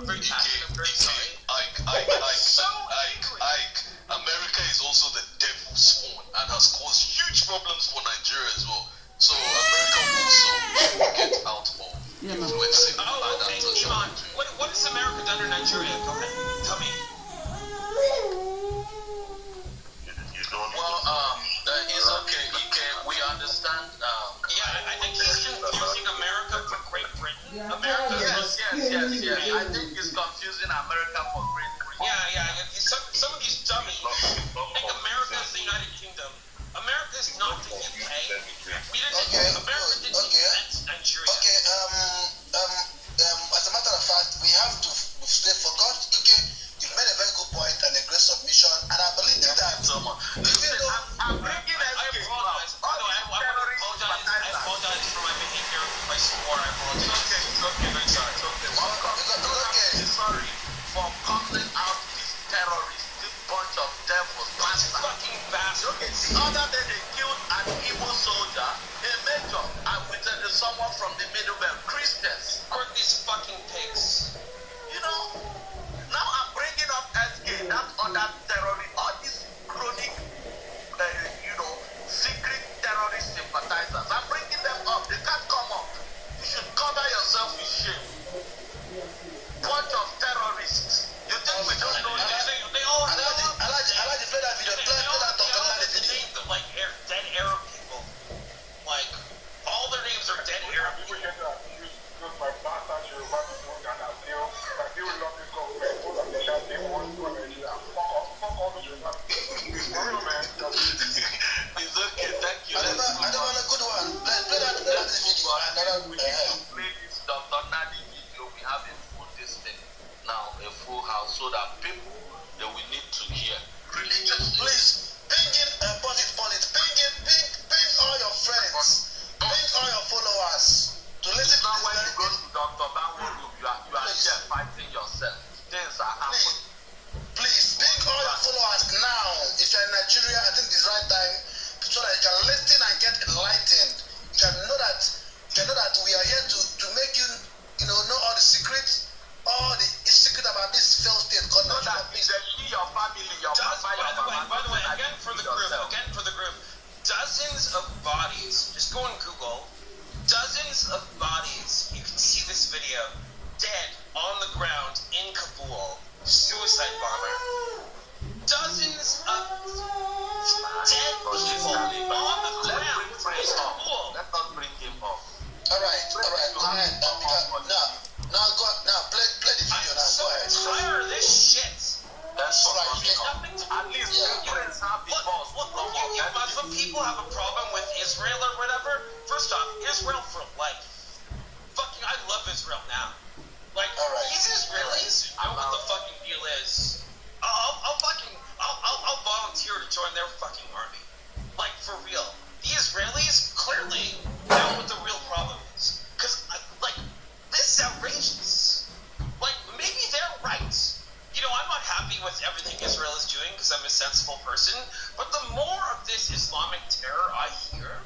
very passionate person. America is also the devil's spawn and has caused huge problems for Nigeria as well. So America also get out of influencing. Oh, okay, Iman. What has America done to Nigeria? Go ahead, tell me. It's okay. We understand. I think he's confusing America for Great Britain. America. Yes. I think he's confusing America for Great Britain. Yeah. Some of these dummies think America is the United Kingdom. America is not the UK. America didn't invent Nigeria. Okay. As a matter of fact, we have to stay focused. Okay, you've made a very good point and a great submission, and I believe that. I'm bringing I apologize for my behavior. If I swore, I apologize. It's okay. Sorry for calling out these terrorists, this bunch of devils, fucking bastards. Okay, the other day they killed an evil soldier, a major, and with someone from the Middle Belt, Christians. Court these fucking pigs. You know, now I'm bringing up SK, that other terrorist, all these chronic, secret terrorist sympathizers. I'm bringing them up. They can't come up. You should cover yourself with shame. Bunch of terrorists. You think we don't know this? They all I like to play that video. Play that the names of like dead Arab people. Like all their names are dead Arab people. It's okay, thank you. I don't want a good one. Play that video. We need to play this Dr. Nadi video. We have a full thing now, a full house, so that people that we need to hear. Religious, please ping in and put it. Ping all your friends, ping all your followers to listen to now this. When you go to Dr. Banwo, you are here fighting yourself. Things are happening. Please ping all your followers now. If you're in Nigeria, I think it's the right time so that you can listen and get enlightened. You can know that we are here to make you know all the secrets, all the secret about this failed state called Nigeria. Please. Your family, your by the way, again for the group, dozens of bodies. Just go on Google. Dozens of bodies. You can see this video. Dead on the ground in Kabul. Suicide bomber. Dozens of dead people on the ground in Kabul. Let us bring him up. All right. Now play the video. I'm so tired of this shit. That's all right. At least friends have the balls. Some people have a problem with Israel or whatever. First off, Israel for life. Fucking, I love Israel now. Like, these Israelis, I don't know what the fucking deal is. I'll volunteer to join their fucking army. Like, for real. The Israelis clearly know what the real problem is. Because, like, this is outrageous. Like, maybe they're right. You know, I'm not happy with everything Israel is doing because I'm a sensible person. But the more of this Islamic terror I hear,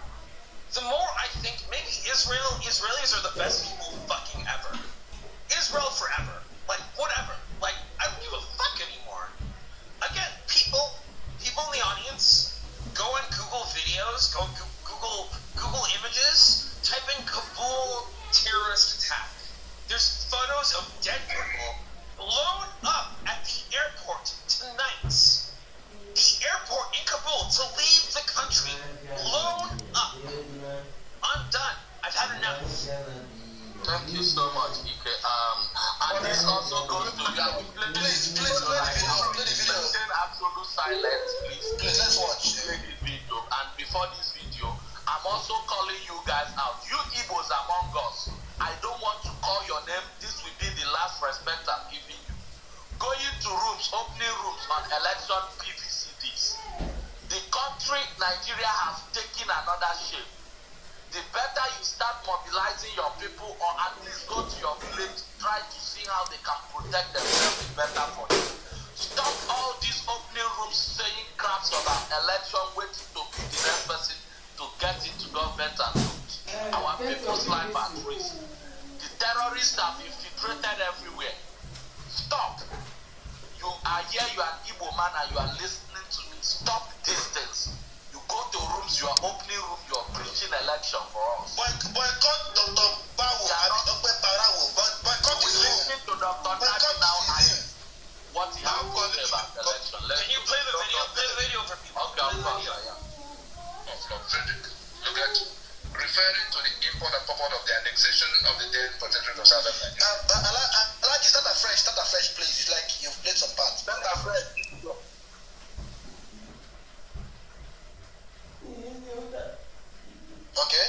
the more I think maybe Israelis are the best people fucking ever. Israel forever. Like, whatever. Like, I don't give a fuck anymore. Again, people in the audience, go on Google videos, go Google images, type in Kabul terrorist attack. There's photos of dead people blown up at the airport tonight. The airport in Kabul to leave the country, blown up. I'm done. I've had enough. Thank you so much, Ike. And this also goes to please play the video. Maintain absolute silence, Please, let's watch. Play this video. And before this video, I'm also calling you guys out. You Igbos among us. I don't want to call your name. This will be the last respect I'm giving you. Going to rooms, opening rooms on election PVCDs. The country, Nigeria, has taken another shape. The better you start mobilizing your people, or at least go to your village, try to see how they can protect themselves, is better for you. Stop all these opening rooms saying craps about election, waiting to be the next person to get into government and loot. Our people's life at risk. The terrorists have infiltrated everywhere. woman and you are listening to me, stop these things. You go to rooms, you are opening room, you are preaching election for us. Boycott Dr. Bawo, boycott his room. Listening to Dr. Nadi now and what he has to say about election. Can you play the video? Play the video for people. Okay, I'll play the video. Look at referring to the import and purport of the annexation of the then protectorate of Southern Nigeria. Alhaji, start afresh, please. It's like you've played some parts. Start afresh. Okay.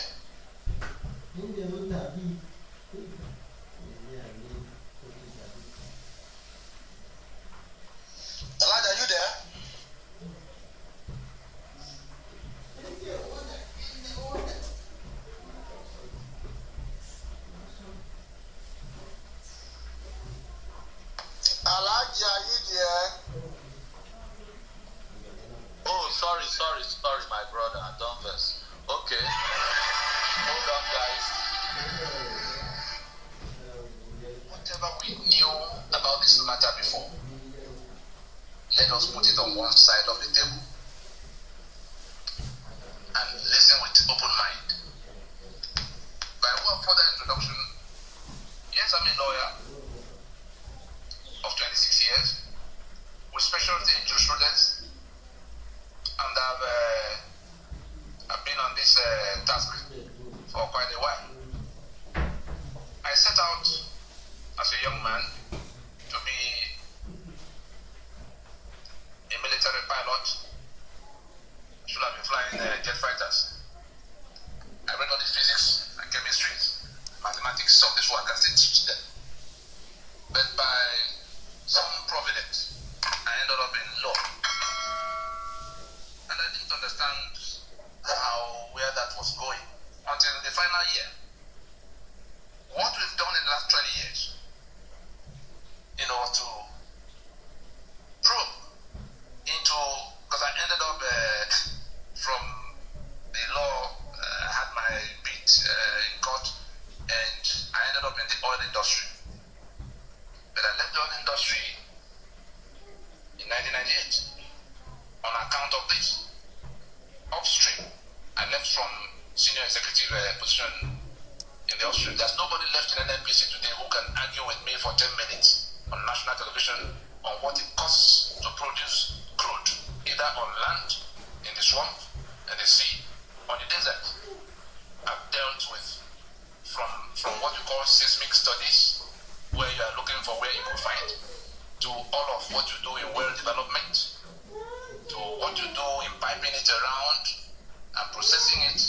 Alhaji, are you there? Alhaji, are you there? Oh, sorry, my brother. Don't verse. Okay. Hold on, guys. Whatever we knew about this matter before, let us put it on one side of the table and listen with open mind. By way of further introduction, yes, I'm a lawyer of 26 years with specialty in jurisprudence, and I've been on this task for quite a while. I set out as a young man to be a military pilot. Should have been flying jet fighters. I read all the physics and chemistry, mathematics of this work, I still teach them. But by some providence, I ended up in law. And I didn't understand where that was going until the final year. What we've done in the last 20 years, to probe into, because I ended up from the law, had my beat in court, and I ended up in the oil industry. But I left the oil industry in 1998 on account of this. Upstream, I left from senior executive position in the upstream. There's nobody left in NNPC today who can argue with me for 10 minutes on national television on what it costs to produce crude, either on land, in the swamp, in the sea, on the desert. I've dealt with from what you call seismic studies, where you are looking for where you will find, to all of what you do in well development, to what you do in piping it around and processing it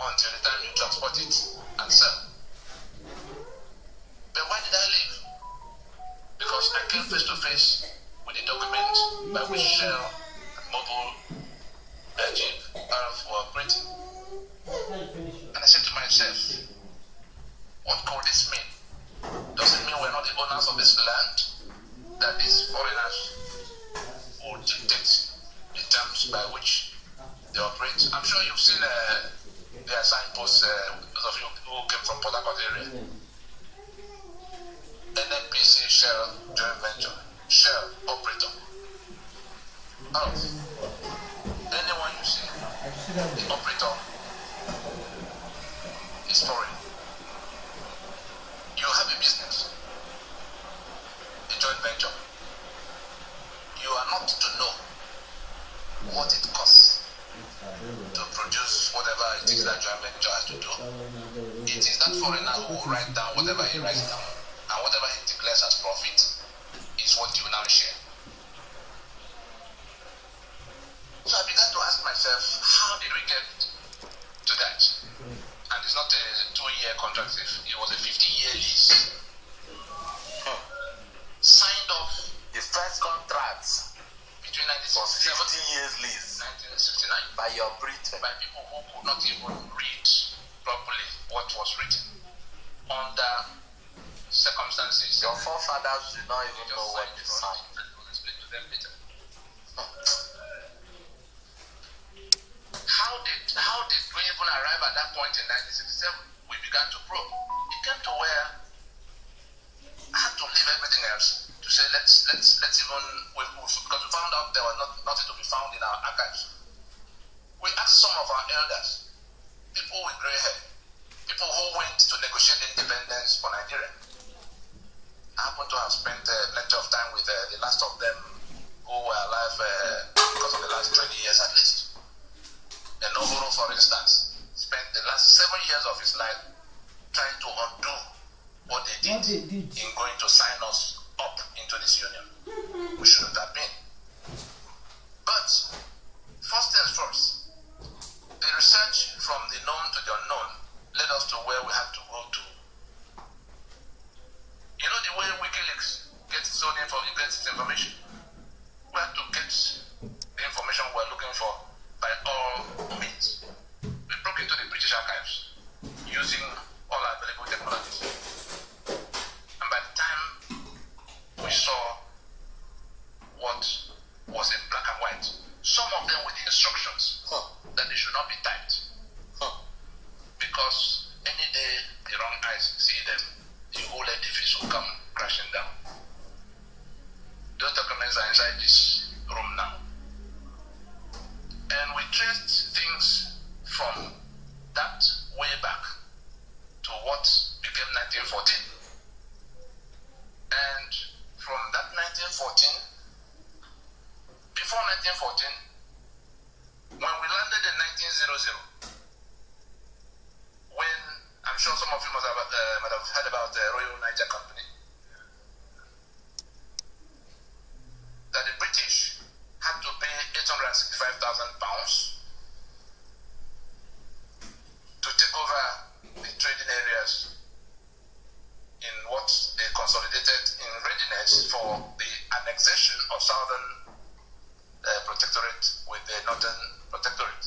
until the time you transport it and sell. But why did I leave? Because I came face to face with the document by which Shell and Mobile were operating. And I said to myself, what could this mean? Does it mean we're not the owners of this land? That these foreigners will dictate the terms by which they operate? I'm sure you've seen their signposts, those of you who came from Port Harcourt area. NNPC Shell joint venture, Shell operator. Anyone you see, the operator is foreign. You have a business, a joint venture. You are not to know what it costs to produce whatever it is that joint venture has to do. It is that foreigner who will write down whatever he writes down, and whatever he declares as profit is what you now share. So I began to ask myself, how did we get to that? And it's not a 2-year contract, it was a 50-year lease. Signed off The first contract between was 1967 15 years lease 1969 by your Britain. by people who could not even read properly what was written under circumstances. Your forefathers did not even They know just what signed they it on. signed. I will explain to them later. How did we even arrive at that point in 1967? We began to probe. It came to where I had to leave everything else to say let's even we archives. We asked some of our elders, people with grey hair, people who went to negotiate independence for Nigeria. I happen to have spent plenty of time with the last of them who were alive because of the last 20 years at least. And Novoro, for instance, spent the last 7 years of his life trying to undo what they did in going to sign us up into this union. We shouldn't have been. But first things first, the research from the known to the unknown led us to where we had to go to. You know the way WikiLeaks gets its information? We had to get the information we're looking for by all means. We broke into the British archives using all available technologies. And by the time we saw what was in black and white, some of them with instructions that they should not be typed. Because any day the wrong eyes see them, the whole edifice will come crashing down. Those documents are inside this room now. And we traced things from that way back to what became 1914. And from that 1914, before 1914, when we landed in 1900, when I'm sure some of you might have heard about the Royal Niger Company, that the British had to pay £865,000 to take over the trading areas in what they consolidated in readiness for the annexation of Southern Protectorate with the Northern Protectorate.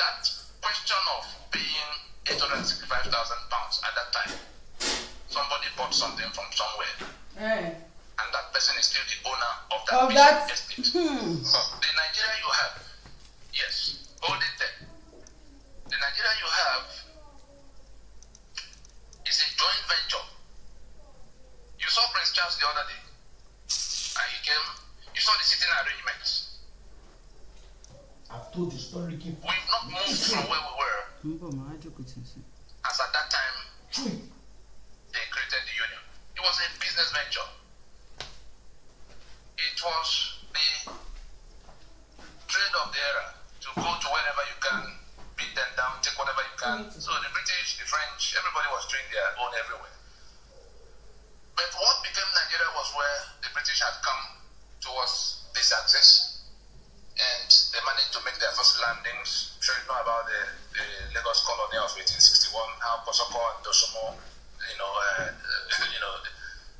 That question of paying £865,000 at that time, somebody bought something from somewhere. And that person is still the owner of that estate. The Nigeria you have, yes, hold it there. The Nigeria you have is a joint venture. You saw Prince Charles the other day, and he came, you saw the sitting arrangements. I've told the story. We've not moved from where we were. As at that time, they created the union. It was a business venture. It was the trade of the era to go to wherever you can, beat them down, take whatever you can. So the British, the French, everybody was doing their own everywhere. But what became Nigeria was where the British had come towards this axis, and they managed to make their first landings. I'm sure you know about the Lagos colony of 1861, how Kosoko and Dosomo,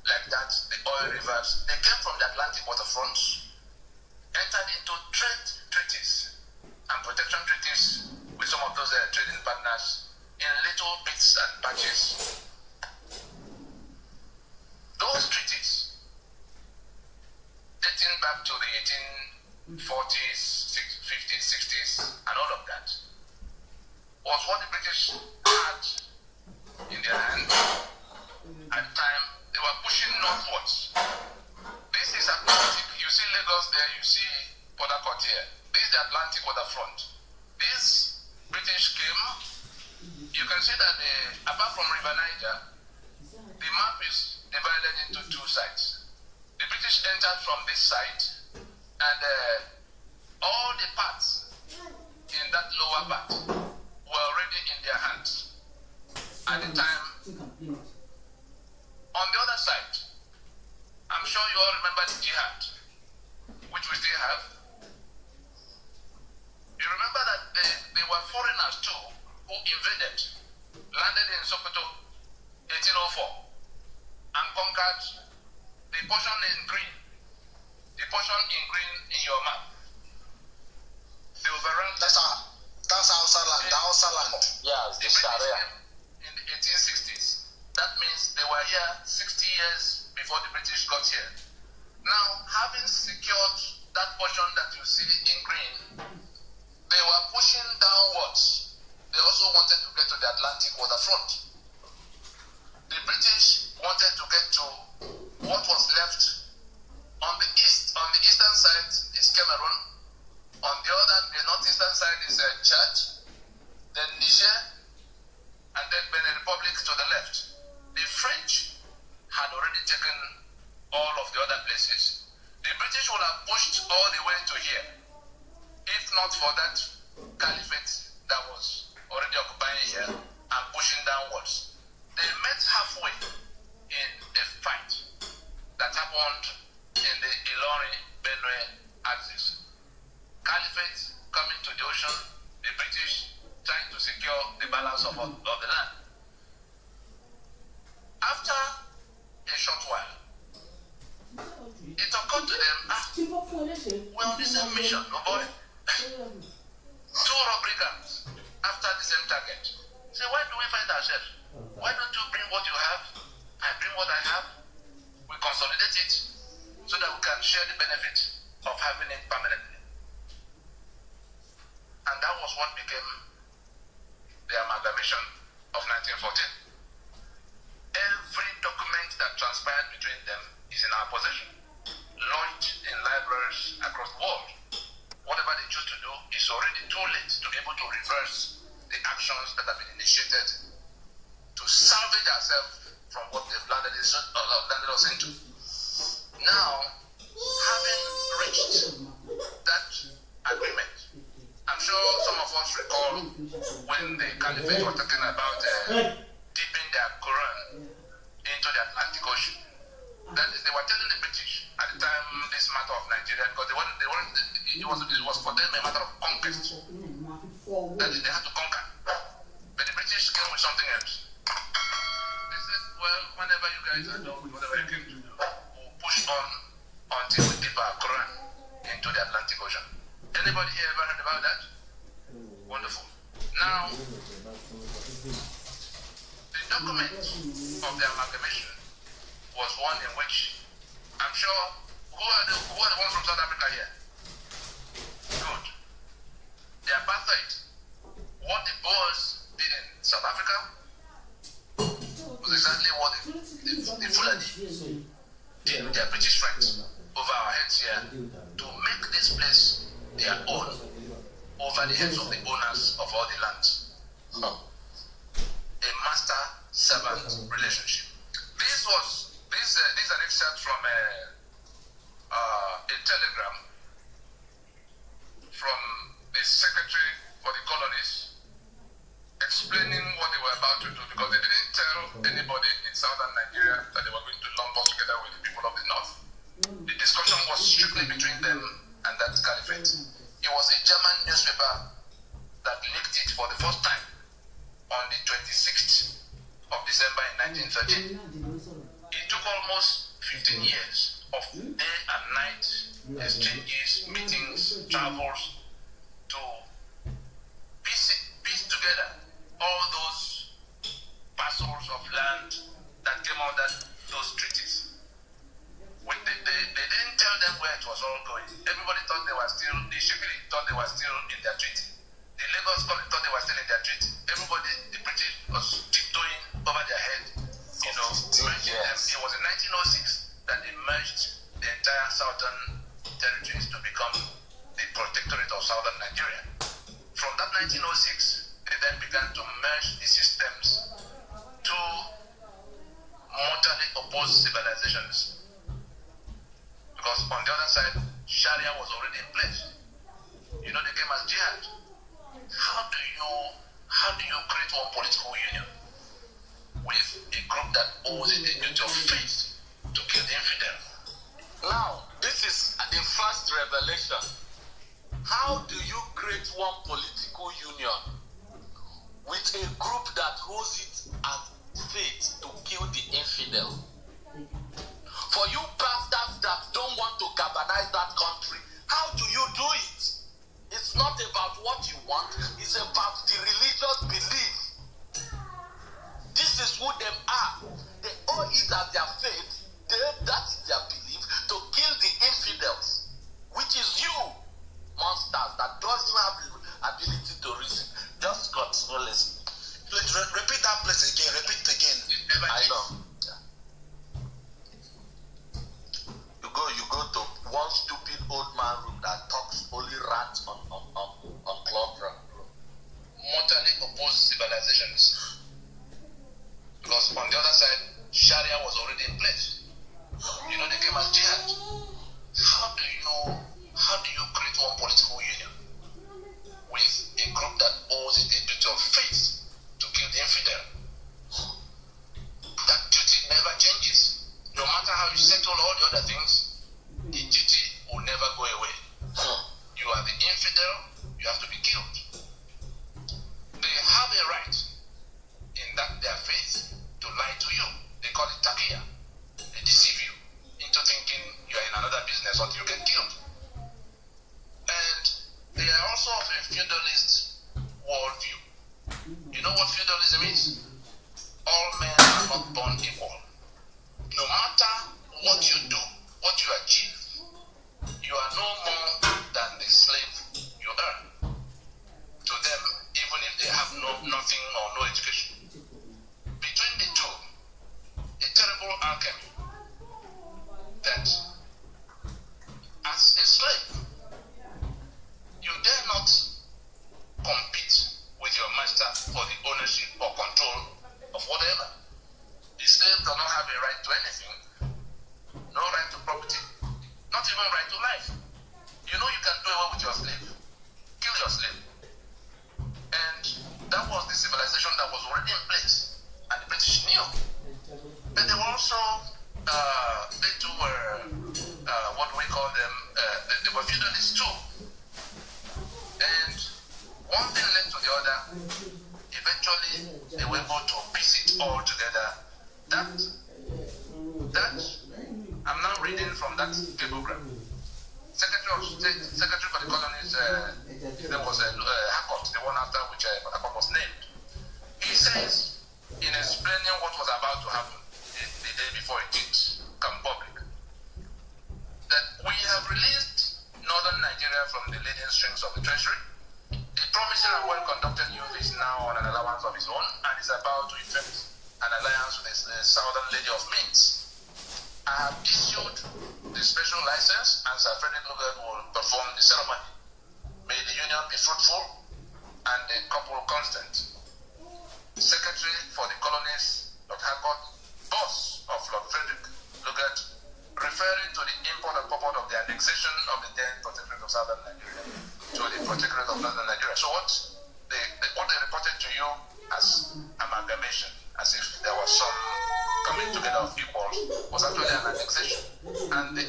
like that, the oil rivers, they came from the Atlantic waterfronts, entered into trade treaties and protection treaties with some of those trading partners in little bits and patches. Those treaties, dating back to the 1840s, 50s, 60s, and all of that, was what the British had in their hand at the time. They were pushing northwards. This is Atlantic. You see Lagos there, you see Port Harcourt here. This is the Atlantic waterfront. This British came. You can see that apart from River Niger, the map is divided into two sides. The British entered from this side, and all the parts in that lower part were already in their hands at the time. On the other side, I'm sure you all remember the jihad, which we still have. You remember that there were foreigners too who invaded, landed in Sokoto 1804, and conquered the portion in green in your map. They overran. That's Hausa land, the Hausa land. Yeah, the Sharia. In the 1860s. That means they were here 60 years before the British got here. Now, having secured that portion that you see in green, they were pushing downwards. They also wanted to get to the Atlantic waterfront. The British wanted to get to what was left on the east, on the eastern side to the left. The French had already taken all of the other places. The British would have pushed all the way to here, if not for that caliphate that was already occupying here and pushing downwards. They met halfway in a fight that happened in the Ilorin-Benue axis. Caliphate coming to the ocean, the British trying to secure the balance of the land. After a short while, it occurred to them, we're on the same mission, no boy. Two robbery gangs after the same target. Say, why do we find ourselves? Why don't you bring what you have? I bring what I have. We consolidate it so that we can share the benefit of having it permanently. And that was what became the amalgamation of 1914. Every document that transpired between them is in our possession, launched in libraries across the world. Whatever they choose to do is already too late to be able to reverse the actions that have been initiated to salvage ourselves from what they've landed us into. Now, having reached that agreement, I'm sure some of us recall when the caliphate was talking about dipping their Quran into the Atlantic Ocean. That is, they were telling the British at the time this matter of Nigeria, because it was for them a matter of conquest. That is, they had to conquer. But the British came with something else. They said, well, whenever you guys are done with whatever you came to do, we'll push on until we dip our Quran into the Atlantic Ocean. Anybody here ever heard about that? Wonderful. Now, the document of the amalgamation was one in which I'm sure who are the ones from South Africa here? Good. The apartheid, what the Boers did in South Africa was exactly what the Fulani did with their British friends over our heads here to make this place their own over the heads of the owners of all the lands. A master-servant relationship. These are excerpts from a telegram from the secretary for the colonies explaining what they were about to do, because they didn't tell anybody in southern Nigeria that they were going to lump us together with the people of the north. The discussion was strictly between them and that caliphate. It was a German newspaper that leaked it for the first time on the 26th of December in 1913. It took almost 15 years of day and night exchanges, meetings, travels to piece together all those parcels of land that came under those treaties. They didn't tell them where it was all going. Everybody thought they were still, the Shekili thought they were still in their treaty. The Lagos thought they were still in their treaty. Everybody, the British was tiptoeing over their head, merging them. It was in 1906 that they merged the entire southern territories to become the protectorate of southern Nigeria. From that 1906, they then began to merge the systems to mortally opposed civilizations. Because on the other side, Sharia was already in place. They came as jihad. How do you create one political union with a group that owes it the duty of faith to kill the infidel? Now, this is the first revelation. How do you create one political union with a group that owes it as faith to kill the infidel? For you bastards that don't want to galvanize that country, how do you do it? It's not about what you want, it's about the religious belief. This is who them are. They owe it as their faith, that is their belief, to kill the infidels, which is you, monsters that doesn't have the ability to reason. Just continue listening. Please repeat that place again. Repeat it again. I know. You go to one stupid old man room that talks only rants on club room. Mortally opposed civilizations. Because call it takia. They deceive you into thinking you are in another business until you get killed. And they are also of a feudalist worldview. You know what feudalism is? All men are not born equal. No matter what you do, what you achieve, you are no more than the slave you earn. To them, even if they have nothing or no education. Between the two, a terrible alchemy that as a slave, you dare not compete with your master for the ownership or control of whatever. The slave does not have a right to anything, no right to property, not even right to life. You know you can do away with your slave, kill your slave. And that was the civilization that was already in place, and the British knew. But they were also, they too were, what do we call them, they were feudalists too. And one thing led to the other. Eventually, they were able to piece it all together. That I'm now reading from that cablegram. Secretary for the Colonies, there was Harcourt, the one after which Harcourt was named. He says, in explaining what was about to happen the day before it did come public, that we have released northern Nigeria from the leading strings of the treasury. The promising and well-conducted youth is now on an allowance of his own and is about to effect an alliance with the Southern Lady of Mints. I have issued the special license and Sir Frederick Lugard will perform the ceremony. May the union be fruitful and the couple constant. Secretary for the Colonies, Lord Harcourt, boss of Lord Frederick Lugard, referring to the import and purport of the annexation of the then Protectorate of Southern Nigeria to the Protectorate of Northern Nigeria. So what they reported to you as amalgamation, as if there was some coming together of equals, was actually an annexation. And the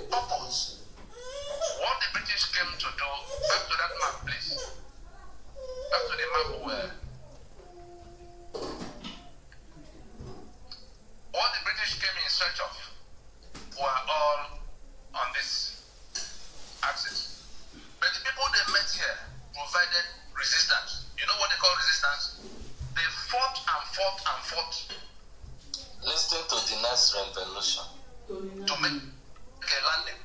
purpose, what the British came to do, back to that map please, back to the map where what the British came in search of were all on this axis. But the people they met here provided resistance. You know what they call resistance? They fought and fought and fought. Listening to the next revolution. To make a landing.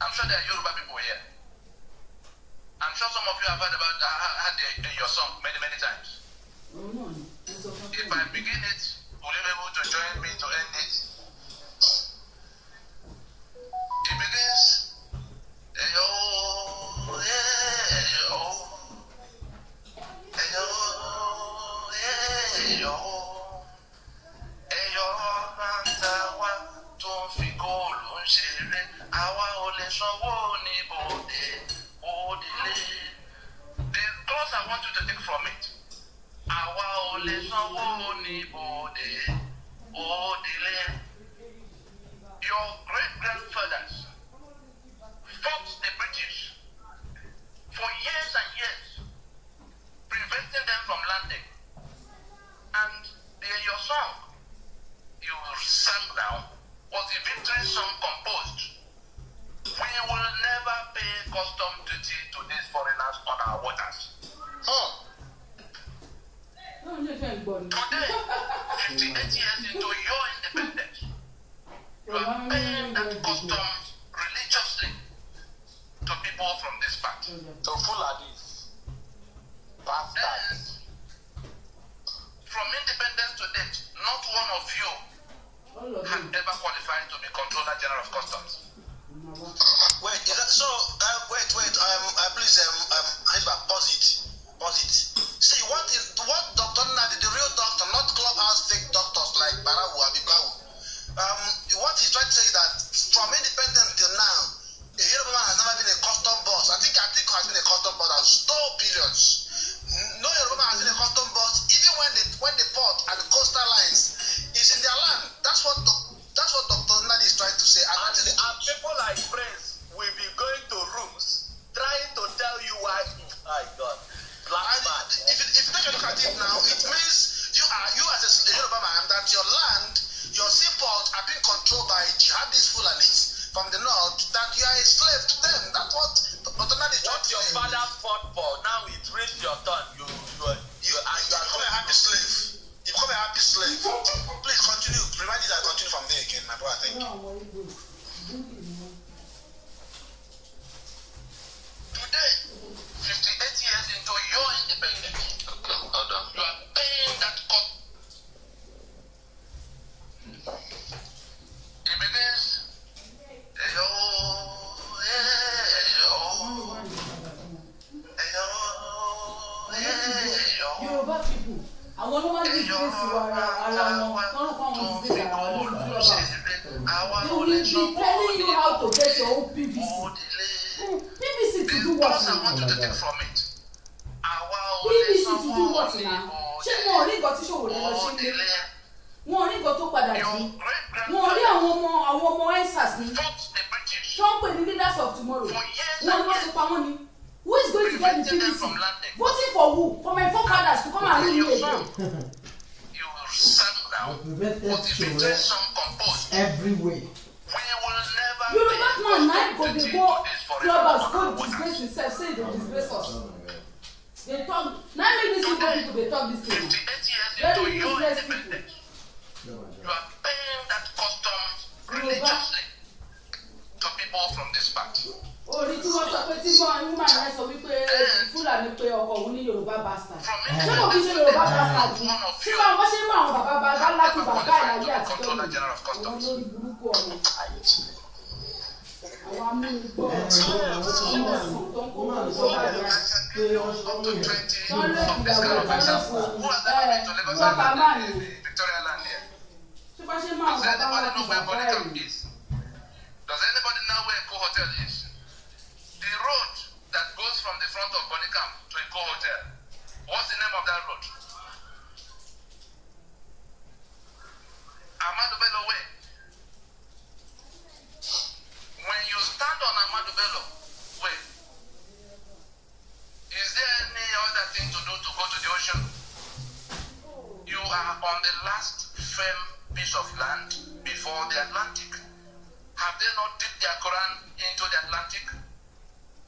I'm sure there are Yoruba people here. I'm sure some of you have heard about your song many times. If I begin it, will you be able to join me to end it? It begins. Eyo, eyo, eyo, eyo, eyo, mantawa tó fi góòlù ṣeré, àwa ò lè sanwó ní bòde, òdìlé. The clause I want you to take from it. Àwa ò lè sanwó ní bòde, òdìlé. Your great-grandfathers fought the British for years and years, preventing them from landing. And your song you sang down was the victory song composed. We will never pay custom duty to these foreigners on our waters. Today, 58 years into your independence, you are paying that customs religiously to people from this part. To Fuladis. Bastards. From independence to date, not one of you had ever qualified to be Controller General of Customs. Wait, is that, so, wait, please, pause it. See, what Dr. Nadi, the real doctor, not clubhouse fake doctors like Barawu, Abikawu, what he's trying to say is that from independence till now, a Yoruba man has never been a custom boss. I think has been a custom boss and stole billions. No Yoruba man has been a custom boss, even when the port and the coastal lines is in their land. That's what Dr. Nadi is trying to say. And people like Prince that your land, your seaport are being controlled by jihadist Fulanis from the north, that you are a slave to them. That's what automatically what your father fought for, now it reached your turn. You become a happy slave. You become a happy slave. Please continue. Remind you that I continue from there again, my brother. Thank you. Today, 58 years into your independence, hold on. You are paying that cost. It begins. Yoruba people, I want to give this to they will be telling you how to get your own PVC. PVC to do what now? PVC to do what now? Ṣé wọn ò rí nǹkan tí ṣòwò lè lọ ṣe ń lé? Wọn ò rí nǹkan tó padà jí. Wọn ò rí àwọn ọmọ ESAS ní. Wọ́n pè ní leaders of tomorrow. Wọ́n ní wọ́n ti pa wọ́n ni. Who is going to get the PVC? Voting for who? For my forefathers to come and rule me again. You sang down, motivation composed. Everywhere. Yoruba man now go dey go clubbers go disgrace himself, say they disgrace us. They talk. Now make these people dey talk this thing. 58 years Very into your useless people. independence, you are paying that customs religiously to people from this part. Orí tí wọ́n sọ pé tí woman náà sọ wípé Fúlàní pé ọkọ òun ní Yorùbá bastard. Ṣé kò kí ṣe Yorùbá bastard ni? Ṣé báwọn bá ṣe ń bá àwọn bàbá láti bàbá ìlàyé àtijọ́ mi? Àwọn lórí burúkú ọ̀nà. Àwọn amúnigbọ́ ọmọ ọ̀sùn tó ń kó wọn ìjọba ìyá. Wọ́n lé ìyàwó ìjọba bàbá máa ní. Ṣé bá ṣe máa bàbá láti bàbá ìlú? Does anybody know where Eco Hotel is? The road that goes from the front of Bonicam to Eco Hotel. What's the name of that road? Ahmadu Bello Way. When you stand on Ahmadu Bello Way, is there any other thing to do to go to the ocean? You are on the last firm piece of land before the Atlantic. Have they not dipped their Quran into the Atlantic?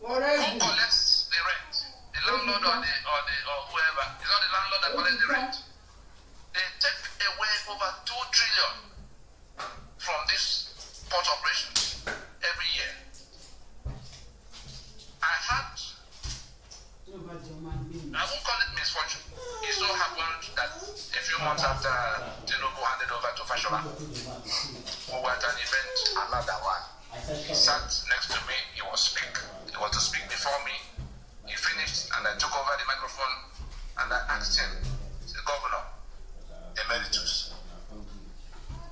Who collects the rent? The landlord or whoever. It's not the landlord that collects the rent. They take away over 2 trillion from this port operations every year. I won't call it misfortune. It so happened that a few months after Tinubu handed over to Fashola, we were at an event, another one. He sat next to me, he was to speak before me. He finished and I took over the microphone and I asked him, the governor, emeritus,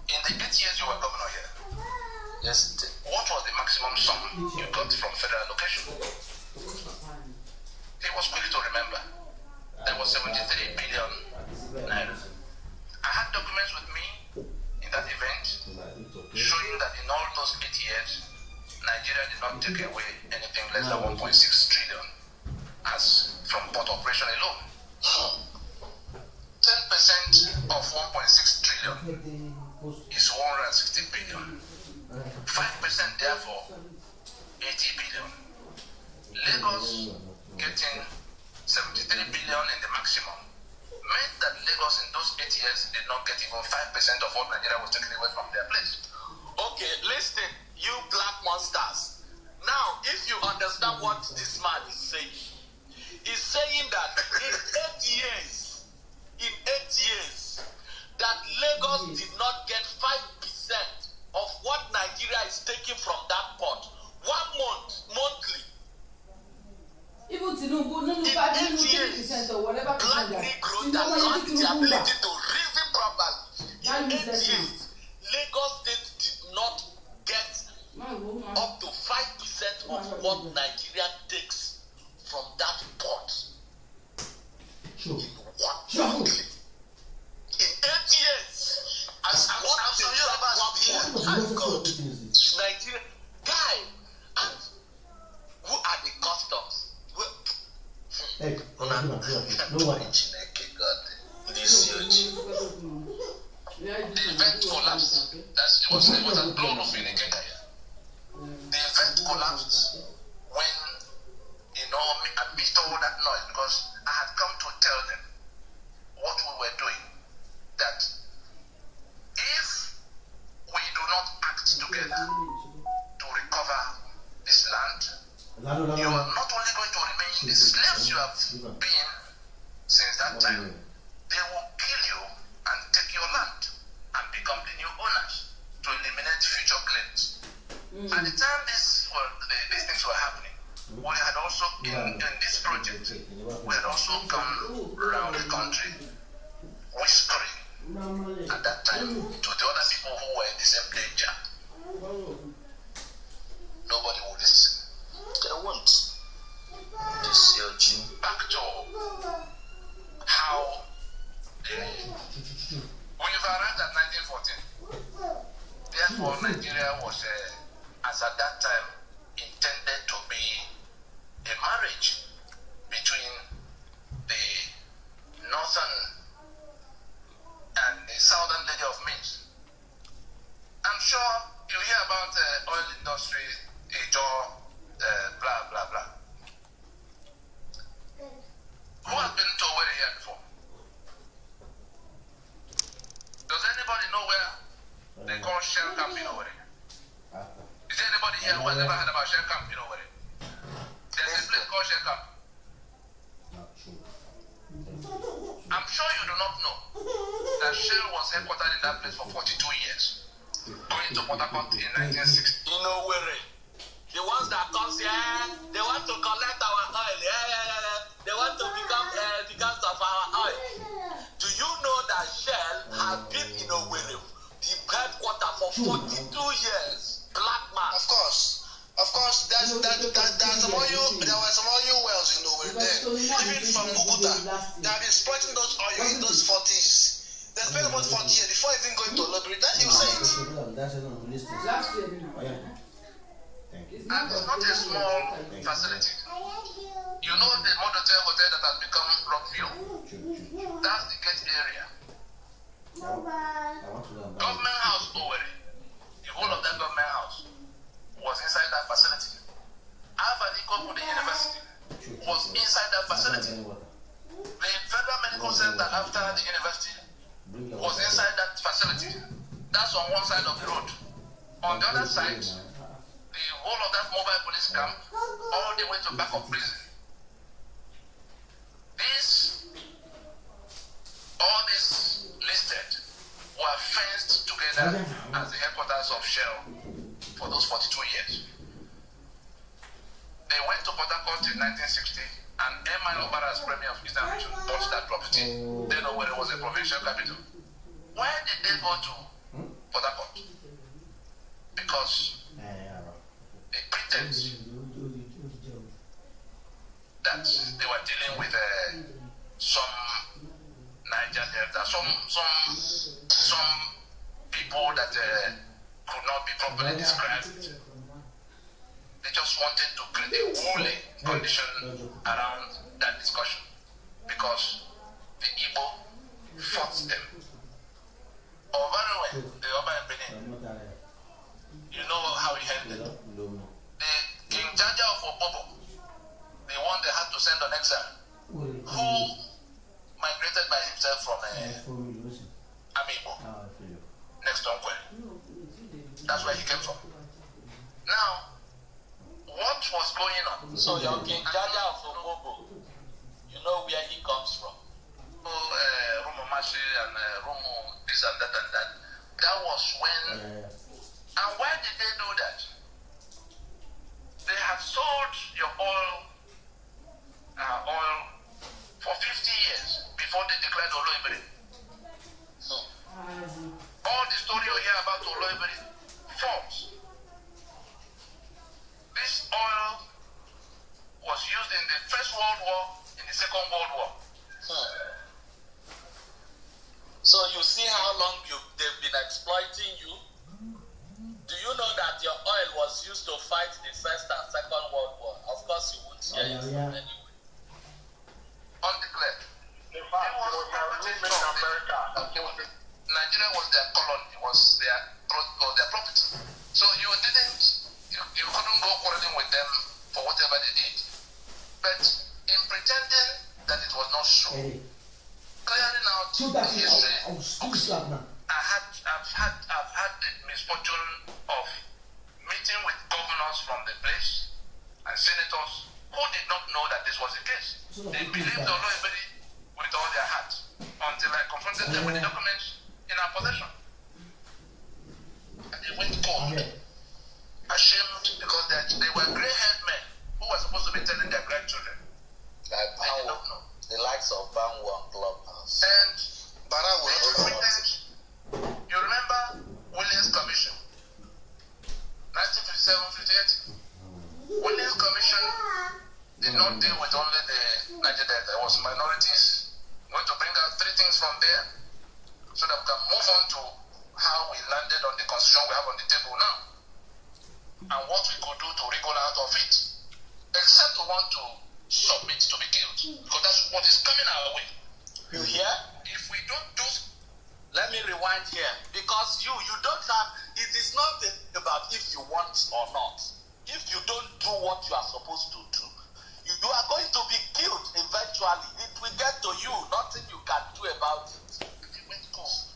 in the 8 years you were governor here, yes, what was the maximum sum you got from federal allocation? He was quick to remember. There was 73 billion naira. I had documents with me in that event showing that in all those 8 years, Nigeria did not take away anything less than 1.6 trillion as from port operation alone. 10% of 1.6 trillion is 160 billion. 5% therefore, 80 billion. Lagos getting 73 billion in the maximum meant that Lagos in those 8 years did not get even 5% of what Nigeria was taking away from their place. Okay, listen, you black monsters. Now, if you understand what this man is saying, he's saying that in 8 years, that Lagos did not get 5% of what Nigeria is taking from that port. 1 month, monthly. Even Tinubu, no 5% or whatever percent that has the ability to reason properly. In 8 years, Lagos State did not get up to 5% of what Nigeria takes from that port. Sure. In 1 month. In 8 years, as God, Nigeria, guy, and who are the customs? Hey, no worry. Yeah, the event collapsed. It was a blown off in Kenya. The event collapsed when, amidst all that noise, because I had come to tell them what we were doing, that if we do not act together to recover this land, you are not only going to remain the slaves you have been since that time, they will kill you and take your land and become the new owners to eliminate future claims. At the time these things were happening, we had also, in this project, we had also come around the country whispering at that time to the other people who were in the same danger. Nobody would listen. They won't. This year, back to how we've arrived at 1914. Therefore, Nigeria was, as at that time, intended to be a marriage between the northern and the southern lady of Minsk. I'm sure you hear about oil industry, JIJO, blah, blah, blah. Who has been to where here before? Does anybody know where they call Shell Camp in Owerri? Is there anybody here who has ever heard about Shell Camp in Owerri? There's a place called Shell Camp. I'm sure you do not know that Shell was headquartered in that place for 42 years, going to Port Harcourt in 1960. In Owerri, the ones that come here, they want to collect our oil. They want to become because of our oil. Do you know that Shell has been in Owerri, the headquarters, for 42 years? Black man. Of course, there's some oil. There were some oil wells in Owerri then. Even from Muguta, they have been exploiting those oil in those 40s. They spent about 40 years before even going to Lobby. That you say it. And it's not a small facility. You know the Modotel Hotel that has become Rockview? That's the gate area. Government House Owerri, the whole of that government house was inside that facility. Alpha the university was inside that facility. The Federal Medical Center after the university was inside that facility. That's on one side of the road. On the other side, the whole of that mobile police camp, all the way to back of prison. All these listed were fenced together as the headquarters of Shell for those 42 years. They went to Port Harcourt in 1960, and Emmanuel Obara's Premier of Eastern Region bought that property. They know where it was a provincial capital. Why did they go to Port Harcourt? Because they pretend that they were dealing with some Niger Delta, some people that could not be properly described. They just wanted to create a woolly condition around that discussion because the Igbo fought them. Oh, by the way, the Oba in Benin, you know how he ended. The King Jaja of Obobo, the one they had to send on exile, who migrated by himself from Amibo, next to Nkwe. That's where he came from. Now, what was going on? So your King Jaja of Obobo, you know where he comes from? Rumo Mashi and Rumo this and that and that. That was when. And why did they do that? They have sold your oil for 50 years before they declared Oloibiri. All the story you hear about Oloibiri false. This oil was used in the First World War, in the Second World War. So you see how long they've been exploiting you? Do you know that your oil was used to fight the First and Second World War? Of course you won't hear it anyway. Undeclared. In fact, it was made in America. Nigeria was their colony, was their property. So you couldn't go quarreling with them for whatever they did. But in pretending that it was not so, clearing out the history, I've had the misfortune of meeting with governors from the place and senators who did not know that this was the case. They believed everybody with all their heart until I confronted them with the documents in our possession. And they went cold, ashamed because they were grey-haired men who were supposed to be telling their grandchildren. Like Banwo, the likes of Banwo and Clubhouse. And you remember Williams Commission, 1957-58. Williams Commission did not deal with only the Niger Delta. There was minorities. We want to bring out 3 things from there so that we can move on to how we landed on the constitution we have on the table now and what we could do to wriggle out of it, except we want to submit to be killed, because that's what is coming our way. You hear? If we don't do, let me rewind here, because you don't have, it is not about if you want or not. If you don't do what you are supposed to do, you are going to be killed eventually. It will get to you, nothing you can do about it. They went cold,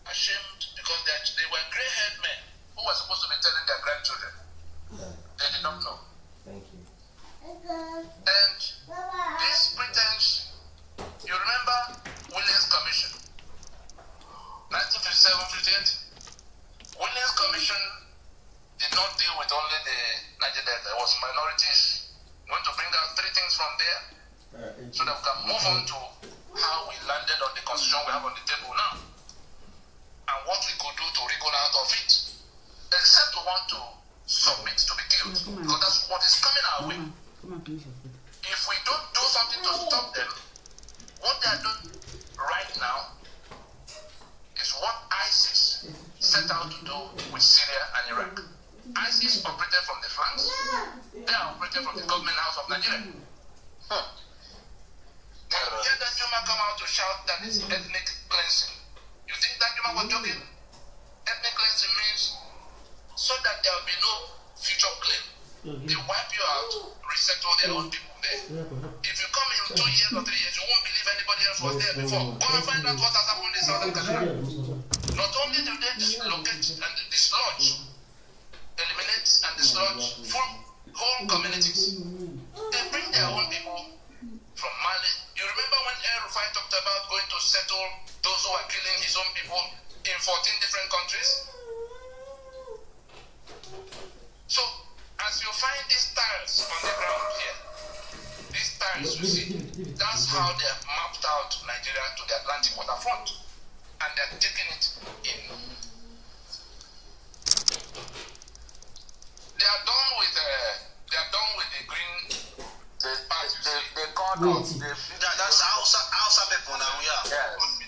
ashamed because they were grey-haired men who were supposed to be telling their grandchildren. They did not know. Thank you. And this pretense, you remember Williams Commission, 1957-58. Williams Commission did not deal with only the Niger Delta. There was minorities. We want to bring out 3 things from there so that we can move on to how we landed on the constitution we have on the table now and what we could do to wriggle out of it, except we want to submit to be killed, because that's what is coming our way. If we don't do something to stop them, what they are doing right now is what ISIS set out to do with Syria and Iraq. ISIS operated from the flanks. They are operating from the government house of Nigeria. And yet that Juma come out to shout that it's ethnic cleansing. You think that Juma was joking? Ethnic cleansing means so that there will be no future claim. They wipe you out, resettle their own people there. If you come in 2 years or 3 years, you won't believe anybody else was there before. Go and find out what has happened in Southern Kashmir. Not only do they dislocate and dislodge, eliminate and dislodge whole communities, they bring their own people from Mali. You remember when El-Rufai talked about going to settle those who are killing his own people in 14 different countries? So, as you find these tiles on the ground here, these tiles you see, that's how they have mapped out Nigeria to the Atlantic waterfront. And they're taking it in. They are done with the green part, you see. They called us. That's Hausa people now, yeah. Yes.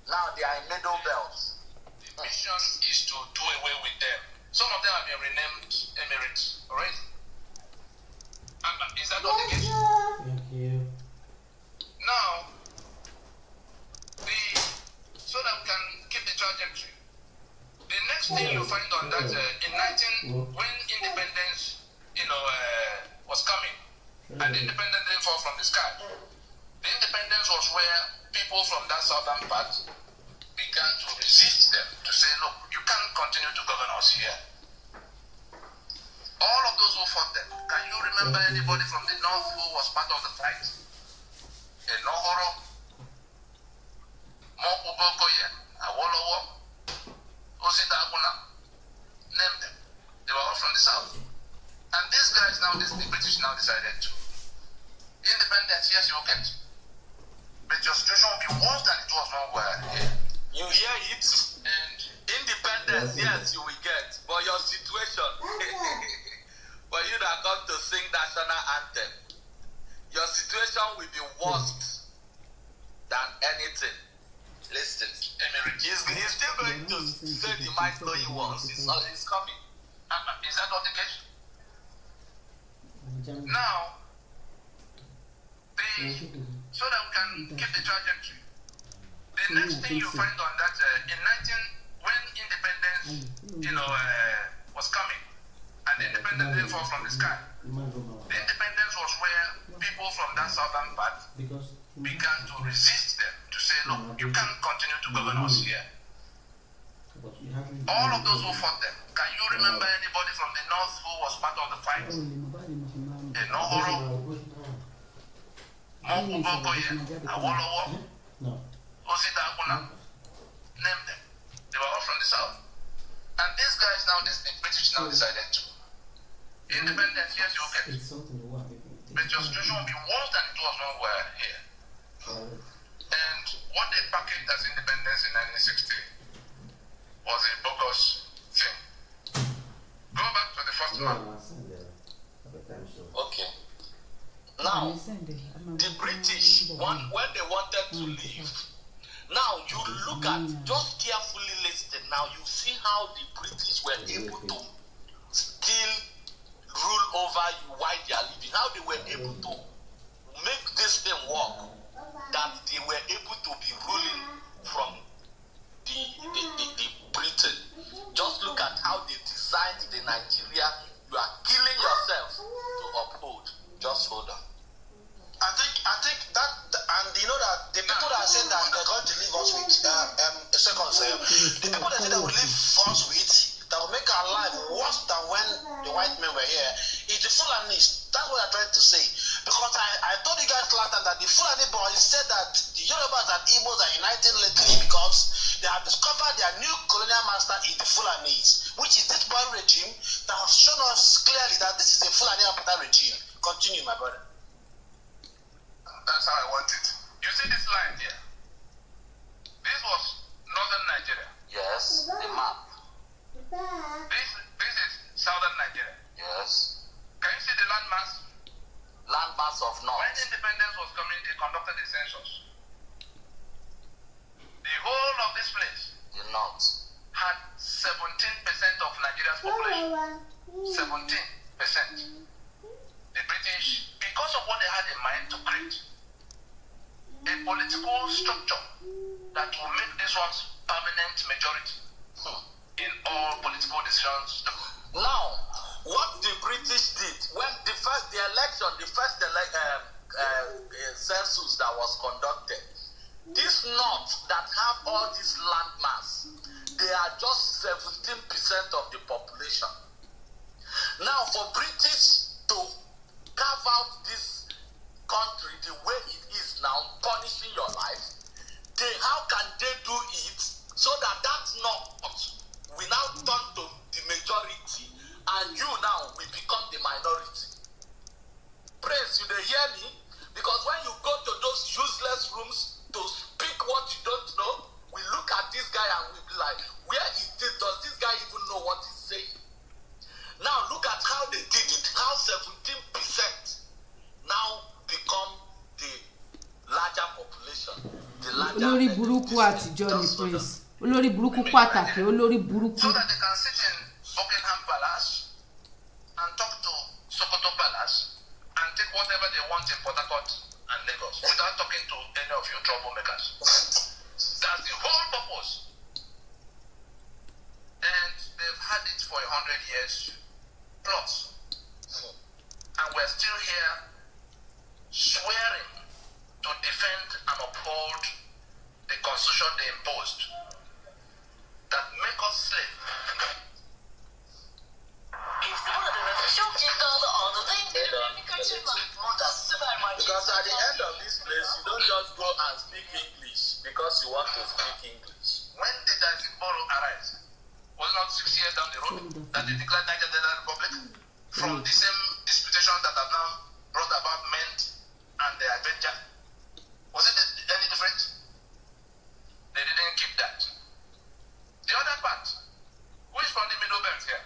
Now they are in middle belts. The mission is to do away with them. Some of them have been renamed Emirates already. Is that not the case? Thank you. Now, so that we can keep the trajectory. The next thing you find on that when independence, was coming, and the independence didn't fall from the sky. The independence was where people from that southern part began to resist them, to say, look, you can't continue to govern us here. All of those who fought them, can you remember anybody from the north who was part of the fight? Enohoro, Mokubokoye, Awolowo, Osidaguna, name them. They were all from the south. And these guys now, the British now decided to. Independence, yes, you will get. But your situation will be worse than it was when we were here. You hear it? And Independence, yes, you will get. But your situation, for you that come to sing national anthem, your situation will be worse than anything. Listen, he's still going to say the might know he wants. He's coming. Is that not the case? Now, so that we can keep the trajectory. The the next thing you find on that when independence, was coming, and the independence didn't fall from the sky. The independence was where people from that southern part began to resist them, to say, look, you can't continue to govern us here. All of those who fought them, can you remember anybody from the north who was part of the fight? Enohoro, Mokubokoye, Awolowo, Osita Akuna, name them. They were all from the south. And these guys now, the British now decided to. Independence, yes, you get it. But your situation will be worse than it was when we were here. And what they packaged as independence in 1960 was a bogus thing. Go back to the first one. Okay. Now, the British, when they wanted to leave, now you look at, just carefully listen, now you see how the British were able to still rule over you while they are living, how they were able to make this thing work, that they were able to be ruling from the Britain. Just look at how they designed the Nigeria you are killing yourself to uphold. Just hold on. I think that, and you know that the people that said that they're going to leave us with the people that said they will leave us with, that will make our life worse than when the white men were here, is the Fulanis. That's what I'm trying to say. Because I told you guys last time that the Fulani boys said that the Yorubas and Igbos are uniting lately because they have discovered their new colonial master in the Fulanis, which is this one regime that has shown us clearly that this is a Fulani apartheid regime. Continue, my brother. That's how I want it. You see this line here? This was northern Nigeria. Yes, the map. This is southern Nigeria. Yes. Can you see the landmass? Landmass of north. When independence was coming, they conducted a census. The whole of this place, The north. had 17% of Nigeria's population. 17%. The British, because of what they had in mind to create a political structure that will make this one's permanent majority in all political decisions. Now, what the British did when the first census that was conducted, this north that have all this land mass, they are just 17% of the population. Now, for British to carve out this country the way it is now, punishing your life, how can they do it so that north will now turn to the majority and you now will become the minority? Prince, you dey hear me? Because when you go to those useless rooms to speak what you don't know, we look at this guy and we be like, where is this? Does this guy even know what he's saying? Now look at how they did it, how 17% now become the larger population. The larger olórí burúkú àtijọ́ ni Prince. Olórí burúkú pàtàkì, olórí burúkú. So that they can sit in Buckingham Palace and talk to Sokoto Palace and take whatever they want in Port Harcourt and Lagos without talking to any of you troublemakers. That's the whole purpose. And they've had it for 100 years plus. And we're still here swearing to defend and uphold the constitution they imposed that make us slaves. Because at the end of this place, you don't just go and speak English because you want to speak English. When did that Zimbabwe arise? Was not 6 years down the road that they declared Nigeria Republic from the same disputation that have now brought about Ment and the adventure? Was it any different? They didn't keep that. The other part, who is from the middle belt here?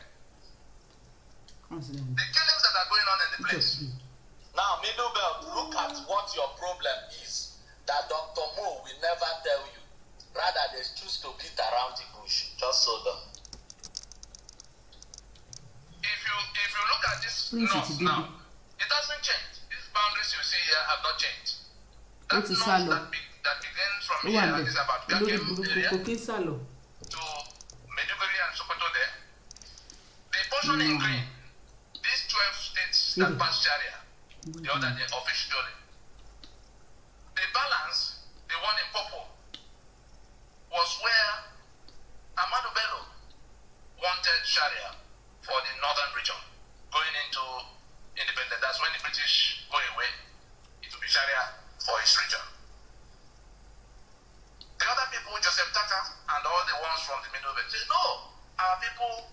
The killings that are going on in the place. Now, middle belt, look at what your problem is. That Dr. Mo will never tell you. Rather, they choose to beat around the bush. Just so them. If you look at this north now, it doesn't change. These boundaries you see here have not changed. That north that begins from here, this is about Gakem area, to Maiduguri and Sokoto there. The portion in green, these 12 states that pass Sharia, the other they officially. The balance, the one in purple, was where Ahmadu Bello wanted Sharia for the northern region, going into independence. That's when the British go away. It will be Sharia for his region. The other people, Joseph Tata and all the ones from the Middle Belt, say, no, our people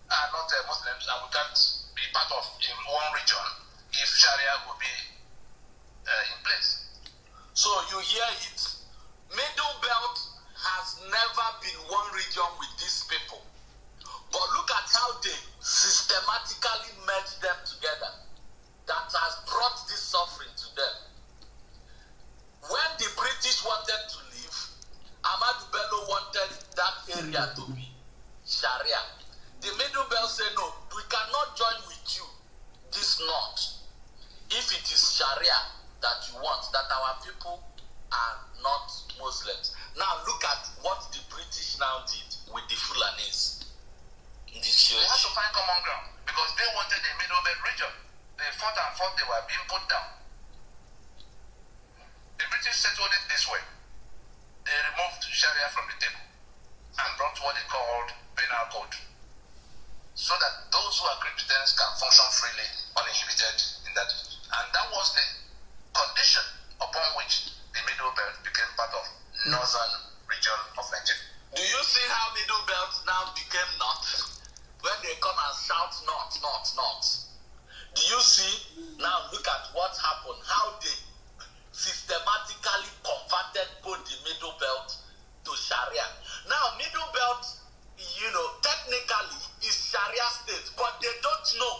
are not Muslims and we can't be part of in one region if Sharia will be in place. So you hear it. Middle Belt has never been one region with these people. But look at how they systematically merge them together. That has brought this suffering to them. When the British wanted to leave, Ahmadu Bello wanted that area to be Sharia. The Middle Belt said, no, we cannot join with you, this north, if it is Sharia that you want, that our people are not Muslims. Now look at what the British now did with the Fulanis. They had to find common ground because they wanted the Middle Belt region. They fought and fought, they were being put down. The British settled it this way. They removed Sharia from the table and brought what they called penal code, so that those who are Christians can function freely, uninhibited in that. And that was the condition upon which the Middle Belt became part of northern region of Nigeria. Do you see how Middle Belt now became north? When they come and shout north, north, north. Do you see? Now look at what happened, how they systematically converted both the Middle Belt to Sharia. Now Middle Belt, technically is Sharia state, but they don't know.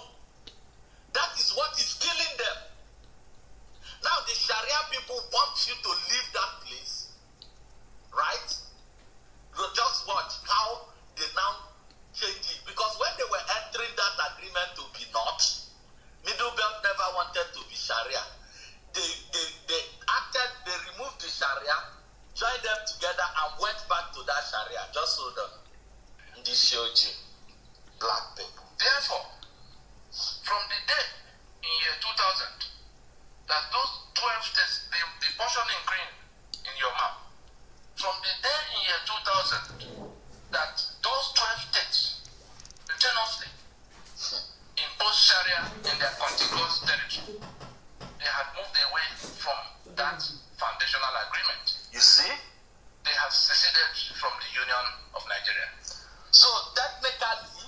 That is what is killing them. Now the Sharia people want you to leave that place, right? So just watch how they now change it. Because when they were entering that agreement to be north, Middle Belt never wanted to be Sharia. They removed the Sharia, joined them together and went back to that Sharia. Just hold on. This showed you black people. Therefore, from the day in year 2000 that those 12 states, the portion in green in your map, from the day in year 2000 that those 12 states continuously imposed Sharia in their contiguous territory, they had moved away from that foundational agreement. You see? They have seceded from the Union of Nigeria. So technically,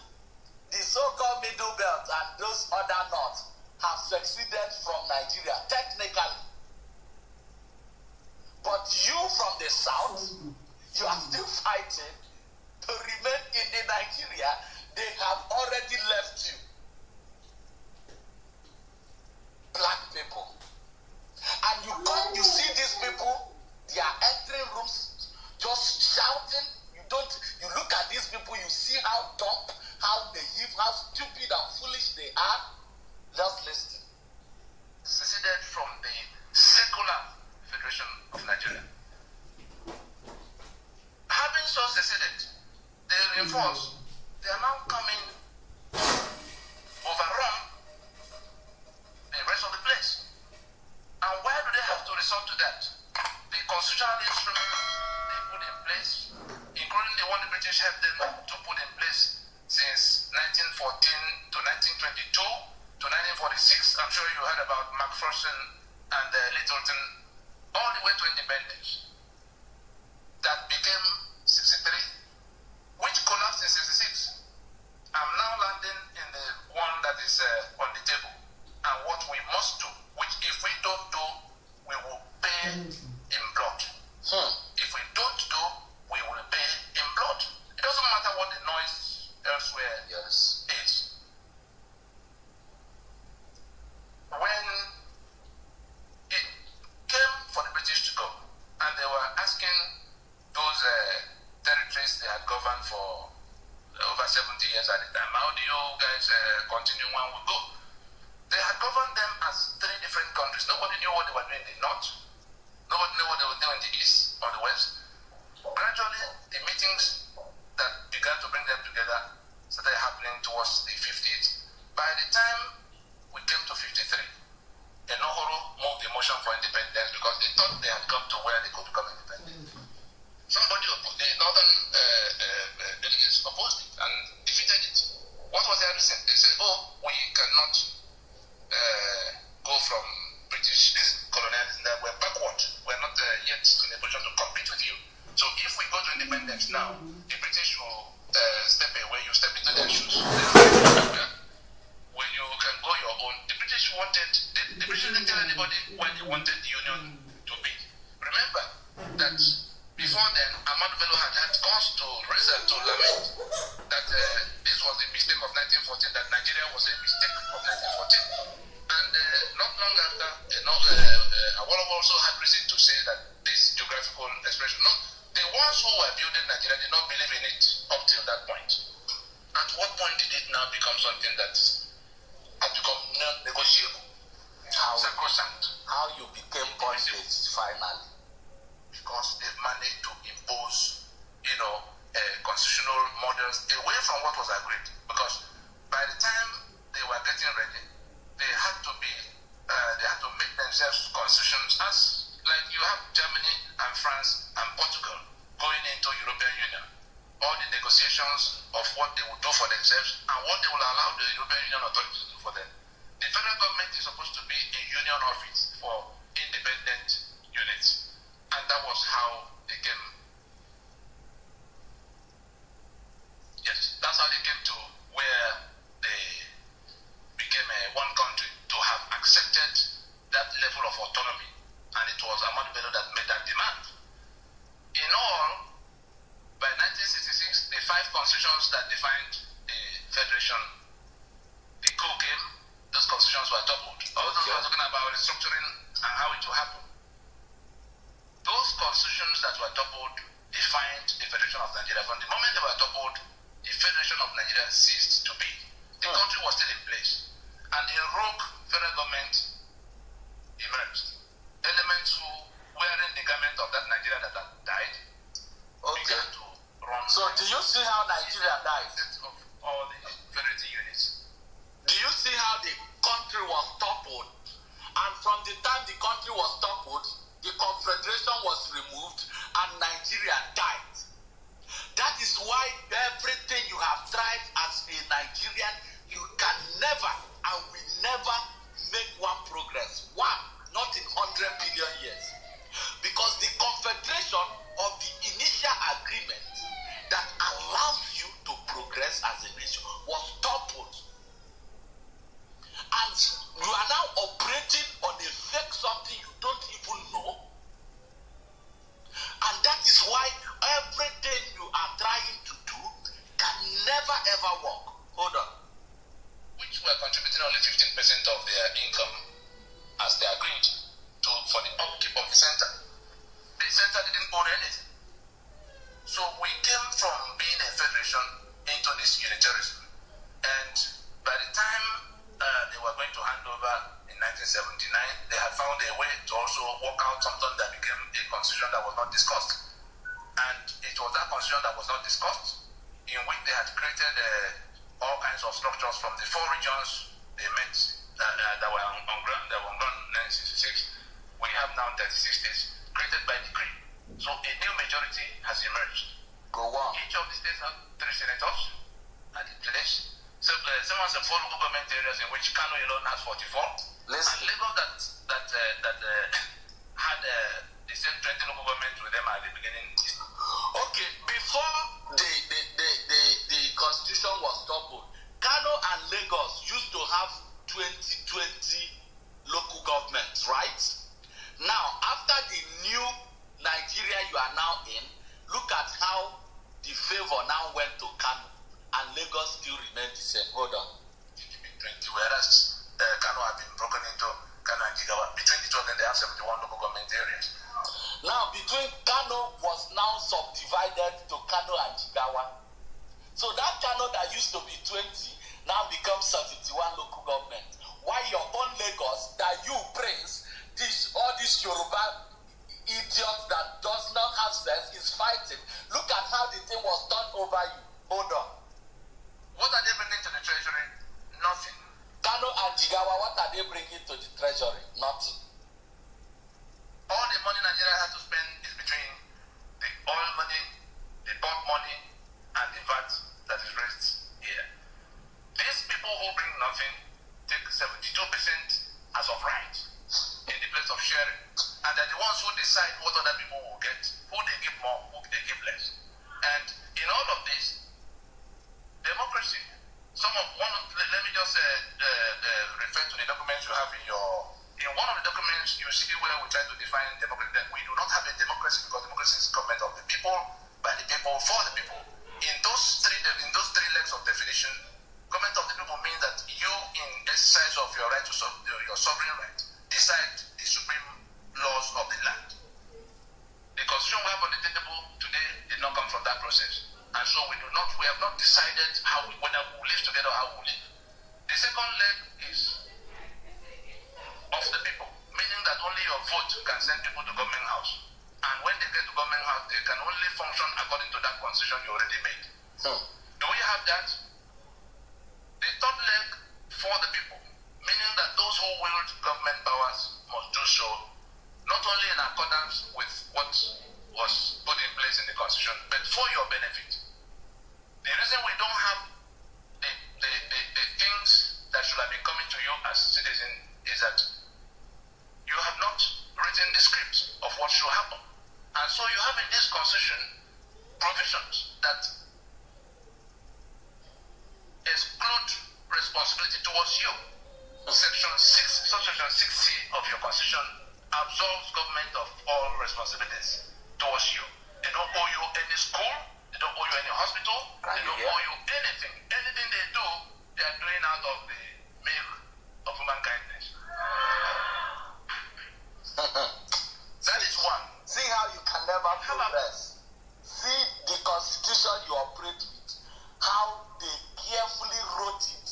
the so-called Middle Belt and those other north have seceded from Nigeria, technically. But you from the south, you are still fighting to remain in the Nigeria. They have already left you. Black people. And you see these people, they are entering rooms just shouting. You look at these people, you see how dumb, how naive, how stupid and foolish they are. Just listen. Seceded from the secular Federation of Nigeria. Having so seceded, they reinforce. They are now coming to overrun the rest of the place. And why do they have to resort to that? The constitutional instrument they put in place, including the one the British helped them to put in place since 1914 to 1922 to 1946. I'm sure you heard about McPherson and Littleton, all the way to independence. That became 63, which collapsed in 66. I'm now landing in the one that is on the table. And what we must do, which if we don't do, we will pay in blood. If we don't do, we will pay in blood. It doesn't matter what the noise elsewhere is. When it came for the British to go, and they were asking those territories they had governed for over 70 years at the time, how do you guys continue when we go? They had governed them as 3 different countries. Nobody knew what they were doing in the north. Nobody knew what they were doing in the East or the West. Gradually, the meetings that began to bring them together started happening towards the 50s. By the time we came to 53, Enohoro moved the motion for independence because they thought they had come to where they could become independent. Somebody, the northern delegates opposed it and defeated it. What was their reason? They said, oh, we cannot go from British colonialism, that we're backward. We're not yet in a position to compete with you. So if we go to independence now, the British will step away, you step into their shoes. When you can go your own, the British didn't tell anybody when they wanted the Union to be. Remember that before then, Ahmadu Bello had cause to reason to lament that this was a mistake of 1914, that Nigeria was a mistake of 1914. And not long after, Awolowo also had reason to say that this geographical expression, no, the ones who were building Nigeria did not believe in it up till that point. At what point did it now become something that has become non-negotiable? How you became bondage finally? Because they've managed to impose, constitutional models away from what was agreed. Because by the time they were getting ready, they had to make themselves constitutions as like you have Germany and France and Portugal going into European Union. All the negotiations of what they would do for themselves and what they will allow the European Union authorities to do for them. The federal government is supposed to be a union office for independent units. And that was how they came. Yes, that's how they came to where they became one country, to have accepted that level of autonomy. And it was Ahmadu Bello that made that demand. In all, by 1966, the 5 constitutions that defined the federation, the coup came, those constitutions were toppled. Although we were talking about restructuring and how it will happen. Those constitutions that were toppled defined the Federation of Nigeria. From the moment they were toppled, the Federation of Nigeria ceased to be. The country was still in place. And a rogue federal government emerged. Elements who, wearing the garment of that Nigeria that had died, began to run. So do you see how Nigeria died? Of all the federating units. Do you see how the country was toppled? And from the time the country was toppled, the confederation was removed and Nigeria died. That is why everything you have tried as a Nigerian, you can never and will never make one progress. One, not in 100 billion years. Because the confederation of the initial agreement that allows you to progress as a nation was toppled. And you are now operating on a fake something you don't even know. And that is why everything you are trying to do can never ever work. Hold on. Which were contributing only 15% of their income as they agreed to for the upkeep of the center. The center didn't own anything. So we came from being a federation into this unitarism. And by the time they were going to hand over in 1979, they had found a way to also work out something that became a constitution that was not discussed. And it was that constitution that was not discussed in which they had created all kinds of structures from the 4 regions they met that were on ground in 1966. We have now 36 states created by decree. So a new majority has emerged. Go on. Each of the states have 3 senators at the place. So some of the 4 local government areas in which Kano alone has 44. Listen. And Lagos that had the same 20 local governments with them at the beginning. Okay, before the constitution was toppled, Kano and Lagos used to have 20 local governments, right? Now, after the new Nigeria you are now in, look at how the favor now went to Kano, and Lagos still remained the same. Hold on. 20, whereas Kano had been broken into Kano and Jigawa. Between the two of them, they have 71 local government areas. Now, between Kano was now subdivided to Kano and Jigawa. So that Kano that used to be 20 now becomes 71 local government. While your own Lagos that you praise, all this Yoruba idiot that does not have sense is fighting. Look at how the thing was done over you. Hold on. What are they bringing to the treasury? Nothing. Kano and Jigawa, what are they bringing to the treasury? Nothing. All the money Nigeria has to spend is between the oil money, the bulk money, and the VAT that is raised here. These people who bring nothing take 72% as of right in the place of sharing. And they're the ones who decide what other people will get, who they give more, who they give less. And in all of this, democracy, let me just refer to the documents you have in one of the documents you see where we try to define democracy, that we do not have a democracy because democracy is government of the people, by the people, for the people. In those three legs of definition, government of the people means that you, in exercise of your right to your sovereign right, decide the supreme laws of the land. The constitution we have on the table today did not come from that process. And so we have not decided whether we will live together or how we will live. The second leg is of the people, meaning that only your vote can send people to government house. And when they get to government house, they can only function according to that constitution you already made. Do we have that? The third leg for the people, meaning that those who wield government powers must do so, not only in accordance with what was put in place in the constitution, but for your benefit. The reason we don't have the things that should have been coming to you as citizens is that you have not written the script of what should happen. And so you have in this constitution provisions that exclude responsibility towards you. Section 6C of your constitution absolves government of all responsibilities towards you. They don't owe you any school, they don't owe you any hospital, they don't owe you anything. Anything they do, they are doing out of the milk of human kindness. That is one. See how you can never progress. See the constitution you operate with, how they carefully wrote it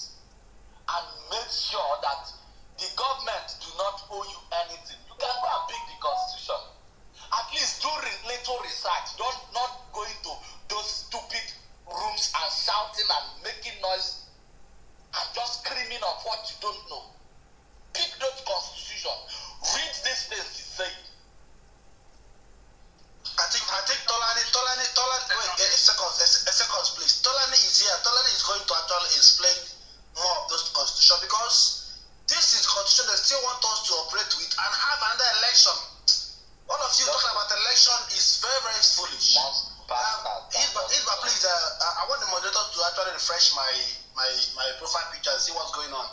and made sure that the government do not owe you anything. You can go and pick the constitution. At least do little research. Not go into those stupid rooms and shouting and making noise and just screaming of what you don't know. Pick those constitution. Read these things he said. I think Tolani, wait, a second, please. Tolani is here. Tolani is going to actually explain more of those constitution because this is the constitution they still want us to operate with and have another election. All of you talking about election is very, very foolish. Isba, please, I want the moderator to actually refresh my profile picture and see what's going on.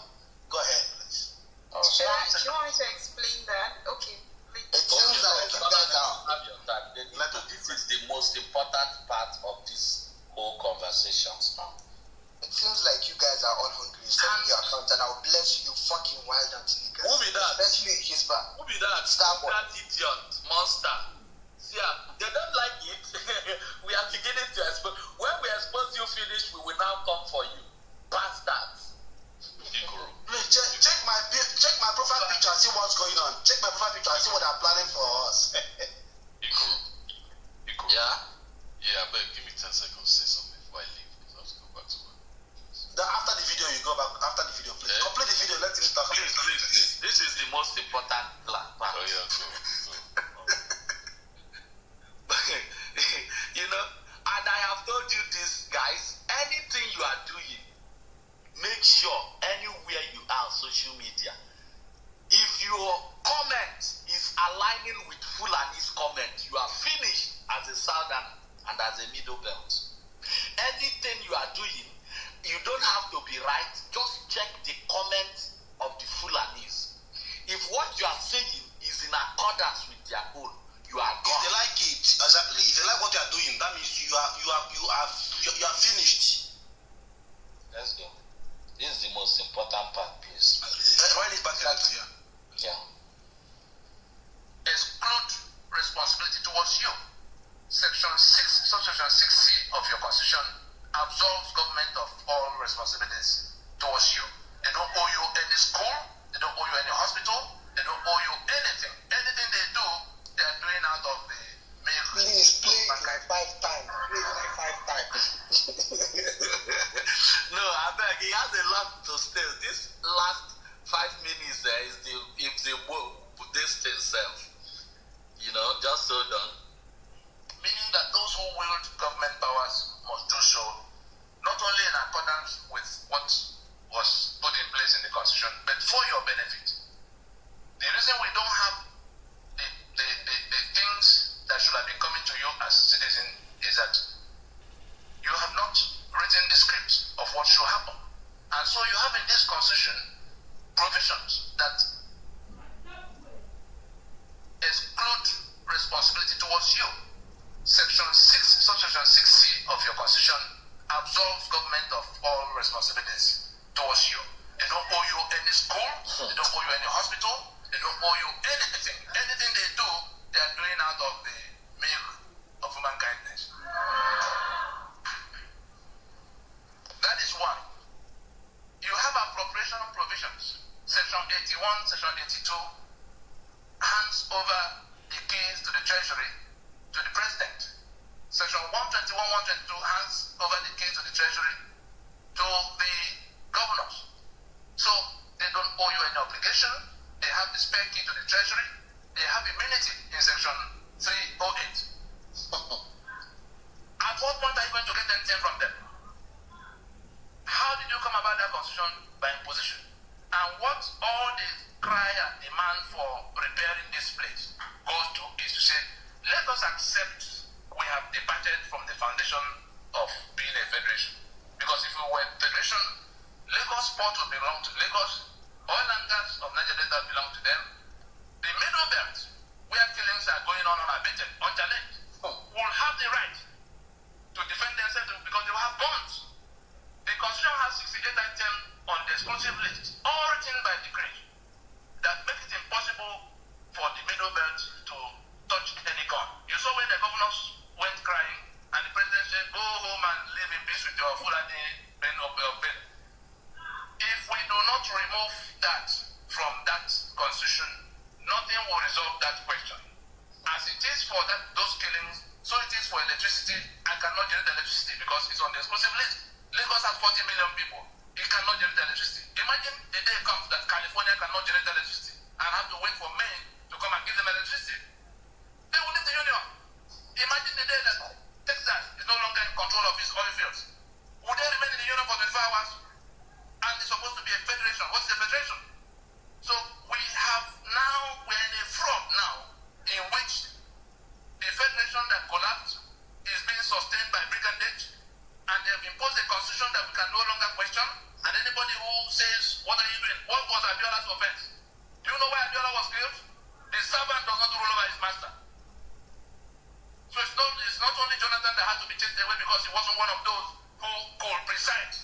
Go ahead, please. Do you want me to explain that? Okay. It seems like you guys have your time. This is the most important part of this whole conversations now. It seems like you guys are all hungry. Send me your account and I'll bless you fucking wild and niggas. Who be that? Especially Hisba. Who be that? Starboy. That idiot, monster. Yeah, they don't like it. We are beginning to expose. When we expose you finish, we will now come for you. Bastards. Please check my profile picture and see what's going on. Check my profile picture and see what I'm planning for us. Yeah? Yeah, but give me 10 seconds to say something before I leave. Because I have to go back to work. After the video, you go back. After the video, please. Complete the video. Let him talk. Please. This is the most important part. Oh, yeah, go. You know, and I have told you this, guys, anything you are doing, make sure anywhere you are on social media, if your comment is aligning with Fulani's comment, you are finished as a southern and as a middle belt. Anything you are doing, you don't have to be right, just check the comment of the Fulanis. If what you are saying is in accordance with their own, you are gone. If they like it, exactly. If they like what you are doing, that means you are finished. Let's go. This is the most important part, please. Why is back to you? Yeah. Exclude responsibility towards you. Subsection 6C of your constitution absolves government of all responsibilities towards you. They don't owe you any school, they don't owe you any hospital, they don't owe you anything. Anything they do, they are doing doing out of the milk. Please play it like 5 times. Play it like 5 times. No, I beg, he has a lot to say. This last 5 minutes is the this thing self. You know, just so done. Meaning that those who wield government powers must do so, not only in accordance with what was put in place in the Constitution, but for your benefit. The reason we don't have the things that should have been coming to you as citizens is that you have not written the script of what should happen. And so you have in this Constitution provisions that exclude responsibility towards you. Section 6C of your Constitution absolves government of all responsibilities towards you. They don't owe you any school, they don't owe you any hospital, they don't owe you anything. Anything they do, they are doing out of the milk of human kindness. That is one. You have appropriation provisions. Section 81, Section 82 hands over the keys to the Treasury to the President. Section 121, 122 hands over the keys to the Treasury to the governors. So they don't owe you any obligation. They have the spare key to the Treasury. They have immunity in Section 308. At what point are you going to get anything from them? How did you come about that Constitution? By imposition. And what all the cry and demand for repairing this place goes to is to say, let us accept we have departed from the foundation of being a federation. Because if we were a federation, Lagos Port will belong to Lagos, oil and gas of Niger Delta belong to them. The middle belt, where killings are going on unabated, unchallenged, will have the right to defend themselves because they will have guns. The Constitution has 68 items on the exclusive list, all written by decree, that make it impossible for the middle belt to touch any gun. You saw when the governors went crying, and the president said, go home and live in peace with your Fulani men of Ben. If we do not remove that from that Constitution, nothing will resolve that question. As it is for those killings, so it is for electricity. I cannot generate electricity because it's on the exclusive list. Lagos has 40 million people. It cannot generate electricity. Imagine the day comes that California cannot generate electricity and have to wait for Maine to come and give them electricity. They will leave the union. Imagine the day that Texas is no longer in control of its oil fields. Would they remain in the union for 24 hours? And it's supposed to be a federation. What's the federation? So we're in a fraud now in which the federation that collapsed is being sustained by brigandage, and they have imposed a constitution that we can no longer question. And anybody who says, what are you doing? What was Abiola's offense? Do you know why Abiola was killed? The servant does not rule over his master. So it's not only Jonathan that had to be chased away because he wasn't one of those who could preside.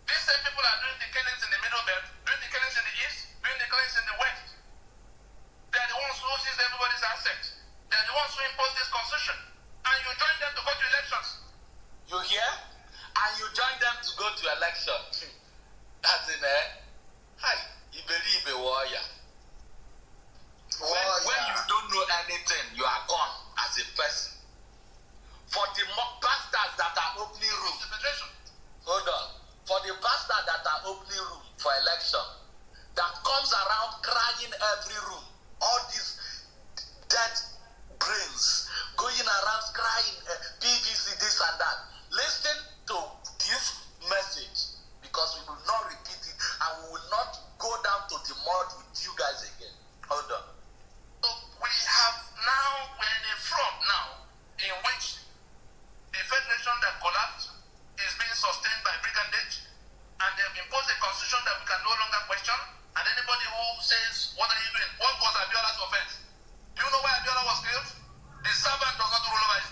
These same people are doing the killings in the middle belt, doing the killings in the east, doing the killings in the west. They are the ones who seize everybody's assets. They are the ones who impose this constitution. And you join them to go to elections. You hear? And you join them to go to election. As in, hi, Iberibe warrior. When you don't know anything, you are gone as a person. For the bastards that are opening room, hold on. For the bastards that are opening room for election, that comes around crying every room, all these dead brains going around crying, PVC, this and that. Listen to this message because we will not repeat it and we will not go down to the mud with you guys again. Hold on. So we're in a fraud now in which the federation that collapsed is being sustained by brigandage, and they have imposed a constitution that we can no longer question. And anybody who says, what are you doing? What was Abiola's offense? Do you know why Abiola was killed? The servant does not rule over his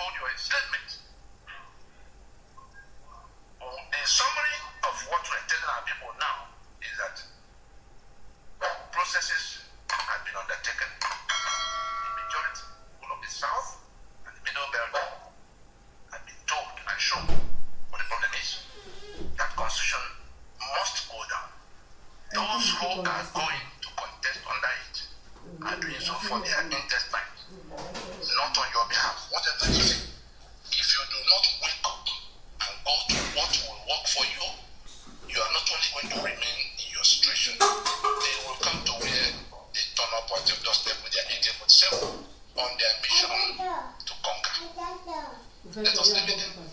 uphold your enslavement. The summary of what we're telling our people now is that processes have been undertaken. The majority, all of the South and the Middle Belt, have been told and shown what the problem is. That constitution must go down. Those who are going to contest under it are doing so for their intestines, not on your behalf. What I'm trying to say, if you do not wake up and go to what will work for you, you are not only going to remain in your situation, they will come to where they turn up at your doorstep with their AK-47 on their mission to conquer. Let us live in them.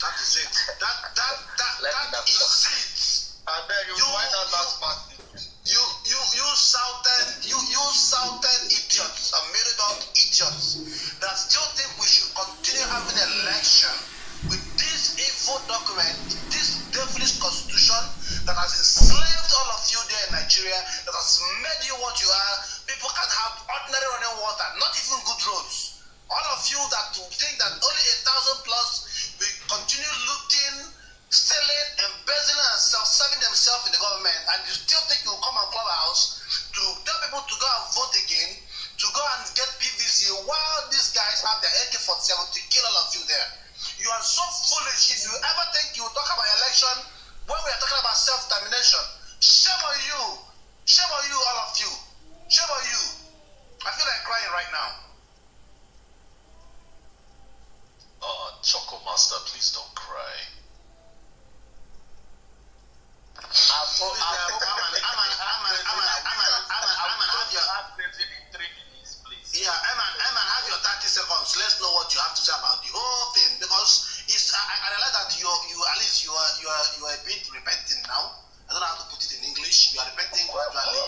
That is it. That is it. I beg you, why that last part? You southern idiots, American idiots, that still think we should continue having an election with this evil document, this devilish constitution that has enslaved all of you there in Nigeria, that has made you what you are. People can't have ordinary running water, not even good roads. All of you that think that only 1,000 plus will continue looting, stealing, embezzling, and self-serving themselves in the government, and you still think you'll come on Clubhouse to tell people to go and vote again, to go and get PVC, while these guys have their AK-47 to kill all of you there. You are so foolish. If you ever think you will talk about election when we are talking about self-determination, shame on you. Shame on you, all of you. Shame on you. I feel like crying right now. Choco Master, please don't cry. Eman, have your 30 seconds. Let's know what you have to say about the whole thing, because I realize that you at least you are a bit repenting now. I don't know how to put it in English. You are repenting gradually.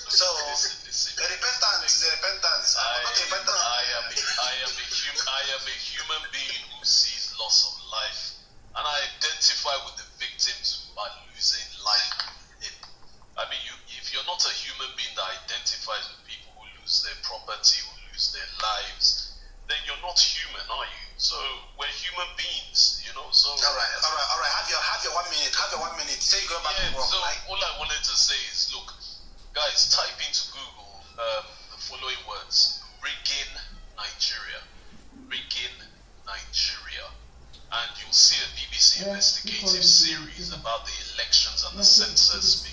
So repentance is a repentance. I am a human being who sees loss of life, and I identify with the victims who are losing life. If you're not a human being that identifies with people who lose their property, who lose their lives, then you're not human, are you? So we're human beings, you know. So all right. Have your 1 minute. Have your 1 minute. Say you go back to work. So all I wanted to say is, look, guys, type into Google the following words: rigging Nigeria, and you'll see a BBC investigative series about the elections and the census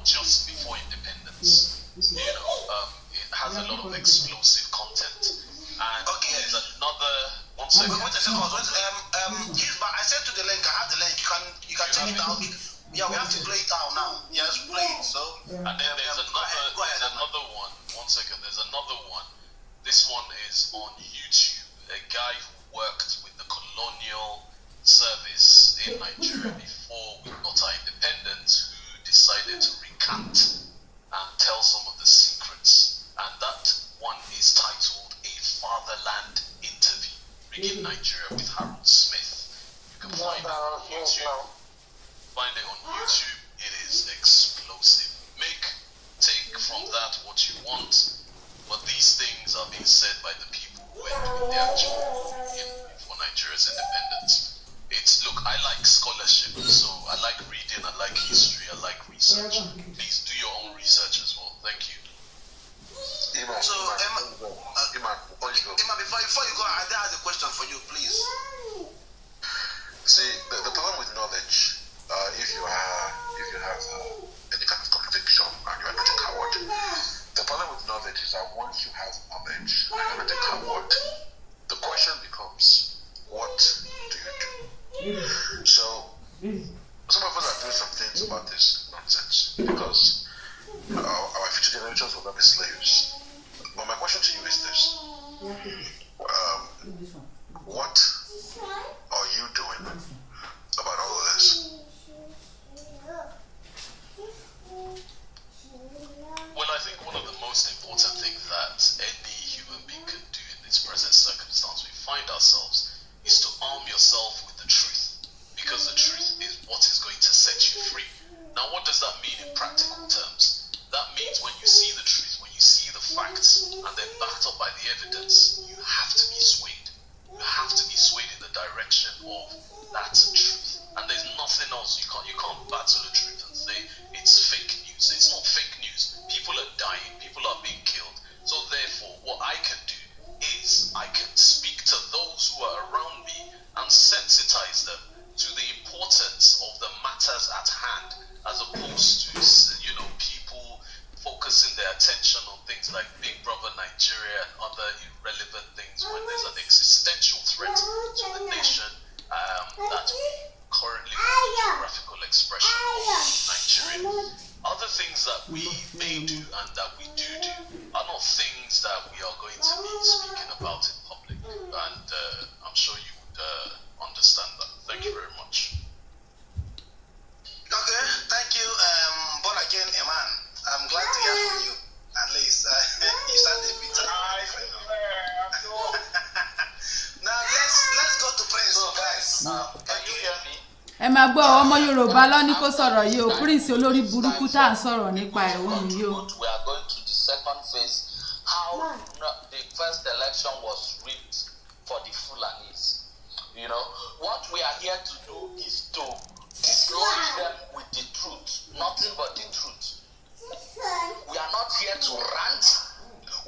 just before independence. You know, it has a lot of explosive content. And there's another. One second. Wait a second. I sent you the link. I have the link. You can check it out. Yeah, we have to play it out now. Yes, play it. So. And then there's another one. 1 second. There's another one. This one is on YouTube. A guy who worked with the colonial service in Nigeria before we got our independence, who decided to recant and tell some of the secrets. And that one is titled A Fatherland Interview, Rigging Nigeria with Harold Smith. You can find it on YouTube. Find it on YouTube. It is explosive. Take from that what you want, but these things are being said by the people who went with the actual for Nigeria's independence. Look, I like scholarship, so I like reading, I like history, I like research. Please do your own research as well. Thank you. Emma, before you go, I have a question for you, please. See, the problem with knowledge, if you have any kind of conviction and you are not a coward, the problem with knowledge is that once you have knowledge and you are not a coward, the question becomes, what do you do? So, some of us are doing some things about this nonsense because our future generations will not be slaves. But my question to you is this: what What does that mean in practical terms? That means when you see the truth, when you see the facts, and they're backed up by the evidence, you have to be swayed. You have to be swayed in the direction of that truth. And there's nothing else. You can't battle the truth and say it's fake news. It's not fake news. People are dying. People are being killed. So therefore, what I can do is I can speak to those who are around me and sensitize them to the importance of the matters at hand, as opposed to, you know, people focusing their attention on things like Big Brother Nigeria and other irrelevant things when there's an existential threat to the nation that's currently the geographical expression of Nigeria. Other things that we may do and that we do are not things that we are going to be speaking about in public, and I'm sure you would understand that. Thank you very much. Okay, thank you, born again Eman. I'm glad to hear from you. At least you sound a bit. Now let's go to Prince, guys. Can you hear me? ẹ máa gbọ́ ọmọ Yorùbá lọ́ní kó sọ̀rọ̀ yìí o Prince olórí burúkú tá à ń sọ̀rọ̀ nípa ẹ̀wọ̀n mi yìí o. We are going to the second phase. How the first election was rigged for the Fulanis. You know, what we are here to do is to dislodge them with the truth, nothing but the truth. We are not here to rant.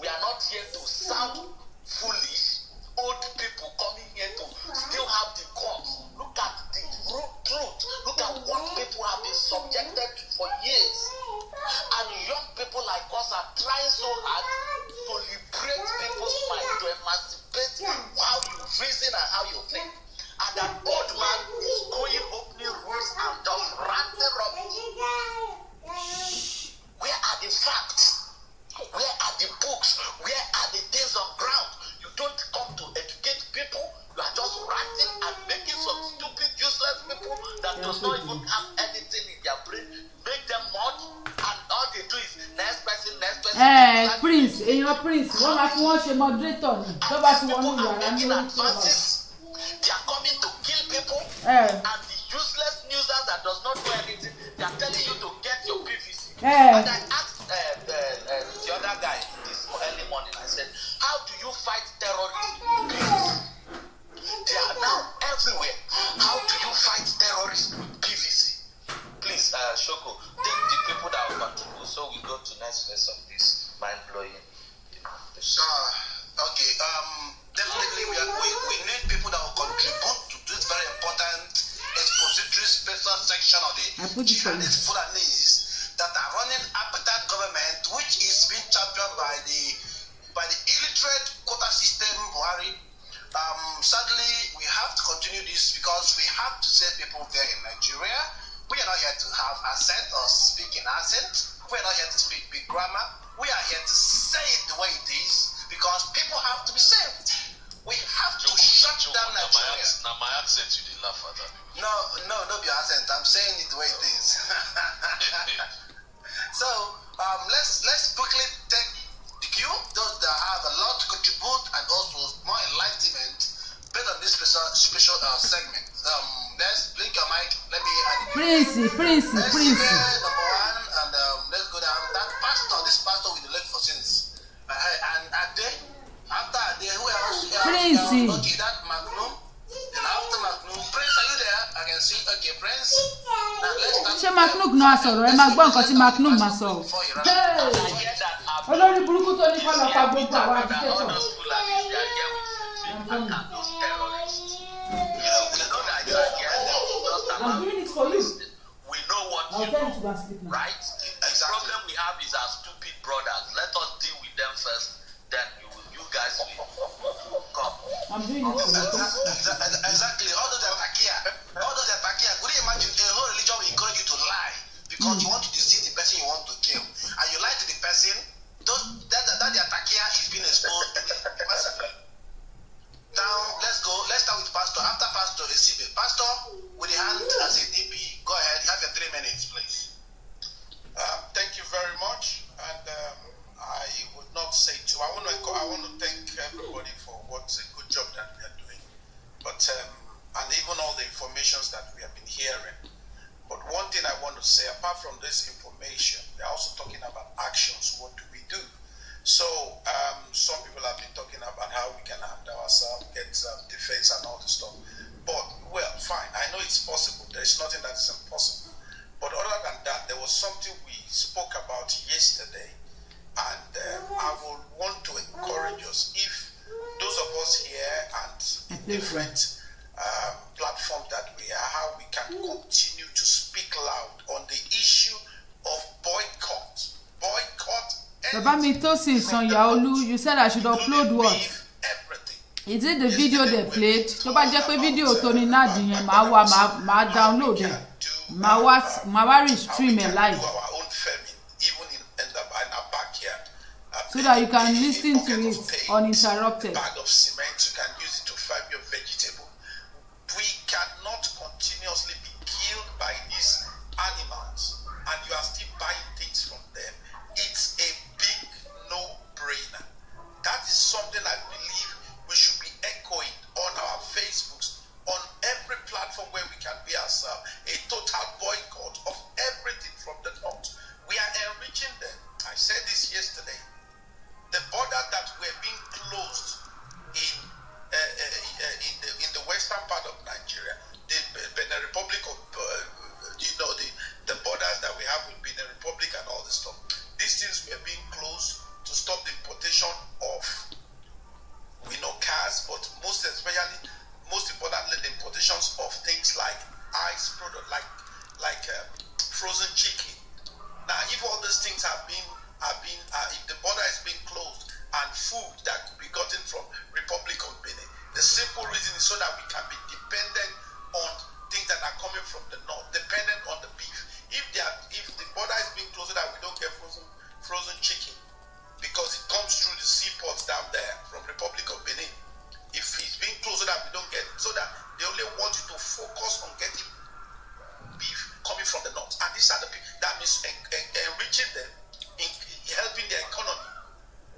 We are not here to sound foolish. Old people coming here to still have the guts. Look at the truth. Look at what people have been subjected to for years. And young people like us are trying so hard to liberate people's mind, to emancipate how you reason and how you think. And that old man is going opening rules and just ranting rubbish. Where are the facts? Where are the books? Where are the things on ground? You don't come to educate people. You are just ranting and making some stupid, useless people that does not even have anything in their brain. Make them mad, and all they do is next person. Prince, Prince, wọ́n máa fi wọ́n ṣe moderator ni. Tó bá ti wọnú yàrá ní orí ìṣòro. They are coming to kill people, and the useless users that does not do anything, they are telling you to get your PVC. And I asked the other guy this early morning, I said, how do you fight terrorism? They are now everywhere. How do you fight terrorists with PVC? Please, Shoko, take the people that will contribute so we go to next phase of this mind-blowing. Okay, definitely we need people that will contribute to this very important expository special section of the jihadist Fulanis that are running appetite government, which is being championed by the illiterate quota system Buhari. Sadly, we have to continue this because we have to save people there in Nigeria. We are not here to have accent or speak in accent. We are not here to speak big grammar. We are here to say it the way it is because people have to be saved. We have to shut down Nigeria. Now my accent, you didn't laugh at that. No, be your accent. I'm saying it the way it is. So let's quickly take the cue. Those that have a lot to contribute and also more enlightenment based on this special segment. Let's blink your mic. Let me add it. Prince. Number one, and let's go down. That pastor, this pastor with the leg for sins. And after Ade, who else? Prince. Okay, that Magnum. Then after Magnum, Prince, are you there? I can see. Okay, Prince. Now let's start. Ṣé Magnum náà sọ̀rọ̀ ẹ máa gbọ́ nǹkan tí Magnum máa sọ. Olórí burúkú tó ní kọ́ lọ pa gbogbo àwọn àdìsẹ́tọ̀. I'm doing it for you. We know what you do, right? The problem we have is our stupid brothers. Let us deal with them first, then you guys will come. I'm doing it for you. Exactly. All those that are here, could you imagine a whole religion will encourage you to lie because you want to deceive the person you want to kill, and you lie to the person. That the Atakia is being exposed massively. Now let's go. Let's start with Pastor. After Pastor Esibe. Pastor with the hand as a DP. Go ahead. You have your 3 minutes, please. Thank you very much. And I would not say too. I want to thank everybody for what's a good job that we are doing. But and even all the informations that we have been hearing. But one thing I want to say, apart from this this information. We are also talking about actions. What do we do? So some people have been talking about how we can arm ourselves, get defense and all this stuff. But, well, fine. I know it's possible. There is nothing that is impossible. But other than that, there was something we spoke about yesterday. And I would want to encourage us, if those of us here and in different platforms that we are, how we can continue to speak loud on the issue of boycott. Baba Mitosis on Yaolu, you said I should upload what? Is it the video they played? To ba je pe video Tony Nadi yen ma download it. Ma stream it live. So that you can listen to it uninterrupted. Bag of cement, you can use it to farm your vegetable. We cannot continuously be killed by these animals, and you are still buying things from them. It's a big no-brainer. That is something I believe we should be echoing on our Facebooks, on every platform where we can be ourselves. A total boycott of everything from the north. We are enriching them. I said this yesterday. The border that were being closed in the western part of Nigeria, the Benin Republic of, the borders that we have with Benin Republic and all this stuff. These things were being closed to stop the importation of, cars, but most importantly, the importations of things like ice product, like frozen chicken. Now, if all these things have been if the border is being closed and food that could be gotten from Republic of Benin, the simple reason is so that we can be dependent on things that are coming from the north, dependent on the beef. If the border is being closed so that we don't get frozen chicken, because it comes through the seaports down there from Republic of Benin. If it's being closed so that we don't get it, so that they only want you to focus on getting beef coming from the north. And these are the people, that means enriching them, helping the economy.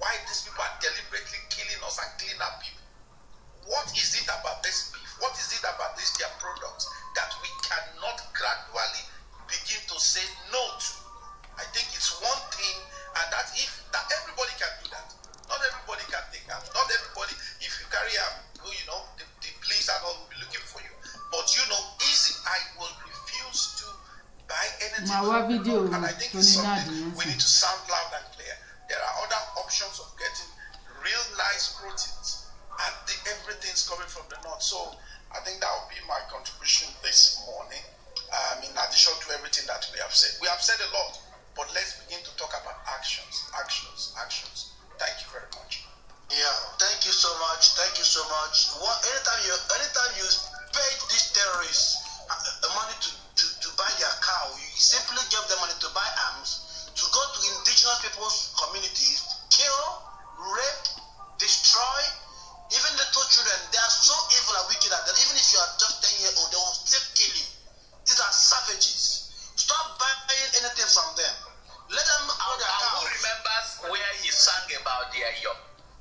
Why these people are deliberately killing us and killing our people? What is it about this beef? What is it about these their products that we cannot gradually begin to say no to? I think it's one thing, and that everybody can do that. Not everybody can take that. Not everybody, if you carry out, the police and all will be looking for you. But easy, I will refuse to buy anything. And I think it's something we need to sound loud and clear. There are other options of getting real nice proteins, and everything's coming from the north. So I think that will be my contribution this morning. In addition to everything that we have said. We have said a lot, but let's begin to talk about actions. Thank you very much. Yeah, thank you so much. Anytime you pay these terrorists money to buy their cow, you simply give them money to buy arms, to go to indigenous people's communities, kill, rape, destroy, even little children. They are so evil and wicked that even if you are just 10 years old, they will still kill you. These are savages. Stop buying anything from them. Let them out their cows. Who remembers where he sang about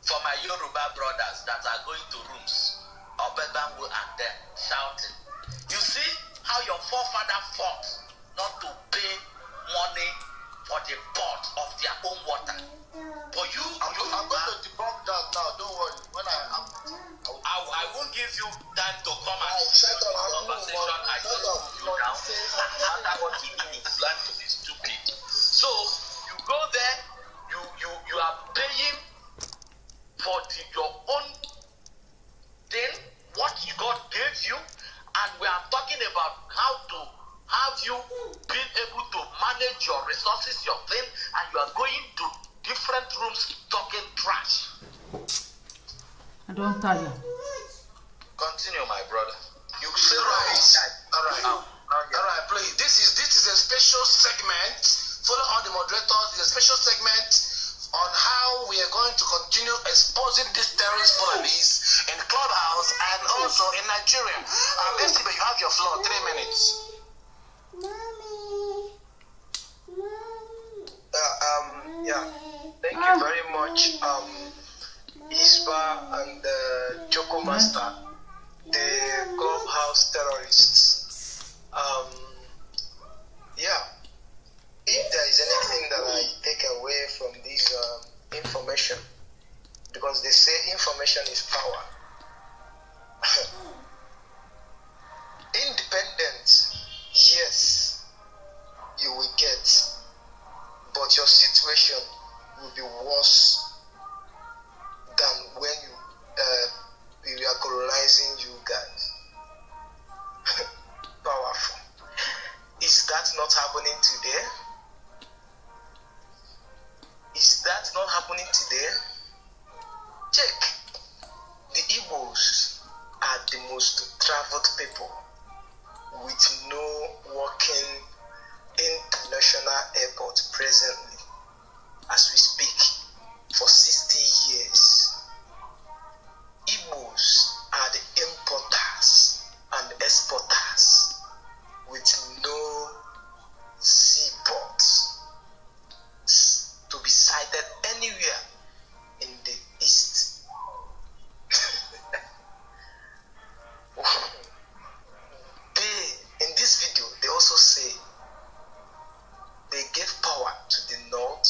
for my Yoruba brothers that are going to rooms of Bebangu and them shouting? You see how your forefather fought not to pay money for the pot of their own water. But I'm going to debunk that now. Don't worry. When I won't give you time to come and shut up. Conversation. I just put you down. And I want you to learn to be stupid. So you go there. You are paying for your own thing, what God gave you, and we are talking about how to have you been able to manage your resources, your thing, and you are going to different rooms talking trash. I don't tell you. Continue, my brother. You say right. All right, please. This is a special segment. Follow all the moderators. It's a special segment on how we are going to continue exposing these terrorist policies in Clubhouse and also in Nigeria. Esime, you have your floor. 3 minutes. Thank you very much, Isba and Choco Master, the Clubhouse terrorists. information, because they say information is power. Independence, yes, you will get, but your situation will be worse than when we are colonizing you guys. Powerful. Is that not happening today? Is that not happening today? Check. The Igbos are the most traveled people with no working international airport presently as we speak for 60 years. Igbos are the importers and exporters with no seaports to be sighted anywhere in the east. In this video, they also say they gave power to the north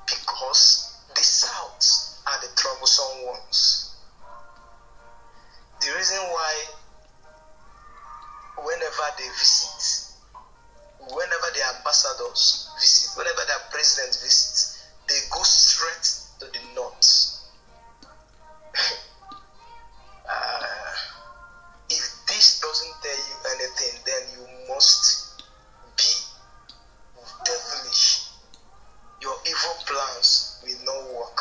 because the south are the troublesome ones. The reason why whenever they visit, whenever the ambassadors visit, whenever their president visits, they go straight to the north. If this doesn't tell you anything, then you must be devilish. Your evil plans will not work.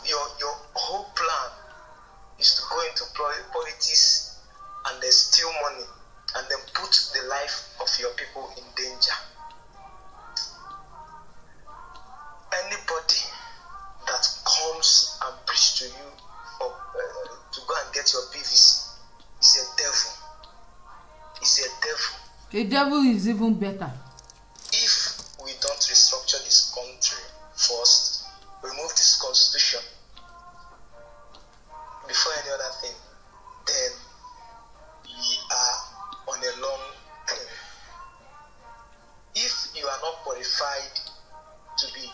Your whole plan is to go into politics and then steal money and then put the life of your people in danger. Anybody that comes and preach to you for, to go and get your PVC is a devil. Is a devil. The devil is even better. If we don't restructure this country first, remove this constitution before any other thing, then we are on a long term. If you are not qualified to be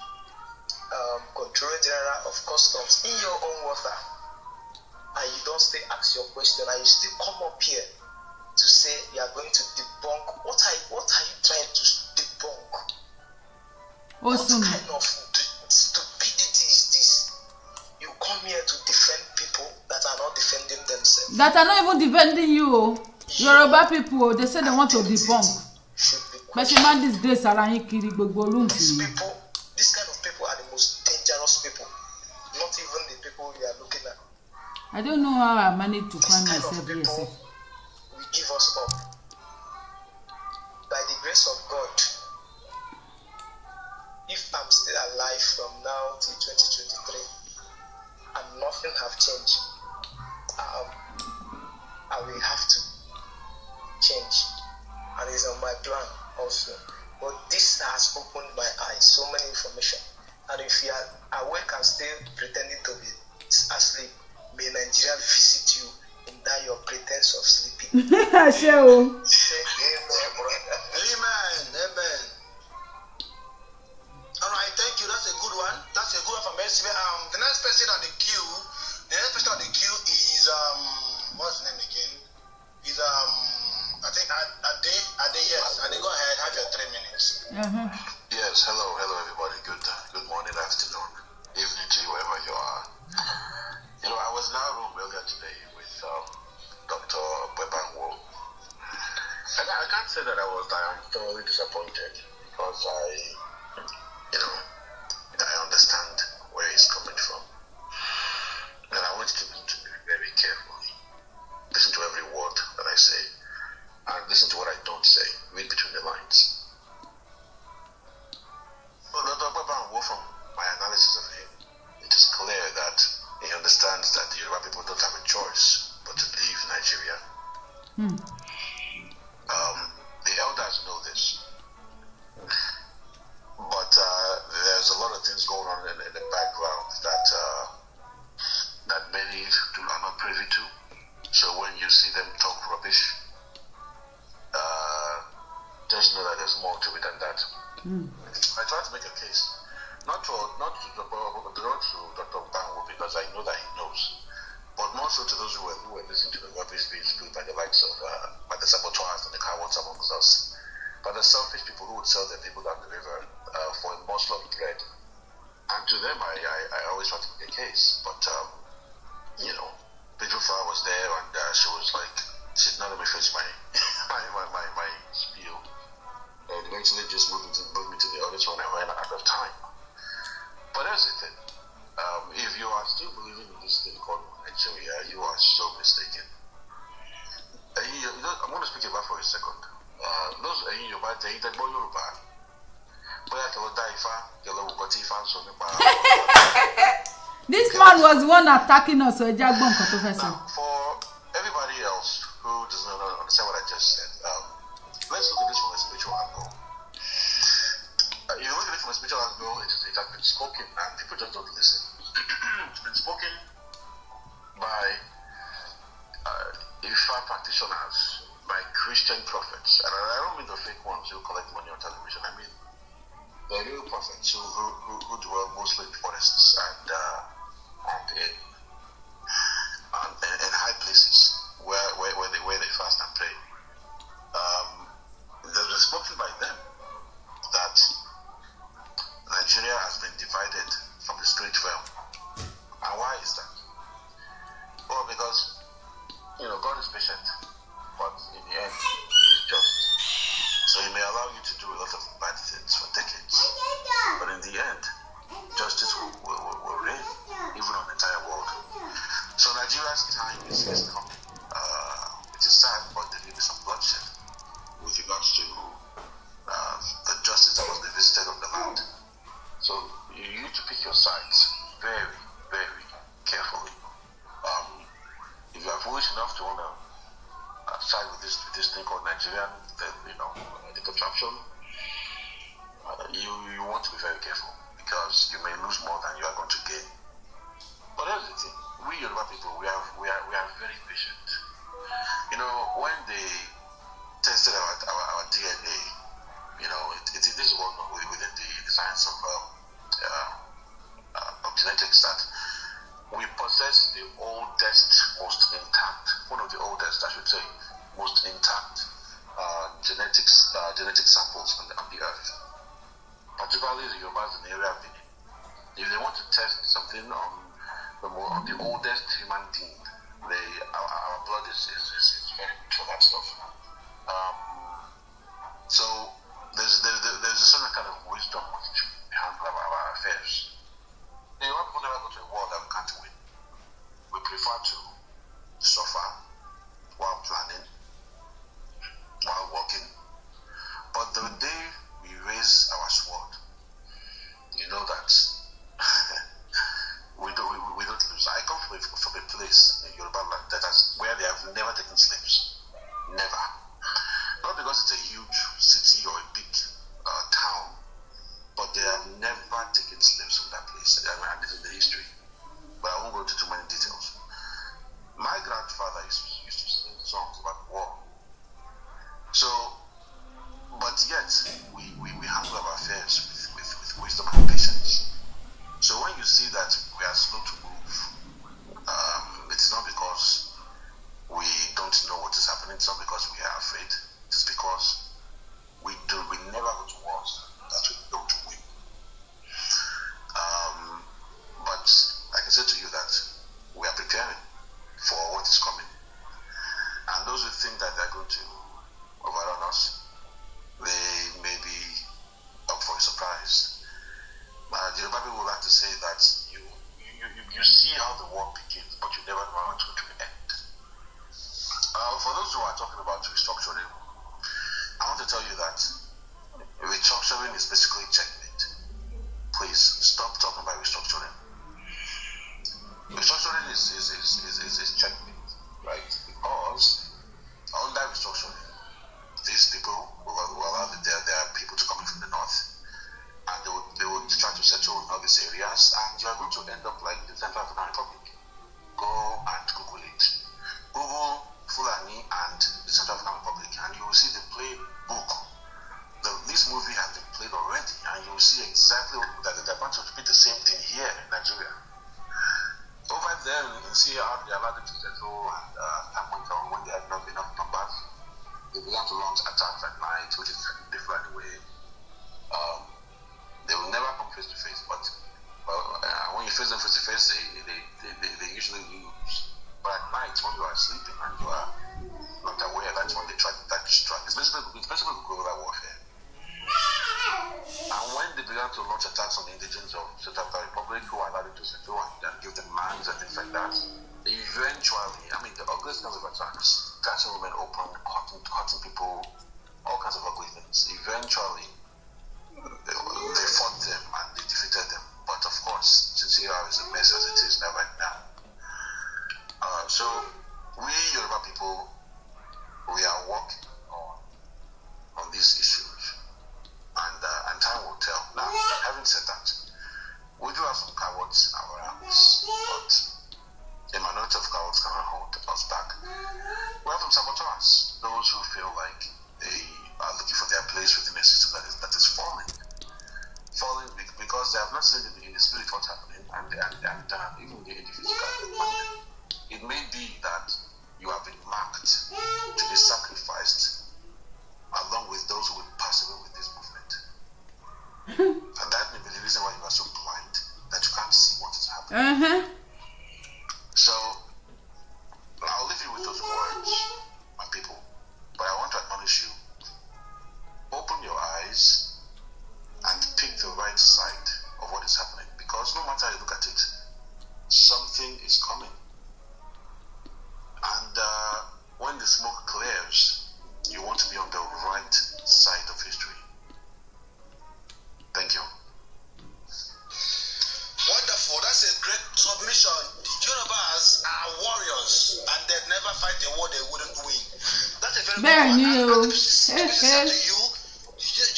Controller General of Customs in your own water, and you don't still ask your question, and you still come up here to say you are going to debunk, what are you trying to debunk? Awesome. What kind of stupidity is this? You come here to defend people that are not defending themselves. That are not even defending you. Yoruba people, they say they want to debunk. But you man this grace around kiri gbogbo room. This kind of people are the most dangerous people. Not even the people we are looking at. I don't know how I managed to find myself here. We give us up. By the grace of God, if I'm still alive from now till 2023 and nothing have changed, I will have to change, and it's on my plan also. But this has opened my eyes, so many information, and if you are awake and still pretending to be asleep, may Nigeria visit you in that your pretense of sleeping. Sure. Amen, amen. All right, thank you. That's a good one. That's a good one from SB. The next person on the queue, is what's his name again? Is I think Ade. Yes, Ade. Go ahead. Have your 3 minutes. Yes. Hello, everybody. Good morning, afternoon, evening to you, wherever you are. You know, I was in our room earlier today with Dr. Bebangwo. I can't say that I am thoroughly disappointed because I understand where he's coming from. And I want you to be very careful. Listen to every word that I say. And listen to what I don't say. Read between the lines. Well, Dr. Bebangwo, from my analysis of him, it is clear that he understands that the Yoruba people don't have a choice but to leave Nigeria. The elders know this. But there's a lot of things going on in the background that many are not privy to. So when you see them talk rubbish, just know that there's more to it than that. I try to make a case. Not to Dr. Banwo, because I know that he knows, but more so to those who were listening to the rubbish being spewed by the likes of by the saboteurs and the cowards amongst us, by the selfish people who would sell their people down the river for a morsel of bread. And to them, I always try to make a case, but you know, Pedro Flower was there, and she was like, she did not let me finish my spiel. And eventually just moved me to the audience when I ran out of time. But that's the thing. If you are still believing in this thing called Nigeria, you are so mistaken. I'm going to speak about for a second. Those Yoruba, they eat Yoruba. This man was the one attacking us. So now, for everybody else who does not understand what I just said, let's look at this from a spiritual angle. If you look at it from a spiritual angle, it has been spoken and people just don't listen. It's been spoken by IFA practitioners, by Christian prophets, and I don't mean the fake ones who collect money on television. I mean the real prophets who dwell mostly in forests and in high places where they fast and pray. They've been spoken by them that Nigeria has been divided from the spirit realm. And why is that? Well, because God is patient, but in the end, He is just. So He may allow you to do a lot of bad things for decades, but in the end, justice will reign, even on the entire world. So Nigeria's time is coming. It is sad, but there will be some bloodshed with regards to the justice that was visited on the land. So you need to pick your sides very, very carefully. If you are foolish enough to want to side with this thing called Nigerian, then the contraption, you want to be very careful, because you may lose more than you are going to gain. But that's the thing. We Yoruba people, we are very patient. When they tested our DNA, this is one within the science of genetics, that we possess the oldest, most intact, one of the oldest, I should say, most intact genetic samples on the earth. Particularly the Yorubas in the area of Benin. If they want to test something on the oldest human being, our blood is very good for that stuff. So there's a certain kind of wisdom which we handle our affairs. The Yoruba people never go to a war that we can't win. We prefer to suffer while planning, while working. But the day we raise our sword, you know that we don't lose. I come from a place in Yoruba land where they have never taken slaves. Never. Not because it's a huge city or a big town, but they have never taken slaves from that place. And it's in the history. But I won't go into too many details. My grandfather used to sing songs about war. So, but yet, we handle our affairs with wisdom and patience. So when you see that we are slow to move, it's not because we don't know what is happening. It's not because we are afraid. It's because we never go to wars that we don't win. But I can say to you that we are preparing for what is coming. And those who think that they're going to overrun us, they may be up for a surprise. to settle, and time went on when they had not enough numbers. They began to launch attacks at night, which is different way. They will never come face to face, but when you face them face to face, they usually lose. But at night, when you are sleeping and you are not aware, that's when they try to distract. It's basically guerrilla warfare. And when they began to launch attacks on the indigents of South Africa Republic, who allowed them to settle and give them lands and things like that, eventually, the ugliest kinds of attacks, catching women open, cutting people, all kinds of ugly things. Eventually, they fought them and they defeated them. But of course, since here is a mess as it is now right now. So we Yoruba people, we are working on these issues, and time will tell. Now, having said that, we do have some cowards in our ranks, but a minority of cowards cannot hold us back. We have some saboteurs, those who feel like they are looking for their place within a system that is falling because they have not seen in the spirit what's happening, and even the physical. It may be that you have been marked to be sacrificed along with those who will pass away with this movement. And that may be the reason why you are so blind that you can't see what is happening. So I'll leave you with those words, my people. But I want to admonish you. Open your eyes and pick the right side of what is happening. Because no matter how you look at it, something is coming. And when the smoke clears, you want to be on the right side of history. Thank you. Wonderful. That's a great submission. The Yorubas are warriors, and they never fight a war they wouldn't win. That's a very good one. The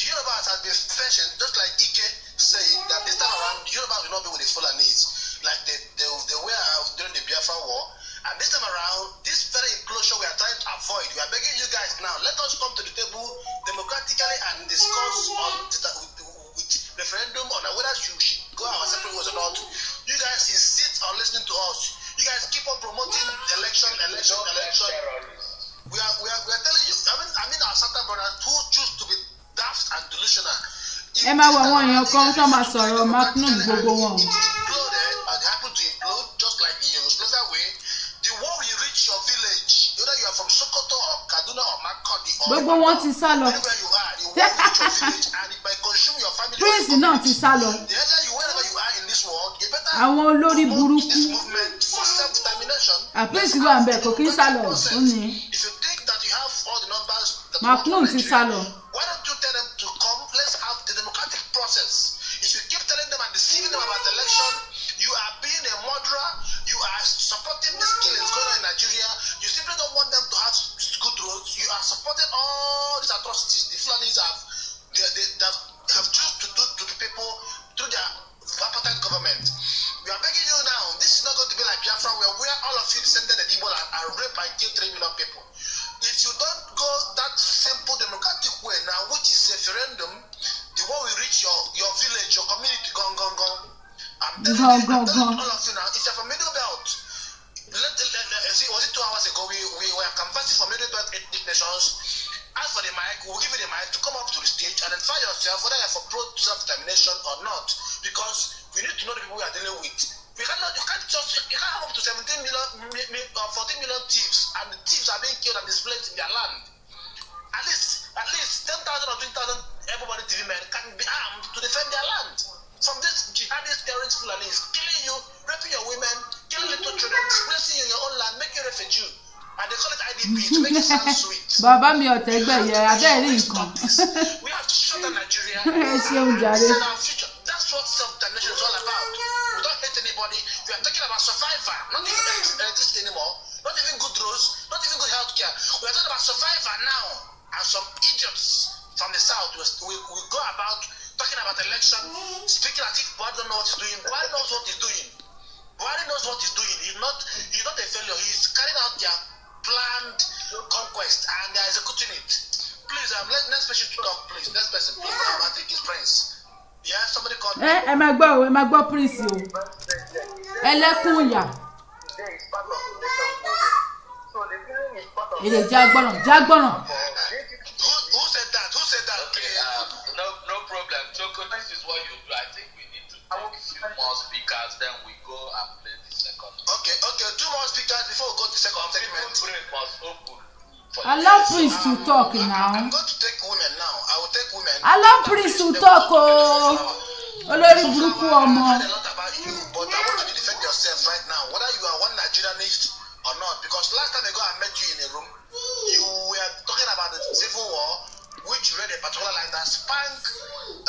Yorubas have been fashioned, just like Ike said, that this time around, the Yorubas will not be with the Fulanis, like they were during the Biafra War. And this time around, this very implosion we are trying to avoid, we are begging you guys now, let us come to the table democratically and discuss on with referendum on whether you should go our separate ways or not. You guys insist on listening to us. You guys keep on promoting election. We are telling you, I mean our Southern brothers who choose to be daft and delusional. Emma Wawan, come to my sorrow, Martin Bobo. It imploded and happened to implode just like the Yugoslavia way. The war will reach your village, whether you are from Sokoto or Kaduna or Makodi or anywhere you are, the war will reach your village and it might consume your family. Prince not ti sálọ. Wherever you are in this world, you better promote this movement for self-determination. Prince wà ńbẹ̀ kò kí sálọ. If you think that you have all the numbers that Macron ti sálọ. why don't you tell them to come? Let's have the democratic process. If you keep telling them and deceiving them about the election, you are being a murderer. You are supporting these killings going on in Nigeria. You simply don't want them to have good roads. You are supporting all these atrocities the Fulanis have chosen to do to the people through their apartheid government. We are begging you now. This is not going to be like Biafra, where all of you descended and Igbo and rape and kill 3 million people. If you don't go that simple democratic way now, which is a referendum, the war will reach your village, your community, gone. I'm telling all of you now, if you're from Middle Belt, was it 2 hours ago, we were conversing for Middle Belt ethnic nations. Ask for the mic, we'll give you the mic to come up to the stage and then find yourself whether you're for pro-self-determination or not. Because we need to know the people we are dealing with. You can't have up to 17 million, 14 million thieves, and the thieves are being killed and displaced in their land. At least 10,000 or 20,000 everybody TV men can be armed to defend their land from this jihadist terrorist Fulanis killing you, raping your women, killing little children, displacing you in your own land, making you a refugee. And they call it IDP to make it sound sweet. Baba mi ọ̀tẹ̀ gbẹ̀ yẹ abẹ́rẹ́ nǹkan. We have to shut down Nigeria. Set our future. That's what self-determination is all about. We don't hate anybody. We are talking about survivor, not even electricity anymore, not even good roads, not even good healthcare. We are talking about survivor now. And some idiots from the south will go about talking about election, speaking as if Buhari don't know what he's doing. Buhari knows what he's doing. Buhari knows what he's doing. He's not a failure. He's carrying out their planned conquest and they are executing it. Please, next person to talk, please. Next person, please. I think it's Prince. Yeah, somebody called me. Ẹ máa gbọ́ Prince o. Ẹlẹ́kùn ìyà. Jagbara. Who said that? Who said that? Okay, no problem. Choco, this is what you do. I think we need to take a few more speakers, then we go and play the second. Okay, 2 more speakers before we go to the second segment. Must open. Allow Prince to talk now. I'm going to take women now. I will take women. Allow Prince to talk. Olórí burúkú ọmọ. I heard a lot about you, but I want you to defend yourself right now, whether you are one Nigerianist or not. Because last time ago I met you in a room, you were talking about the civil war, which you read a particular line that sparked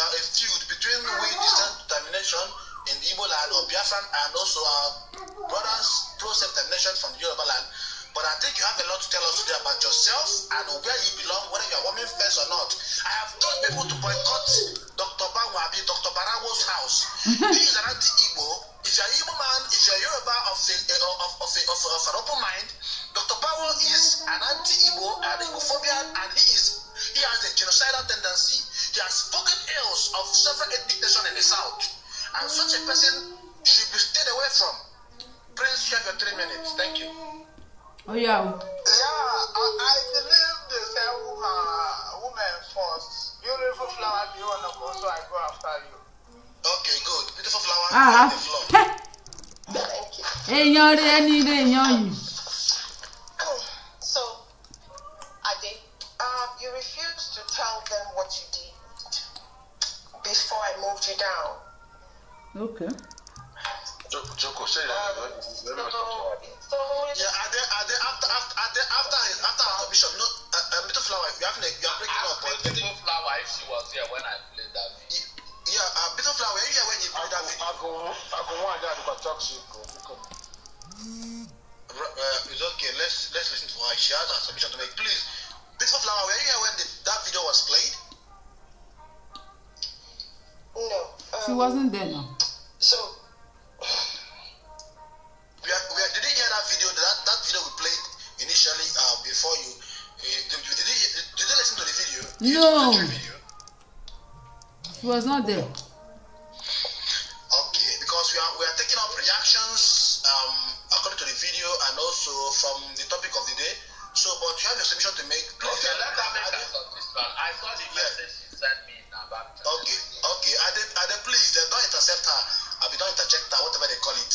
a feud between we self-determination in the Igbo land or Biafran and also our brothers pro-self-determination from the Yoruba land. But I think you have a lot to tell us today about yourself and where you belong, whether you are woman first or not. I have told people to boycott Dr. Banwabi, Dr. Barawo's house. He is an anti-Igbo. If you are Igbo man, if you are Yoruba of an open mind, Dr. Bawo is an anti-Igbo and Igbophobia, and he has a genocidal tendency. He has spoken ills of several ethnic nations in the south, and such a person should be stayed away from. Prince, you have your 3 minutes. Thank you. Oh yeah. Yeah, I believe they say woman first. Beautiful flower, you wanna go, so I go after you. Okay, good. Beautiful flower. Ah. The floor. Thank you. So, Ade, you refused to tell them what you did before I moved you down. Okay. Joko, say that. After our submission, no, Little Flower, you are breaking up. Little Flower, if she was here when I played that video. Yeah, Little Flower, were you here when you played that video? I go one that got toxic. It's okay. Let's listen to her. She has a submission to make. Please, Little Flower, were you here when that video was played? No. She wasn't there now. So. Did you hear that video? That video we played initially before you. Did you listen to the video? No. She was not there. Okay, because we are taking up reactions according to the video and also from the topic of the day. So, but you have your submission to make. Please, okay, let her make a submission. I saw the message she sent me in her back. Okay. Please, don't intercept her. Don't interject her, whatever they call it.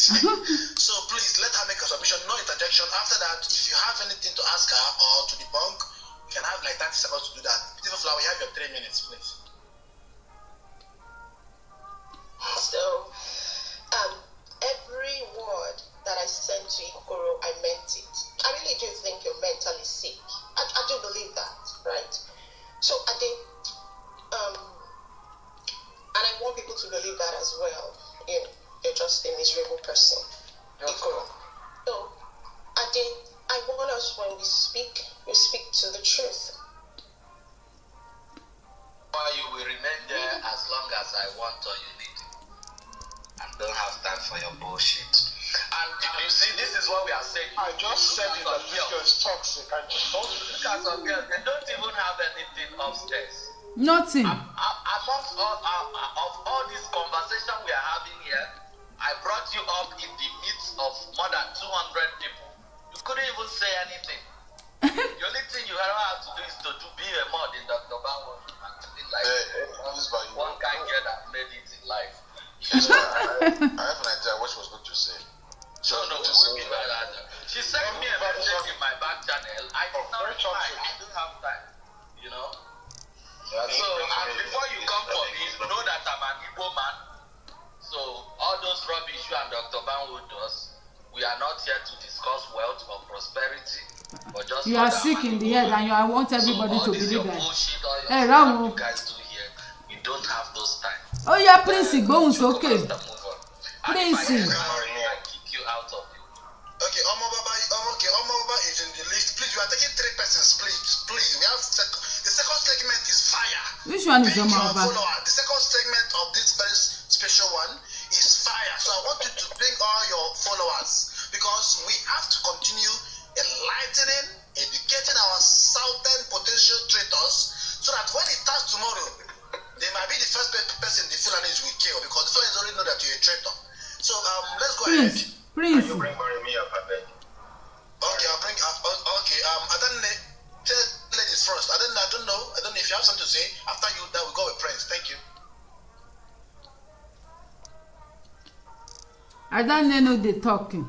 So please let her make a submission, no interjection. After that, if you have anything to ask her or to debunk, you can have like 30 seconds to do that. Beautiful Flower, you have your 3 minutes, please. So, every word that I sent to Ikoro, I meant it. I really do think you're mentally sick. I do believe that, right? So, and I want people to believe that as well. You're just a miserable person. Ikoro. So, I want us, when we speak to the truth. Why you will remain there as long as I want or you need it. I don't have time for your bullshit. And you see, this is what we are saying. I just said it that video is toxic. I just told you. Look at some girls, they don't even have anything upstairs. Nothing. Amongst all this conversation we are having here, I brought you up in the midst of more than 200 people. You couldn't even say anything. The only thing you ever have to do is to be a mod in Dr. Banwo. One guy here that made it in life. I have an idea what she was going to say. No, we will give her that. She sent me a message in my back channel. I did not reply. I don't have time. You know? So, and before you come for me, know that I'm an Igbo man. So, all those rubbish you and Dr. Banwo does, we are not here to discuss wealth or prosperity. But just you are sick in the head and I want everybody to believe that. Hey, Ramu. You guys do here, we don't have those time. Oh yeah, Prince, bones, okay. Prince. I kick you out of you. Okay, Omobaba is in the list. Please, we are taking 3 persons, please. We have the second segment is fire. Which one is Omobaba? The second segment of this very special one is fire. So I want you to bring all your followers because we have to continue enlightening, educating our southern potential traitors so that when it starts tomorrow, they might be the first person the Fulanis will kill because the Fulanis already know that you're a traitor. So let's go ahead. Prince. You bring Marimi up, I beg. Okay, I'll bring. Okay, ladies first. I don't know if you have something to say. After you, then we go with Prince. Thank you. I don't know the talking.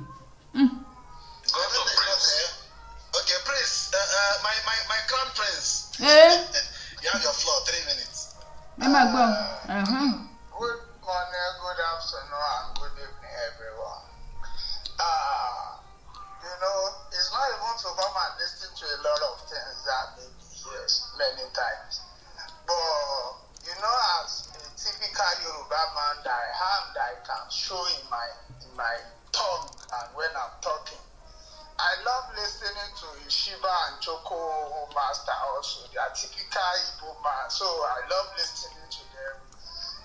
Go to Prince. Okay, Prince. My crown Prince. Eh? You have your floor. 3 minutes. Good morning, good afternoon, and good evening, everyone. You know, it's not even to come and listen to a lot of things that may be here many times. But, you know, as a typical Yoruba man that I am, that I can show in my tongue and when I'm talking, I love listening to Ishiba and Choco Master also. They are typical Igbo man, so I love listening to them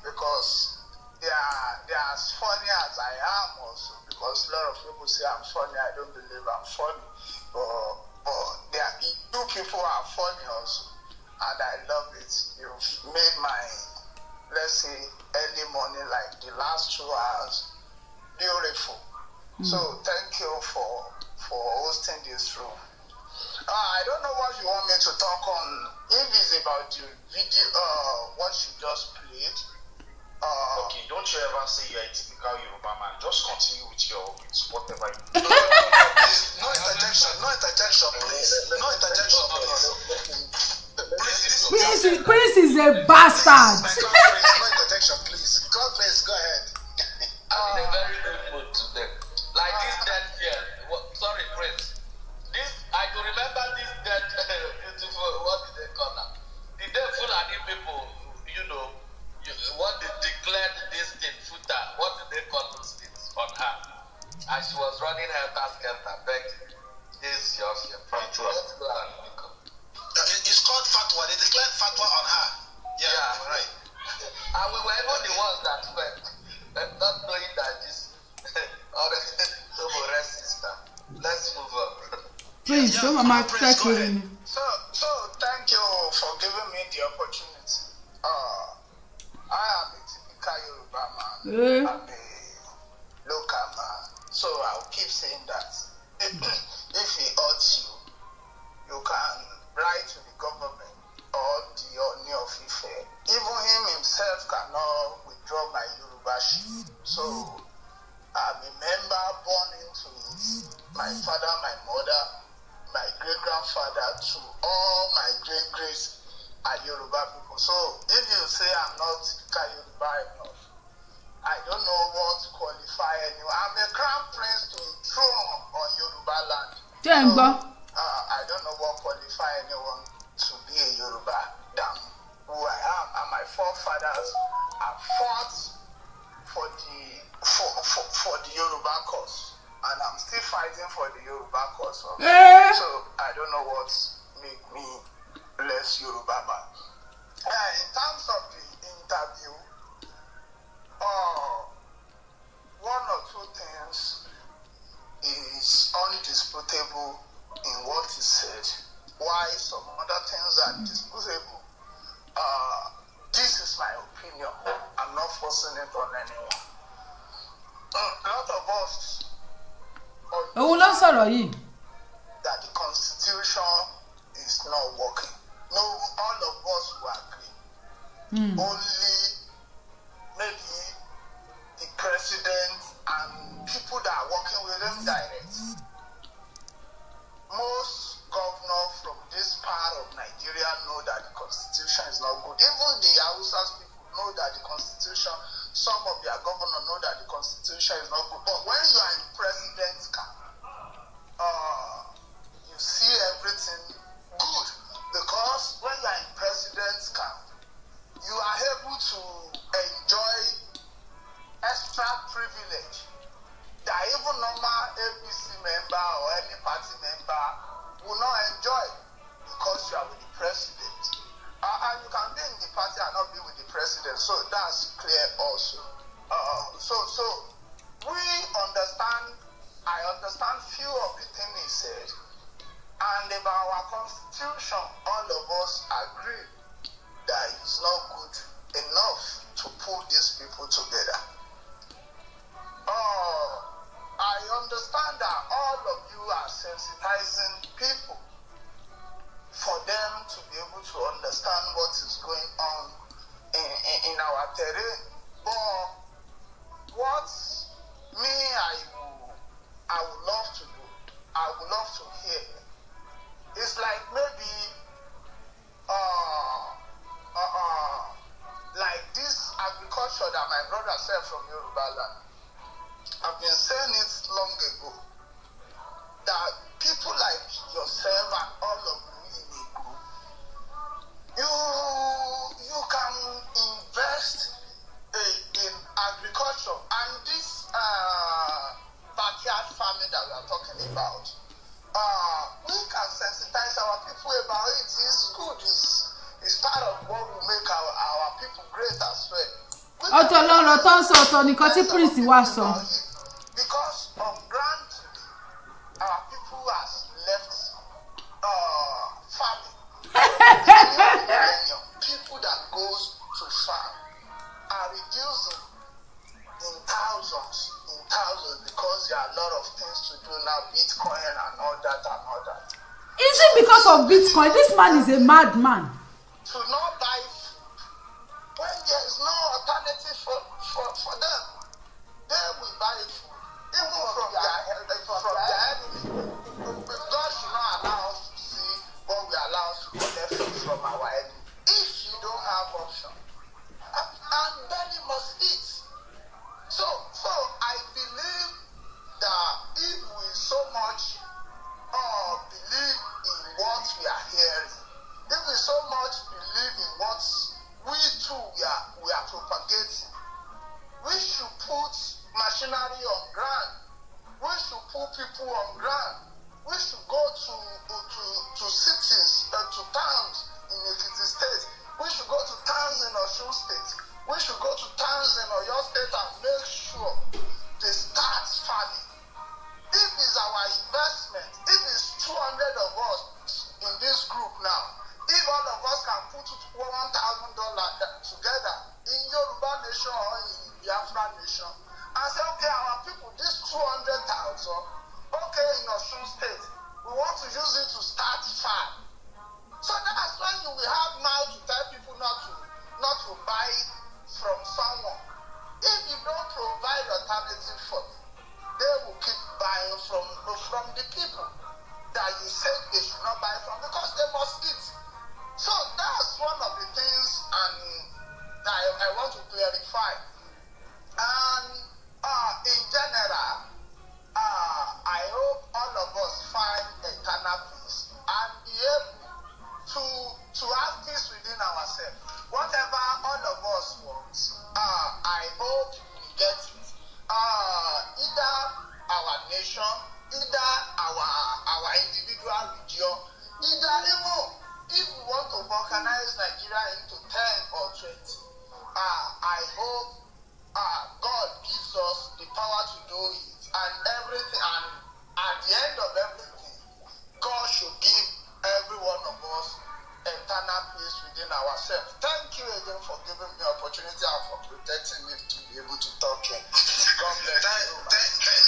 because they are as funny as I am also. Because a lot of people say I'm funny, I don't believe I'm funny. But they are, two people are funny also, and I love it. You've made my, let's say, early morning, like the last 2 hours, beautiful. So thank you for hosting this room. I don't know what you want me to talk on. If it's about the video, what you just played. Okay, don't you ever say you're a typical Yoruba man. Just continue with whatever you do. Please, no interjection, please. No interjection, please. Prince is a bastard. No interjection, please. Prince, go ahead. I'm in a very good mood today. Like this dead here. Sorry, Prince. I can remember this dead beautiful, what did they call that? The dead Fulani people, you know, what they declared this thing, Futa, what did they call those things on her? And she was running her helter begging. This your let's go and pick up. It's called Fatwa. They declared Fatwa on her. Yeah. Right. And we were even the ones that went, not knowing that this sister. Let's move on. Please, go ahead. So thank you for giving me the opportunity. I am a typical Yoruba man. I'm a local man. So I'll keep saying that. If he hurts you, you can write to the government or the Oni of Ife. Even him himself cannot withdraw my Yoruba ship. So I'm a member born into my father, my mother, my great-grandfather, to all my great-greats are Yoruba people. So if you say I'm not Yoruba enough, I don't know what to qualify anyone. I'm a crown prince to a throne on Yoruba land. So, I don't know what qualify anyone to be a Yoruba than who I am. And my forefathers have fought for the Yoruba cause, and I'm still fighting for the Yoruba cause. So I don't know what make me less Yoruba man. In terms of the interview, one or two things is undisputable in what is said, why some other things are disputable. This is my opinion. I'm not forcing it on anyone. A lot of us that the Constitution is not working. No, all of us will agree. Only maybe the president and people that are working with him direct. Most governors from this part of Nigeria know that the Constitution is not good. Even the Hausas people know that the Constitution, some of their governors know that the Constitution is not good. But when you are in president's camp, you see everything good. Because when you are in president's camp, you are able to enjoy extra privilege that even normal APC member or any party member will not enjoy because you are with the president. And you can be in the party and not be with the president, so that's clear also. So we understand, I understand few of the things he said, and about our constitution, all of us agree that it's not good enough to pull these people together. I understand that all of you are sensitizing people terrain. But what me I would love to do, I would love to hear, it's like maybe like this agriculture that my brother said from Yoruba land. I've been saying it long ago that people like yourself and all of you in a group, you can invest in agriculture, and this backyard farming that we are talking about, we can sensitize our people about it. It's good. It's part of what will make our people great as well. Because on ground today, our people has left farming. People that goes to farm are reducing in thousands because there are a lot of things to do now, Bitcoin and all that. Is it because of Bitcoin? This man is a madman. To not buy food when there is no alternative for them, they will buy food even from their enemy. God should not allow us to see what we allow us to collect food from our enemy. If you don't have option, and then you must eat. So I believe that if we so much believe in what we are hearing, if we so much believe in what we too we are propagating, we should put machinery on ground. We should put people on ground. We should go to cities and to towns in Ekiti State. We should go to towns in Osun State. We should go to towns in Oyo State and make sure they start farming. If it's our investment, if it's 200 of us in this group now, if all of us can put $1,000 together in Yoruba nation or in Biafra nation and say, okay, our people, this 200,000, okay, in Osun State, we want to use it to start farm. So that's when you will have now to tell people not to buy from someone. If you don't provide alternative food, they will keep buying from the people that you said they should not buy from because they must eat. So that's one of the things that I want to clarify. And in general, I hope all of us find eternal peace and be able to have peace within ourselves. Whatever all of us want, I hope we get it. Either our nation, either our individual region, either even if we want to organize Nigeria into 10 or 20, I hope God gives us the power to do it, and everything, and at the end of everything, God should give every one of us eternal peace within ourselves. Thank you again for giving me the opportunity and for protecting me to be able to talk here. God bless you.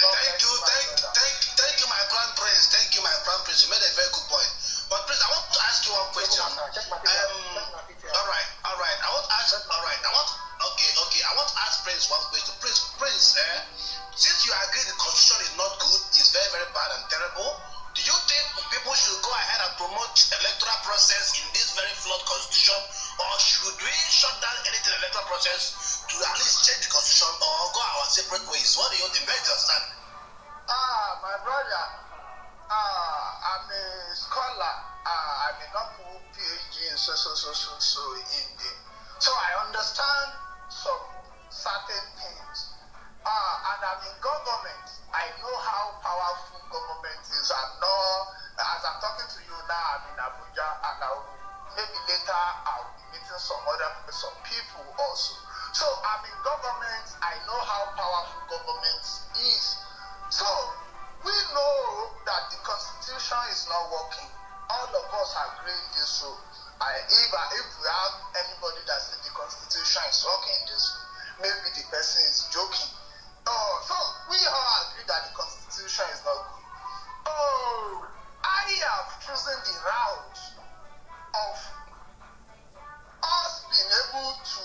Thank you, my grand prince. Thank you, my grand prince. You made a very good point. But please, I want to ask you one question. All right. I want to ask Prince one question. Prince, since you agree the constitution is not good, it's very, very bad and terrible, do you think people should go ahead and promote electoral process in this very flawed constitution, or should we shut down anything electoral process to at least change the constitution or go our separate ways? What do you think? Very understand. My brother, I'm a scholar. I may not put PhD in so in there. So I understand some certain things. And I'm in government. I know how powerful government is. I know, as I'm talking to you now, I'm in Abuja, and maybe later I'll be meeting some people also. So I'm in government. I know how powerful government is. So we know that the constitution is not working. All of us agree in this room. If we have anybody that says the constitution is working in this room, maybe the person is joking. So we all agree that the constitution is not good. I have chosen the route of us being able to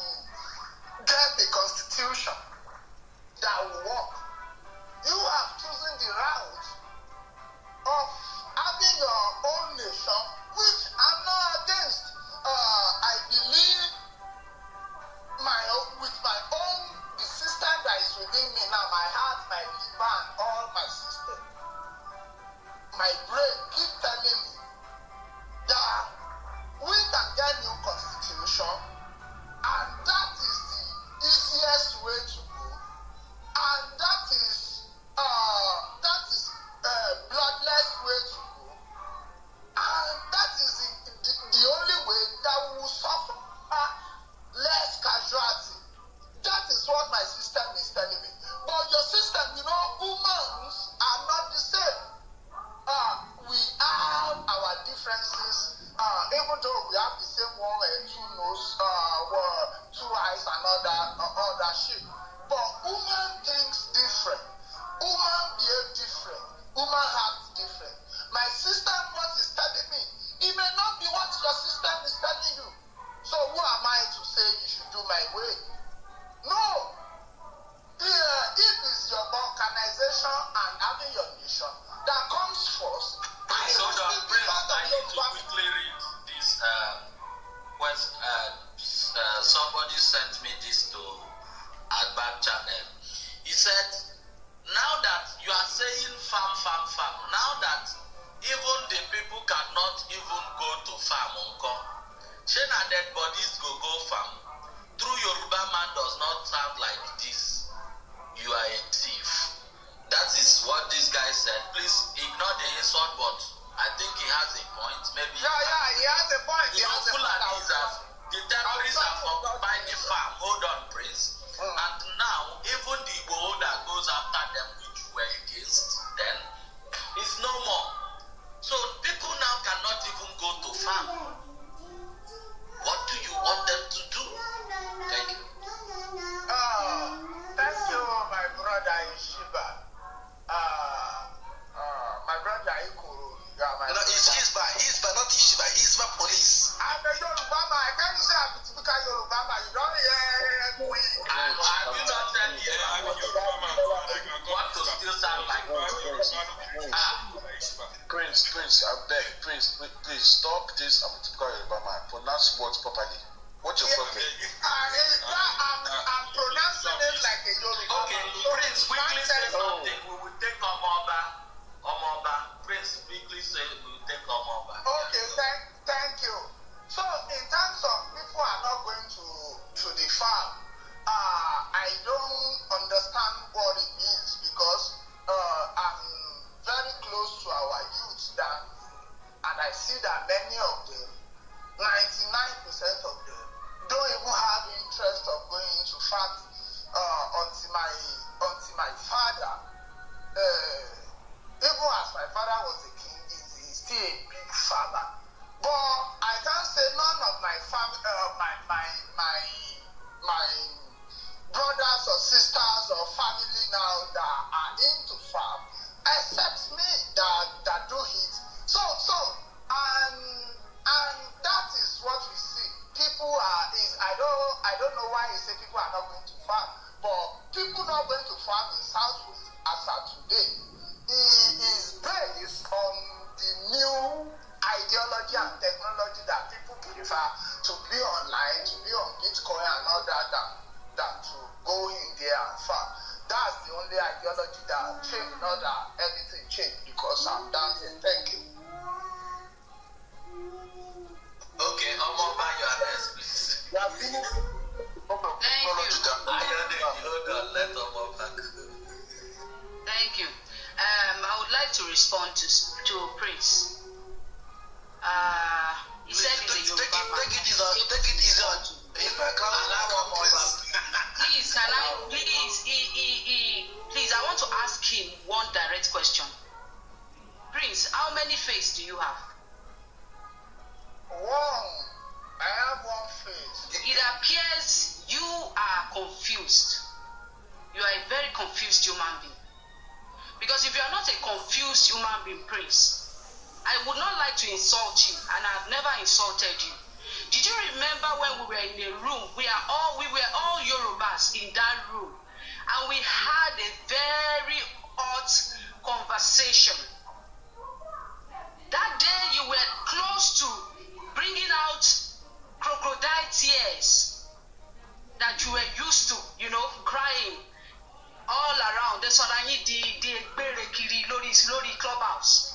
get other shit. But woman thinks different. Woman behave different. Woman acts different. My sister, what is telling me, it may not be what your sister is telling you. So who am I to say you should do my way? No. If it's your organization and having your nation that comes first. So I need to quickly read this. Somebody sent me this to Adban channel. He said, now that you are saying farm, now that even the people cannot even go to farm, Shena dead bodies go farm. True Yoruba man does not sound like this. You are a thief. That is what this guy said. Please ignore the insult, but I think he has a point. Maybe. Yeah, he has a point. The terrorists have occupied the farm. Hold on, Prince. And now, even the Igbo that goes after them, which were against them, is no more. So people now cannot even go to farm. What do you want them to do? Thank you. Thank you, my brother Ishiba. My brother Ikuru. No, it's Hisba, not Ishiba. Hisba police. I'm a Yoruba man. I can't say I'm a typical Yoruba man. You don't hear me. I will not tell you I'm a Yoruba man. Want to still sound like Prince, I beg, Prince, please stop this. I'm a typical Yoruba man. Pronounce words properly. What's your problem? I'm pronouncing it like a Yoruba man. Okay, Prince, quickly say something. We will take Omoba. Prince, quickly say we will take Omoba. Okay, thank you. So, in terms of people are not going to the farm, I don't understand what it means because I'm very close to our youth and I see that many of them, 99% of them, don't even have interest of going into farming until my father, even as my father was a king, he's still a big farmer. But I can't say none of my family, my brothers or sisters or family now that are into farm, except me that do it. So and that is what we see. People I don't know why he say people are not going to farm, but people not going to farm in Southwest as of today is based on the new ideology and technology that people prefer to be online, to be on Bitcoin and all that than to go in there and farm. That's the only ideology that changed, not that everything changed because I'm dancing. Thank you. Okay, Omoba, you are next, please. Thank you. Hold on, let Omoba go. Thank you. I would like to respond to Prince. He said he's a Yoruba man. Take it easy on. Please, can I please, I want to ask him one direct question. Prince, how many faces do you have? One. I have one face. It appears you are confused. You are a very confused human being. Because if you are not a confused human being, Prince, I would not like to insult you, and I have never insulted you. Did you remember when we were in a room? We were all Yorubas in that room, and we had a very hot conversation. That day you were close to bringing out crocodile tears that you were used to, crying all around. That's what I need the clubhouse.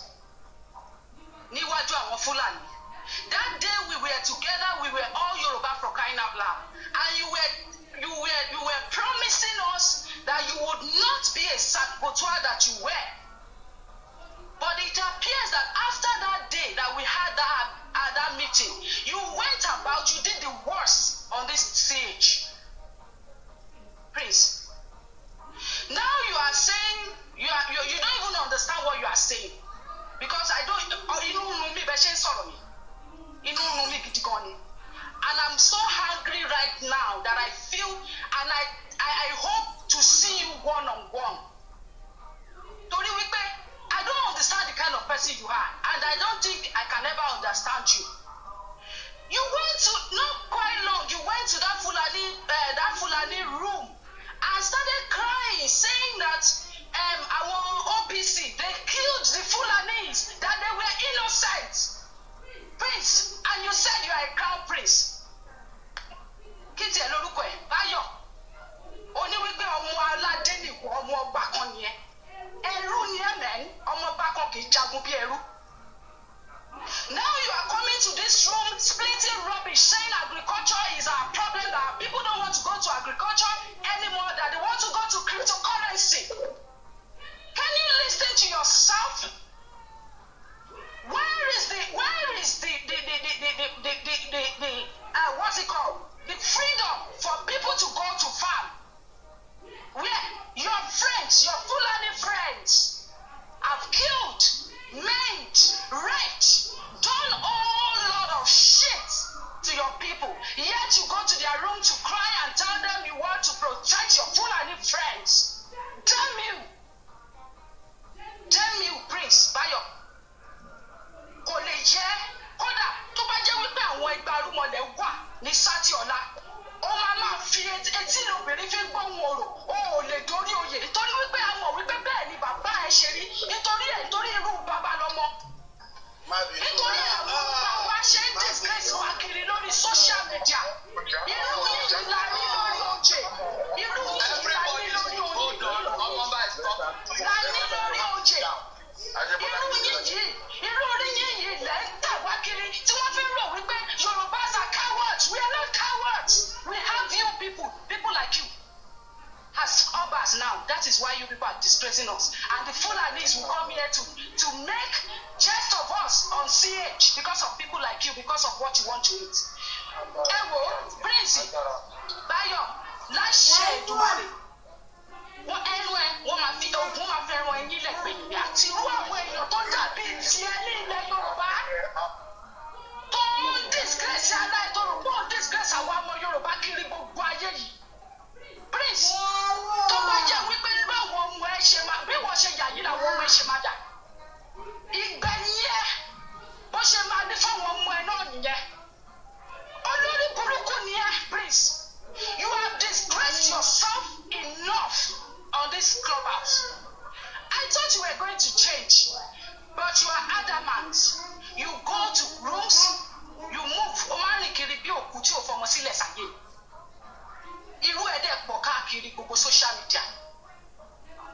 Níwájú àwọn Fulani. That day we were together, we were all Yoruba for crying out loud. And you were promising us that you would not be a saboteur that you were. But it appears that after that day that we had that meeting, you went about, you did the worst on this stage. Prince. Now you are saying, you don't even understand what you are saying. Because I don't, and I'm so hungry right now that I orò o ò lè dórí oyè nítorí wípé a mọ̀ wípé bẹ́ẹ̀ ni bàbá ẹ ṣe rí nítorí irú bàbá lọ́mọ nítorí àwọn bàbá ṣe ń disgrace wa kiri lórí social media irú yìí la ní lórí oje irú yìí la ní lórí oje la ní lórí oje irú orí yìí lẹ́ ń tà wá kiri tí wọ́n fi ń rò wípé Yorùbás are cowards. We are not cowards. We have you people like you as Obas now. That is why you people are disgracing us. And the Fulanis will come here to make jest of us on CH because of people like you, because of what you want to eat. Ewo, Prince, Bayo, láṣẹ Èdùmàrè. Wọ́n máa fi ogun máa fẹ́ ran ẹyin lẹ́gbẹ̀ẹ́ àti irú àwọn èèyàn tó dàbí tiẹ̀ ní ilẹ̀ Yorùbá. Tó ń disgrace aláìtọ́rọ̀ pọ̀ ń disgrace àwọn ọmọ Yorùbá kiri gbogbo ayé yìí. Prince, tó bá jẹ́ wípé irú àwọn ọmọ ẹ ṣe máa bí wọ́n ṣe yà yìí làwọn ọmọ ẹ ṣe máa yà. Ìgbẹ̀yìn ẹ bó ṣe máa ní fáwọn ọmọ ẹ náà nìyẹn. Olórí burúkú ni ẹ, Prince. You have disgraced yourself enough on this clubhouse. I thought you were going to change, but you are adamant. You go to rooms, you move. Omani kiri bí òkú tí o fọmọ sílẹ̀ sáyé. Irú ẹ̀ dẹ̀ pọ̀ káàkiri gbogbo social media.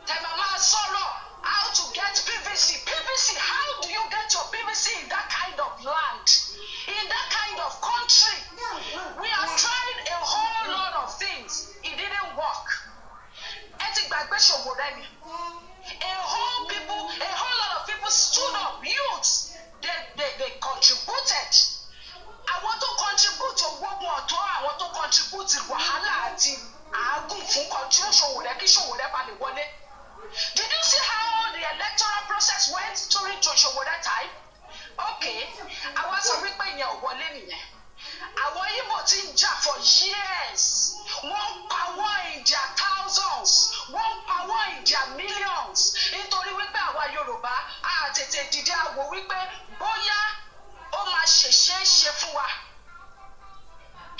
Tẹ̀mọ̀ máa sọ̀rọ̀ how to get PVC. PVC, how do you get your PVC in that kind of land? In that kind of country? We have tried a whole lot of things. It didn't work. Ẹ ti gbàgbé ṣòwò rẹ ni. A whole lot of people stood up, youths. They contributed. Àwọn tó contribute owó wọn tó àwọn tó contribute wàhálà àti àágùn fún kọjú ṣòwò rẹ kí ṣòwò rẹ bá lè wọlé. Did you see how the electoral process went during ṣòwò rẹ time? Okay, àwọn sọ wípé ìyẹn ò wọlé nìyẹn. Àwọn Igbo ti ń jà for years. Wọ́n pa wọ́n in their thousands. Wọ́n pa wọ́n in their millions. Nítorí wípé àwa Yorùbá á tètè dìde àwò wípé bóyá ó máa ṣèṣe ṣe fún wa.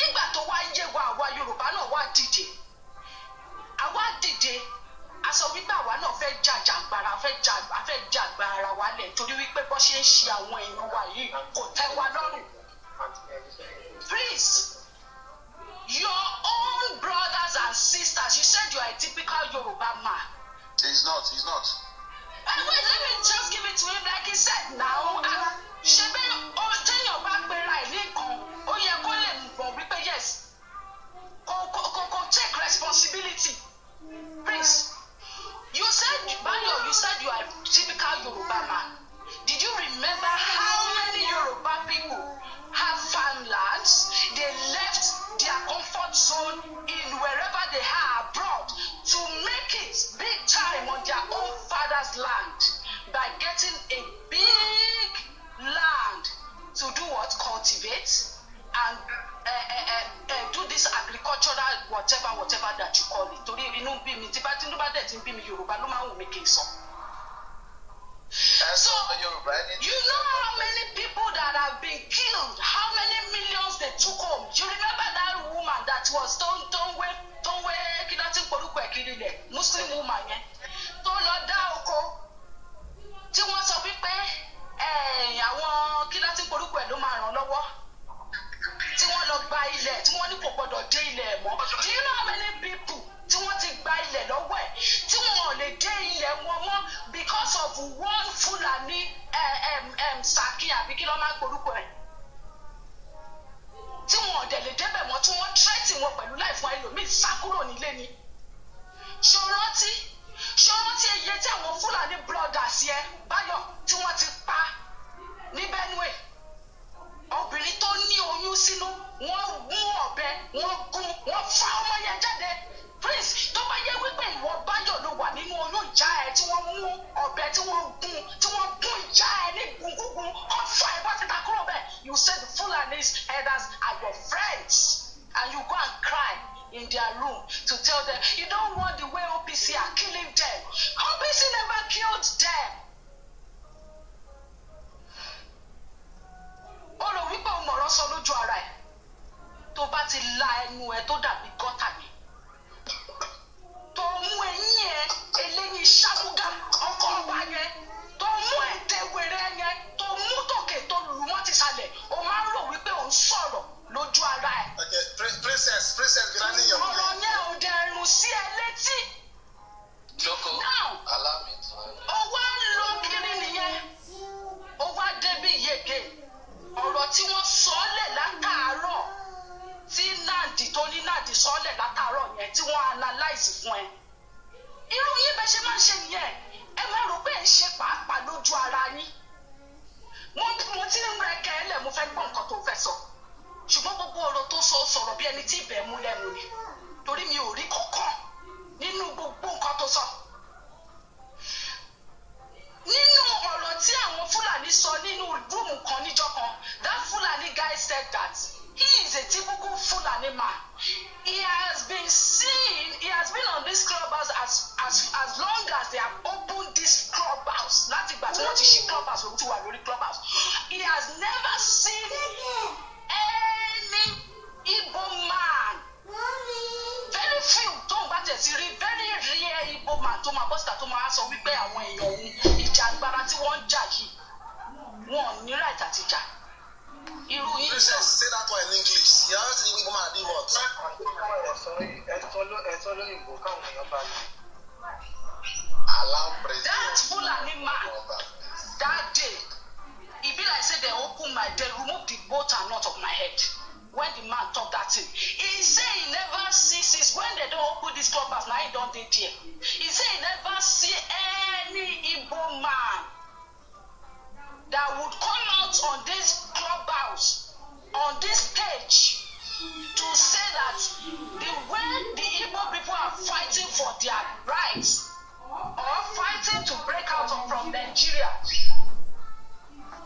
Ìgbà tó wá yé wa àwa Yorùbá náà wá dìde. Àwa dìde. A sọ wípé àwa náà fẹ́ jàjàgbara fẹ́ jàgbara wa lẹ̀ torí wípé bó ṣe ń ṣe àwọn èèyàn wa yìí kò tẹ́ wa lọ́rùn. Please, your own brothers and sisters, you said you are a typical Yoruba man. He's not. And wait, let me just give it to him like he said now. Ṣebí téèyàn bá gbéra ẹ̀ nìkan, ó yẹ kó lè mọ̀ wípé yes, kò take responsibility. Please, you said you are a typical Yoruba man. Did you remember how many Yoruba people have farmlands? They left their comfort zone in wherever they are abroad to make it big time on their own father's land by getting a big land to do what? Cultivate and do this agricultural whatever that you call it. Torí inú bí mi tí bá dẹ̀ ti ń bí mi Yorùbá ló máa ń wù mí kí n sọ. So, you know how many people that have been killed, how many millions they took home. You remember that woman that was don't wait, Muslim woman yẹn tó lọ dá oko tí wọ́n sọ wípé àwọn kí láti porúkọ ẹ̀ ló máa ràn lọ́wọ́ tí wọ́n lọ gba ilẹ̀ tí wọ́n ní kò gbọdọ̀ dé ilẹ̀ ẹ̀ mọ́. Do you know how many people tí wọ́n ti gba ilẹ̀ lọ́wọ́ ẹ̀ tí wọ́n ò lè dé ilẹ̀ wọn mọ́ because of one Fulani Saki àbí kí ló máa porúkọ ẹ̀ tí wọ́n ò dẹ̀ lè débẹ̀ mọ́ tí wọ́n tírẹ́tì wọn pẹ̀lú láì fún ẹlòmíì sá kúrò nílé ni. ṣòrántí iye tí àwọn Fulani brothers yẹ Báyọ̀ tí wọ́n ti pa ní Benue obìnrin tó ní oyún sínú wọ́n mú ọ̀bẹ wọ́n fa ọmọ yẹn jáde. Prince, tó bá yẹ wípé ìwọ Báyọ̀ ló wà nínú oyún ìyá ẹ tí wọ́n mú ọ̀bẹ tí wọ́n gún ìyá ẹ ní gungungun ọ̀fà ẹ̀ bá ti ta kúrò bẹ́ẹ̀. You said the Fulani's elders are your friends and you go and cry in their room to tell them you don't want the way OPC are killing them. OPC never killed them. Ó rò wípé o mọ̀rọ̀ sọ lójú ara ẹ̀ tó bá ti la ẹnu ẹ tó dàbí gọ́tà ni. látàárọ̀ yẹn tí wọ́n analyze fún ẹ. Irú yín bẹ́ẹ̀ ṣe máa ń ṣe nìyẹn. Ẹ máa rò pé ẹ ṣe pàápàá lójú ara yín. Mo ti ń rẹ kẹ́lẹ̀ mo fẹ́ gbọ́ nǹkan tó fẹ́ sọ. Ṣùgbọ́n gbogbo ọ̀rọ̀ tó sọ̀rọ̀ bí ẹni tí ìbẹ̀ mú lẹ́nu ni. Torí mi ò rí kankan nínú gbogbo nǹkan tó sọ. Nínú ọ̀rọ̀ tí àwọn Fúlàní sọ nínú rúùmù kan níjọ́ kan, that Fulani guy said that he is a typical Fulani man. He has been on this clubhouse as long as they have opened this clubhouse. Láti ìgbà tí wọ́n ti ṣí clubhouse ló ti wà lórí clubhouse. He has never seen any Igbo man. Very few tó ń bá tẹ̀ sí rí very rare Igbo man tó máa bọ́sítà tó máa sọ wípé àwọn èèyàn òun ìjàngbara tí wọ́n ń jà yìí wọn ò ní right àti jà. Irú yìí. Princess, say that one in English. You are asking Igbo man do what? Allow president. That Fulani man, that day, e be like say they remove the bolt and nut of my head. When the man talk that thing, he say he never sees when they don't open this clubhouse. Now he don't dey there. He say he never see any Igbo man that would come out on this clubhouse, on this stage, to say that the way the Igbo people are fighting for their rights or fighting to break out from Nigeria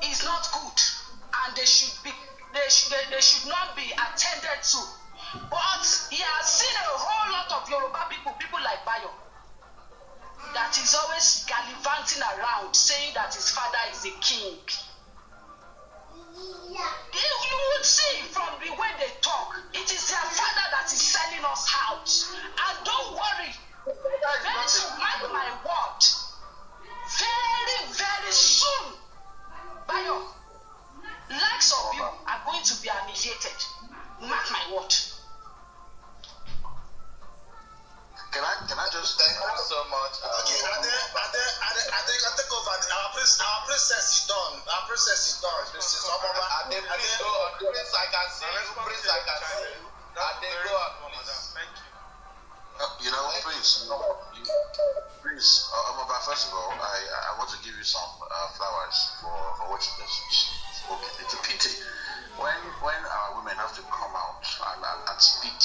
is not good, and they should not be attended to. But he has seen a whole lot of Yoruba people like Bayo, that is always gallivanting around saying that his father is a king. You would see from the way they talk, it is their father that is selling us out. And don't worry, very soon, mark my word, very, very soon, Bayo, likes of you are going to be annihilated. Mark my word. Can I just thank you so much? Okay, Ade can take over. Our princess is done. Our princess is done. Princess Ade, please go on. Prince, I can see you. Prince, I can see you. Ade, go on, please. Thank you. You know, Prince, first of all, I want to give you some flowers for what you just spoken. It's a pity when our women have to come out and speak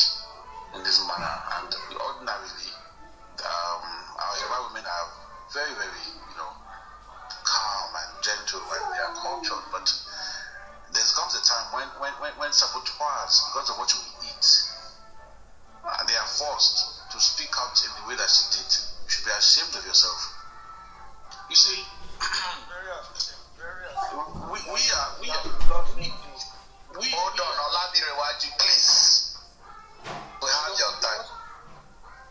in this manner, and ordinarily our Yoruba women are very, very, calm and gentle when they are cultured, but there comes a time when saboteurs, because of what we eat, they are forced to speak out in the way that she did. You should be ashamed of yourself. You see, hold on, Oladirewaji, please. We have your time.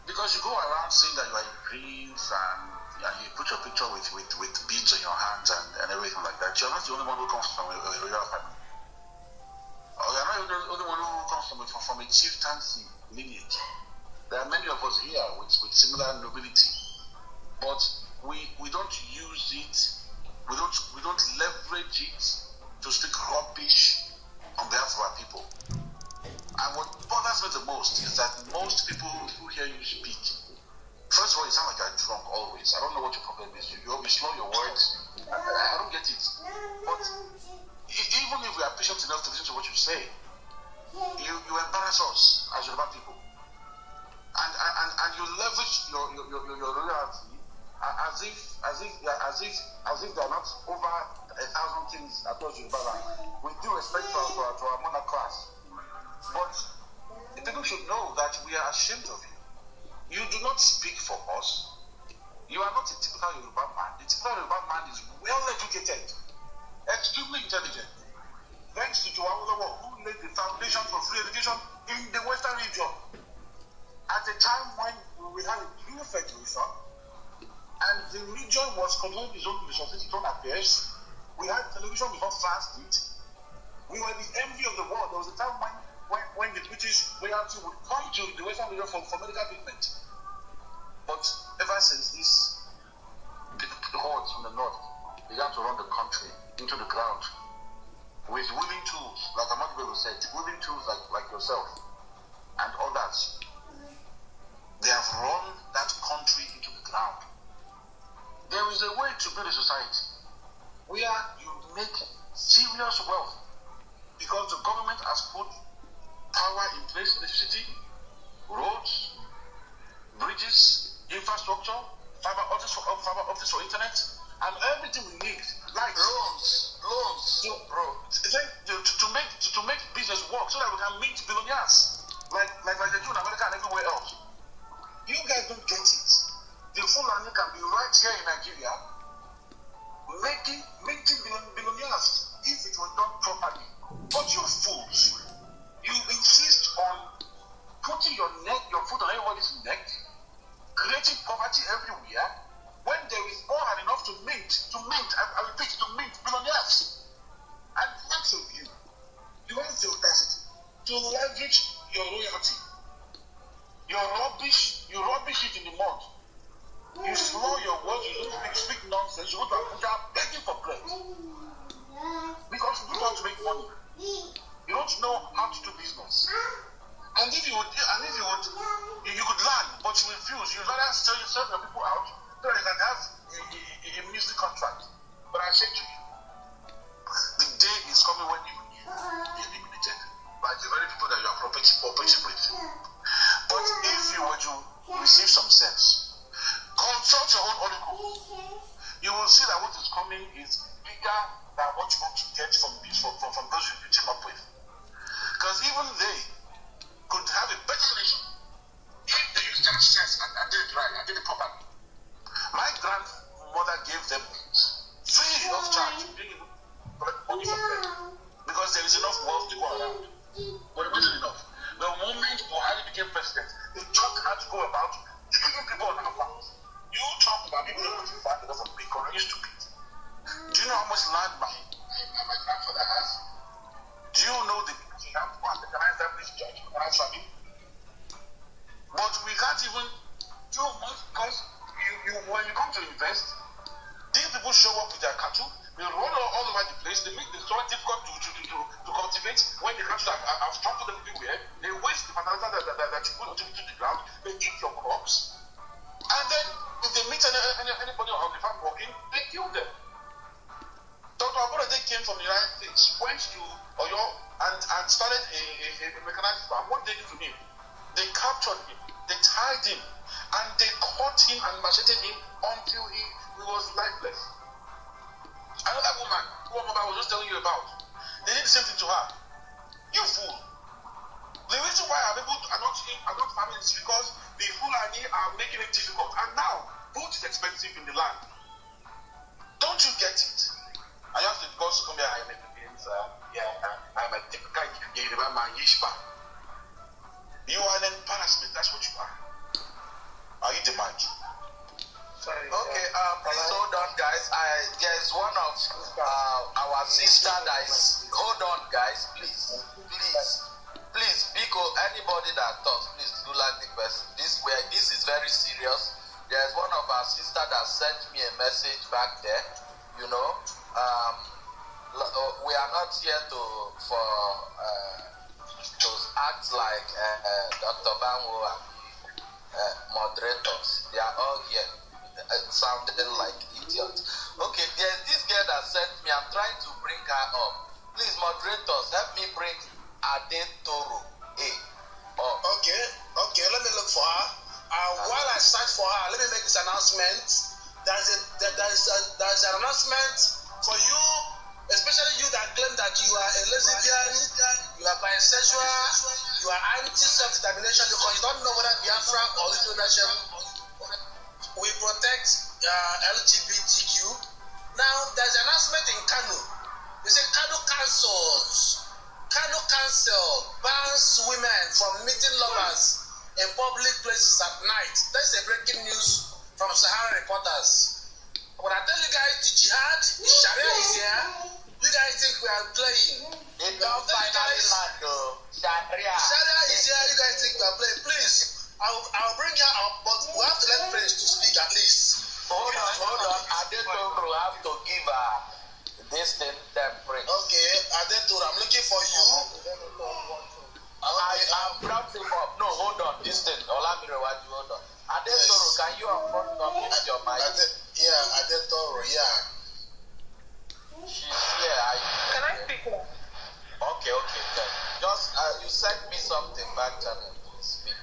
Because you go around saying that you are in dreams and you put your picture with beads on your hands and everything like that. You're not the only one who comes from a royal family. Or you're not the only one who comes from a chieftaincy lineage. There are many of us here with similar nobility. But we don't use it, we don't leverage it to speak rubbish on behalf of our people. And what bothers me the most is that most people who hear you speak, first of all, you sound like you're drunk always. I don't know what your problem is. You always slow your words. I don't get it. But even if we are patient enough to listen to what you say, you embarrass us as Yoruba people. And you leverage your loyalty as if there are not over 1,000 things across Yoruba land. With due respect to our mother class. But the people should know that we are ashamed of you. You do not speak for us. You are not a typical Yoruba man. The typical Yoruba man is well educated, extremely intelligent. Thanks to Awolowo, who laid the foundation for free education in the Western region. At a time when we had a clear federation, and the region was controlling its own resources, its own affairs. We had television before fast it. We were the envy of the world. There was a time when the British royalty would come to the Western region for medical treatment. But ever since this, the hordes from the north began to run the country into the ground with willing tools, like Ahmad Bello said, willing tools like yourself and others. access for internet, and everything we need, like loans, so, bro, to make business work so that we can meet billionaires like they do in America and everywhere else. You guys don't get it. The Fulani can be right here in Nigeria making billionaires if it was done properly. But you fools, you insist on putting your foot on everybody's neck, creating poverty everywhere, when there is more than enough to mint, I repeat, to mint billionaires. And lots of you have the audacity to leverage your royalty. You rubbish it in the mud. You slow your words, you don't speak nonsense, you go to Abuja begging for bread. Because you don't want to make money. You don't know how to do business. And if you could learn, but you refuse. You rather sell yourself and people out so that you can have a music contract. But I say to you, the day is coming when you be eliminated by the very people that you are operating with. But if you were to receive some sense, consult your own oracle, you will see that what is coming is bigger than what you want to get from those you team up with. Because even they could have a better relation if they used that sense and did it right, and did it properly. My grandmother gave them free of charge. Because there is enough wealth to go around. But it wasn't enough. The moment Buhari became president, they talked how to go about giving people on our farms. You talk about people that put farm because of Bitcoin. Are you stupid? Do you know how much land my grandfather has? Do you know the people he has to go and organize that place church and organize family? But we can't even do much because when you come to invest, these people show up with their cattle. They run all over the place. They make the soil difficult to cultivate. When the cattle have trampled everywhere, they waste the fertilizer that you put into the ground. They eat your crops. And then, if they meet anybody on the farm working, they kill them. Dr. Aborode came from the United States, went to Oyo and started a mechanized farm. What did they do to him? They captured him, they tied him, and they caught him and macheted him until he was lifeless. Another woman, who I was just telling you about, they did the same thing to her. You fool. The reason why our people are not farming is because the Fulani are making it difficult. And now, food is expensive in the land. Don't you get it? I have to go to come here. I'm a typical Yoruba man, Yishba. You are an embarrassment. That's what you are. Are you the man? Okay, please hold on, guys. There's one of our sister that is. Hold on, guys, please, because anybody that talks, please do like the person. This is very serious. There's one of our sister that sent me a message back there. You know, we are not here to act like Dr. Banwo and moderators. They are all here. Sounding like idiots. Okay, there's this girl that sent me. I'm trying to bring her up. Please, moderators, help me bring Adetoro A. Okay, let me look for her. While I search for her, let me make this announcement. There's an announcement for you, especially you that claim that you are a lesbian, you are bisexual, you are anti-self-determination because you don't know whether Biafra or Little Nation. We protect LGBTQ. Now, there's an announcement in Kano. They say Kano Council bans women from meeting lovers in public places at night. That's a breaking news from Sahara Reporters. When I tell you guys the jihad, the Sharia is here, you guys think we are playing. They don't finally land though. Sharia is here, you guys think we are playing. Please. I'll bring her up, but we have to let Prince to speak at least. Hold on. Adetoro have to give her this thing, then Prince. Okay, Adetoro, I'm looking for you. I'm brought him up. No, hold on. This thing, Olamire, hold on. Adetoro, yes. Can you unmute your mic? Adetoro, yeah. She's here. Can I speak now? Okay. Just, you sent me something back channel. Speak.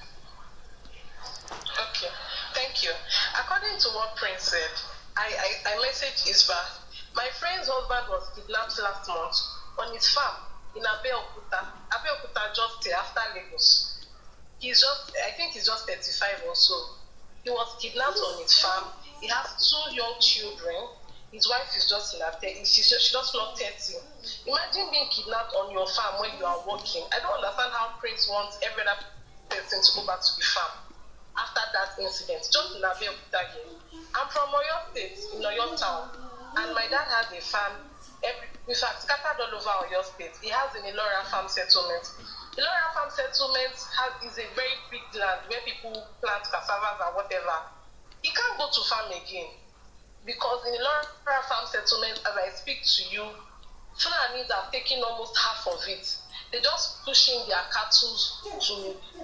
Okay, thank you. According to what Prince said, I messaged Isba. My friend's husband was kidnapped last month on his farm in Abeokuta. Abeokuta just after Lagos. I think he's just 35 or so. He was kidnapped on his farm. He has 2 young children. His wife is just in her 30s. She just not 30. Imagine being kidnapped on your farm when you are working. I don't understand how Prince wants every other person to go back to the farm after that incident. Just in Abeokuta here. I'm from Oyo State, in Oyo Town. And my dad has a farm, in fact, scattered all over Oyo State. He has an Ilora farm settlement. Ilora farm settlement is a very big land where people plant cassavas or whatever. He can't go to farm again. Because in Ilora farm settlement, as I speak to you, Fulanis are taking almost half of it. They're just pushing their cattle to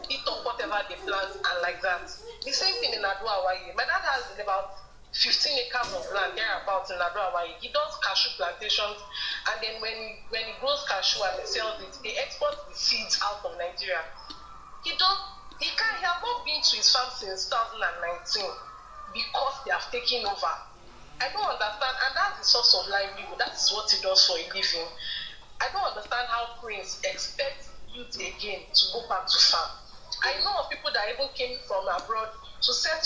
eat up whatever they plant and like that. The same thing in AWO IFAJINMI. My dad has about 15 acres of land thereabouts in AWO IFAJINMI. He does cashew plantations, and then when he grows cashew and he sells it, they export the seeds out of Nigeria. He has not been to his farm since 2019 because they have taken over. I don't understand, and that's the source of livelihood. That's what he does for a living. I don't understand how Prince expects youth again to go back to farm. I know of people that even came from abroad to start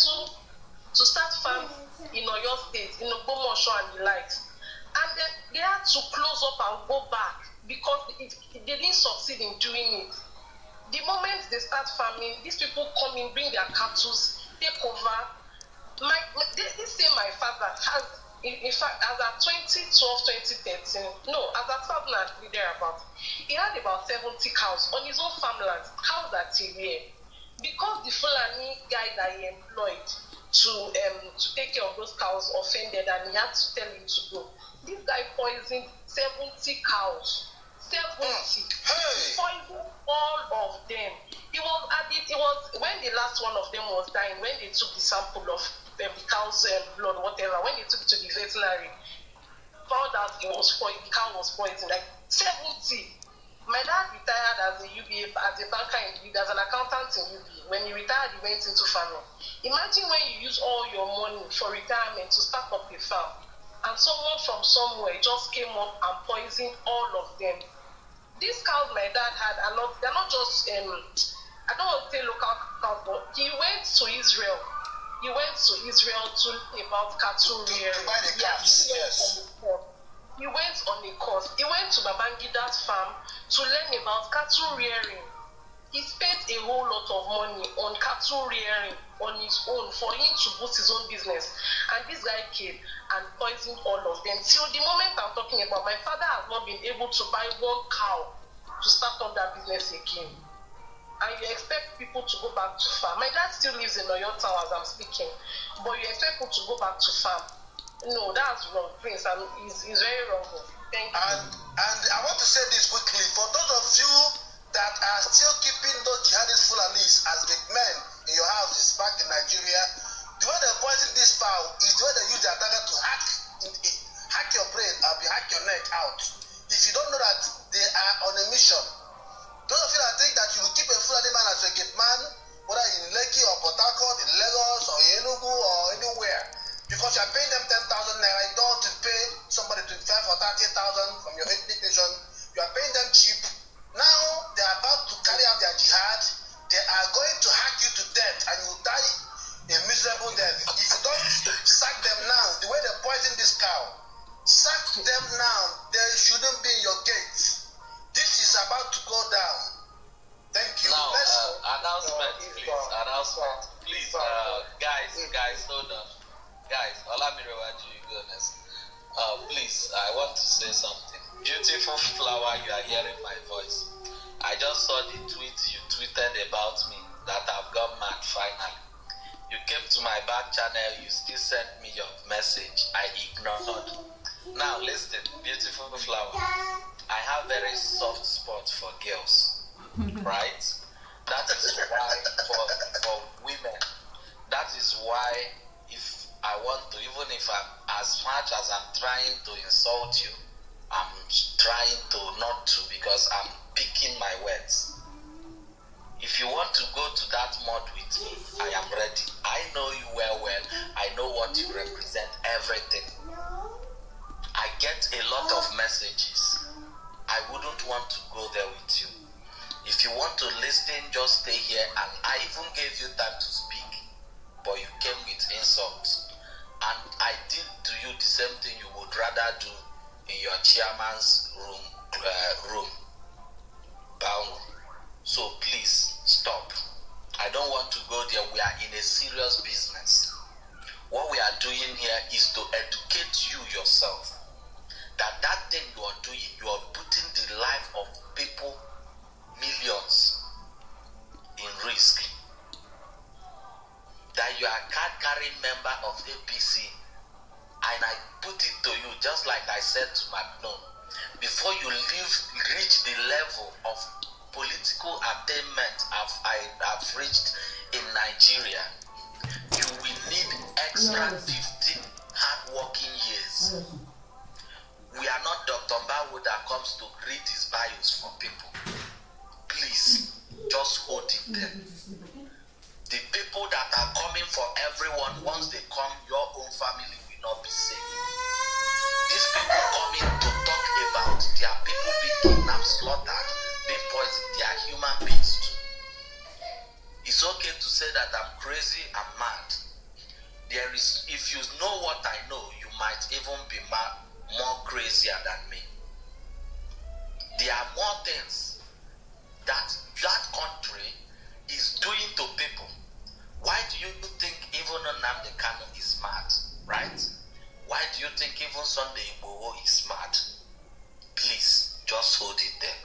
farms in Oyo State, in Ogbomoso and the likes. And then they had to close up and go back because they didn't succeed in doing it. The moment they start farming, these people come in, bring their cattle, take over. They say my father has, in fact, as at 2012, 2013, no, as at 2003 thereabout, he had about 70 cows on his own farmland, cows that he reared. Because the Fulani guy that he employed to take care of those cows offended and he had to tell him to go, this guy poisoned 70 cows. 70. Hey. Poisoned all of them. It was when the last one of them was dying, when they took the sample of the cow's blood, whatever, when they took it to the veterinary, found out the cow was poisoned, like 70. My dad retired as a UBA, as a banker as an accountant in UBA. When he retired, he went into farming. Imagine when you use all your money for retirement to start up a farm, and someone from somewhere just came up and poisoned all of them. These cows my dad had are not, they're not just, I don't want to say local cows, but he went to Israel. He went to Israel to learn about cattle rearing. To buy the calves, yes. He went on a course. He went to Babangida's farm to learn about cattle rearing. He spent a whole lot of money on cattle rearing on his own for him to boost his own business. And this guy came and poisoned all of them. Till the moment I'm talking about, my father has not been able to buy one cow to start up that business again. And you expect people to go back to farm. My dad still lives in Oyo Town as I'm speaking, but you expect people to go back to farm. No, that's wrong, Prince. It's very wrong. Thank you. And I want to say this quickly. For those of you that are still keeping those jihadist Fulanis as big men in your houses back in Nigeria, the way they poison this fowl is the way they use their dagger to hack your brain or hack your neck out. If you don't know that they are on a mission, those of you that think that you will keep a Fulani man as a gate man, whether in Lekki or Port Harcourt, in Lagos or Enugu or anywhere, because you are paying them 10,000 naira, you don't have to pay somebody 25 or 30,000 from your ethnic nation. You are paying them cheap. Now they are about to carry out their jihad. They are going to hack you to death, and you will die a miserable death. If you don't sack them now, the way they poison this cow, sack them now. They shouldn't be in your gates. This is about to go down. Thank you. Now, announcement, please. Announcement, please. Guys, hold on. Guys, Olamirewaji, goodness. Please, I want to say something. Beautiful flower, you are hearing my voice. I just saw the tweet you tweeted about me that I've gone mad finally. You came to my back channel, you still sent me your message. I ignored. Now listen, beautiful flower. I have very soft spot for girls, right? That is why for women, that is why if I want to, even if I'm, as much as I'm trying to insult you, I'm trying to not to, because I'm picking my words. If you want to go to that mud with me, I am ready. I know you well. I know what you represent everything. I get a lot of messages. I wouldn't want to go there with you. If you want to listen, just stay here, and I even gave you time to speak, but you came with insults. And I did to you the same thing you would rather do in your chairman's room. So please stop. I don't want to go there. We are in a serious business. What we are doing here is to educate you yourself that thing you are doing, you are putting the life of people, millions, in risk. That you are a card-carrying member of APC, and I put it to you just like I said to McNown, before you reach the level of political attainment I've reached in Nigeria, you will need extra 15 hard-working years. We are not Dr. Mbawu that comes to read his bios for people. Please, just hold it there. The people that are coming for everyone, once they come, your own family will not be safe. These people coming to talk about their people being kidnapped, slaughtered, being poisoned, they are human beings too. It's okay to say that I'm crazy, I'm mad. If you know what I know, you might even be more crazier than me. There are more things that country is doing to people. Why do you think even Nnamdi Kanu is mad, right? Why do you think even Sunday Igboho is mad? Please, just hold it there.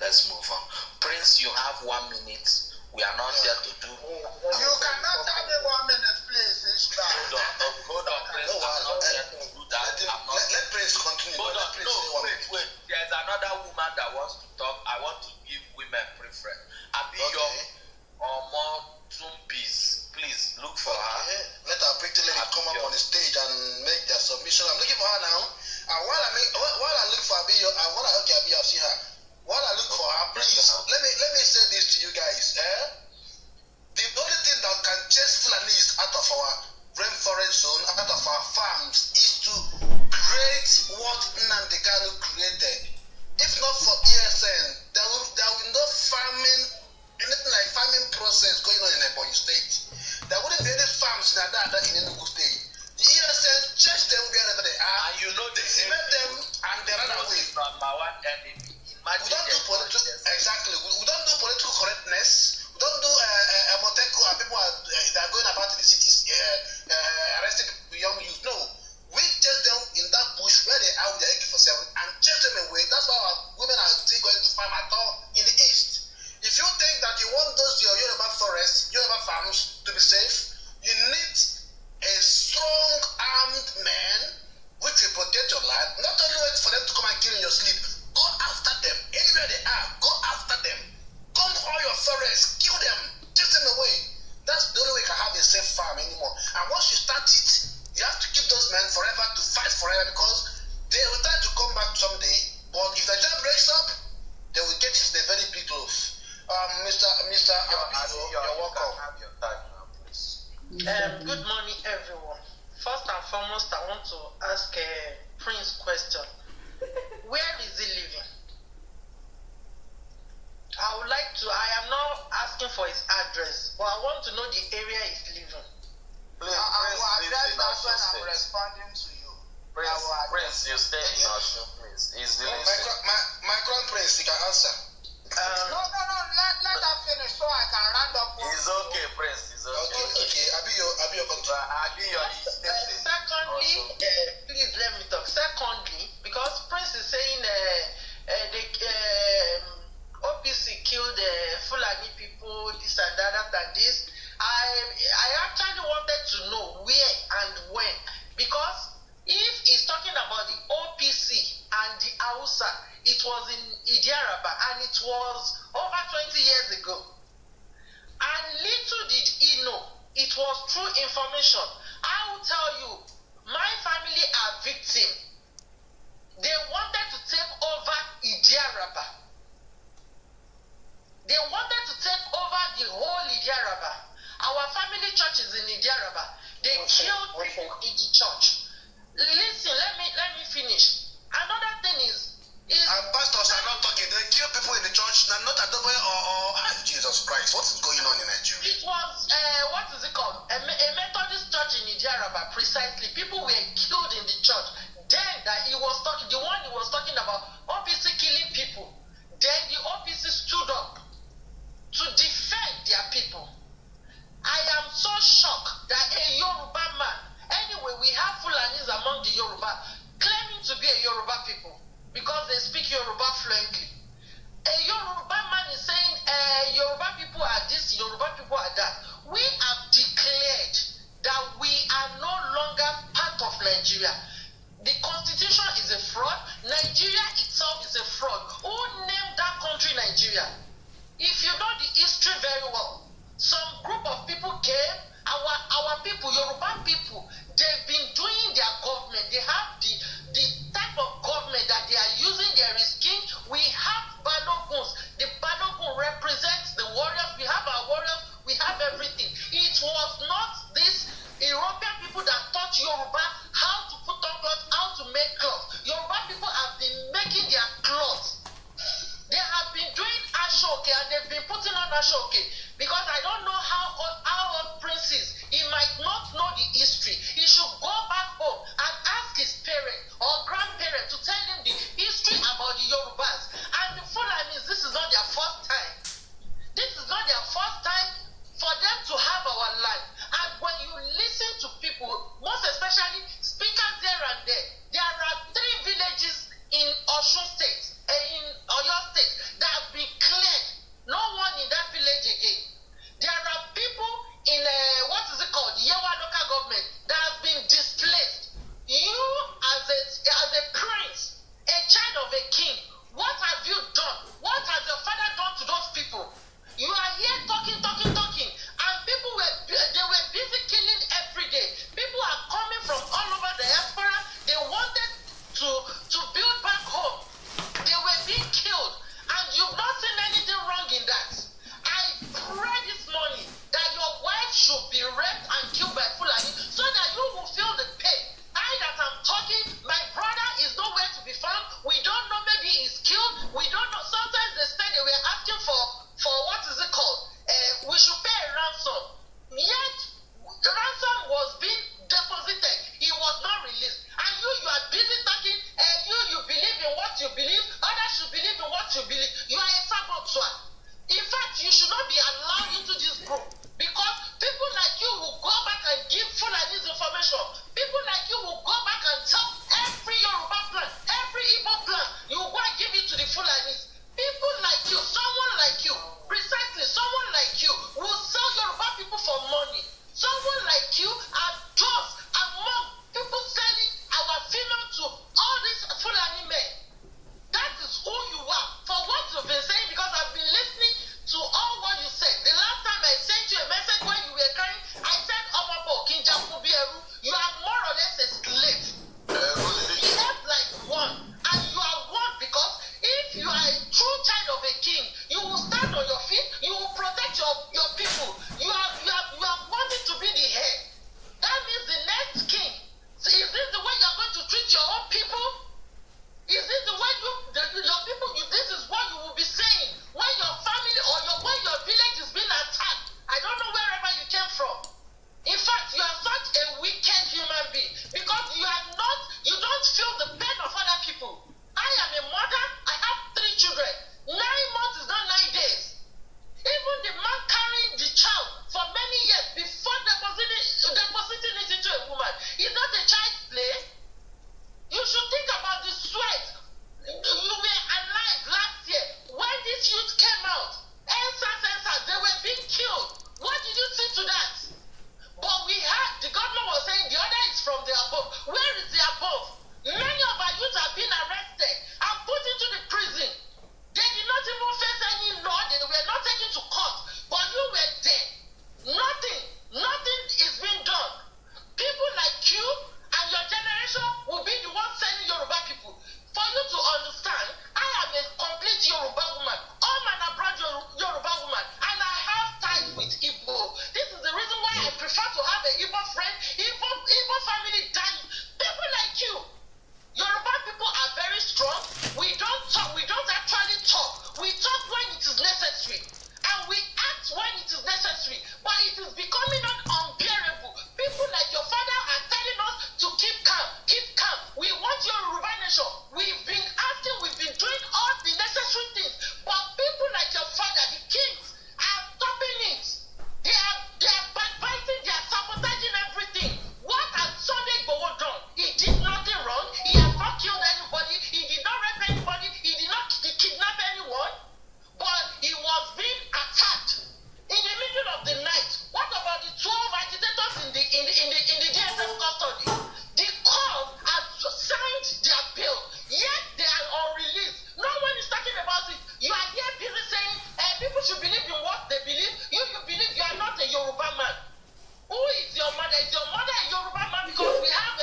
Let's move on. Prince, you have 1 minute. We are not here to do... You cannot have me 1 minute, please. Hold on, Prince. I'm not here to do that. Let Prince continue. Hold on. No, wait. There's another woman that wants to talk. I want to give women preference. Abiyo Omo Tumbis, please look for her. Let her pretty lady come up on the stage and make their submission. I'm looking for her now. And while I look for Abiyo, Abiyo, I've seen her. While I look for her, please let me say this to you guys. The only thing that can chase Fulanis out of our rainforest zone, out of our farms, is to create what Nnamdi Kanu created. If not for ESN, there will be no farming, anything like farming process going on in Ebonyi State. There wouldn't be any farms in Enugu State. The ESN chase them wherever they are. And you know they cement them and they run away. Number one enemy. We don't do political correctness. We don't do Moteco and people that are going about in the cities arresting young youth. No. We chase them in that bush where they are with their AK-47 and chase them away. That's why our women are still going to farm at all in the east. If you think that you want those your Yoruba forests, Yoruba farms to be safe, you need a strong armed man which will protect your land. Not only wait for them to come and kill in your sleep. Go after them. Anywhere they are, go after them. Come all your forests, kill them, chase them away. That's the only way you can have a safe farm anymore. And once you start it, you have to keep those men forever to fight forever because they will try to come back someday. But if the job breaks up, they will get a very big loaf. Mr. you're welcome. Have your time now, please. Good morning, everyone. First and foremost, I want to ask Prince question. Where is he living? I am not asking for his address, but I want to know the area he's living. Please, that's when I'm responding to you. Prince, you stay in Osho, please. He's my crown prince, he can answer. No, let her finish so I can round up. It's okay, Prince. It's okay. Okay. Abiyo, continue. Secondly, please let me talk. Secondly, because Prince is saying OPC killed Fulani people, this and that and this. I actually wanted to know where and when, because if he's talking about the OPC and the Hausa, it was in Idiaraba and it was over 20 years ago. And little did he know, it was true information. I will tell you, my family are victims. They wanted to take over Idiaraba. They wanted to take over the whole Idiaraba. Our family church is in Idiaraba. They killed people in the church. Listen, let me finish. Another thing is pastors are not talking. They kill people in the church. Not at the way or Jesus Christ. What is going on in Nigeria? It was what is it called? A Methodist church in Ijaraba, precisely. People were killed in the church. Then that he was talking, the one he was talking about, OPC killing people. Then the OPC stood up to defend their people. I am so shocked that a Yoruba man, anyway, we have Fulanis among the Yoruba, claiming to be a Yoruba people because they speak Yoruba fluently. A Yoruba man is saying, Yoruba people are this, Yoruba people are that. We have declared that we are no longer part of Nigeria. The constitution is a fraud. Nigeria itself is a fraud. Who named that country Nigeria? If you know the history very well, some group of people came, our people, Yoruba people, they've been doing their government. They have the type of government that they are using. There is king. We have Baloguns. The Balogun represents the warriors. We have our warriors. We have everything. It was not this European people that taught Yoruba how to put on clothes, how to make clothes. Yoruba people have been making their clothes. They have been doing ashoke and they've been putting on ashoke because I don't know how old Prince is. He might not know the history. He should go agitators in the DSM custody. The court has signed their bill, yet they are on release. No one is talking about it. You are here busy saying people should believe in what they believe. You believe you are not a Yoruba man. Who is your mother? Is your mother a Yoruba man? Because we have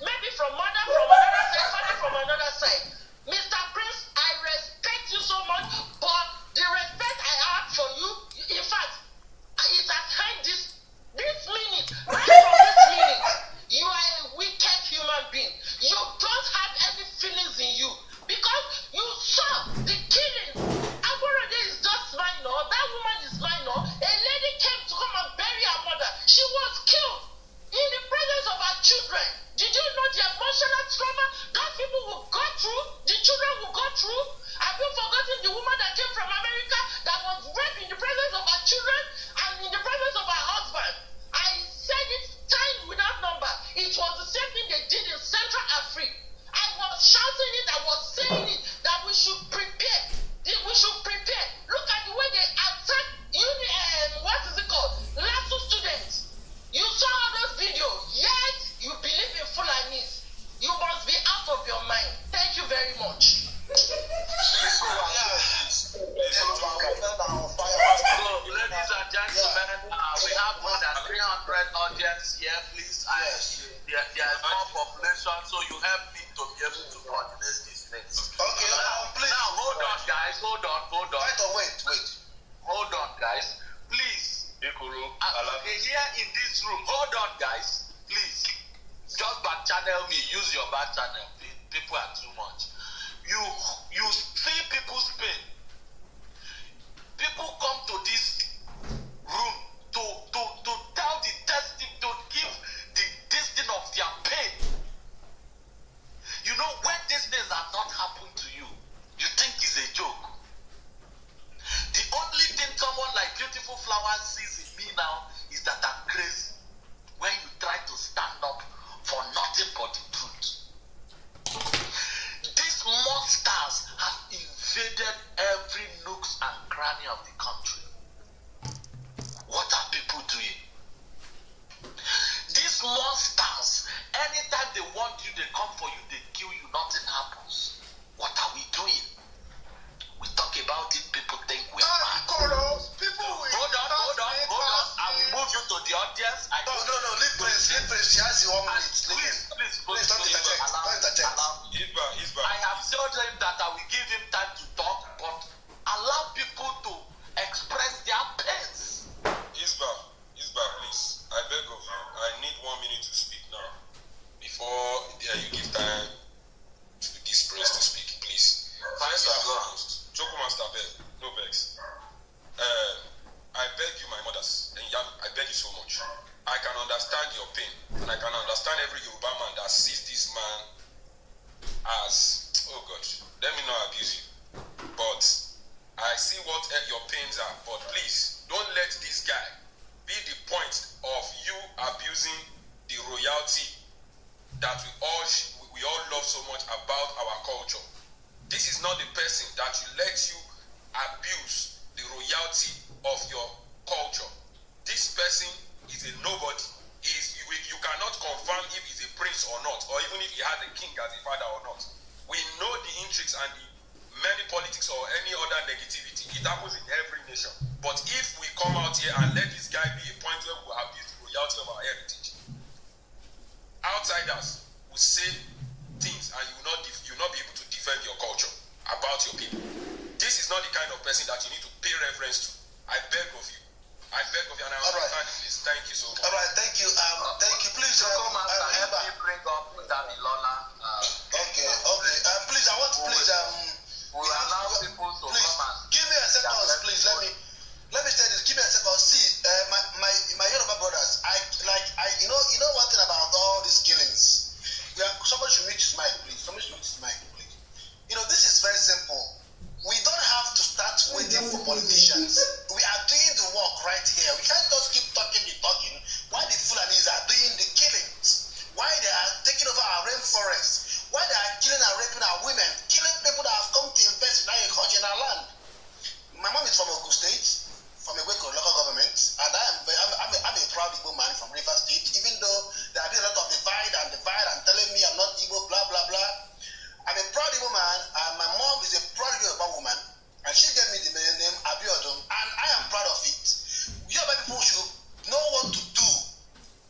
maybe from mother from another side, father from another side. Mr. Prince, I respect you so much, but the respect I have for you, in fact, it has held this minute, right from this minute. You are a wicked human being. You don't have any feelings in you because you saw the killings. Aborode is just minor. That woman is minor. A lady came to come and bury her mother. She was killed in the presence of her children. Did you know the emotional trauma that people will go through? The children will go through? Have you forgotten the woman that came from America that was raped in the presence of her children and in the presence of her husband? I said it time without number. It was the same thing they did in Central Africa. I was shouting it, I was saying it, that we should prepare. We should prepare. Look at the way they attack what is it called? LASU students. You saw all those videos, yet you believe in Fulanis. You must be out of your mind. Thank you very much. Ladies and gentlemen, we have more than 300 audience here, please. There is more population, so you help me to be able to coordinate these things. Okay, please. Now, hold on, guys. Hold on. Wait. Hold on, guys. Please. Here in this room, hold on, guys. Please. Just back channel me. Use your back channel. People are too much. You see people's pain. People come to this room to tell the testimony, to give the destiny of their pain. You know, when these things have not happened to you, you think it's a joke. The only thing someone like Beautiful Flower sees in me now is that I'm crazy. When you try to stand up for nothing but the truth. These monsters have invaded every nooks and cranny of the country. What are people doing? These monsters, anytime they want you, they come for you, they kill you, nothing happens. What are we doing? We talk about it, people think we're mad. Hold on. I will move you to the audience. No, leave please. She has 1 minute. Please, don't interject. I have told him that I will give him time to talk, but allow people to express their pains. Isba, please. I beg of you. I need 1 minute to speak now. Before you give time to this press to speak, please. First and foremost, Choco Master Bell, no vex. I beg you, my mothers, and I beg you so much. I can understand your pain, and I can understand every Yoruba man that sees this man as, oh God, let me not abuse you. But I see what your pains are. But please, don't let this guy be the point of you abusing the royalty that we all love so much about our culture. This is not the person that will let you abuse the royalty of your culture. This person is a nobody. You cannot confirm if he's a prince or not, or even if he has a king as a father or not. We know the intrigues and the many politics or any other negativity. It happens in every nation. But if we come out here and let this guy be a point where we abuse the royalty of our heritage, outsiders will say things and you will not be able to defend your culture about your people. This is not the kind of person that you need to pay reverence to. I beg of you, and I understand this. Thank you so much. All right, thank you. Please, help me bring up Damilola. Okay. Please, I want to we allow people to please, come and give me a second, please. Let me say this. Give me a second. See, my Yoruba brothers, I man from River State, even though there have been a lot of divide and telling me I'm not Igbo, blah, blah, blah. I'm a proud Igbo man, and my mom is a proud Yoruba woman, and she gave me the name Abiodun, and I am proud of it. Yoruba people should know what to do.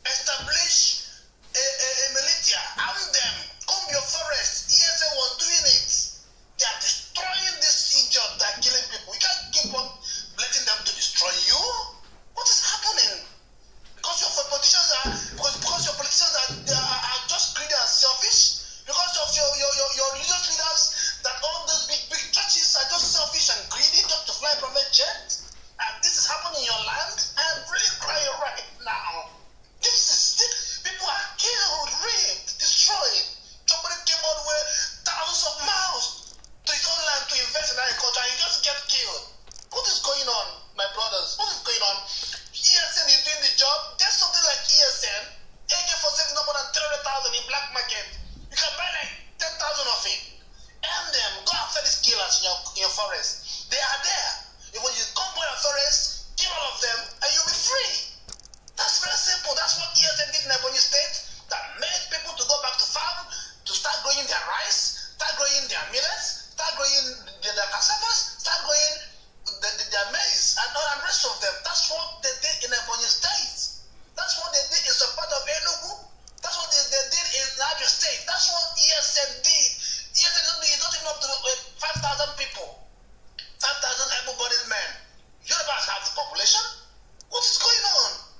Establish a militia, arm them, comb your forest. ESA was doing it. They are destroying this idiot that are killing people. We can't keep on letting them to destroy you. What is happening? Because your politicians are just greedy and selfish. Because of your religious leaders, that all those big churches are just selfish and greedy, just to fly private jet. And this is happening in your land. I am really crying right now. People are killed, raped, destroyed. Somebody came all the way thousands of miles to his own land to invest in agriculture, and he just get killed. What is going on, my brothers? What is going on? ESN is doing the job. There's something like ESN. AK-47 no more than 300,000 in black market. You can buy like 10,000 of it. End them. Go after these killers in your forest. They are there. If when you come by your forest, kill all of them, and you'll be free. That's very simple. That's what ESN did in Ebonyi State. That made people to go back to farm, to start growing their rice, start growing their millets, start growing their cassavas, start growing their maize, and all the rest of them. That's what they did in Ebonyi State. That's what they did in some part of Enugu. That's what they did in Niger State. That's what ESN did. ESN is not even up to 5,000 people. 5,000 able-bodied men. Yorubas have the population. What is going on?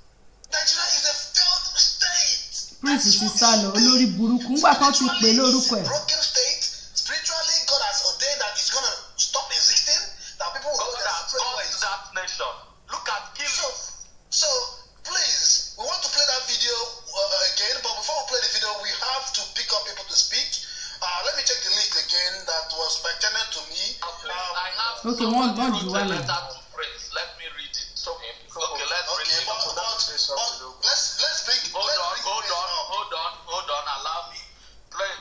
Nigeria is a failed state. Prince Sisalo, Olori Buruku, ngba kan ti pe lórúkọ ẹ. Broken state. Spiritually, God has ordained that it's going to stop existing. That people will go there. God is that nation. Look at killing. So, please, we want to play that video again, but before we play the video, we have to pick up people to speak. Let me check the list again that was channeled to me. I have okay, one letter you to Prince. Let me read it. Okay, let's read it. Let's bring it. Hold on. Allow me.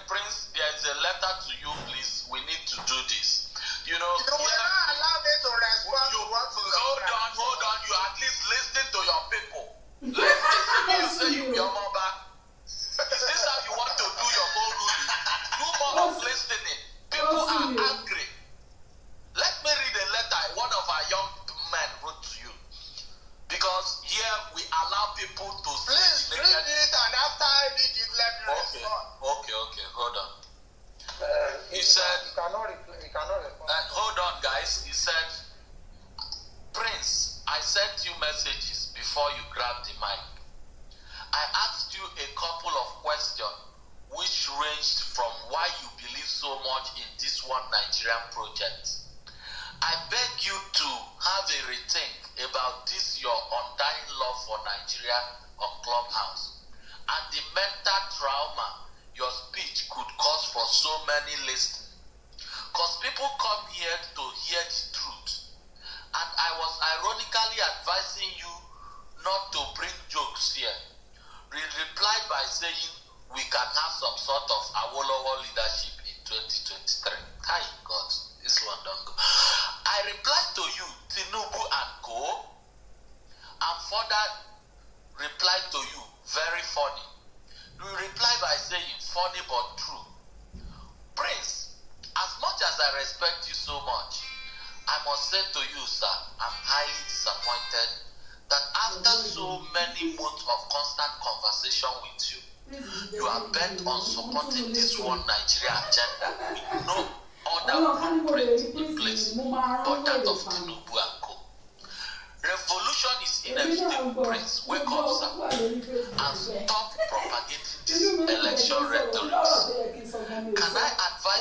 Prince, there is a letter to you, please. We need to do this. You know, you will not allow me to respond to what you hold on. You at least listen to your people. You say your mother. Is this how you want to do your own ruling? Do more of listening. People are angry. Let me read a letter one of our young men wrote to you. Because here we allow people to please read it, and after I read it, let me respond. Okay, hold on. He said, hold on, guys. He said, Prince, I sent you messages before you grabbed the mic. I asked you a couple of questions which ranged from why you believe so much in this one Nigerian project. I beg you to have a rethink about this your undying love for Nigeria on Clubhouse and the mental trauma your speech could cause for so many listeners. Because people come here to hear the truth. And I was ironically advising you not to bring jokes here. We replied by saying we can have some sort of Awolowo leadership in 2023. Hi, God, this one don't go. I replied to you, Tinubu and Co. And further replied to you, very funny. We replied by saying, funny but true. Prince, as much as I respect you so much, I must say to you, sir, I'm highly disappointed that after so many months of constant conversation with you, you are bent on supporting this one Nigeria agenda with no other blueprint in place but that of Tinubu and Co. Revolution is inevitable, Prince. Wake up, sir, and stop propagating this election rhetoric. Can I advise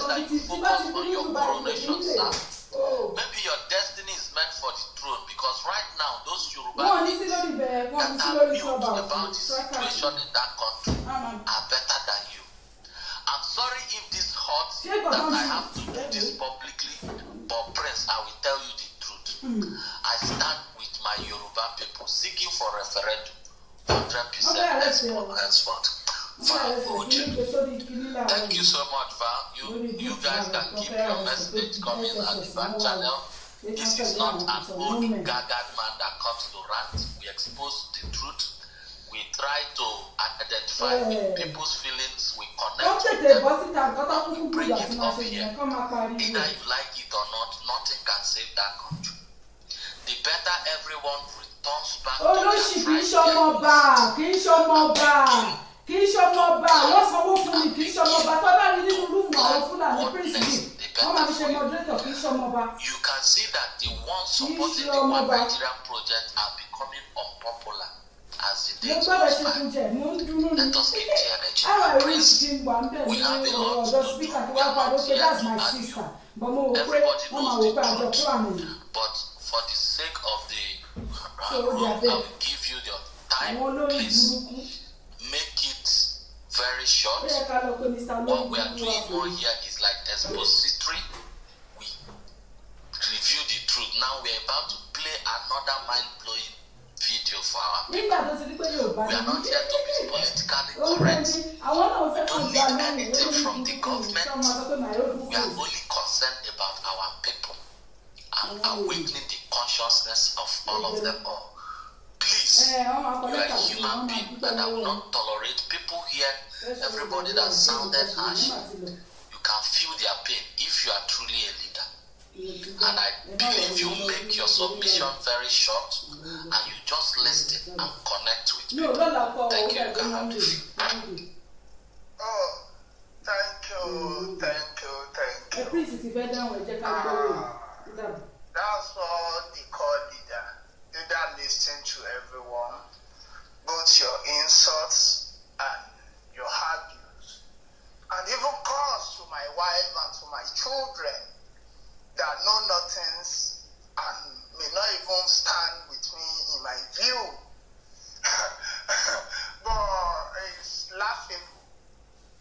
that you focus on your coronation, sir? Maybe your destiny is meant for the throne, because right now those Yoruba leaders that are mute about the situation in that country are better than you. I'm sorry if this hurts that I have to do this publicly, but Prince, I will tell you the truth. I stand with my Yoruba people seeking for referendum 100% henceforth. Thank you so much, Val. You guys can keep your message coming at the back channel. This is not an old gathered man that comes to rant. We expose the truth. We try to identify people's feelings. We connect with them. We bring it up here. Either you like it or not, nothing can save that country. The better everyone returns back to their you can see that the ones supporting the One Nigeria project are becoming unpopular as the days goes by. Let us keep the energy. Please, we have a lot to do. We are not here to argue. Everybody knows the truth. But for the sake of the room, I will give you your time. Please make it very short. What we are doing more here is like expository. We review the truth. Now we are about to play another mind-blowing video for our people. We are not here to be politically correct. We don't need anything from the government. We are only concerned about our people and awakening the consciousness of all of them all. Please, you are a human being, and I will not tolerate people here. Everybody that sounded harsh, you can feel their pain if you are truly a leader. And I believe you make your submission very short and you just listen and connect with people. Thank you. You can have the floor. Oh, thank you. That's what they call leader. Leader listening to everyone, both your insults and your arguments, and even calls to my wife and to my children that know nothings and may not even stand with me in my view. But it's laughable.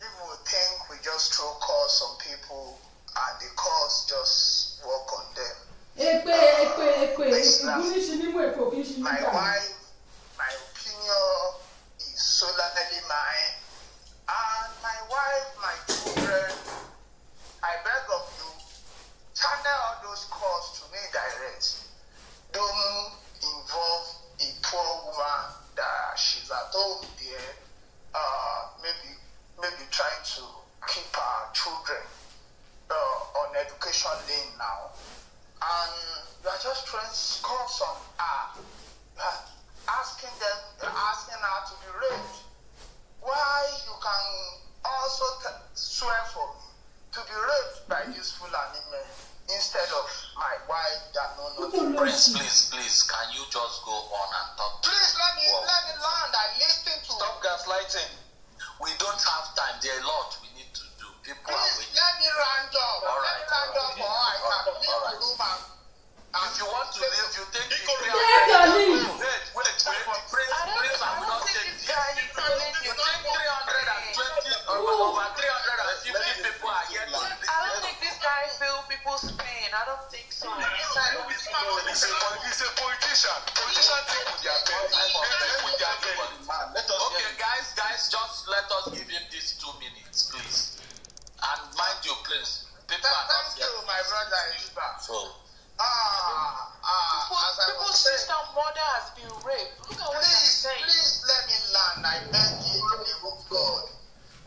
People think we just throw calls on people and the calls just work on them. My wife, my opinion is solely mine, and my wife, my children, I beg of you, channel all those calls to me direct. Don't involve a poor woman that she's at home there, maybe trying to keep her children on education lane now. And you are just trying to calls on her, asking her to be raped. Why you can also swear for me to be raped by this Fulani men instead of my wife that know nothing. Please, can you just go on and talk? Please let me land. I listen to. Stop gaslighting. We don't have time. There are a lot we need to do. People are waiting. Let me round up. All right. Or I can leave the room and. If you want to leave, you take the 300. Wait. Prince, I will not take this. You take 320 over 350 people are here. I don't think this guy feel people's pain. I don't think so. He's a politician. Politicians think with their pain. Okay, guys, just let us give him these 2 minutes, please. And mind you, Prince. People are not here. Thank you, my brother. So. People's sister mother has been raped. Look at what they're saying. Please let me land. I beg you in the name of God.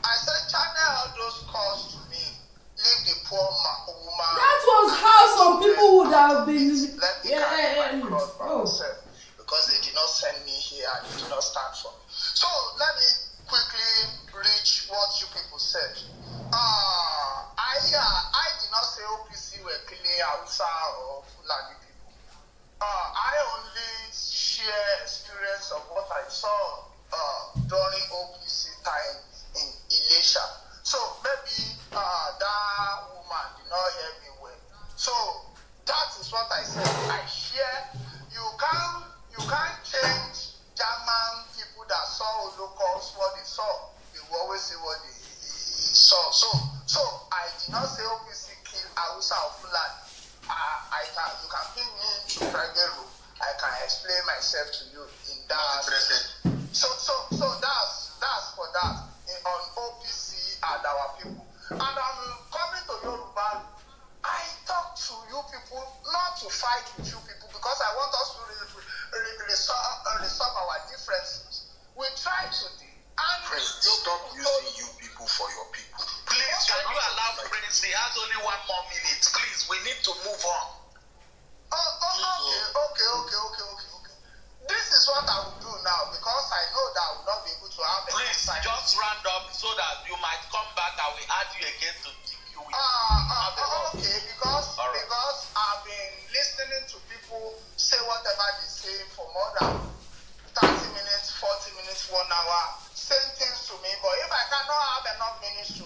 I said, channel all those calls to me. Leave the poor woman. That was how some people would have been. Let me carry my cross by myself. Because they did not send me here and they did not stand for me. So let me quickly reach what you people said. I did not say OPC were killing Hausa or Fulani people. I only share experience of what I saw during OPC time in Ilesha. So maybe that woman did not hear me well. So that is what I said. I share. You can't change German people that saw Holocaust what they saw. They will always say what they saw. So I did not say OPC kill Hausa or Fulani. You can bring me to private room. I can explain myself to you in that. So that's for that on OPC and our people. And I'm coming to Yoruba. I talk to you people not to fight with you people because I want us to resolve our differences. We try to do. And Prince, stop using you people for your people. Please, can you allow Prince? He has only 1 more minute. Please, we need to move on. Okay. This is what I will do now because I know that I will not be able to have a Please, just round up so that you might come back and we add you again to TQ. Okay, because I've been listening to people say whatever they say for more than 30 minutes, 40 minutes, 1 hour, saying things to me. But if I cannot have enough minutes to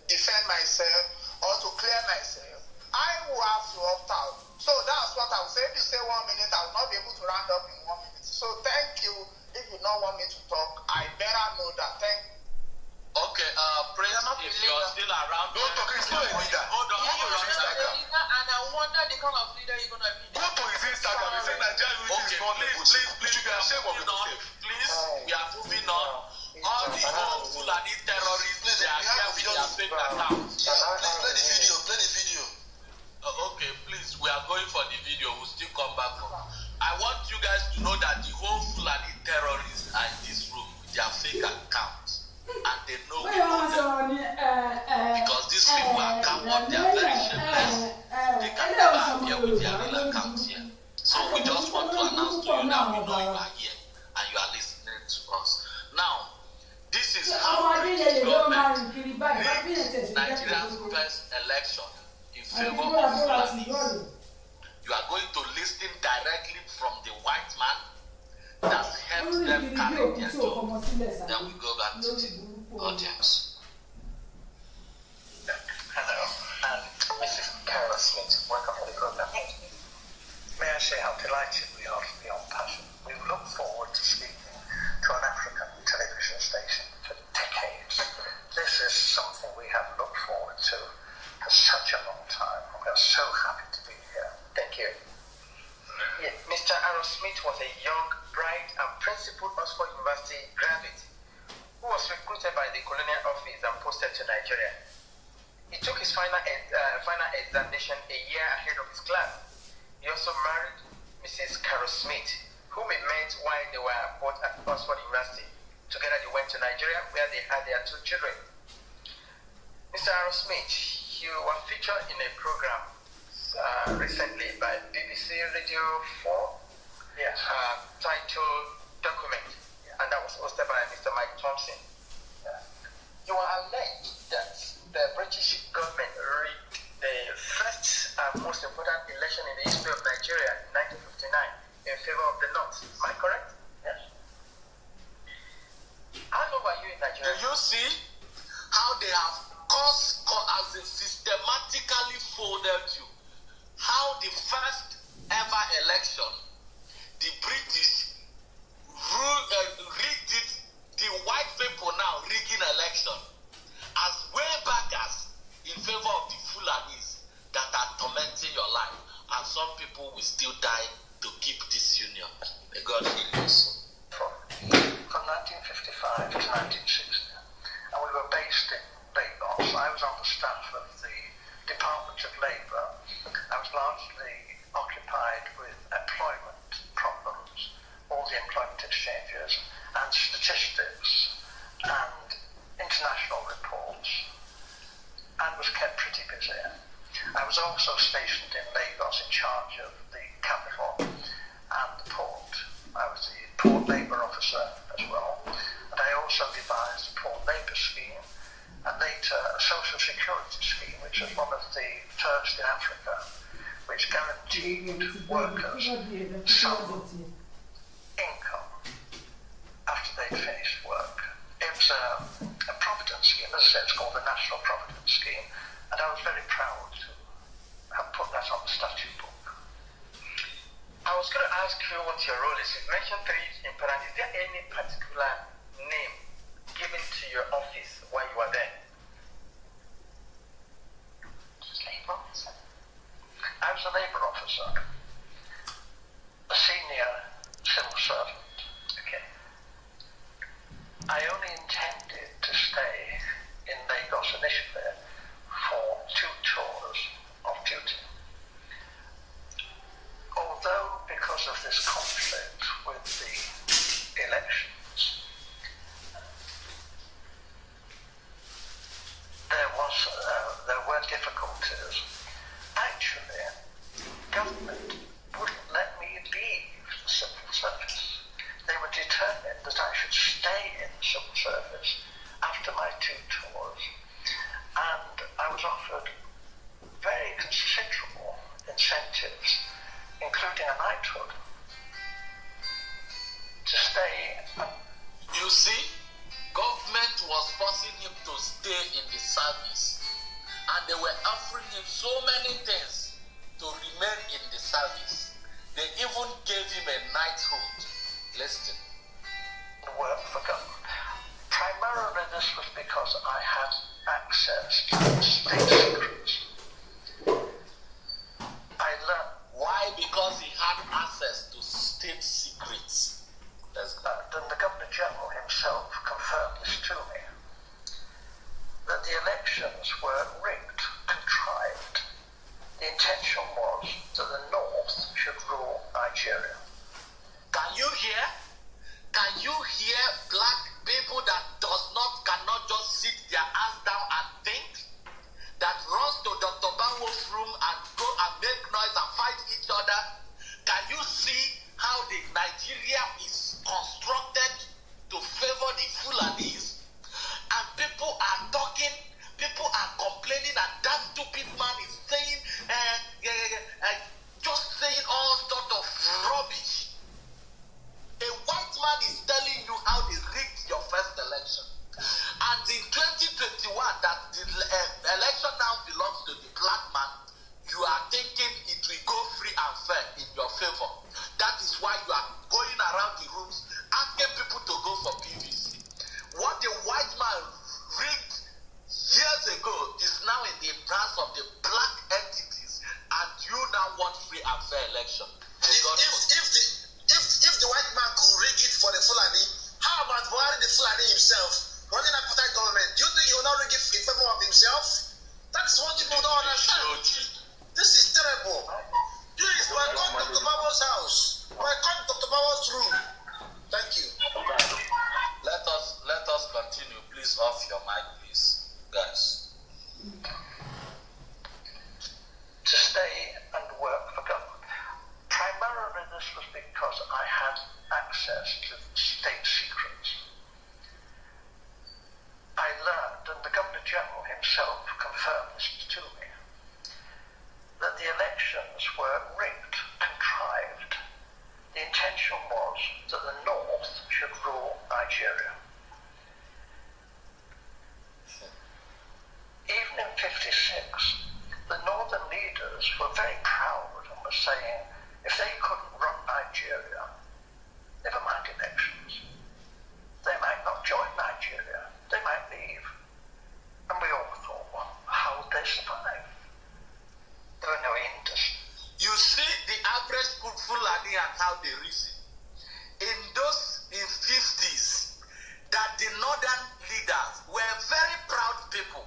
defend myself or to clear myself, I will have to opt out. So that's what I will say. If you say 1 minute, I will not be able to round up in 1 minute. So thank you. If you don't want me to talk, I better know that. Thank you. Okay, Prince, if you're still around, don't talk. He's not a leader. Hold on. You're a leader, and I wonder the kind of leader you're gonna be. Go to his Instagram. He said Nigeria unity is not legitimate. You should be ashamed of yourself. Please, we are moving on. All the whole Fulani terrorists, they are here with their fake accounts. Please play the video. Play the video. Okay, please, we are going for the video. We'll still come back. I want you guys to know that the whole Fulani terrorists are in this room with their fake accounts. And they know we know them. Because these people are coward, they are very shameless. They can never appear with their real accounts here. So we just want to announce to you that we know you are here and you are listening to us. Now, this is how British government rigged Nigeria's first election in favor of Fulanis. You are going to listen directly from the white man that's helped them carry their job. Then we go back to the audience. Hello, and Mrs. Carol Smith, welcome to the program. May I say how delighted we are to be on Passion. We look forward to speaking to an African television station for decades. This is something we have looked forward to for such a long time. We are so happy to be here. Thank you. Yeah, Mr. Aaron Smith was a young, bright, and principled Oxford University graduate who was recruited by the Colonial Office and posted to Nigeria. He took his final examination a year ahead of his class. He also married Mrs. Carol Smith, whom he met while they were both at Oxford University. Together they went to Nigeria where they had their 2 children. Mr. Aaron Smith, you were featured in a program recently by BBC Radio 4, yes, titled Document, and that was hosted by Mr. Mike Thompson. You are alleged that the British government rigged the first and most important election in the history of Nigeria in 1959 in favor of the North. Am I correct? Yes. How long were you in Nigeria? Do you see how they have as in systematically folded you? How the first ever election, the British rigged it, the white people now rigging election as way back as in favor of the Fulanis that are tormenting your life, and some people will still die to keep this union. May God heal us. From 1955 to 1960, and we were based in Lagos. I was on the staff of the Department of Labour. I was largely occupied with employment problems, all the employment exchanges, and statistics, and international reports, and was kept pretty busy. I was also stationed in Lagos in charge of the capital and the port. I was the port labour officer as well, and I also devised a port labour scheme and later a social security scheme, which was one of the first in Africa, which guaranteed workers some income after they'd finished work. It was a providence scheme, as I said, it's called the National Providence Scheme, and I was very proud to have put that on the statute book. I was going to ask you what your role is. You mentioned 3 important. Is there any particular name given to your office while you were there? Labor officer. I was a labor officer, a senior civil servant. Okay. I only intended to stay in Lagos initially for 2 tours of duty. elections, there were difficulties. Actually, government wouldn't let me leave the civil service. They were determined that I should stay in the civil service after my 2 tours, and I was offered very considerable incentives, including a knighthood, to stay. You see, government was forcing him to stay in the service, and they were offering him so many things to remain in the service. They even gave him a knighthood. Listen. Work for government. Primarily this was because I had access to state secrets. I learned. Why? Because he had access to state secrets. And the Governor General himself confirmed this to me, that the elections were rigged, contrived. The intention was that the North should rule Nigeria. Can you hear? Can you hear black people that cannot just sit their ass down and think? That runs to Dr. Banwo's room and go and make noise and fight each other? Can you see how the Nigeria is constructed to favor the Fulanis? And people are talking, people are complaining, and that stupid man is saying, just saying all sort of rubbish. A white man is telling you how they rigged your first election. And in 2021, that the election now belongs to the black man, you are thinking it will go free and fair in your favor. That is why you are going around the rooms asking people to go for PVC. What the white man rigged years ago is now in the hands of the black entities, and you now want free and fair election. If the white man could rig it for the Fulani, how about Buhari the Fulani himself running a apartheid government? Do you think he will not rig it in favor of himself? That is what people don't understand. This is terrible. Please, boycott Dr. Babo's house. Boycott Dr. Babo's room. Thank you. Let us continue. Please off your mic, please, guys. To stay and work for government. Primarily this was because I had access to state secrets. I learned, and the Governor General himself confirmed this to me, that the elections were rigged, contrived. The intention was that the North should rule Nigeria. Even in '56, the Northern leaders were very proud and were saying, if they couldn't run Nigeria, never mind elections, they might not join Nigeria, they might leave. And we all thought, well, how would they survive? There were no industries. You see the average Fulani and how they reason. In 50s, that the northern leaders were very proud people,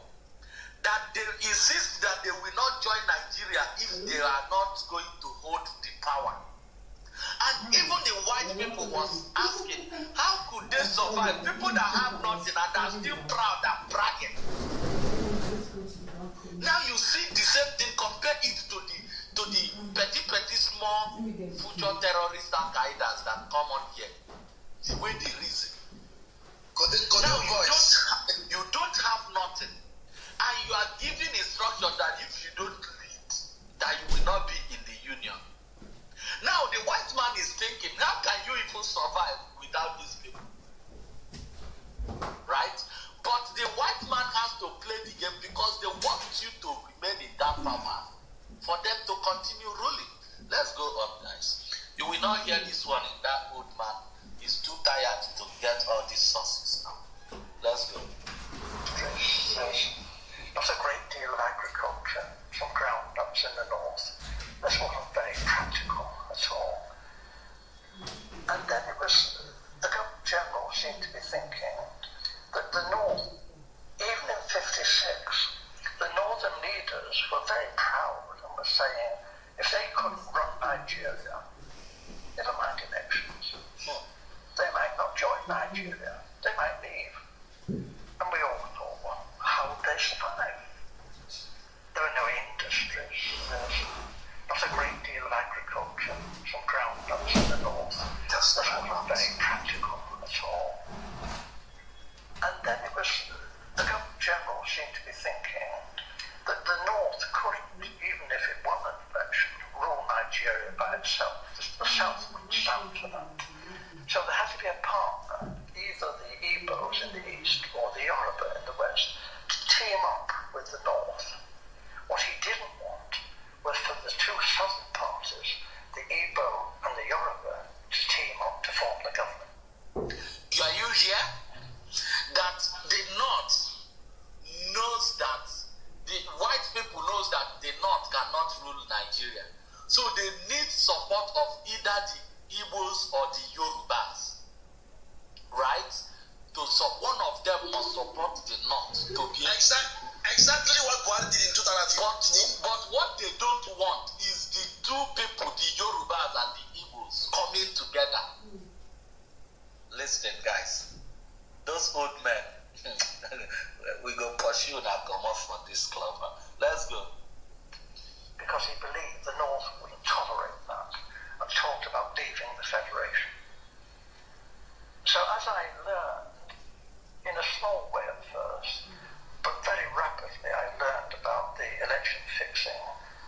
that they insist that they will not join Nigeria if they are not going to hold the power. And even the white people was asking, how could they survive? People that have nothing and are still proud and bragging. Now you see the same thing, compare it to the petty small future terrorist al-Qaedas that come on here. The way they reason. Now you don't have nothing. And you are giving instruction that if you don't read, that you will not be in the union. Now the white man is thinking, how can you even survive without these people? Right? But the white man has to play the game because they want you to remain in that power for them to continue ruling. Let's go on, guys. You will not hear this one in that old man. He's too tired to get all these sources now. Let's go. Not a great deal of agriculture, some groundnuts in the north. This wasn't very practical at all. And then it was, the Governor General seemed to be thinking that the North, even in '56, the northern leaders were very proud and were saying, if they couldn't run Nigeria, never mind elections, they might not join Nigeria, they might leave. And we all thought, well, how would they survive? There are no industries, there's not a great deal of agriculture, some groundnuts in the north. That's not very practical at all. And then it was, the Governor General seemed to be thinking that the north couldn't, even if it won an election, rule Nigeria by itself. The south wouldn't stand for that. So there had to be a partner, either the Igbos in the east or the Yoruba in the west, to team up with the north. What he didn't want was for the two southern parties, the Igbo and the Yoruba, to team up to form the government. Are you here? That the north knows that, the white people knows that the north cannot rule Nigeria. So they need support of either the Igbos or the Yorubas, right? One of them must support the north to be exactly what Buhari did in 2015. But what they don't want is the two people, the Yorubas and the Igbos, coming together. Listen, guys, those old men, we go pursue and come off from this club. Let's go. Because he believed the north wouldn't tolerate that and talked about leaving the federation. So as I learned, in a small way at first, but very rapidly I learned about the election fixing,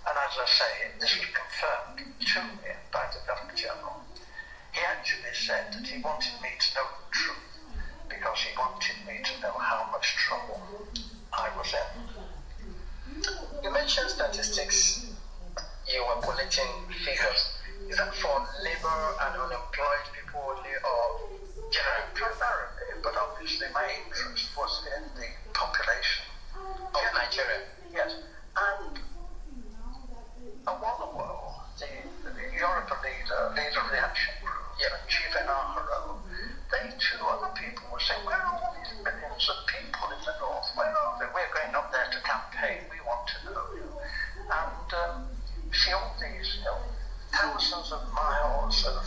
and as I say, this was confirmed to me by the Governor General. He actually said that he wanted me to know the truth because he wanted me to know how much trouble I was in. You mentioned statistics, you were collecting figures. Is that for labor and unemployed people only, or general? Primarily, but obviously my interest was in the population of Nigeria. Yes, and a while ago, the Yoruba leader of the action group, Chief Enaharo, they too, other people were saying, where are all these millions of people in the north? Where are they? We're going up there to campaign, we want to know you. And see all these, thousands of miles of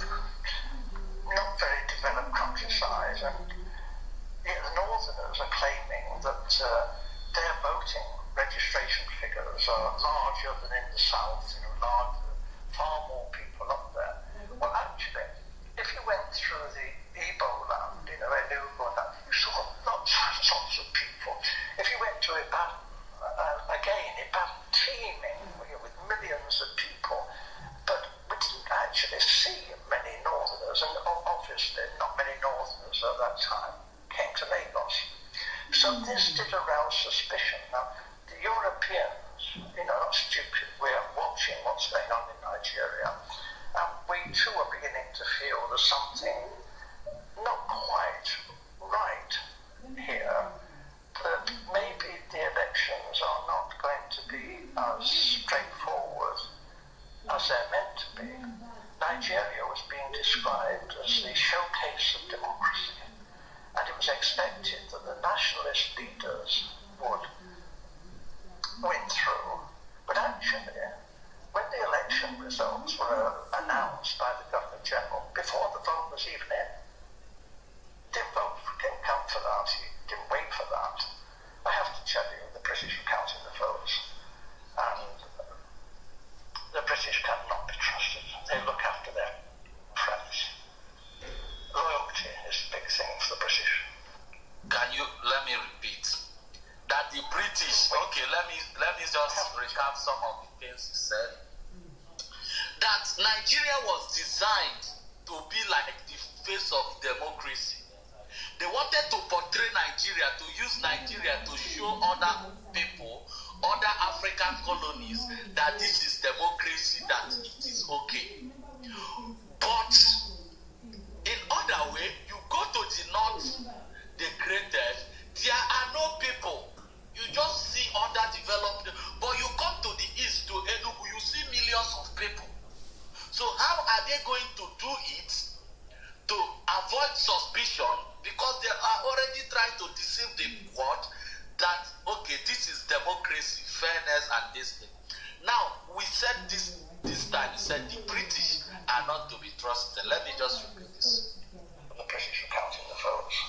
not very developed countryside, and the northerners are claiming that their voting registration figures are larger than in the south, larger, far more people up there. Well, actually, if you went through the Igbo land, Enugu and that, you saw lots of people. If you went to Ibadan, Ibadan teeming with millions of people, but we didn't actually see many northerners, and obviously not many northerners at that time came to Lagos. So this did arouse suspicion. Now, the Europeans, not stupid, we're watching what's going on in Nigeria, and we too are beginning to feel there's something not quite right here, that maybe the elections are not going to be as straightforward as they're meant to be. Nigeria was being described as the showcase of democracy, and it was expected that the nationalist leaders would win through. But actually, when the election results were announced by the Governor General, before the vote was even in, didn't come for that, he didn't wait for that. I have to tell you, the British are counting the votes, and the British cannot be trusted. They look after their friends. Loyalty is a big thing for the British. Let me repeat that the British, okay, let me just recap some of the things you said. That Nigeria was designed to be like the face of democracy. They wanted to portray Nigeria, to use Nigeria to show other people, other African colonies, that this is democracy, that it is okay. But in other way, you go to the north, they created, there are no people. You just see underdeveloped, but you come to the east, to Enugu, you see millions of people. So how are they going to do it to avoid suspicion? Because they are already trying to deceive the world that, okay, this is democracy, fairness, and this thing. Now, we said this time, we said the British are not to be trusted. Let me just repeat this. The British are counting the votes,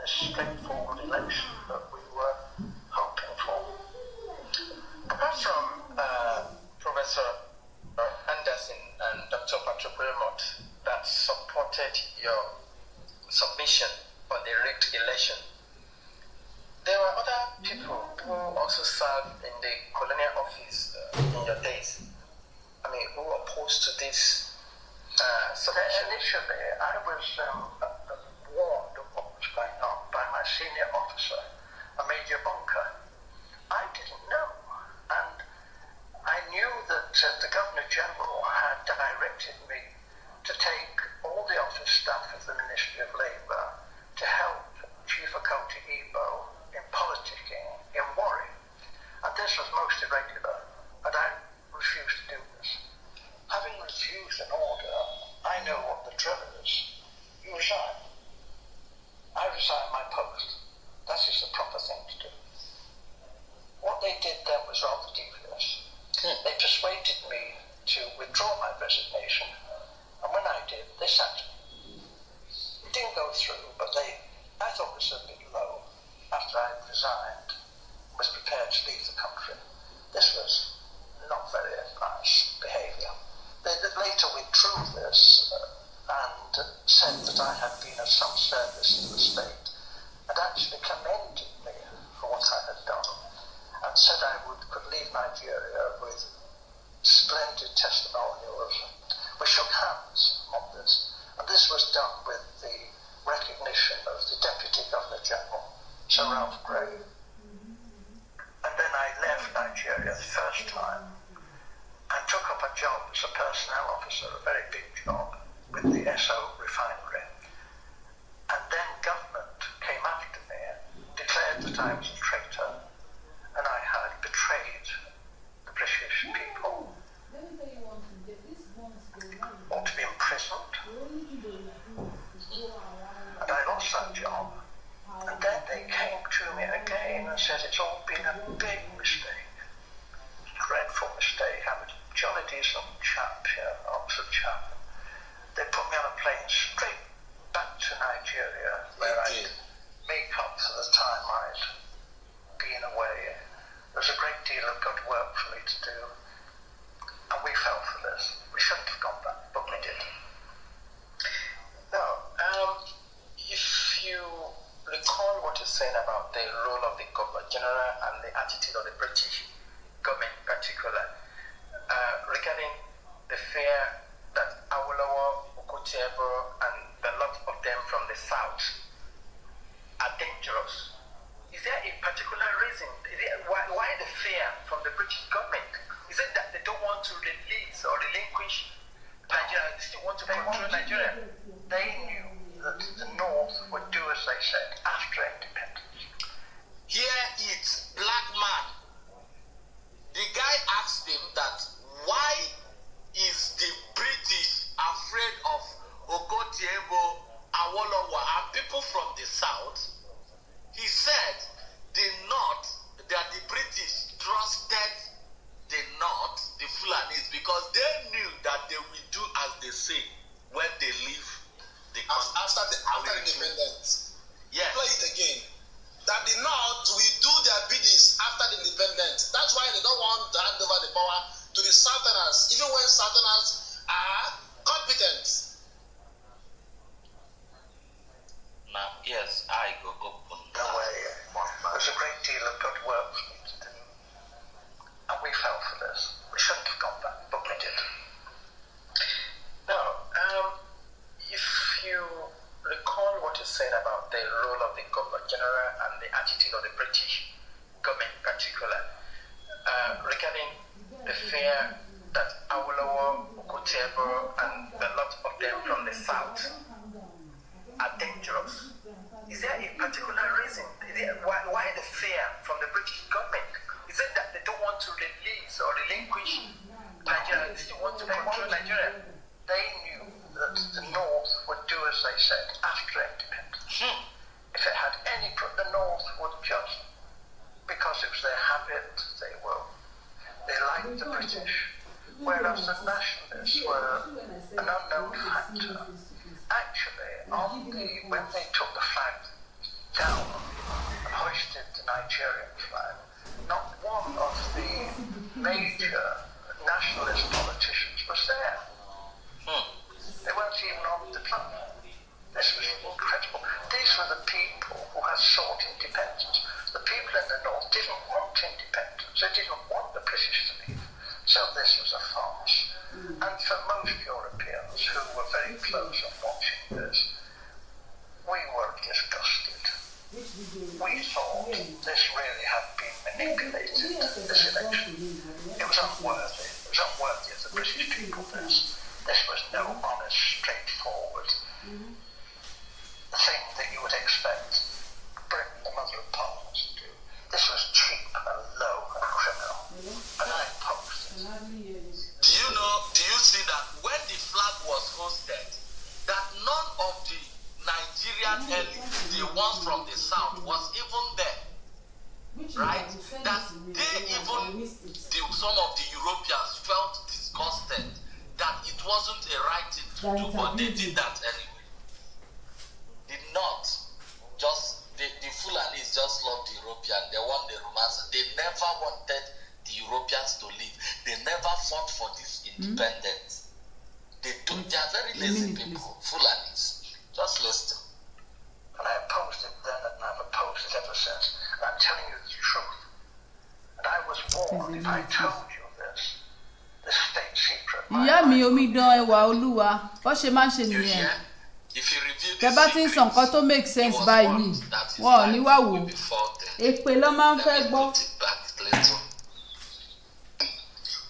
straightforward election that we were hoping for. Apart from Professor Anderson and Dr. Patrick Wilmot that supported your submission on the rigged election, there were other people who also served in the colonial office in your days. I mean, who opposed to this submission? Initially, I was warned of what was going on by my senior officer, a Major Bunker. I didn't know, and I knew that the Governor General had directed me to take all the office staff of the Ministry of Labour to help Chief Okoti Igbo in politicking in Warri. And this was most irregular, and I refused to do this. Having refused an order, I know what the drill is. You resign. I resign my post. That is the proper thing to do. What they did then was rather devious. They persuaded me to withdraw my resignation, and when I did, they sacked me. It didn't go through, but I thought it was a bit low. After I resigned, was prepared to leave the country. This was not very nice behaviour. They later withdrew this and said that I had been of some service to the state, and actually commended me for what I had done, and said I could leave Nigeria with splendid testimonials. We shook hands on this, and this was done with the recognition of the Deputy Governor General, Sir Ralph Gray. And then I left Nigeria the first time and took up a job as a personnel officer, a very big job, with the SO refinery. And then government came after me and declared that I was a traitor and I had betrayed the British people, or to be imprisoned. And I lost that job. And then they came to me again and said it's all been a big mistake, dreadful mistake. I'm a jolly decent chap here, Oxford chap. They put me on a plane straight back to Nigeria, where I'd make up for the time I'd been away. There was a great deal of good work for me to do, and we fell for this. We shouldn't have gone back, but we did. Now, if you recall what you're saying about the role of the Governor General and the attitude of the British government in particular, regarding the fear that Awolowo, Okoti Igbo, and a lot of them from the south are dangerous. Is there a particular reason? Why the fear from the British government? Is it that they don't want to release or relinquish Nigeria? They still want to control Nigeria. They knew that the North would do as they said after independence. Here it's black man. The guy asked him that why is the British afraid of Okoti Igbo, Awolowo, and people from the south? He said the North, that the British trusted the North, the Fulanis, because they knew that they will do as they say when they leave the country. After independence. Yes. Play it again. That the North will do their biddings after the independence. That's why they don't want to hand over the power to the Southerners, even when Southerners are competent. Now, yes, I go open. There's a great deal of good work for me to do, and we fell for this. We shouldn't have gone back, but we did. Now, if you recall what you're saying about the role of the Governor General and the attitude of the British government in particular, regarding the fear that Awolowo, Okoti Igbo, and a lot of them from the south are dangerous. Is there a particular reason? Why the fear from the British government? Is it that they don't want to release or relinquish Nigeria? They still want to control Nigeria. They knew that the North would do as they said after independence. If it had any, the North would just, because it was their habit, they liked the British, whereas the nationalists were an unknown factor. Actually, when they took the flag down and hoisted the Nigerian flag, not one of the major nationalist politicians was there. They weren't even on the platform. This was incredible. These were the people who had sought independence. The people in the north didn't want independence. They didn't want the British to leave. So this was a farce. And for most Europeans who were very close and watching this, we were disgusted. We thought this really had been manipulated, this election. It was unworthy. It was unworthy of the British people, this. This was no honest, straightforward thing that you would expect Britain, the mother of parliaments, to do. This was cheap and low and criminal. And I opposed it. Do you see that when the flag was hosted, that none of the Nigerian elite, the ones from the south, was even there? Right? That they even, some of the Europeans felt disgusted that it wasn't a right thing to do, but they did that anyway. Did not just, the Fulanis just loved the European, they want the romance. They never wanted the Europeans to leave. They never fought for this independence. They are very lazy people, Fulanis. Just listen. And I opposed it then, and I've opposed it ever since. And I'm telling you the truth. And I was warned if I told you this, the state secret. Ìyá mi omidan ẹwà Olúwa, bó ṣe máa ń ṣe nìyẹn. Tẹ́ bá ti ń sọ nǹkan tó make sense báyìí, wọn ò ní wá wò. Èpè ló máa ń fẹ́ gbọ́.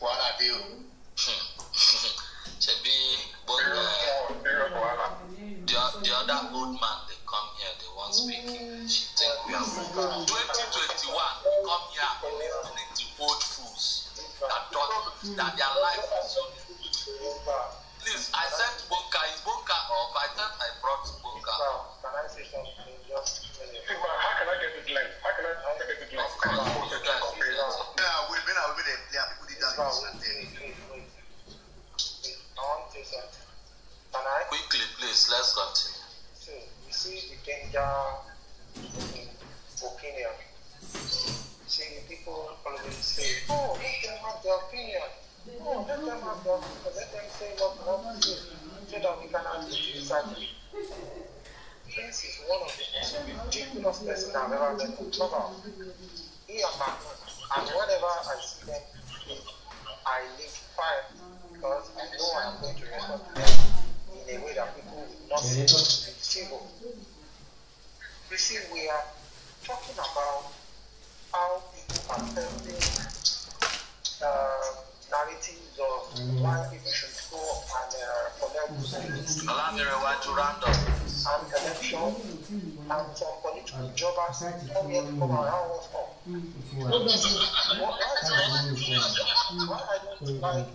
Wàhálà dé o. Ṣebí the other old man they come here, they want speaking. She think we are 2021. Come here listening to old fools that thought that their life is so good. Please, I sent Bonka. Is Bonka up? I thought I brought Bonka. Can I say something? Just how can I get it live? How can I get it live? Of course, you guys will get it. Yeah, we've been there. People did that. Wait. I want to say something. Can I? Quickly, please, let's continue. So, you see the danger in opinion. See, people always say, oh, let them have their opinion. Oh, let them have their opinion. Let them say what they want to say, so that we can agree to disagree. Prince is one of the most ridiculous persons I've ever met on Clubhouse. He and my husband, and whenever I see them, I live fire because I know I am going to respond to them in a way that people will not see civil. You see, we are talking about how people are telling narratives of why people should go and collect allow me to round up. And election and some political jobbers come here to come around what's up. Why I don't like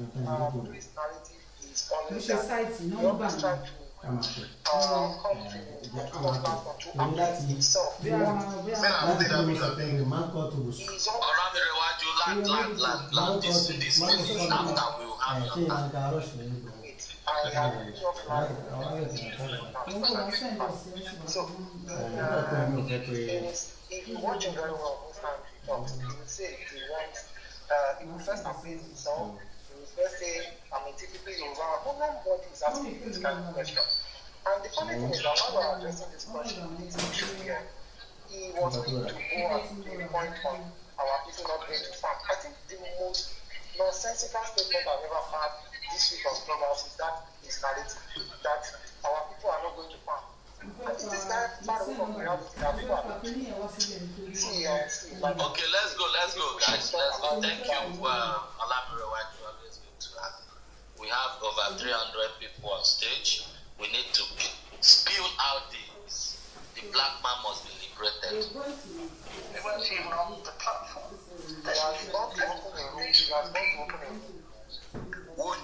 this narrative is always that you always try to come to uplift itself. This after we will have your time. So, if you watch him very well, most times he talks, he will say he wants, he will first appeal himself, he will first say, typically Yoruba, nobody is asking this kind of question. And the funny thing is that while we are addressing this question, this issue here, he was going to go and pinpoint on our people not going to farm. I think the most nonsensical statement I've ever had this week on Clubhouse is that his narrative that our people are not going to farm. I think this guy far away from reality that people are not. See, okay, let's go, guys. Let's go. Thank you, Alamire White. Always good to have you. We have over 300 people on stage. We need to spill out this. The black man must be liberated. They weren't even on the platform. They are not open a room. They are not open a room. What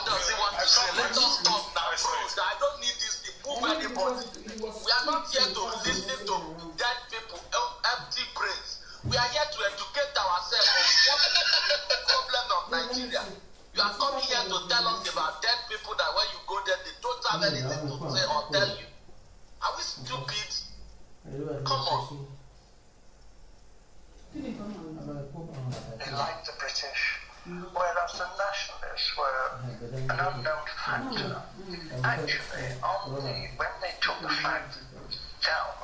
does he want to say? Let us talk now, bro. I don't need this to move anybody. We are not here to listen to dead people, empty brains. We are here to educate ourselves on what is the problem of Nigeria. You are coming here to tell us about dead people that when you go there, they don't have anything to say or tell you. Are we stupid? Come on. They liked the British, whereas the nationalists were an unknown factor. Actually, when they took the flag down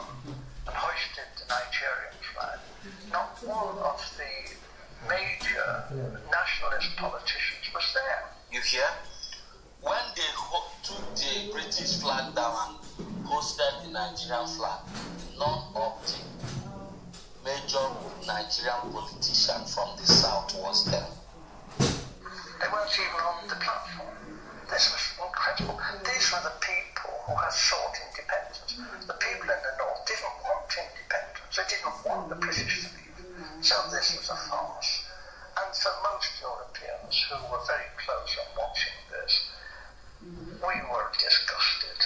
and hoisted the Nigerian flag, not one of the major nationalist politicians was there. You hear? When they took the British flag down and hosted the Nigerian flag, none of the major Nigerian politicians from the south was there. They weren't even on the platform. This was incredible. These were the people who had sought independence. The people in the north didn't want independence. They didn't want the British to leave. So this was a farce. And for most Europeans who were very close on watching this, we were disgusted.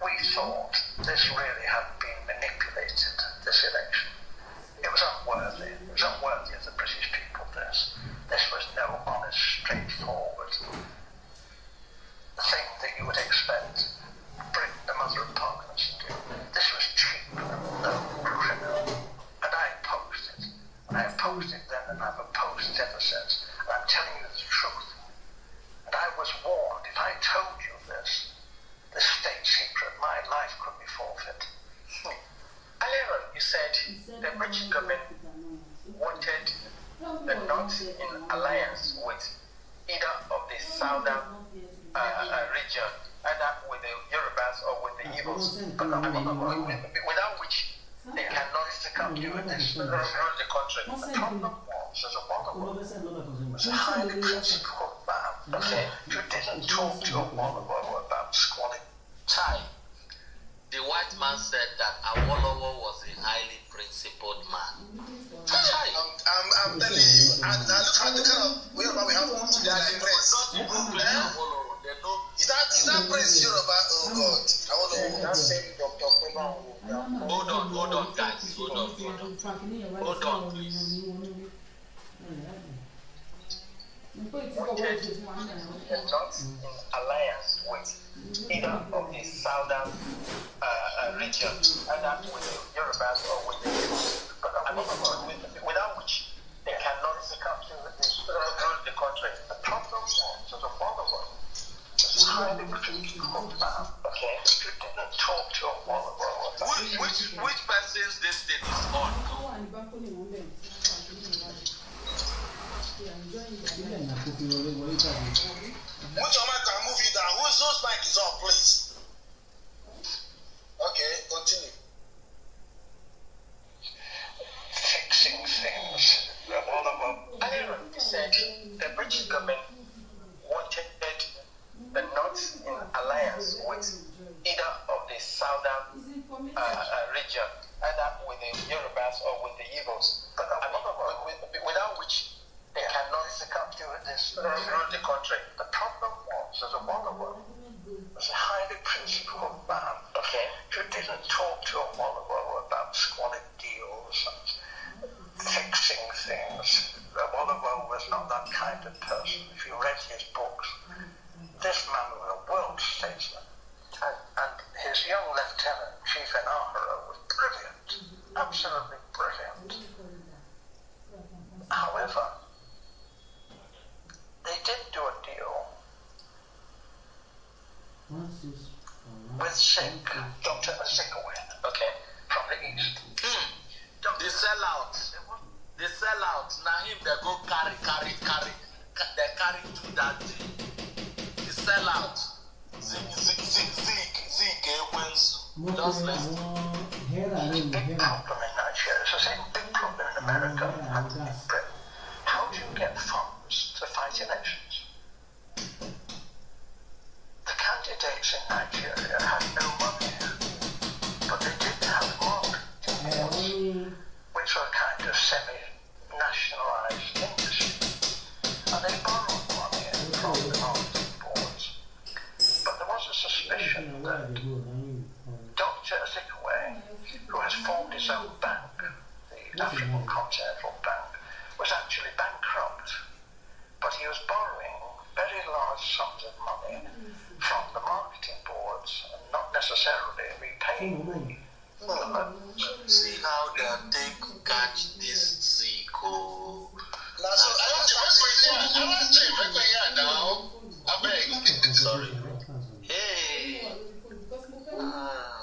We thought this really had been manipulated, this election. It was unworthy. It was unworthy of the British people, this. This was no honest, straightforward thing that you would expect Britain, the mother of parliaments, to do. This was cheap, low, criminal. And I opposed it. And I opposed it then, and I've opposed it ever since. And I'm telling you the truth. And I was warned, if I told you this state secret, my life could be forfeit. Earlier on, you said the British government wanted the North in alliance with either of the southern region, either with the Yorubas or with the Igbos, without which they cannot succumb to this rule the country. The problem was, as a Wolowo, was a highly principled man. Okay, you didn't talk to a Wolowo about squalid. Chai, the white man said that Awolowo was a highly principled man. Chai. I'm telling you, and look at the kind of Yoruba we have today, like praise. Is that praise Yoruba? Oh God, Awolowo. Hold on, guys. Hold on, please. Wanted not in alliance with either of the southern region, either with the Yorubas or with the Igbos, without which they cannot succumb to this rule the country. The problem was, as a Wolowo, was highly critical man. Okay, you didn't talk to a Wolowo about which person's this thing is on? Which of my can move you down? Whose mic is on, please? Okay, continue. Fixing things. Earlier on, you said the British government wanted the North in alliance with either of the southern region, either with the Yorubas or with the Igbos, without which they cannot succumb to this rule the country. The problem was, as a Wolowo, was a highly principled man. Okay, you didn't talk to a Wolowo about squalid deals and fixing things. A Wolowo was not that kind of person. If you read his books, this man was a world statesman, and his young lieutenant, Chief Enaharo, was brilliant, absolutely brilliant. However, they did do a deal with Sink, Dr. Azikiwe, okay, from the east. The sellout. Now him they go carry. They carry to that day. The sellout. Zeke wins. Just listen. Big problem in Nigeria. It's the same big problem in America and in Britain. How do you get funds to fight elections? The candidates in Nigeria had no money, but they did have marketing, which were kind of semi-nationalized industry, and they borrowed money from the marketing boards. But there was a suspicion that Dr. Azikiwe, who has formed his own bank, the African Continental Bank, was actually bankrupt, but he was borrowing very large sums of money from the marketing boards and not necessarily repaying me. See how they take catch this Zico. Sorry. Hey.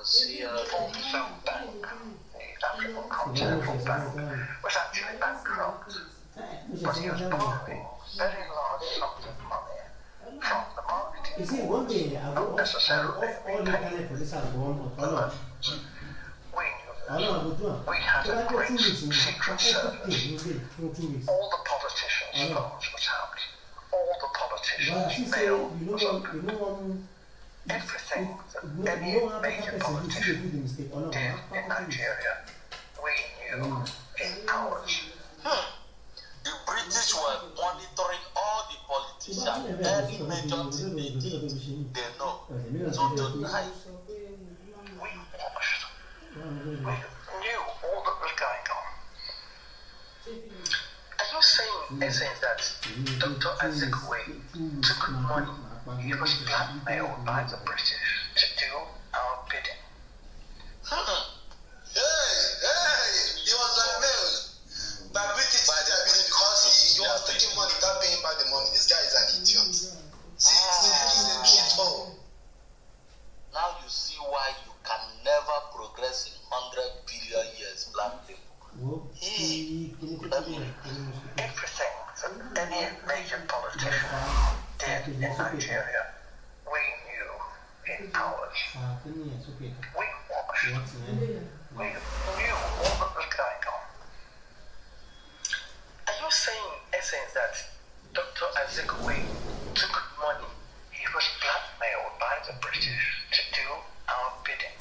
See how Wholesale Bank, the African Continental Bank, was actually bankrupt. But he was borrowing very large sums of money from the marketing boards, not necessarily repaying. We had a great secret service. All the politicians' phones was out. All the politicians' mail was open. Everything that any major politician did in Nigeria, we knew in hours. The British were monitoring all the politicians. Any major thing they did, they know. So tonight, we watched. We knew all that was going on. Are you saying, essence, that Dr. Ezekwe took money? He was blackmailed by the British to do our bidding. He was blackmailed by British by their bidding because he was taking money without paying back the money. This guy is an idiot. See, he's a shithole. Now you see why you can never progress in 100 billion years, black people. Everything that any major politician did in Nigeria, we knew in hours. We watched. We knew all that was going on. Are you saying, essence, that Dr. Ezekwe took money? He was blackmailed by the British to do our bidding.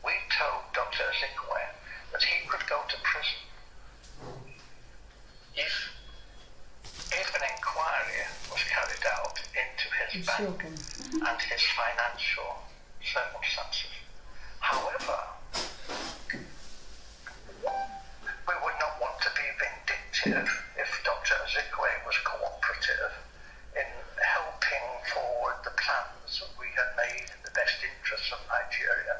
We told Dr. Ezekwe that he could go to prison if an inquiry was carried out into his bank and his financial circumstances. However, we would not want to be vindictive if Dr. Ezekwe was cooperative in helping forward the plans that we had made in the best interests of Nigeria.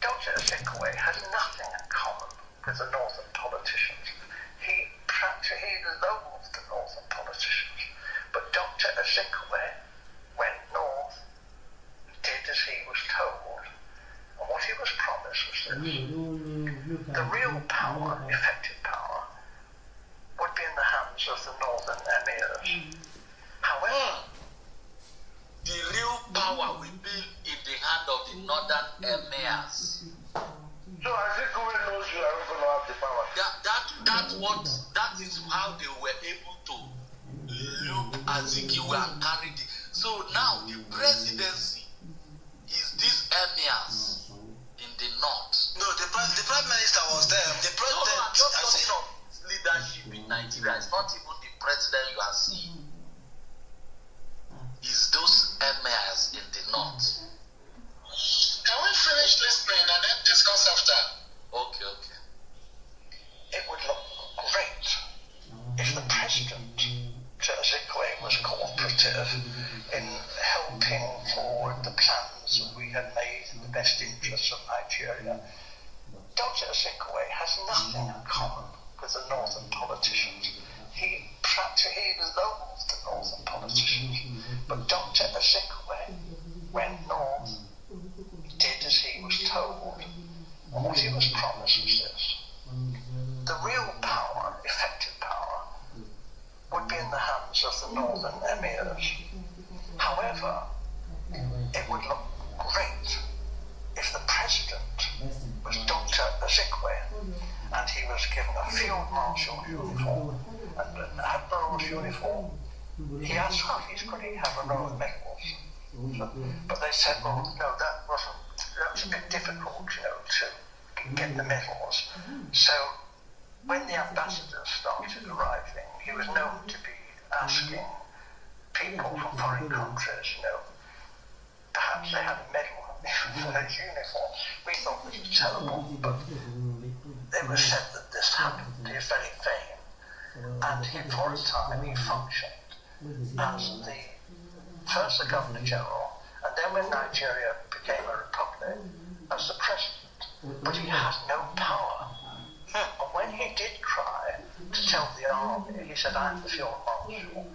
Dr. Ezekwe has nothing in common with the northern politicians. He loathed the northern politicians. But Dr. Ezekwe went north, did as he was told, and what he was promised was this. The real power, effective power, would be in the hands of the northern emirs. However, the real power will be in the hand of the northern emirs. So Ezekwe knows you are going to have the power. That is how they were able to look at Ezekwe and carry it. So now the presidency is these emirs in the north. No, the prime minister was there. The president. No, I'm just talking of leadership in Nigeria. It's not even the president you are seeing. It's those emirs in the north. Can we finish listening and then discuss after? Okay. It would look great if the president, Ezekwe, was cooperative in helping forward the plans that we had made in the best interests of Nigeria. Dr. Ezekwe has nothing in common with the northern politicians. He loathed the northern politicians. But Dr. Ezekwe went north, did as he was told, and what he was promised was this. The real power, effective power, would be in the hands of the northern emirs. However, it would look great if the president was Dr. Ezekwe and he was given a field marshal uniform and an admiral's uniform. He asked could he have a row of medals? But they said, well, no, that was a bit difficult, to get the medals. So when the ambassadors started arriving, he was known to be asking people from foreign countries, perhaps they had a medal for their uniform. We thought this was terrible, but it was said that this happened. He was very vain, and for a time he functioned as first the Governor General, and then when Nigeria became a republic, as the president. But he has no power. And when he did try to tell the army, he said, I'm the field marshal.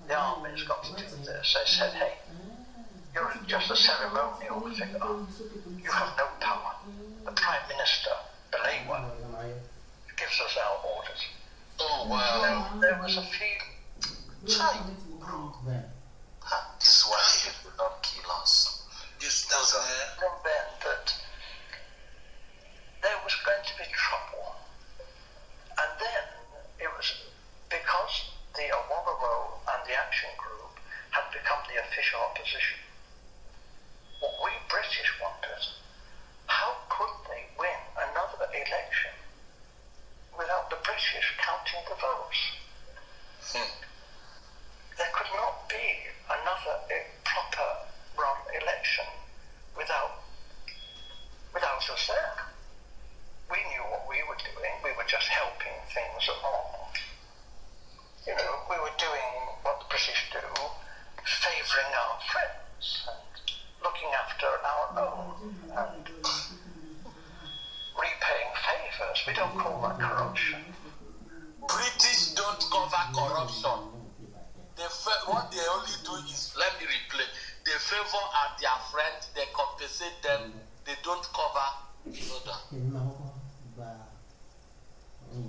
The army's got to do this. They said, hey, you're just a ceremonial figure. You have no power. The Prime Minister, Balewa, gives us our orders. Oh, wow. There was a feeling. This one will not kill us. That's that there was going to be trouble. And then it was because the AWO and the Action Group had become the official opposition. What we British wanted, how could they win another election without the British counting the votes? There could not be another proper run election without us there. We knew what we were doing. We were just helping things along. You know, we were doing what the British do, favouring our friends and looking after our own and repaying favours. We don't call that corruption. British don't cover corruption. What they only do is, let me replay, they favour their friend, they compensate them, they don't cover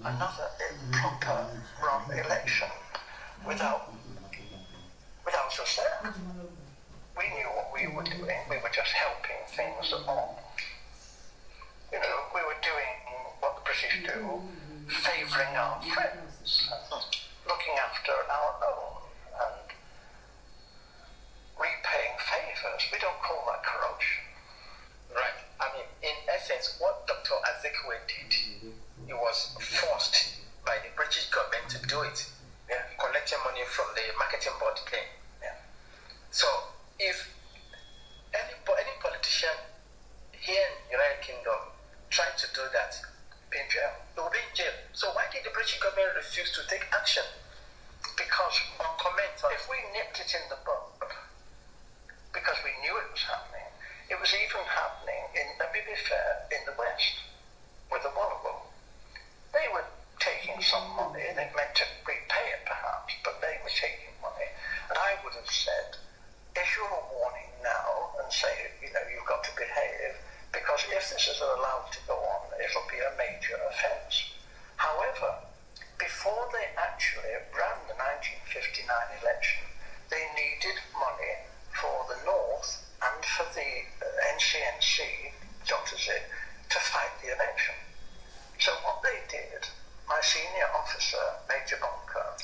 another proper run election without us there. We knew what we were doing. We were just helping things along. You know, we were doing what the British do, favouring our friends and looking after our own and repaying favours. We don't call that corruption. Right. I mean, in essence, what Dr. Azikiwe did, he was forced by the British government to do it. Yeah. Collecting money from the marketing board thing. Yeah. So, if any politician here in the United Kingdom tried to do that, be in jail. They will be in jail. So why did the British government refuse to take action? Because on comment, if we nipped it in the bud, because we knew it was happening, it was even happening in, let me be fair, in the West, with the YORUBA. They were taking some money, they meant to repay it perhaps, but they were taking money. And I would have said, issue a warning now and say, you know, you've got to behave, because if this is allowed to go on, it'll be a major offence. However, before they actually ran the 1959 election, they needed money for the North and for the NCNC, Dr. Z, to fight the election. So what they did, my senior officer, Major Bunker,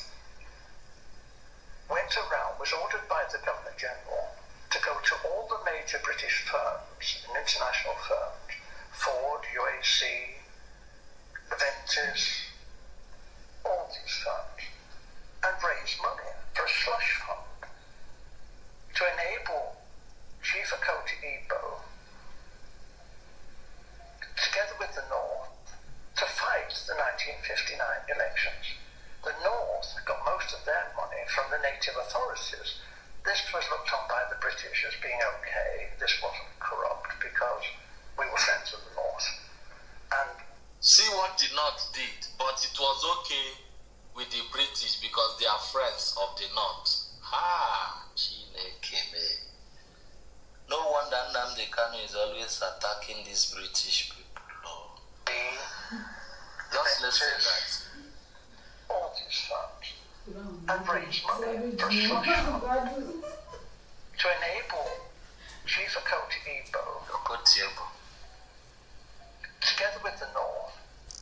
went around, was ordered by the Governor General to go to all the major British firms and international firms, Ford, UAC, Aventis, all these firms, and raise money for a slush fund to enable Chief Okoti Igbo, together with the North, to fight the 1959 elections. The North got most of their money from the native authorities. This was looked on by the British as being okay. This wasn't corrupt because we were friends of the North. And see what the North did, but it was okay with the British because they are friends of the North. No wonder Nnamdi Kanu is always attacking these British people. No. Just listen to that. All these funds and raise money for a slush fund to enable Chief Okoti Igbo, together with the North,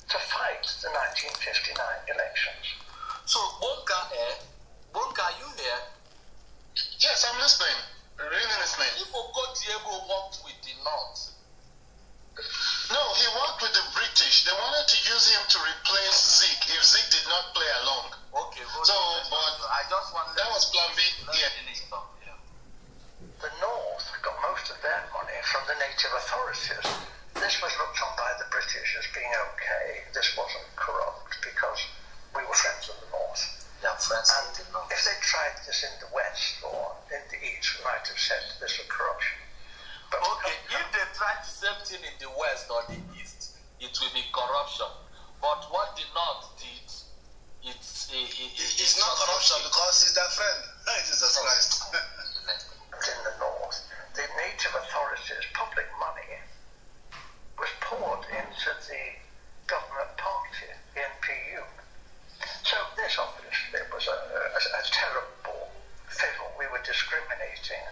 to fight the 1959 elections. So, Bonka, you here? Yes, I'm listening. Really listening. If Okoti Igbo worked with the North. No, he worked with the British. They wanted to use him to replace Zeke if Zeke did not play along. Okay, so, but I just wanted that was plan B. Yeah. The North got most of their money from the native authorities. This was looked on by the British as being okay. This wasn't corrupt because we were friends of the North. Yeah, friends and if they tried this in anything in the West or the East, it will be corruption. But what the North did, it's not corruption because he's their friend. Jesus Christ. In the North, the native authorities' public money was poured into the government party, the NPU. So this obviously was a terrible fiddle. We were discriminating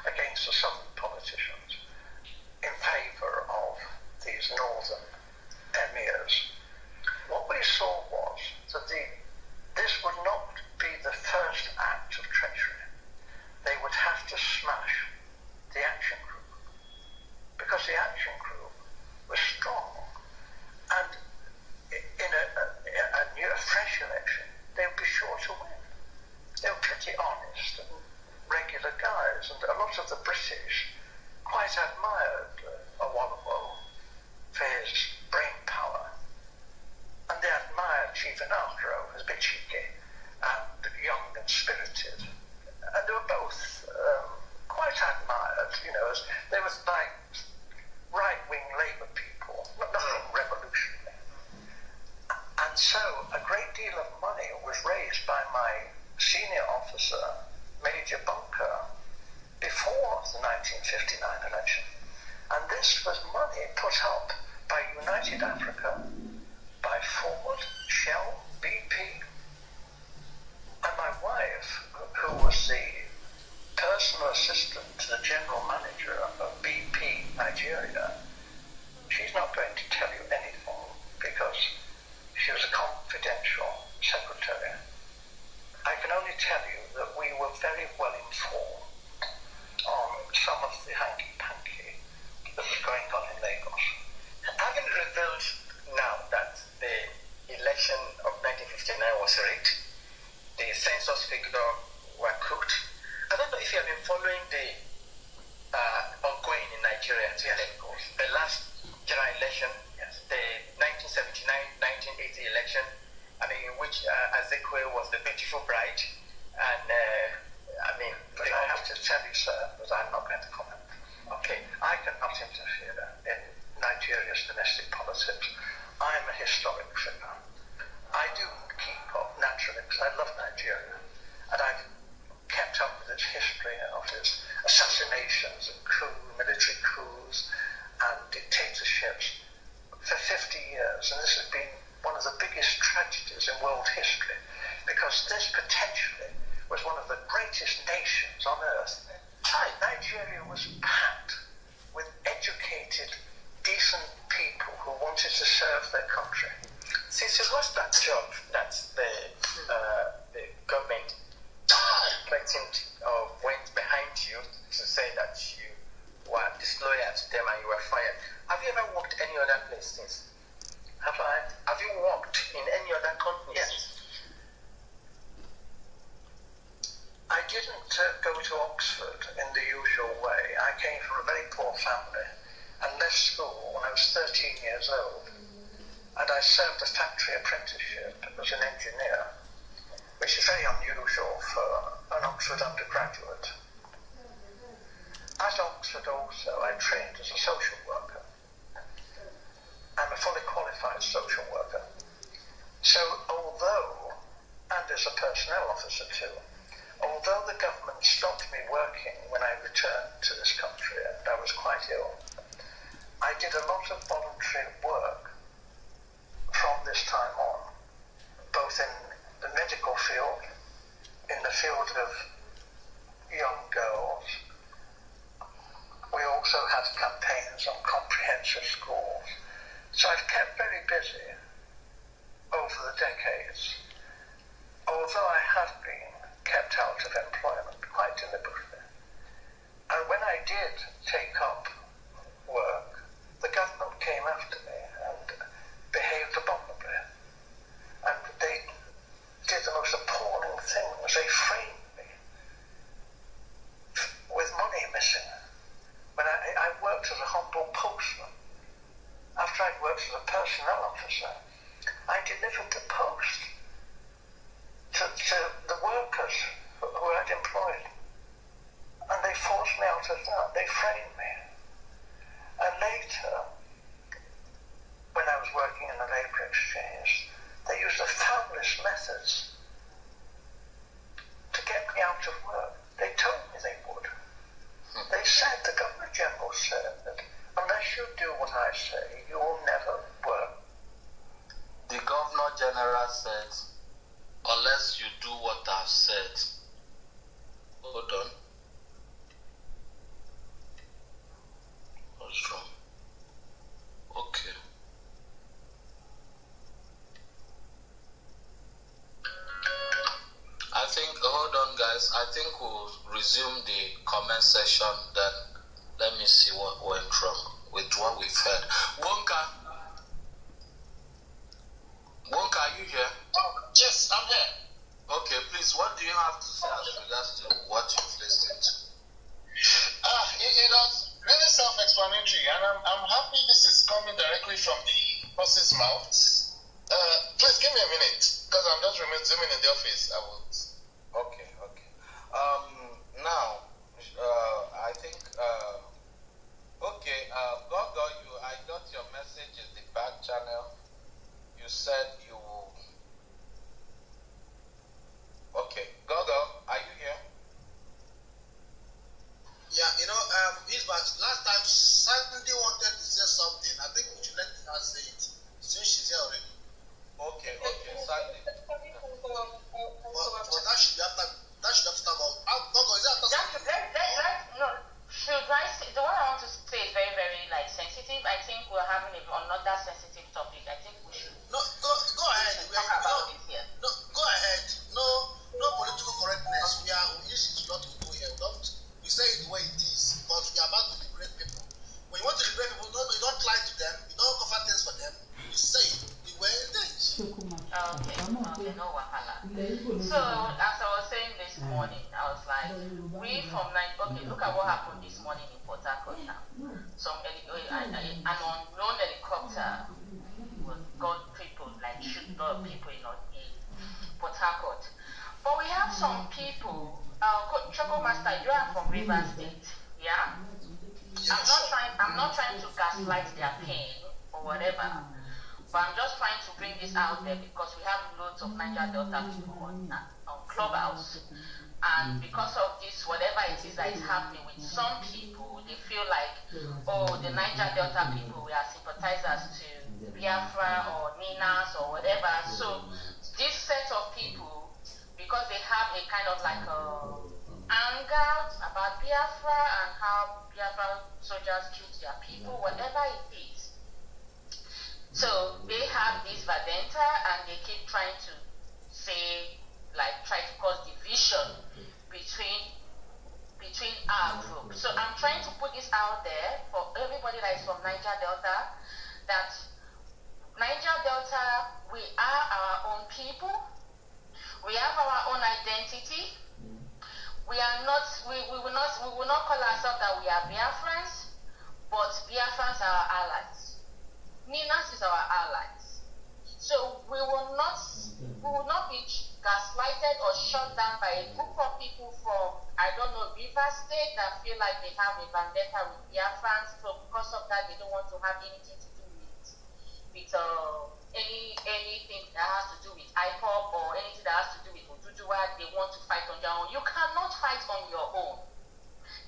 against the southern politicians in favour of these northern emirs. What we saw was that this would not be the first act of treachery. They would have to smash the action group because the action group was strong, and in a fresh election they would be sure to win. They were pretty honest and regular guys, and a lot of the British quite admired Awolowo for his brain power, and they admired Chief Anastro as a bit cheeky and young and spirited. And they were both quite admired, you know, as they were like right-wing Labour people, nothing revolutionary. And so a great deal of money was raised by my senior officer, Major Bunker, before the 1959 election. And this was money put up by United Africa, by Ford, Shell, BP, and my wife, who was the personal assistant to the general manager of BP Nigeria. She's not going to tell you anything because she was a confidential secretary. I can only tell you that we were very well informed on some of the hanky-panky that was going on in Lagos. Having revealed now that the election of 1959 was rigged, the census figure were cooked. I don't know if you have been following the ongoing in Nigeria, the last general election, yes, the 1979-1980 election, I mean, in which Azekwe was the beautiful bride, and I mean, but I have to tell you, sir, that I'm not going to comment. Okay, I cannot interfere in Nigeria's domestic politics. I'm a historic figure. I do keep up naturally because I love Nigeria, and I've kept up with its history of its assassinations and military coups and dictatorships for 50 years, and this has been one of the biggest tragedies in world history because this potentially was one of the greatest nations on earth. Nigeria was packed with educated, decent people who wanted to serve their country. Since you lost that job that the government threatened or went behind you to say that you were disloyal to them and you were fired, have you ever worked any other place since? Have you worked in any other company? Yes. I didn't go to Oxford in the usual way. I came from a very poor family and left school when I was 13 years old. And I served a factory apprenticeship as an engineer, which is very unusual for an Oxford undergraduate. At Oxford also, I trained as a social worker. I'm a fully qualified social worker. So although, and as a personnel officer too, although the government stopped me working when I returned to this country and I was quite ill, I did a lot of voluntary work from this time on, both in the medical field, in the field of young girls. We also had campaigns on comprehensive schools. So I've kept very busy over the decades, although I have been kept out of employment quite deliberately. And when I did take up work, the government came after me and behaved abominably. And they did the most appalling things. They framed me with money missing. When I worked as a humble postman, after I'd worked as a personnel officer, I delivered the post to the workers who I'd employed. And they forced me out of that. They framed me. And later, you will never work. The Governor General said, unless you do what I've said. Hold on. What's wrong? Okay. I think, hold on guys, I think we'll resume the comment section, then let me see what went wrong with what we've heard. Wonka, are you here? Yes, I'm here. Okay, please, what do you have to say as regards to what you've listened to? It was really self-explanatory, and I'm happy this is coming directly from the horse's mouth. Please give me a minute, because I'm just zooming in the office. I will. Okay. Now, I think, Gogo, I got your message in the back channel. You said you will. Okay, Gogo, are you here? Yeah, last time Sandy wanted to say something. I think we should let her say it since she's here already. Okay, Sandy. But that should be after. That should be after. Gogo, is that after? No. Should I say, the one I want to say is very, very sensitive. I think we're having another sensitive topic. I think we should. No, go ahead. Talk about it here. No, go ahead. No political correctness. We use it not to go here. We say it the way it is because we are about to liberate people. When you want to liberate people, you don't lie to them. You don't cover things for them. You say it the way it is. Okay, no wahala. So, as I was saying this morning, I was like, we from look at what happened this morning in Port Harcourt now. An unknown helicopter got people, shoot a lot of people in Port Harcourt. But we have some people, Choco Master, you are from River State, yeah? I'm not trying to gaslight their pain or whatever. But I'm just trying to bring this out there because we have loads of Niger Delta people on Clubhouse. And because of this, whatever it is that is happening with some people, they feel like, the Niger Delta people, we are sympathizers to Biafra or Ninas or whatever. So this set of people, because they have a kind of anger about Biafra and how Biafra soldiers killed their people, whatever it is. So they have this vendetta and they keep trying to say, try to cause division between our group. So I'm trying to put this out there for everybody that is from Niger Delta, that Niger Delta, we are our own people. We have our own identity. We will not call ourselves that we are Biafrans, but Biafrans are our allies. Ninas is our allies. So we will not be gaslighted or shut down by a group of people from, River State that feel like they have a vendetta with Biafrans. So because of that, they don't want to have anything to do with anything that has to do with IPOP or anything that has to do with Oduduwa. They want to fight on their own. You cannot fight on your own.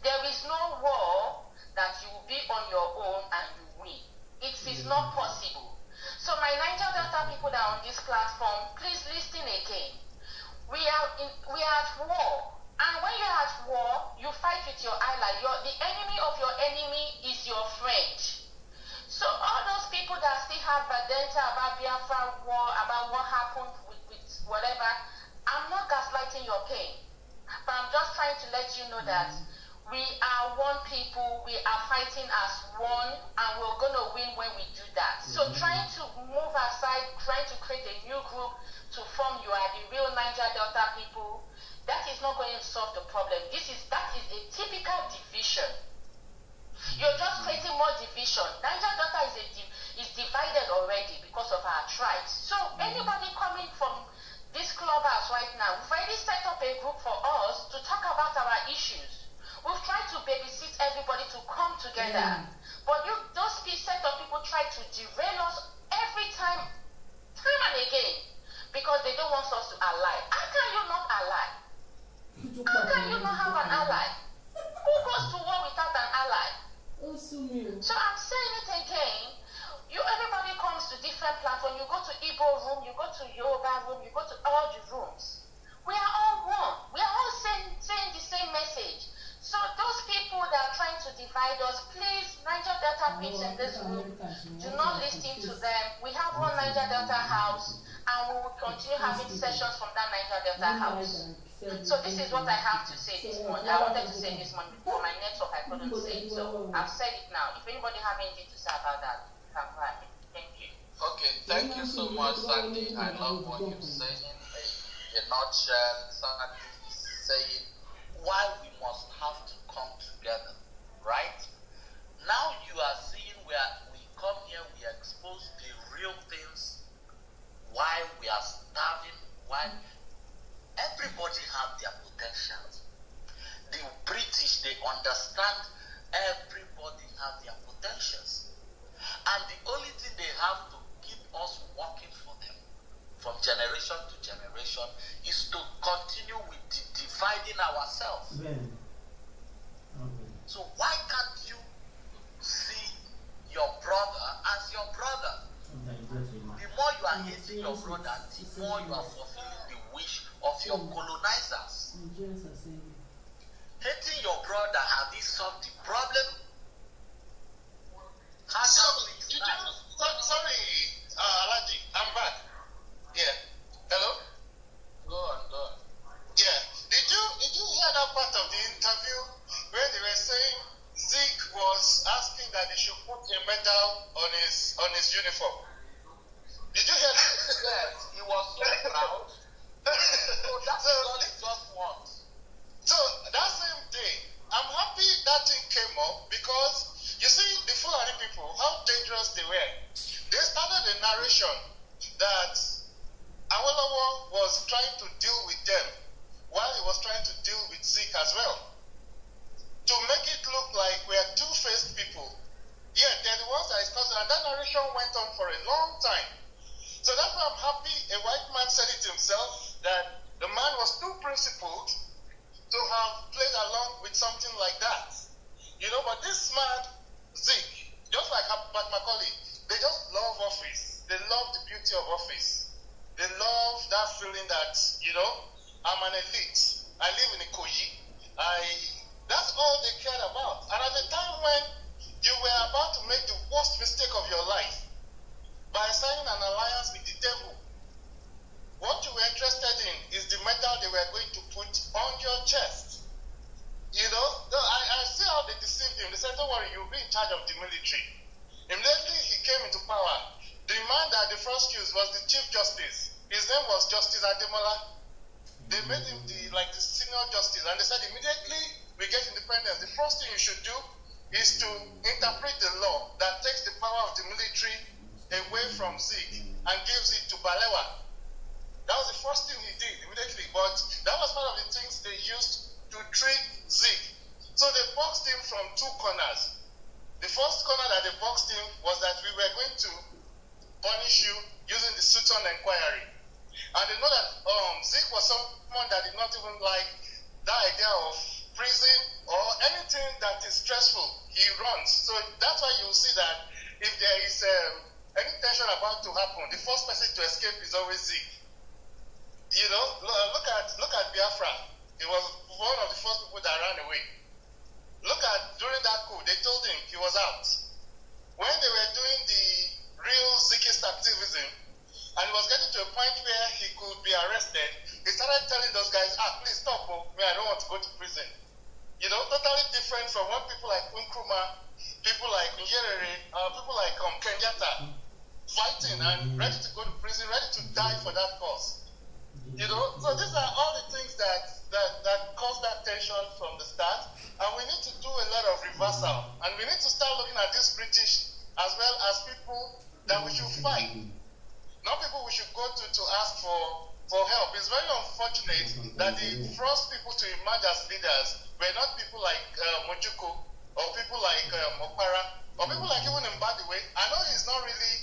There is no war that you will be on your own and you win. It is not possible. So my Niger Delta people that are on this platform, please listen again. We are at war. And when you're at war, you fight with your ally. The enemy of your enemy is your friend. So all those people that still have vendetta about Biafra war, about what happened with whatever, I'm not gaslighting your pain. But I'm just trying to let you know that we are one people, we are fighting as one, and we're going to win when we do that. So trying to move aside, trying to create a new group to form, you are the real Niger Delta people, that is not going to solve the problem. That is a typical division. You're just creating more division. Niger Delta is divided already because of our tribes. So anybody coming from this clubhouse right now, we've already set up a group for us to talk about our issues. We've tried to babysit everybody to come together. But those set of people try to derail us every time and again, because they don't want us to ally. How can you not ally? How can you not have an ally? Who goes to war without an ally? So I'm saying it again. room, you go to Yoruba room, you go to all the rooms. We are all one. We are all saying the same message. So those people that are trying to divide us, please, Niger Delta peeps in this room, do not listen to them. We have one Niger Delta house, and we will continue having sessions from that Niger Delta house. So this is what I have to say this morning. I wanted to say this morning before my network, I couldn't say it. So I've said it now. If anybody have anything to say about that, you can go ahead. Thank you. Okay, thank you so much, Sandy. I love what you're saying. In a nutshell, Sandy is saying why we must have to come together, right? Now you are seeing where we come here, we expose the real things, why we are starving, why everybody have their potentials. The British, they understand everybody have their potentials. And the only thing they have to keep us working for them from generation to generation is to continue with dividing ourselves. So why can't you see your brother as your brother? The more you are hating your brother, the more you are fulfilling the wish of your colonizers. Hating your brother, have this solved the problem? Sorry, Alaji, I'm back. Yeah. Hello? Go on. Yeah. Did you hear that part of the interview where they were saying Zeke was asking that he should put a medal on his uniform? Did you hear that? Yes, he was so proud. So that's all he just wants. So that same day, I'm happy that thing came up because you see the Fulani people, how dangerous they were. They started a narration that Awolowo was trying to deal with them while he was trying to deal with Zeke as well. To make it look like we are two-faced people. Yeah, they're the ones that is causing, and that narration went on for a long time. So that's why I'm happy a white man said it himself, that the man was too principled to have played along with something like that. You know, but this man, Zeke, just like Pat Macaulay, they just love office. They love the beauty of office. They love that feeling that, you know, I'm an elite. I live in Ikoyi. That's all they cared about. And at the time when you were about to make the worst mistake of your life by signing an alliance with the devil, what you were interested in is the medal they were going to put on your chest. You know, I see how they deceived him. They said, don't worry, you'll be in charge of the military. Immediately he came into power, the man that the first used was the Chief Justice. His name was Justice Ademola. They made him the senior justice, and they said immediately we get independence, the first thing you should do is to interpret the law that takes the power of the military away from Zeke and gives it to Balewa. That was the first thing he did immediately, but that was one of the things they used to trick Zeke. So they boxed him from two corners. The first corner that they boxed him was that we were going to punish you using the Sutton inquiry. And they know that Zeke was someone that did not even like that idea of prison or anything that is stressful. He runs. So that's why you'll see that if there is any tension about to happen, the first person to escape is always Zeke. You know, look at Biafra. He was one of the first people that ran away. Look at, during that coup, they told him he was out. When they were doing the real Zikist activism, and he was getting to a point where he could be arrested, he started telling those guys, please stop, I don't want to go to prison. You know, totally different from when people like Nkrumah, people like Nyerere, people like Kenyatta, fighting and ready to go to prison, ready to die for that cause. You know, so these are all the things that cause that tension from the start, and we need to do a lot of reversal, and we need to start looking at these British as well as people that we should fight. Not people we should go to ask for help. It's very unfortunate that the first people to emerge as leaders were not people like Mojuko or people like Okpara or people like even Mbadiwe. I know he's not really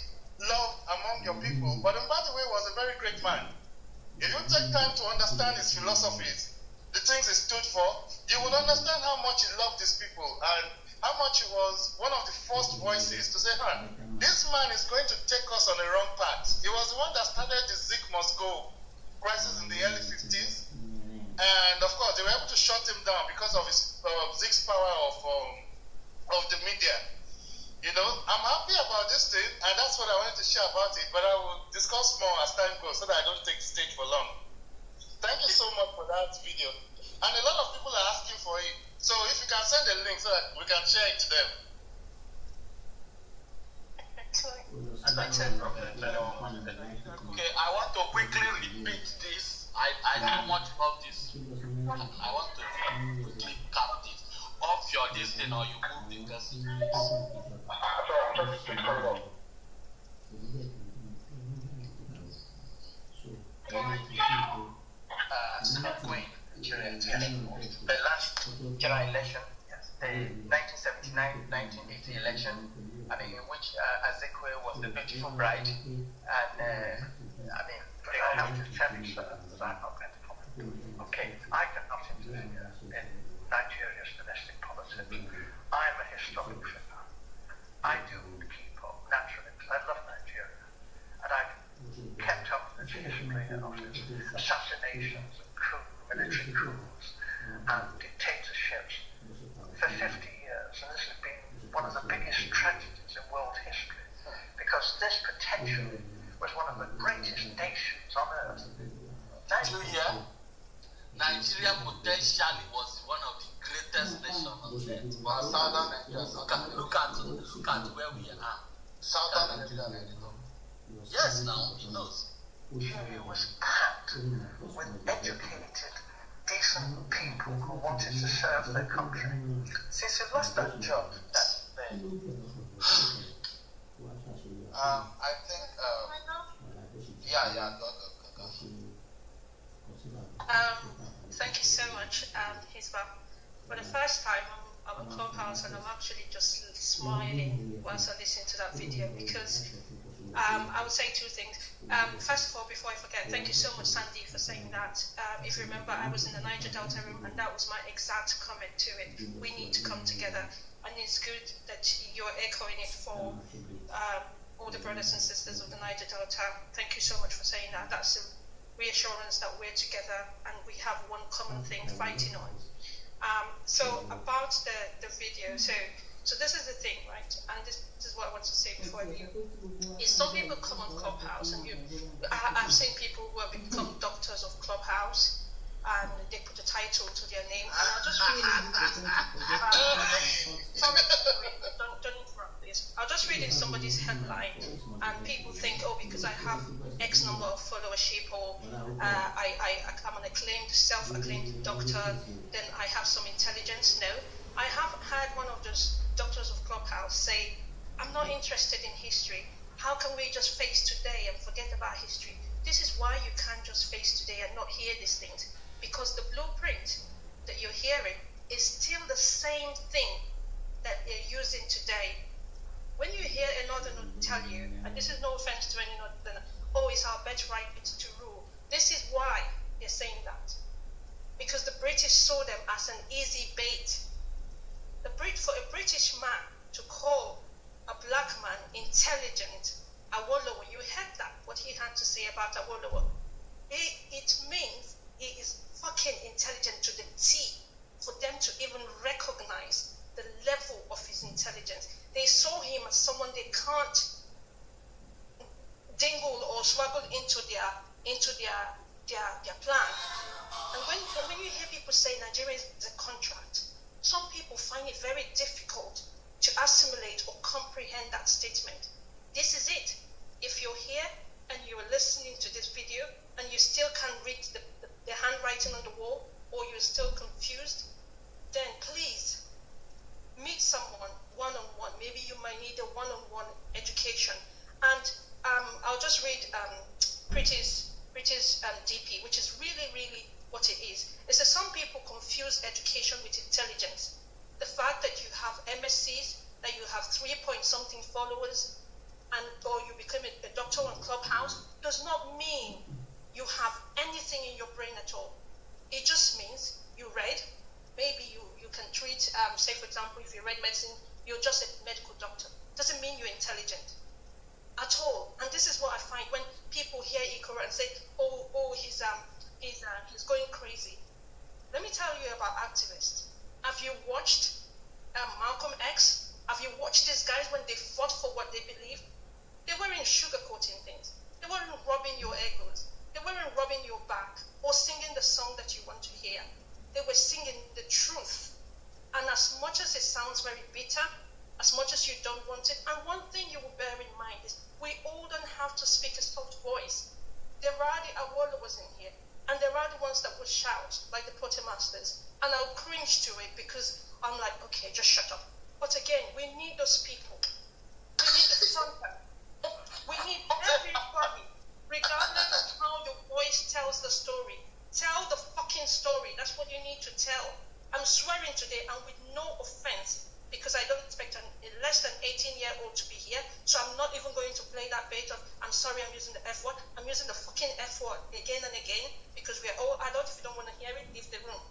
loved among your people, but Mbadiwe was a very great man. If you take time to understand his philosophies, the things he stood for, you will understand how much he loved his people and how much he was one of the first voices to say, this man is going to take us on the wrong path. He was the one that started the Zik Must Go crisis in the early 50s. And of course, they were able to shut him down because of his Zik's power of the media. You know, I'm happy about this thing, and that's what I wanted to share about it. But I will discuss more as time goes so that I don't take the stage for long. Thank you so much for that video. And a lot of people are asking for it. So if you can send a link so that we can share it to them. Okay, I want to quickly repeat this. I don't much of this. I want to quickly cap this. Off your distance or you move the person. Queen, Nigeria, the last general election, the 1979-1980 election, I mean, in which Azekwe was the beautiful bride, and I mean, I have to tell you that I'm not going to comment. Okay, I got nothing to do in Nigeria's domestic politics. I'm a historic figure. I do keep up naturally because I love Nigeria, and I've kept up with its history of its assassinations and military coups and dictatorships for 50 years, and this has been one of the biggest tragedies in world history because this potentially was one of the greatest nations on earth. Nigeria potentially was one of the greatest nations on earth. Well, Southern Nigeria. Look at where we are. Southern Nigeria. Yes, now he knows. Nigeria was packed with educated, decent people who wanted to serve their country. Since he lost that job, that's been. I think. Thank you so much, Hisba. For the first time on our clubhouse, and I'm actually just smiling whilst I listen to that video because I would say two things. First of all, before I forget, thank you so much, Sandy, for saying that. If you remember, I was in the Niger Delta room, and that was my exact comment to it. We need to come together, and it's good that you're echoing it for all the brothers and sisters of the Niger Delta. Thank you so much for saying that. That's a reassurance that we're together and we have one common thing fighting on. So about the video, so this is the thing, right? And this is what I want to say before you. Is some people come on Clubhouse and I've seen people who have become doctors of Clubhouse and they put a title to their name. And I'll just read it. Don't interrupt this. I'll just read in somebody's headline and people think, oh, because I have X number of followership or I'm an acclaimed, self-acclaimed doctor, then I have some intelligence. No. I have had one of those doctors of Clubhouse say, I'm not interested in history. How can we just face today and forget about history? This is why you can't just face today and not hear these things. Because the blueprint that you're hearing is still the same thing that they're using today. When you hear a northerner tell you, and this is no offense to any northerner, oh, it's our birthright to rule. This is why they're saying that. Because the British saw them as an easy bait. For a British man to call a black man intelligent, Awolowo, you heard that, what he had to say about Awolowo. It means he is fucking intelligent to the T for them to even recognize the level of his intelligence. They saw him as someone they can't dingle or swaggle into their plan. And when you hear people say Nigeria is a contract, some people find it very difficult to assimilate or comprehend that statement. This is it. If you're here and you're listening to this video and you still can't read the handwriting on the wall, or you're still confused, then please meet someone one-on-one. Maybe you might need a one-on-one education. And I'll just read Pretty's DP, which is really, really what it is. It says some people confuse education with intelligence. The fact that you have MSCs, that you have 3-point-something followers, or you become a doctor on Clubhouse, does not mean you have anything in your brain at all. It just means you read. Maybe you can treat, say for example, if you read medicine, you're just a medical doctor. Doesn't mean you're intelligent at all. And this is what I find when speak a soft voice. There are the Awolowas in here, and there are the ones that would shout, like the Pottermasters. And I'll cringe to it because I'm like, okay, just shut up. But again, we need those people. We need the fronter. We need everybody, regardless of how your voice tells the story. Tell the fucking story. That's what you need to tell. I'm swearing today, and with no offense, because I don't expect a less than 18-year-old to be here, so I'm not even going to play that bait of, I'm sorry, I'm using the F word. I'm using the fucking F word again and again, because we are all adults. If you don't want to hear it, leave the room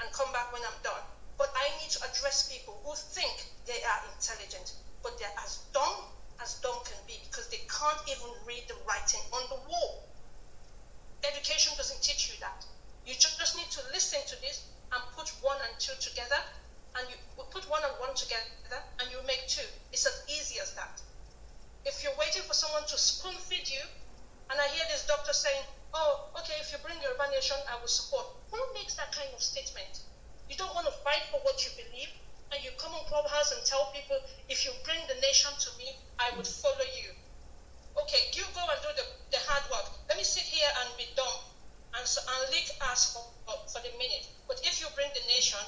and come back when I'm done. But I need to address people who think they are intelligent, but they're as dumb can be, because they can't even read the writing on the wall. Education doesn't teach you that. You just need to listen to this and put 1 and 2 together, and you put 1 and 1 together, and you make 2. It's as easy as that. If you're waiting for someone to spoon feed you, and I hear this doctor saying, oh, okay, if you bring Yoruba Nation, I will support. Who makes that kind of statement? You don't want to fight for what you believe, and you come on Clubhouse and tell people, if you bring the nation to me, I would follow you. Okay, you go and do the hard work. Let me sit here and be dumb and lick ass for the minute. But if you bring the nation,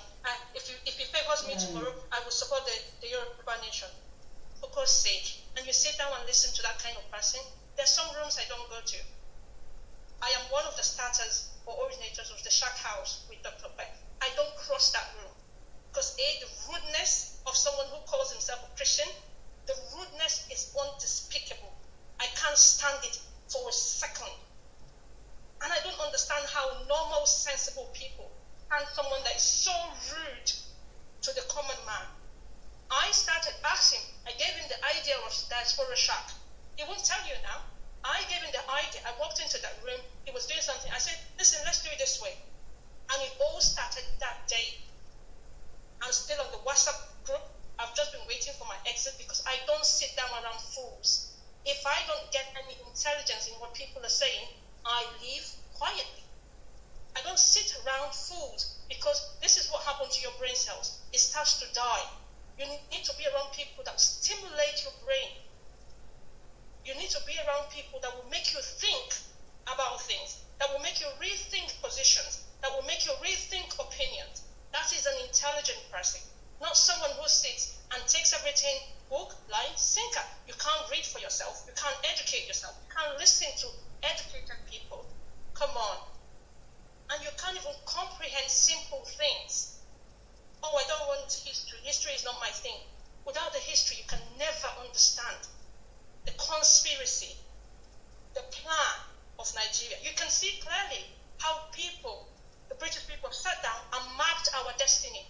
if he favors me tomorrow, I will support the Yoruba Nation. For God's sake. And you sit down and listen to that kind of person. There's some rooms I don't go to. I am one of the starters or originators of the Shack House with Dr. Beck. I don't cross that room. Because the rudeness of someone who calls himself a Christian, the rudeness is undespicable. I can't stand it for a second. And I don't understand how normal, sensible people and someone that is so rude to the common man. I started asking, I gave him the idea of Diaspora Shack. He won't tell you now. I gave him the idea. I walked into that room. He was doing something. I said, listen, let's do it this way. And it all started that day. I'm still on the WhatsApp group. I've just been waiting for my exit because I don't sit down around fools. If I don't get any intelligence in what people are saying, I leave quietly. I don't sit around fools because this is what happens to your brain cells. It starts to die. You need to be around people that stimulate your brain. You need to be around people that will make you think about things, that will make you rethink positions, that will make you rethink opinions. That is an intelligent person, not someone who sits and takes everything hook, line, sinker. You can't read for yourself. You can't educate yourself. You can't listen to educated people. Come on. And you can't even comprehend simple things. Oh, I don't want history. History is not my thing. Without the history, you can never understand the conspiracy, the plan of Nigeria. You can see clearly how people, the British people, sat down and mapped our destiny.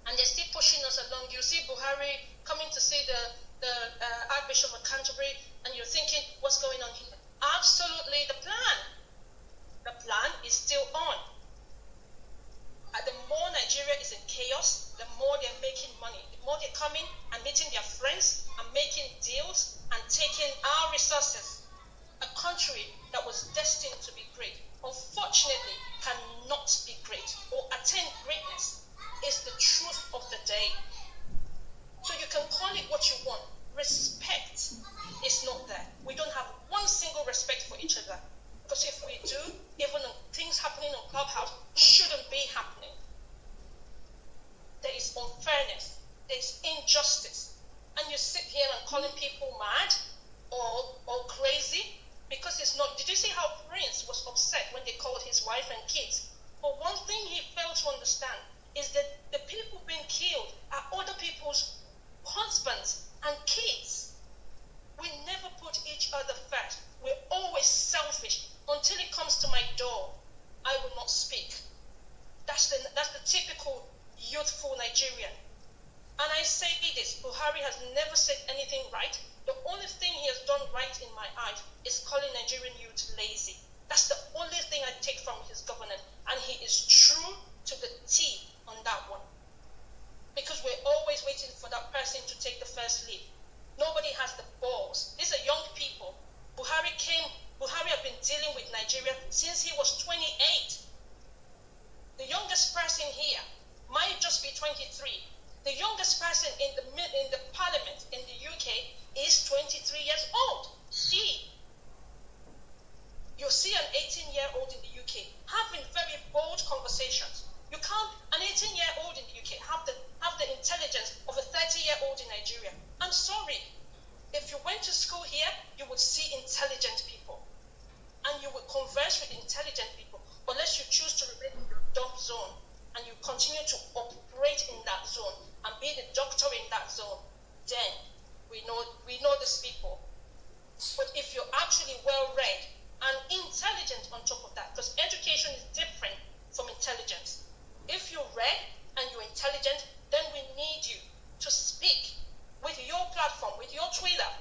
And they're still pushing us along. You see Buhari coming to see the Archbishop of Canterbury, and you're thinking, what's going on here? Absolutely the plan. The plan is still on. And the more Nigeria is in chaos, the more they're making money. The more they're coming and meeting their friends and making deals and taking our resources. A country that was destined to be great, unfortunately, cannot be great or attain greatness. Is the truth of the day. So you can call it what you want. Respect is not there. We don't have one single respect for each other. Because if we do, even things happening on Clubhouse shouldn't be happening. There is unfairness. There is injustice. And you sit here and calling people mad or crazy because it's not. Did you see how Prince was upset when they called his wife and kids? But one thing he failed to understand is that the people being killed are other people's husbands and kids. We never put each other first. We're always selfish. Until it comes to my door, I will not speak. That's the typical youthful Nigerian. And I say this, Buhari has never said anything right. The only thing he has done right in my eyes is calling Nigerian youth lazy. That's the only thing I take from his governance. And he is true to the T on that one. Because we're always waiting for that person to take the first lead. Nobody has the balls. These are young people. Buhari have been dealing with Nigeria since he was 28. The youngest person here might just be 23. The youngest person in the parliament in the UK is 23 years old. See, would see intelligent people and you would converse with intelligent people, unless you choose to remain in your dump zone and you continue to operate in that zone and be the doctor in that zone, then we know these people. But if you're actually well-read and intelligent on top of that, because education is different from intelligence. If you're read and you're intelligent, then we need you to speak with your platform, with your Twitter,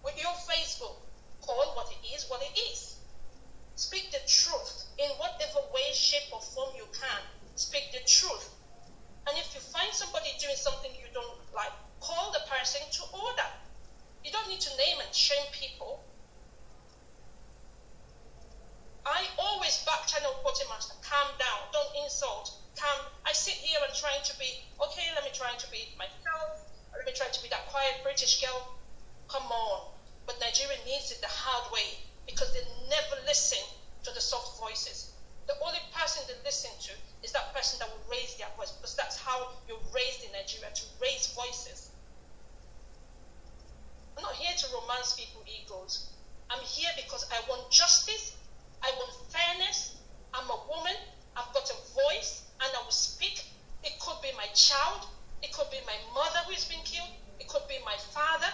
with your Facebook. Call what it is what it is. Speak the truth in whatever way, shape, or form you can. Speak the truth. And if you find somebody doing something you don't like, call the person to order. You don't need to name and shame people. I always back channel quartermaster. Calm down. Don't insult. I sit here and trying to be, okay, let me try to be myself. Let me try to be that quiet British girl. Come on. But Nigeria needs it the hard way because they never listen to the soft voices. The only person they listen to is that person that will raise their voice, because that's how you're raised in Nigeria, to raise voices. I'm not here to romance people's egos. I'm here because I want justice. I want fairness. I'm a woman. I've got a voice and I will speak. It could be my child. It could be my mother who's been killed. It could be my father.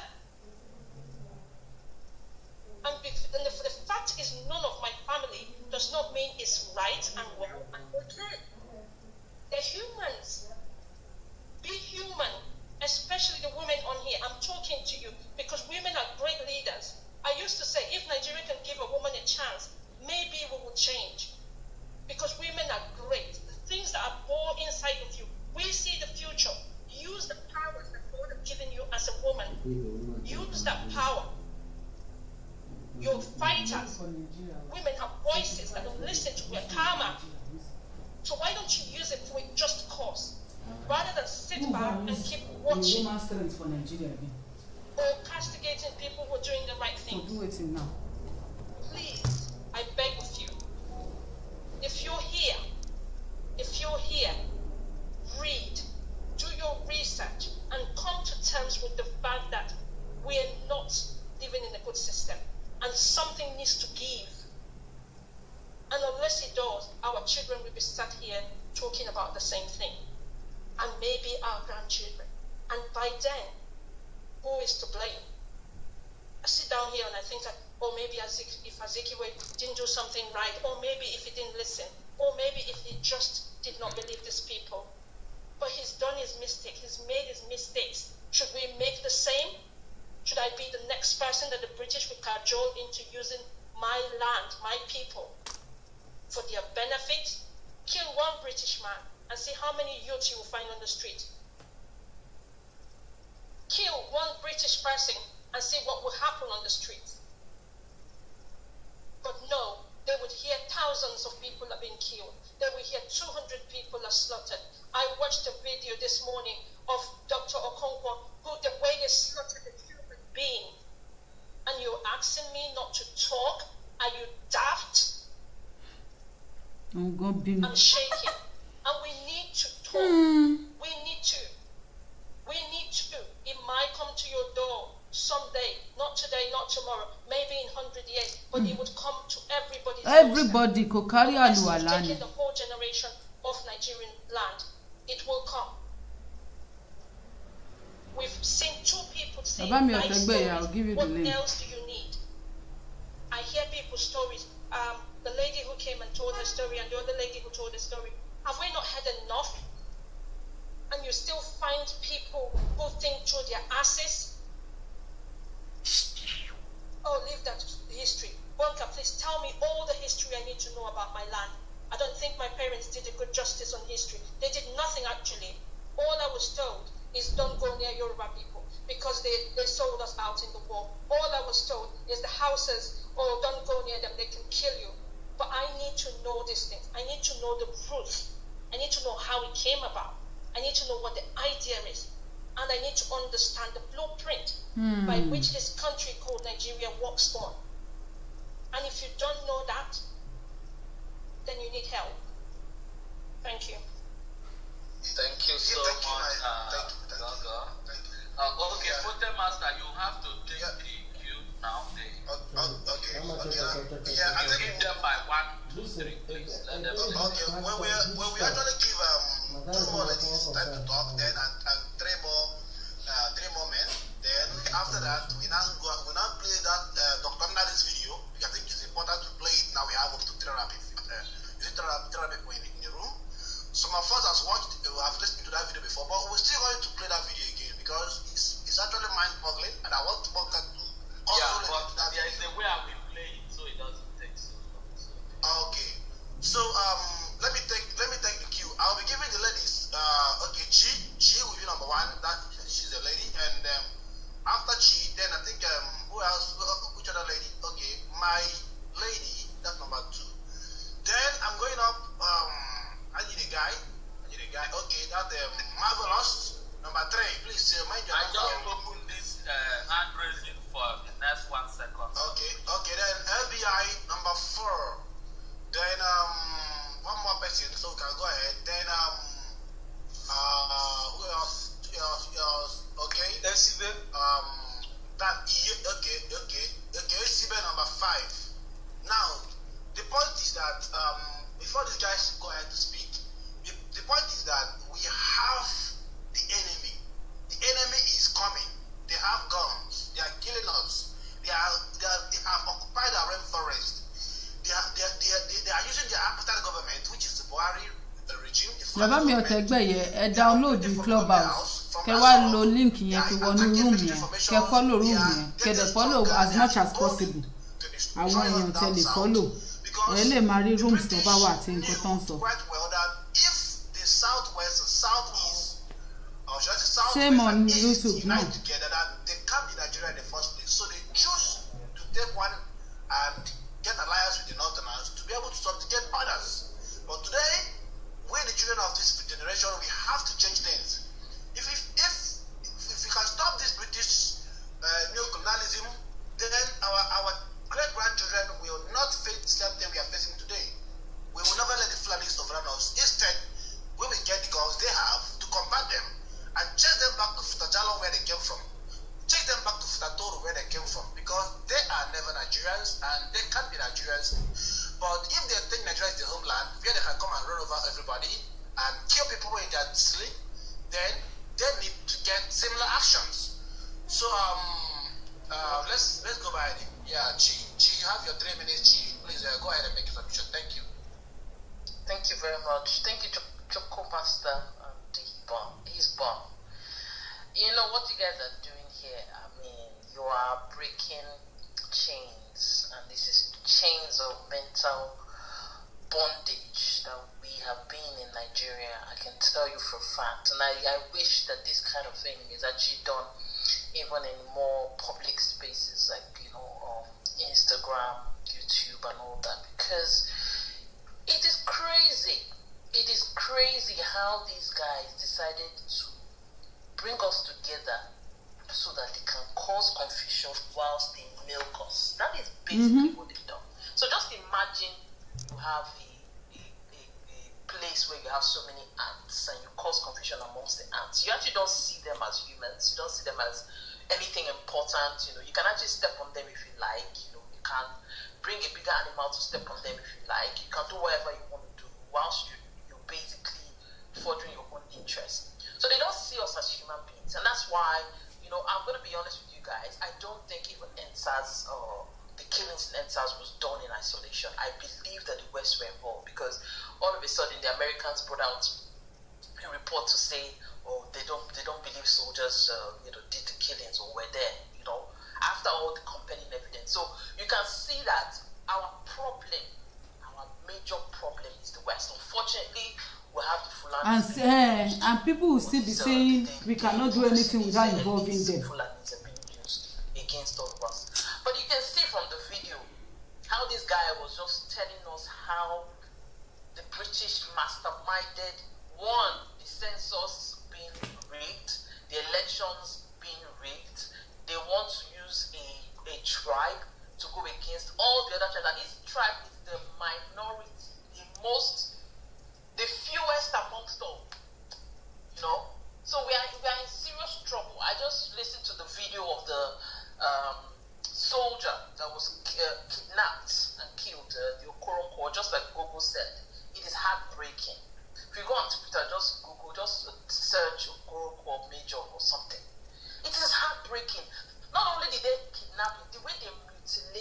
And the fact is none of my family does not mean it's right and well and okay. They're humans. Be human, especially the women on here. I'm talking to you because women are great leaders. I used to say if Nigeria can give a woman a chance, maybe we will change. Because women are great. The things that are born inside of you, we see the future. Use the powers that God has given you as a woman. Use that power. You're fighters. Women have voices that don't listen to your karma. So why don't you use it for a just cause? Rather than sit back and keep watching or castigating people who are doing the right thing. Please, I beg of you, if you're here, read, do your research, and come to terms with the fact that we are not living in a good system. And something needs to give. And unless it does, our children will be sat here talking about the same thing. And maybe our grandchildren. And by then, who is to blame? I sit down here and I think that, or maybe if Azikiwe didn't do something right, or maybe if he didn't listen, or maybe if he just did not believe these people. But he's done his mistake. He's made his mistakes. Should we make the same? Should I be the next person that the British will cajole into using my land, my people, for their benefit? Kill one British man and see how many youths you will find on the street. Kill one British person and see what will happen on the street. But no, they would hear thousands of people are being killed. They will hear 200 people are slaughtered. I watched a video this morning of Dr. Okonkwo, who the way they slaughtered the human being. And you're asking me not to talk? Are you daft? I'm shaking. And we need to talk. We need to. It might come to your door someday. Not today, not tomorrow. Maybe in 100 years. But it would come to everybody's everybody could carry on taking the whole generation of Nigerian land. It will come. We've seen two people say nice stories. What else do you need? I hear people's stories. The lady who came and told her story and the other lady who told her story. Have we not had enough? And you still find people who think through their asses? Oh, leave that history. Bonka, please tell me all the history I need to know about my land. I don't think my parents did a good justice on history. They did nothing actually. All I was told is don't go near Yoruba people because they sold us out in the war. All I was told is the houses, oh, don't go near them, they can kill you. But I need to know these things. I need to know the truth. I need to know how it came about. I need to know what the idea is. And I need to understand the blueprint by which this country called Nigeria works on. And if you don't know that, then you need help. Thank you. Thank you so much, Gaga. Okay, Quartermaster, you have to take the cue now. Yeah, I think give them by 1, 2, 3, please. Let them okay, when we actually give 2 more ladies time to talk, then and 3 more men. Then after that, we now play that Dr. Nadi's video. I think it's important to play it now. We have up to 300 people in the room. Some of us have listened to that video before, but we're still going to play that video again because it's actually mind-boggling, and I want to walk that to also but there is a way I will play it so it doesn't take so long. Okay, so let me take the cue. I'll be giving the ladies. Okay, G will be number 1. That she's a lady, and after G, then I think who else? Which other lady? Okay, my lady. That's number 2. Then I'm going up. I need a guy. Okay, that Marvelous. Number 3. Please mind your. I just opened this hand raising for the next 1 second. Okay. Then LBI number 4. Then one more person, so we can go ahead. Then who else? Okay. ESIN. ESIN number 5. Now, the point is that before these guys go ahead to speak, the point is that we have the enemy. The enemy is coming. They have guns. They are killing us. They have occupied our rainforest. They are using their apartheid government, which is the Buhari regime. Bàbá mi ọ̀tẹ̀ ẹgbẹ́ yẹn ẹ download the Clubhouse kẹ wá lo link yẹn fi wọnú room yẹn kẹ follow room yẹn kẹ dẹ̀ follow as much as possible. Àwọn èèyàn tẹ lè follow ẹ lè máa rí rooms tó bá wà àti nǹkan tó ń sọ. Shame on YouTube now. They can't be Nigeria in the first place, so they choose to take one and get alliance with the Northerners to be able to subjugate others. But today, we the children of this generation, we have to change things. If we can stop this British neocolonialism, then our great-grandchildren will not face the same thing we are facing today. We will never let the Fulanis overrun us. Instead, we will get the guns they have to combat them and chase them back to Futajalo where they came from. Take them back to Futatoro where they came from, because they are never Nigerians and they can't be Nigerians. But if they think Nigeria is the homeland where they can come and run over everybody and kill people in their sleep, then they need to get similar actions. So let's go by it. Yeah, G, you have your 3 minutes. G, please go ahead and make your submission. Thank you. Thank you very much. Thank you, Choco Master and his bomb. You know what you guys are doing here? I mean, you are breaking chains, and this is chains of mental bondage that we have been in Nigeria. I can tell you for a fact, and I wish that this kind of thing is actually done even in more public spaces like Instagram, YouTube, and all that, because it is crazy. It is crazy how these guys decided to bring us together so that they can cause confusion whilst they milk us. That is basically what they've done. So just imagine you have a place where you have so many ants and you cause confusion amongst the ants. You actually don't see them as humans. You don't see them as anything important. You can actually step on them if you like. You can bring a bigger animal to step on them if you like. You can do whatever you want to do whilst you're basically furthering your own interest. So they don't see us as human beings, and that's why, I'm going to be honest with you guys, I don't think even NSAS or the killings in NSAS was done in isolation. I believe that the West were involved, because all of a sudden the Americans brought out a report to say, they don't believe soldiers did the killings or were there, after all the compelling evidence. So you can see that our major problem is the West. Unfortunately, we have the Fulani. And people will still be saying we cannot do anything without involving them. Fulanis are being used against all of us. But you can see from the video how this guy was just telling us how the British masterminded, one, the census being rigged, the elections being rigged. They want to use a tribe to go against all the other tribes, and this tribe is the minority, the fewest amongst all. So we are in serious trouble. I just listened to the video of the soldier that was kidnapped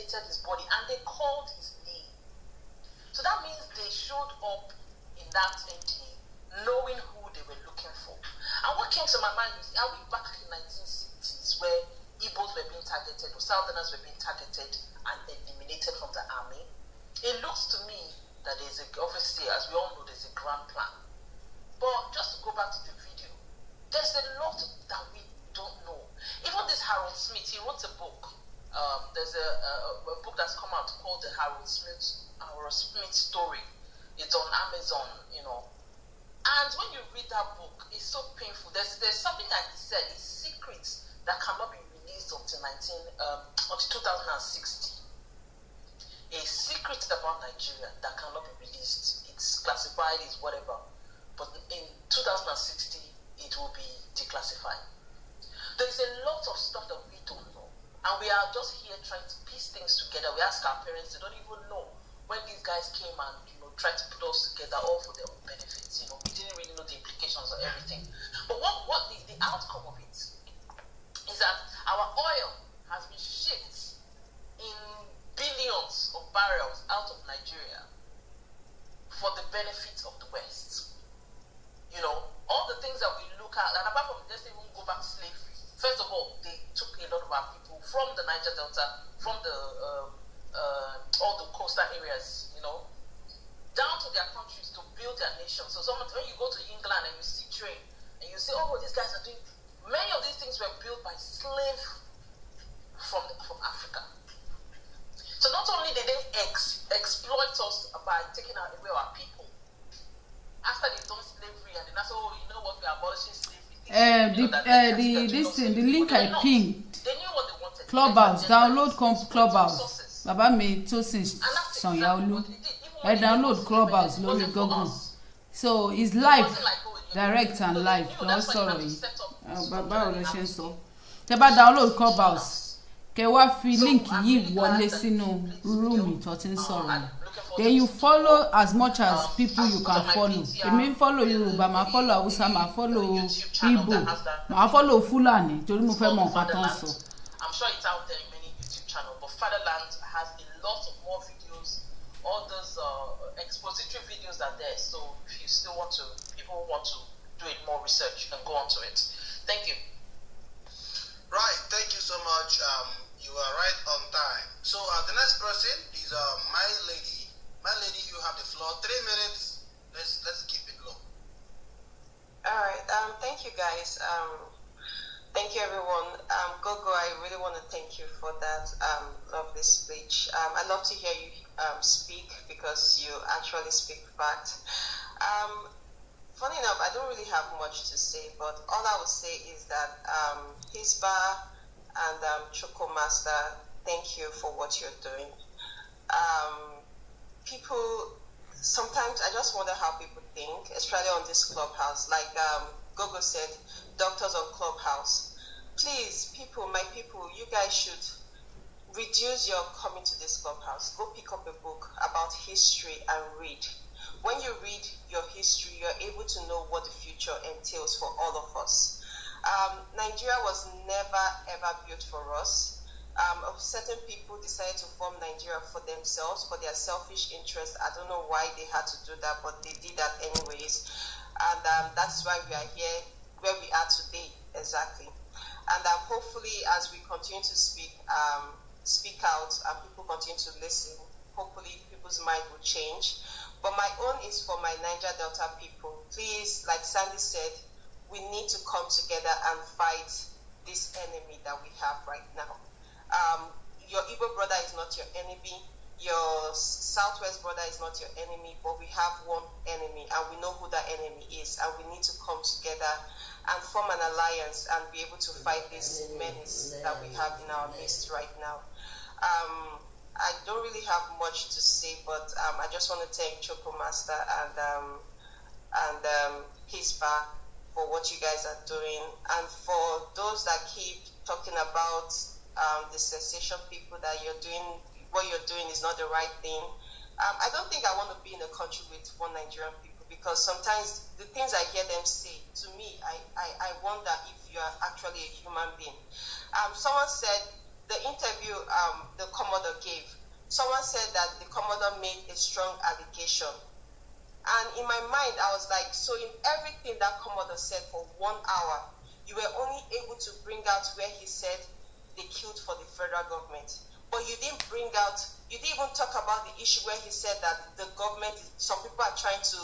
eliminated his body and they called his name. So that means they showed up in that NDA knowing who they were looking for. And what came to my mind is, are we back in the 1960s where Igbos were being targeted or Southerners were being targeted and eliminated from the army? It looks to me that there's obviously, as we all know, there's a grand plan. But just to go back to the video, there's a lot that we don't know. Even this Harold Smith, he wrote a book. There's a book that's come out called the Harold Smith story. It's on Amazon, you know. And when you read that book, it's so painful. There's something that he said, it's secrets that cannot be released until 2060. A secret about Nigeria that cannot be released. It's classified, it's whatever. But in 2060, it will be declassified. There's a lot of stuff that we don't know. And we are just here trying to piece things together. We ask our parents, they don't even know when these guys came and, you know, tried to put us together all for their own benefits. You know, we didn't really know the implications of everything. But what the outcome of it is that our oil has been shipped in billions of barrels out of Nigeria for the benefit of the West. You know, all the things that we look at, and apart from, let's even go back to slavery. First of all, they took a lot of our people from the Niger Delta, from the all the coastal areas, you know, down to their countries to build their nation. So when you go to England and you see trade, and you say, oh, these guys are doing, many of these things were built by slaves from Africa. So not only did they exploit us by taking away our people, after they've done slavery, and then that's, oh, you know what, we are abolishing slavery. The link I pinged. They knew what they wanted. Clubhouse, download Clubhouse. Baba me to since Sonyaolu. I download Clubhouse, lórí Google. So it's live, direct and live. No sorry. Baba ò lè ṣe sọ. Tẹ́ bá download Clubhouse, kẹ́ wá fi link yìí wọlé sínú room tó tin sọ̀rọ̀. Then you follow as much as people you can follow. Èmi follow Yoruba, ma follow Hausa, ma follow Igbo, ma follow Fulani. Torí mo fẹ́ mọ̀ nǹkan tó ń sọ. I'm sure it's out there in many YouTube channels, but Fatherland has a lot of more videos. All those expository videos are there. So if you still want to, people want to do it more research, you can go onto it. Thank you. Right, thank you so much. You are right on time. So the next person is my lady. My lady, you have the floor. 3 minutes. Let's keep it low. All right. Thank you, guys. Thank you, everyone. Gogo, I really want to thank you for that lovely speech. I love to hear you speak because you actually speak fact. Funny enough, I don't really have much to say, but all I would say is that Hisba and Choco Master, thank you for what you're doing. People, sometimes I just wonder how people think, especially on this Clubhouse. Like Gogo said, doctors on Clubhouse. Please, people, my people, you guys should reduce your coming to this Clubhouse. Go pick up a book about history and read. When you read your history, you're able to know what the future entails for all of us. Nigeria was never ever built for us. Certain people decided to form Nigeria for themselves, for their selfish interests. I don't know why they had to do that, but they did that anyways. And that's why we are here, where we are today, exactly. And hopefully, as we continue to speak out, and people continue to listen, hopefully people's mind will change. But my own is for my Niger Delta people. Please, like Sandy said, we need to come together and fight this enemy that we have right now. Your Igbo brother is not your enemy. Your Southwest brother is not your enemy. But we have one enemy, and we know who that enemy is. And we need to come together and form an alliance and be able to fight this menace that we have in our midst right now. I don't really have much to say, but I just want to thank Choco Master and Hisba for what you guys are doing, and for those that keep talking about the cessation people, that what you're doing is not the right thing. I don't think I want to be in a country with one Nigerian people, because sometimes the things I hear them say, to me, I wonder if you are actually a human being. Someone said the interview the Commodore gave, someone said that the Commodore made a strong allegation. And in my mind, I was like, so in everything that Commodore said for 1 hour, you were only able to bring out where he said they killed for the federal government. But you didn't bring out, you didn't even talk about the issue where he said that the government, some people are trying to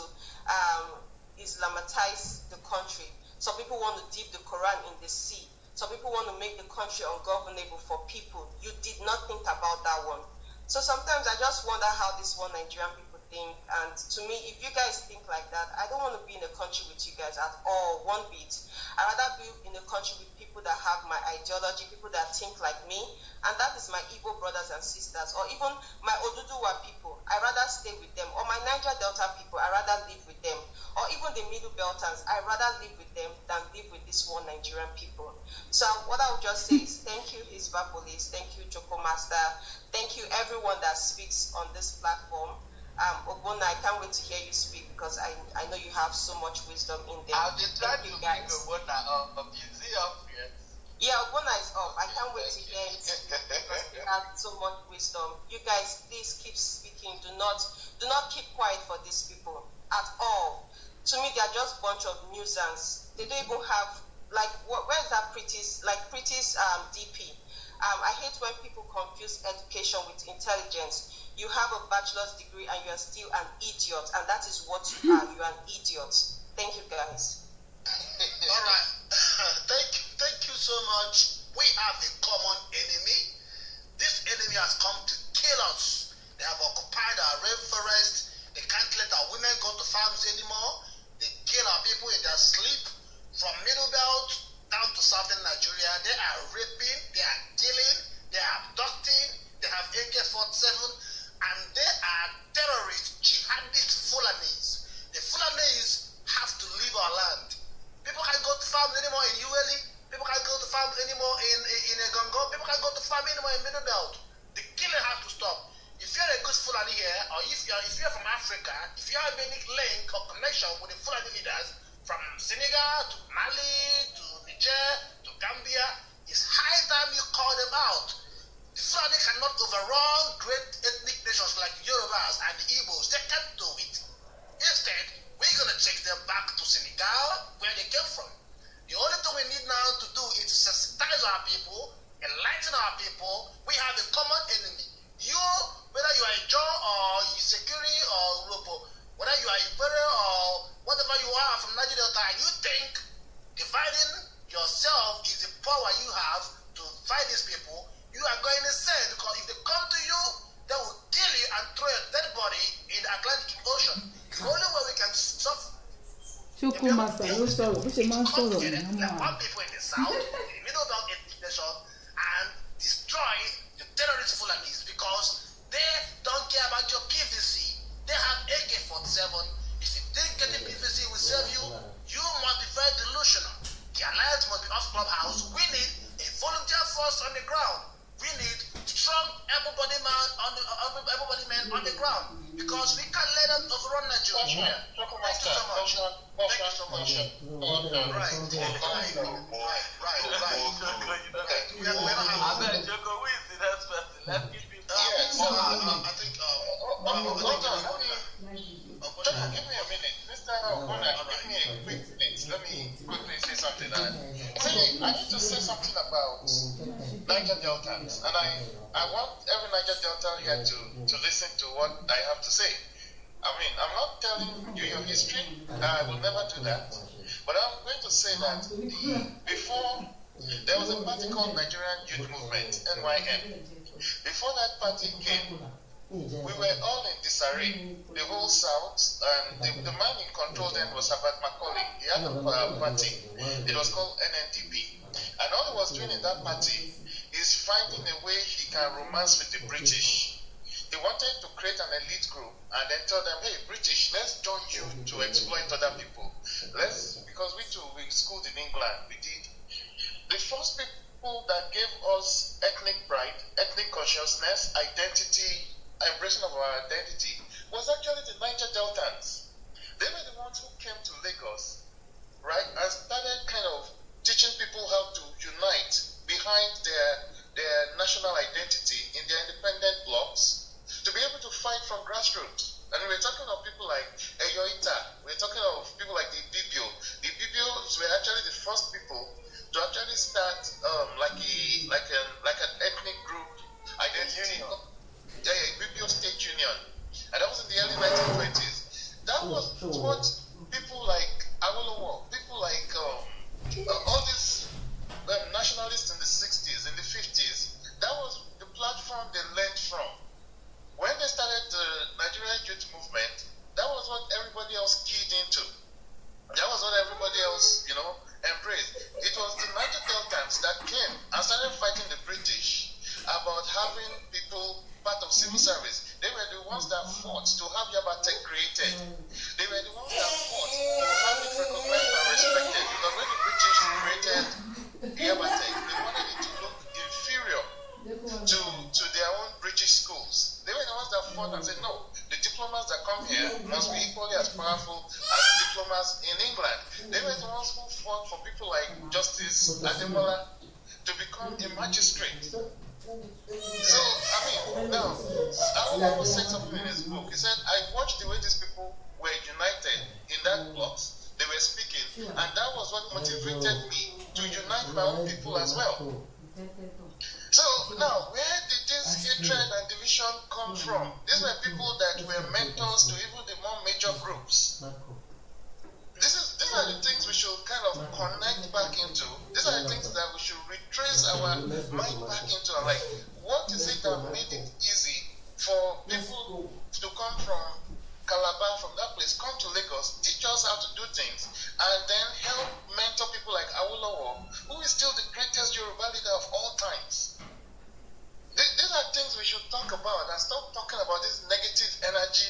Islamatize the country. Some people want to dip the Quran in the sea. Some people want to make the country ungovernable for people. You did not think about that one. So sometimes I just wonder how this one Nigerian people think. And to me, if you guys think like that, I don't want to be in a country with you guys at all, one bit. I'd rather be in a country with people that have my ideology, people that think like me, and that is my Igbo brothers and sisters, or even my Oduduwa people. I'd rather stay with them, or my Niger Delta people, I'd rather live with them, or even the Middle Belters, I'd rather live with them than live with this one Nigerian people. So what I would just say is thank you, Hisba Police, thank you, Joko Master, thank you everyone that speaks on this platform. Ogbonna, I can't wait to hear you speak because I know you have so much wisdom in there. I'll be trying to bring Ogbonna up. Is he up yet? Yeah, Ogbonna is up. I can't wait to hear it because you have so much wisdom. You guys, please keep speaking. Do not keep quiet for these people at all. To me, they are just a bunch of nuisance. They don't even have, like, where's that Pretty's DP? I hate when people confuse education with intelligence. You have a bachelor's degree and you are still an idiot, and that is what you are. You are an idiot. Thank you, guys. All right. Thank you so much. We have a common enemy. This enemy has come to kill us. They have occupied our rainforest. They can't let our women go to farms anymore. They kill our people in their sleep. From Middle Belt down to southern Nigeria, they are raping, they are killing, they are abducting, they have AK-47. And they are terrorist, jihadist Fulanis. The Fulanis have to leave our land. People can't go to farms anymore in Ueli. People can't go to farms anymore in Gongo. People can't go to farm anymore in Middle Belt. The killing has to stop. If you're a good Fulani here, or if you're from Africa, if you have any link or connection with the Fulani leaders from Senegal to Mali to Niger to Gambia, it's high time you call them out. The Fulani cannot overrun great ethnic nations like Yorubas and the Igbos. They can't do it. Instead, we're going to take them back to Senegal, where they came from. The only thing we need now to do is to sensitize our people, enlighten our people. We have a common enemy. You, whether you are a Joe or Sekiri or Urobo, whether you are a Ibere or whatever you are from Niger Delta, you think dividing yourself is the power you have to fight these people, you are going insane, because if they come to you, they will kill you and throw a dead body in the Atlantic Ocean. The only way we can stop Chukwu Master, no sorrow. Which a man sorrow. like one people in the south, in the middle of the nation, and destroy the terrorist Fulanis because they don't care about your PVC. They have AK-47. If you think getting PVC will save you, you must be very delusional. The alliance must be off Clubhouse. We need a volunteer force on the ground. We need strong everybody man on the ground because we can't let them overrun Nigeria. Thank you so much. Thank you so much. Right. Give me a minute. Mr. Ogbonna, give me a quick minute. Let me quickly say something. I need to say something about Niger Deltans. And I want every Niger Delta here to listen to what I have to say. I mean, I'm not telling you your history. I will never do that. But I'm going to say that before, there was a party called Nigerian Youth Movement, NYM. Before that party came, we were all in disarray, the whole South, and the man in control then was Herbert Macaulay. He had a party, it was called NNDP. And all he was doing in that party is finding a way he can romance with the British. He wanted to create an elite group and then tell them, hey, British, let's join you to exploit other people. Because we schooled in England, we did. The first people that gave us ethnic pride, ethnic consciousness, identity, embracing of our identity was actually the Niger Deltans. They were the ones who came to Lagos, right, and started kind of teaching people how to unite behind their their national identity in their independent blocks, to be able to fight from grassroots. And we're talking of people like Eyoita, we're talking of people like the BBO. The BBOs were actually the first people to actually start like an ethnic group identity. BBO State Union. And that was in the early 1920s. That was what people like Awolowo, people like all these nationalists in the 60s, in the 50s, that was the platform they learned from. When they started the Nigerian youth movement, that was what everybody else keyed into. That was what everybody else, embraced. It was the Niger Deltans that came and started fighting the British about having people part of civil service. They were the ones that fought to have Yabatek created. They were the ones that fought to have it recognized and respected. Because when the British created Yabatek, they wanted it to look inferior to their own British schools. They were the ones that fought and said, no, the diplomats that come here must be equally as powerful as diplomats in England. They were the ones who fought for people like Justice Ademola to become a magistrate. So, now, Awolowo said something in his book. He said, I watched the way these people were united in that blocks. They were speaking, and that was what motivated me to unite my own people as well. So, now, where did this hatred and division come from? These were people that were mentors to even the more major groups. These are the things we should kind of connect back into. These are the things that we should retrace our mind back into. Like, what is it that made it easy for people to come from Calabar, from that place, come to Lagos, teach us how to do things, and then help mentor people like Awolowo, who is still the greatest Yoruba leader of all times? These are things we should talk about and stop talking about this negative energy,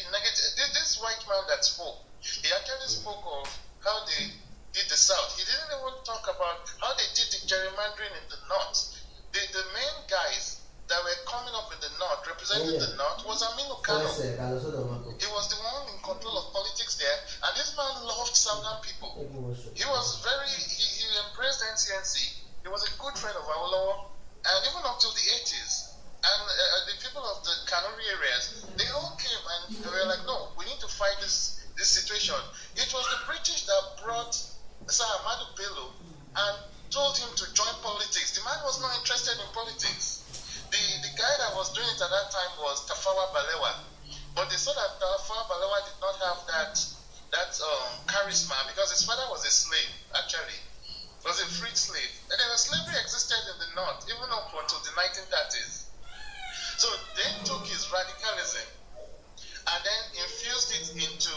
this white man that spoke. He actually spoke of how they did the South. He didn't even talk about how they did the gerrymandering in the North. The main guys that were coming up in the North, representing the North, was Aminu Kano. He was the one in control of politics there, and this man loved Southern people. He was he embraced NCNC. He was a good friend of Awolowo, and even up till the 80s. And the people of the Kanuri areas, they all came and they were like, no, we need to fight this situation. It was the British that brought Sir Ahmadu Bello and told him to join politics. The man was not interested in politics. The guy that was doing it at that time was Tafawa Balewa. But they saw that Tafawa Balewa did not have that charisma because his father was a slave, actually. He was a freed slave. And then slavery existed in the North, even up until the 1930s. So they took his radicalism and then infused it into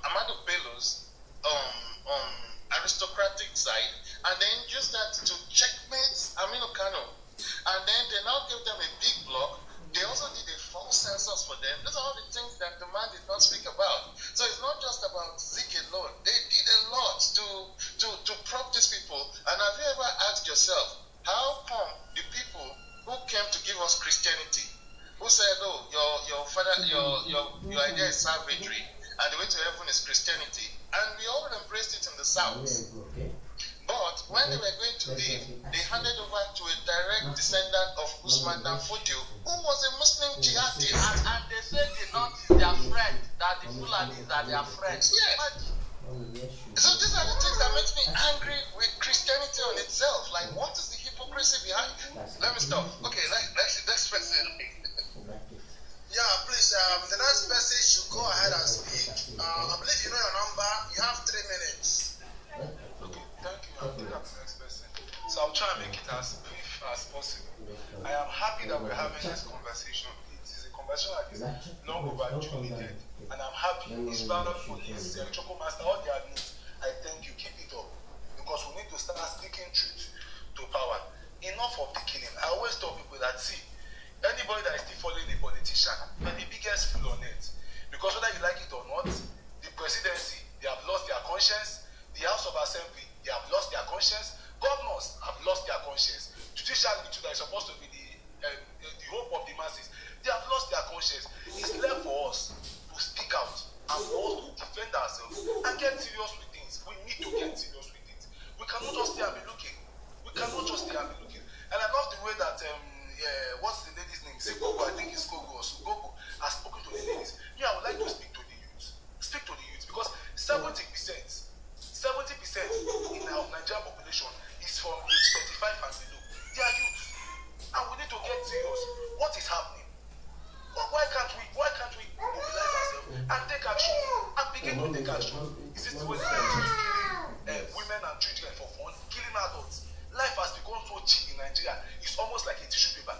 Ahmadu Bello's aristocratic side, and then used that to checkmate Aminu Kano. And then they now gave them a big block. They also did a false census for them. These are all the things that the man did not speak about. So it's not just about Zeke alone. They did a lot to prop these people. And have you ever asked yourself, how come the people who came to give us Christianity, who said, oh, your idea is savagery, and the way to heaven is Christianity, and we all embraced it in the South. But when they were going to leave, they handed over to a direct descendant of Usman Dan Fodio, who was a Muslim jihadist. And they said the North is their friend, that the Fulanis are their friends. Yes. So these are the things that makes me angry with Christianity on itself. Like, what is the hypocrisy behind it? Let me stop. Okay, next person. Yeah, please, the next person should go ahead and speak. I believe you know your number. You have 3 minutes. Okay, thank you. I'll take up the next person. So I'll try and make it as brief as possible. I am happy that we're having this conversation. It is a conversation that is long overdue needed. And I'm happy. His brother, his Choco Master, all their needs. I thank you. Keep it up. Because we need to start speaking truth to power. Enough of the killing. I always tell people that, see, anybody that is still following a politician, they're the biggest fool on it. Because whether you like it or not, the presidency, they have lost their conscience. The House of Assembly, they have lost their conscience. Governors have lost their conscience. Judiciary, that is supposed to be the hope of the masses, they have lost their conscience. It's left for us to speak out and for us to defend ourselves and get serious with things. We need to get serious with it. We cannot just stay and be looking. We cannot just stay and be looking. And I love the way that question. Is this the way they are killing women and children for fun, killing adults? Life has become so cheap in Nigeria. It's almost like a tissue paper.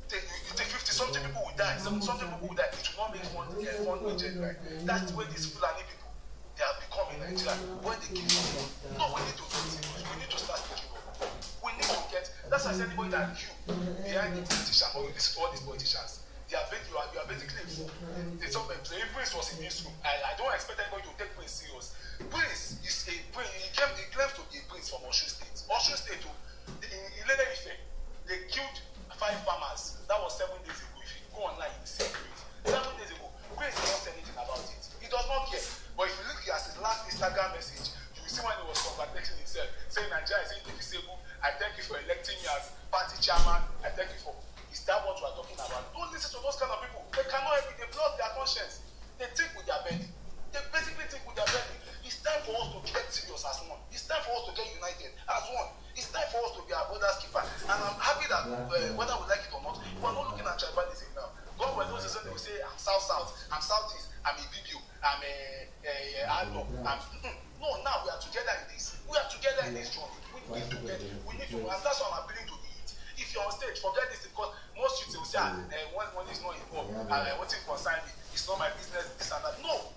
You take 50-something people will die. Something people will die. It will not make one agent, right? That's the way these Fulani people they have become in Nigeria. When they kill someone, no, we need to get serious. We need to start thinking of. We need to get. That's why anybody that you behind the politician or all these politicians, you are basically a fool. Prince was in this room. I don't expect anybody to take Prince serious. Prince is a prince. He claims to be a prince from Osun State. Osun State, in Lele Ife, they killed 5 farmers. That was 7 days ago. If you go online, you see Prince. 7 days ago, Prince did not say anything about it. He does not care. But if you look at his last Instagram message, you will see when he was congratulating himself, saying Nigeria is indivisible. I thank you for electing me as party chairman. I thank you for. Is that what we are talking about? Don't listen to those kind of people. They cannot help it. They block their conscience. They think with their belly. They basically think with their belly. It's time for us to get serious as one. It's time for us to get united as one. It's time for us to be our brother's keeper. And I'm happy that whether we like it or not, we're not looking at tribalism now. God will those they will say, I'm South, I'm Southeast, I'm a BBU, I'm a AWO. No, now we are together in this. We are together in this journey. We need to, and that's what I'm appealing to the youth. If you're on stage, forget this because most youths will say, when it's not involved, what's it concern me? It's not my business, this and that. No.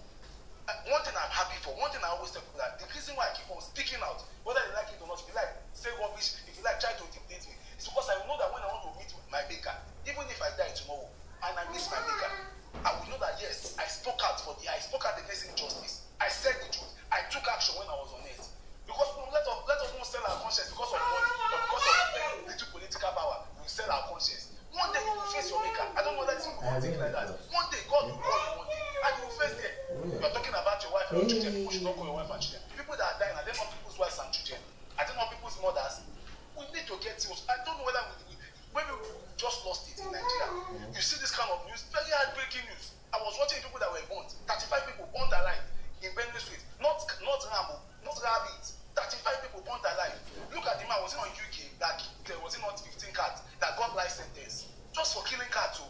One thing I'm happy for, one thing I always tell people that the reason why I keep on speaking out, whether they like it or not, if you like, say rubbish, if you like, try to intimidate me, it's because I know that when I want to meet my maker, even if I die tomorrow and I miss my maker, I will know that yes, I spoke out against injustice. I said the truth. I took action when I was on it. Because let us not sell our conscience because of money or because of little political power. We sell our conscience. One day you will face your maker. I don't know that you will think like that. One day God will call you one day and you will face them. You are talking about your wife and your children. People should not call your wife and children. People that are dying, are they not people's wives and children? Are they not people's mothers? We need to get serious. I don't know whether maybe we just lost it in Nigeria. You see this kind of news, very heartbreaking news. I was watching people that were burnt. 35 people burnt alive in Benue Street. Not Rambo, not Rabbit. 35 people burnt alive. Look at the man, was it on UK that there was it not 15 cats that got life sentence just for killing cats too?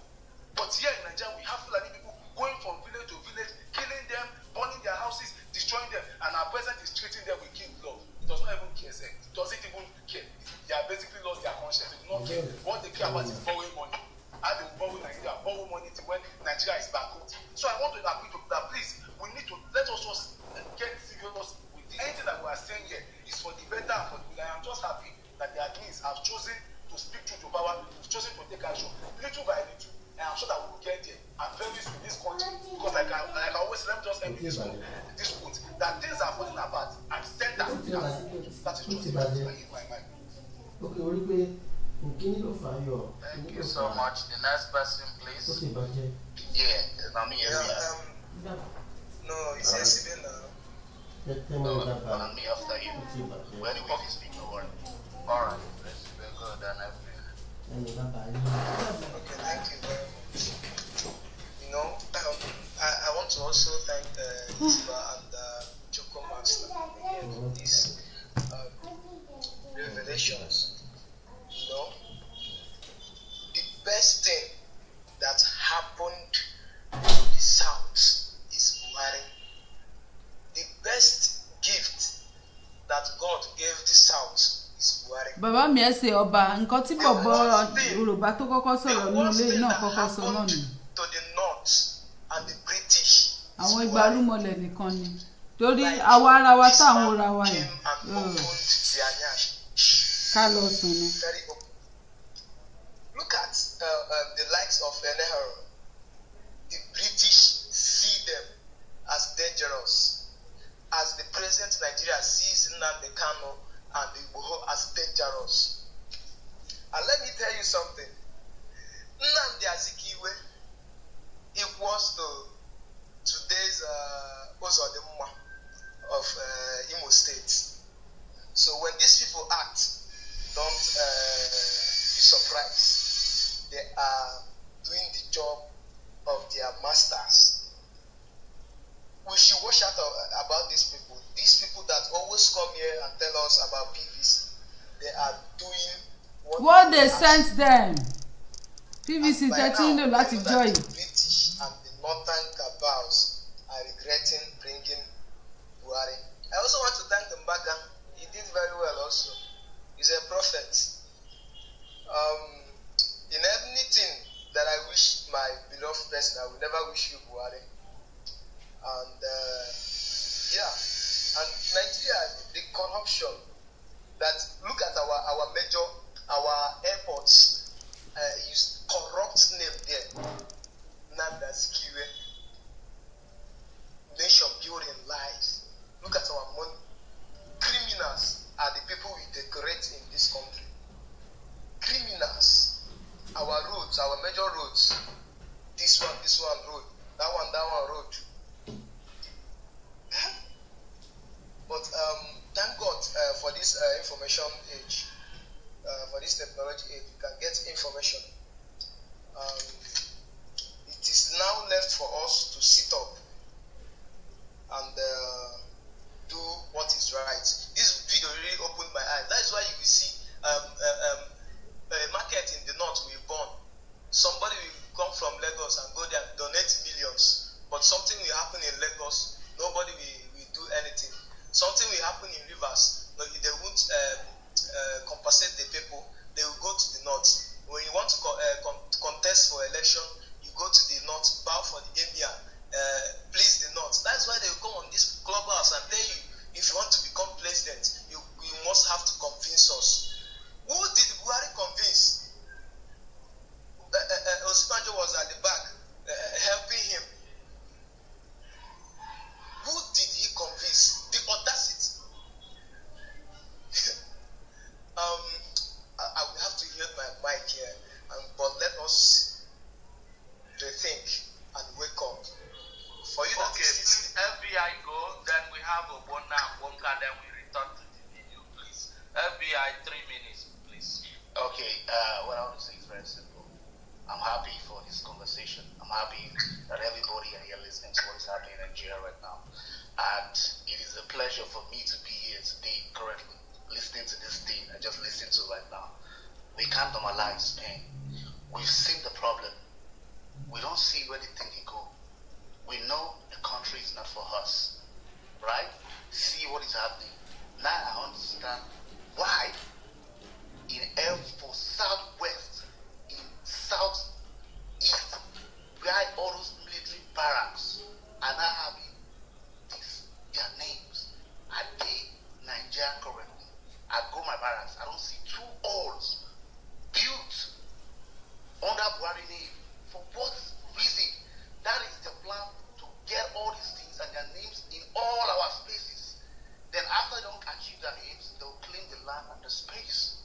But here in Nigeria, we have Fulani people going from village to village, killing them, burning their houses, destroying them, and our president is treating them with king love. It does not even care, sir. It doesn't even care. They have basically lost their conscience. They do not care. What they care about is borrowing money. How they borrow Nigeria, borrow money to when Nigeria is bankrupt. So I want to appeal to that, please, we need to let us just get serious with anything that we are saying here is for the better and for the good. I am just happy that the admins have chosen to speak truth to power, chosen to take action, little by little. And I'm sure that we will get there. I'm very used to this country because like I always let me just end this quote that things are falling apart and center. That is just my mind. Okay, thank you so much. The next person, please. No, it's ESIN now. On me after you. When you want to speak, no worry. Alright, let's be good and everything. Okay, thank you very much. You know, I want to also thank Isba and Choco Master for these revelations. You know, the best thing that happened to the South is Buhari. The best gift that God gave the South is Buhari. Bàbá mi ẹ ṣe ọba nǹkan tí bọ̀bọ̀ Yorùbá tó kọ́kọ́ sọ̀rọ̀ ní ilé náà kọ́kọ́ sọ náà ni. To the North and the British. Àwọn ìgbàlúmọ̀lẹ̀ nìkan ni torí àwa ara wa táwọn ra wa yìí. Ká lọ sùn ni. Look at the likes of Nehru. The British see them as dangerous, as the present Nigeria sees Nnamdi Kanu and the Igbo as dangerous. And let me tell you something. Nnamdi Azikiwe equals to today's Ozodimma of Imo State. So when these people act, don't be surprised. They are doing the job of their masters. We should watch out about these people. These people that always come here and tell us about PVC, they are doing what they sent them. PVC 13 láti join. British and the northern cabals are regretting bringing rough person. I will never wish you Buhari. And yeah, and Nigeria, the corruption. That look at our major, our airports. Use corrupt name there. Nandaskiwe. Nation building lies. Look at our money. Criminals are the people we decorate in this country. Criminals. Our roads, our major roads. This one road. That one road. But thank God for this information age. For this technology age, you can get information. It is now left for us to sit up and do what is right. This video really opened my eyes. That is why you will see a market in the north will burn. Somebody will come from Lagos and go there and donate millions, but something will happen in Lagos. Nobody will do anything. Something will happen in Rivers, but they won't compensate the people. They will go to the north. When you want to contest for election, you go to the north, bow for the emir, please the north. That's why they will come on this clubhouse and tell you, if you want to become president, you must have to convince us. Who did Buhari convince? Osibanjo was at the back helping him. Who did he convince? The audacity. I will have to hear my mic here, but let us rethink and wake up. For you, okay, please, FBI go, then we have a Wonka, then we return to the video, please. FBI, 3 minutes, please. Okay, what I want to say is very simple. I'm happy for this conversation. I'm happy that everybody here listening to what is happening in Nigeria right now. And it is a pleasure for me to be here today, currently, listening to this thing I just listened to right now. We can't normalize pain. We've seen the problem. We don't see where the thing can go. We know the country is not for us, right? See what is happening. Now I understand why for Southwest, in Southeast, where all those military barracks are now having their names. I did Nigeria currently. I go my barracks. I don't see 2 halls built under Buhari name. For what reason? That is the plan to get all these things and their names in all our spaces. Then after they don't achieve their aims, they'll claim the land and the space.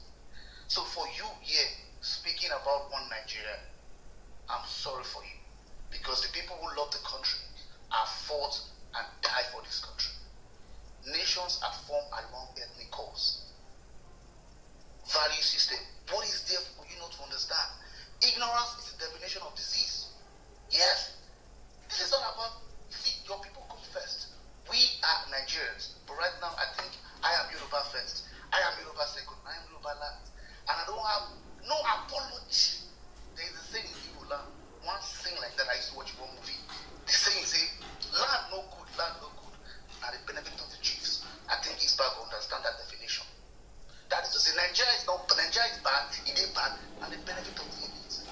So for you here, speaking about one Nigeria, I'm sorry for you. Because the people who love the country have fought and died for this country. Nations are formed along ethnic cause. Value system. What is there for you not to understand? Ignorance is the definition of disease. Yes. This is not about, see, your people come first. We are Nigerians. But right now, I think I am Yoruba first. I am Yoruba second. I am Yoruba last. And I don't have no apology. There is a saying in Igbo land. One thing like that, I used to watch one movie. The saying say, land no good, land no good. Now the benefit of the chiefs. I think it's bad to understand that definition. That is to say, Nigeria is bad, it is bad, and the benefit of the elites.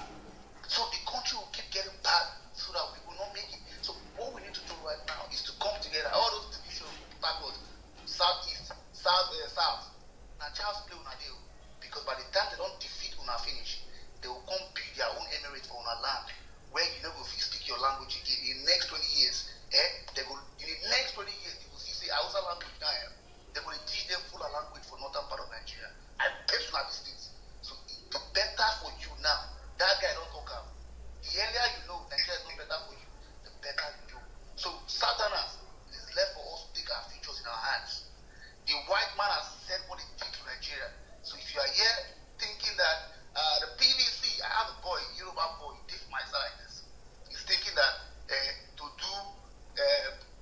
So the country will keep getting bad so that we will not make it. So what we need to do right now is to come together. All those divisions backward, southeast, south. Now Charles play on a deal. Because by the time they don't defeat Una finish, they will come build their own emirate for Una land, where you never speak your language again. In the next 20 years, they will see say Hausa language now. They're going to teach them full language for northern part of Nigeria. I personally things. So it's better for you now. That guy don't talk out. The earlier you know Nigeria is not better for you, the better you do. So Southerners, it is left for us to take our futures in our hands. The white man has said what he did to Nigeria. So if you are here thinking that the PVC, I have a boy, Yoruba boy, take my side. He's thinking that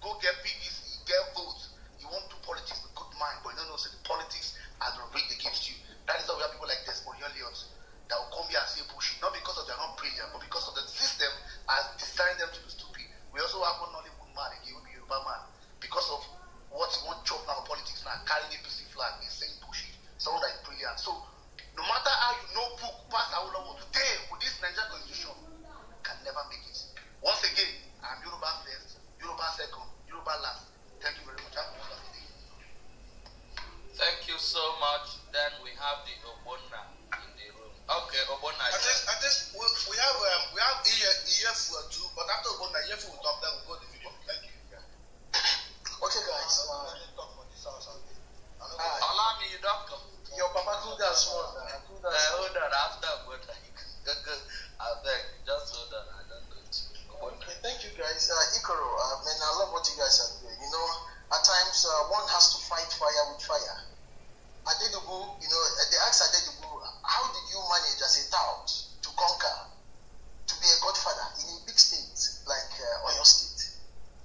go get PVC, get votes. You want to do politics with good mind, but you don't know so the politics are going to rigged against you. That is why we have people like Desmodiolios that will come here and say bullshit, not because of they're not brilliant, but because of the system has designed them to be stupid. We also have one Nollywood man, he will be Yoruba man, because of what he wants to chop now politics now, carrying the PC flag, he's saying bullshit. Someone that is brilliant. So no matter how you know book, pass Awolowo today with this Nigerian constitution, can never make it. Once again, I'm Yoruba first, Yoruba second, Yoruba last. Thank you very much. Have a wonderful day. Thank you so much. Then we have the Obona in the room. Okay, Obona. I think we have EFU too, but after Obona, EFU will talk, then we'll go to the video. Thank you. Okay, guys. Allow me, you don't come. Your papa cool down small. Hold on, after Obona. I beg, just hold on. I don't know it. Okay, thank you, guys. Ikoro, I love what you guys are doing. You know, at times one has to fight fire with fire. Adedugu, you know, they asked Adedugu, how did you manage as a tout to conquer, to be a godfather in a big state like Oyo State?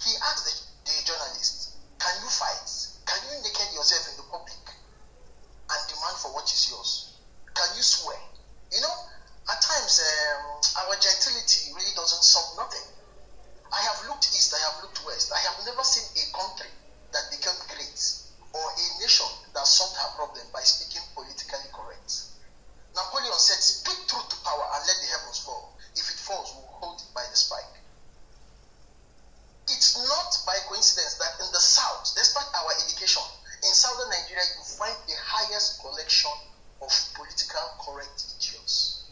He asked the journalist, can you fight? Can you naked yourself in the public and demand for what is yours? Can you swear? You know, at times our gentility really doesn't solve nothing. I have looked east, I have looked west. I have never seen a country that became great or a nation that solved her problem by speaking politically correct. Napoleon said, speak truth to power and let the heavens fall. If it falls, we'll hold it by the spike. It's not by coincidence that in the south, despite our education, in southern Nigeria, you find the highest collection of political correct idiots.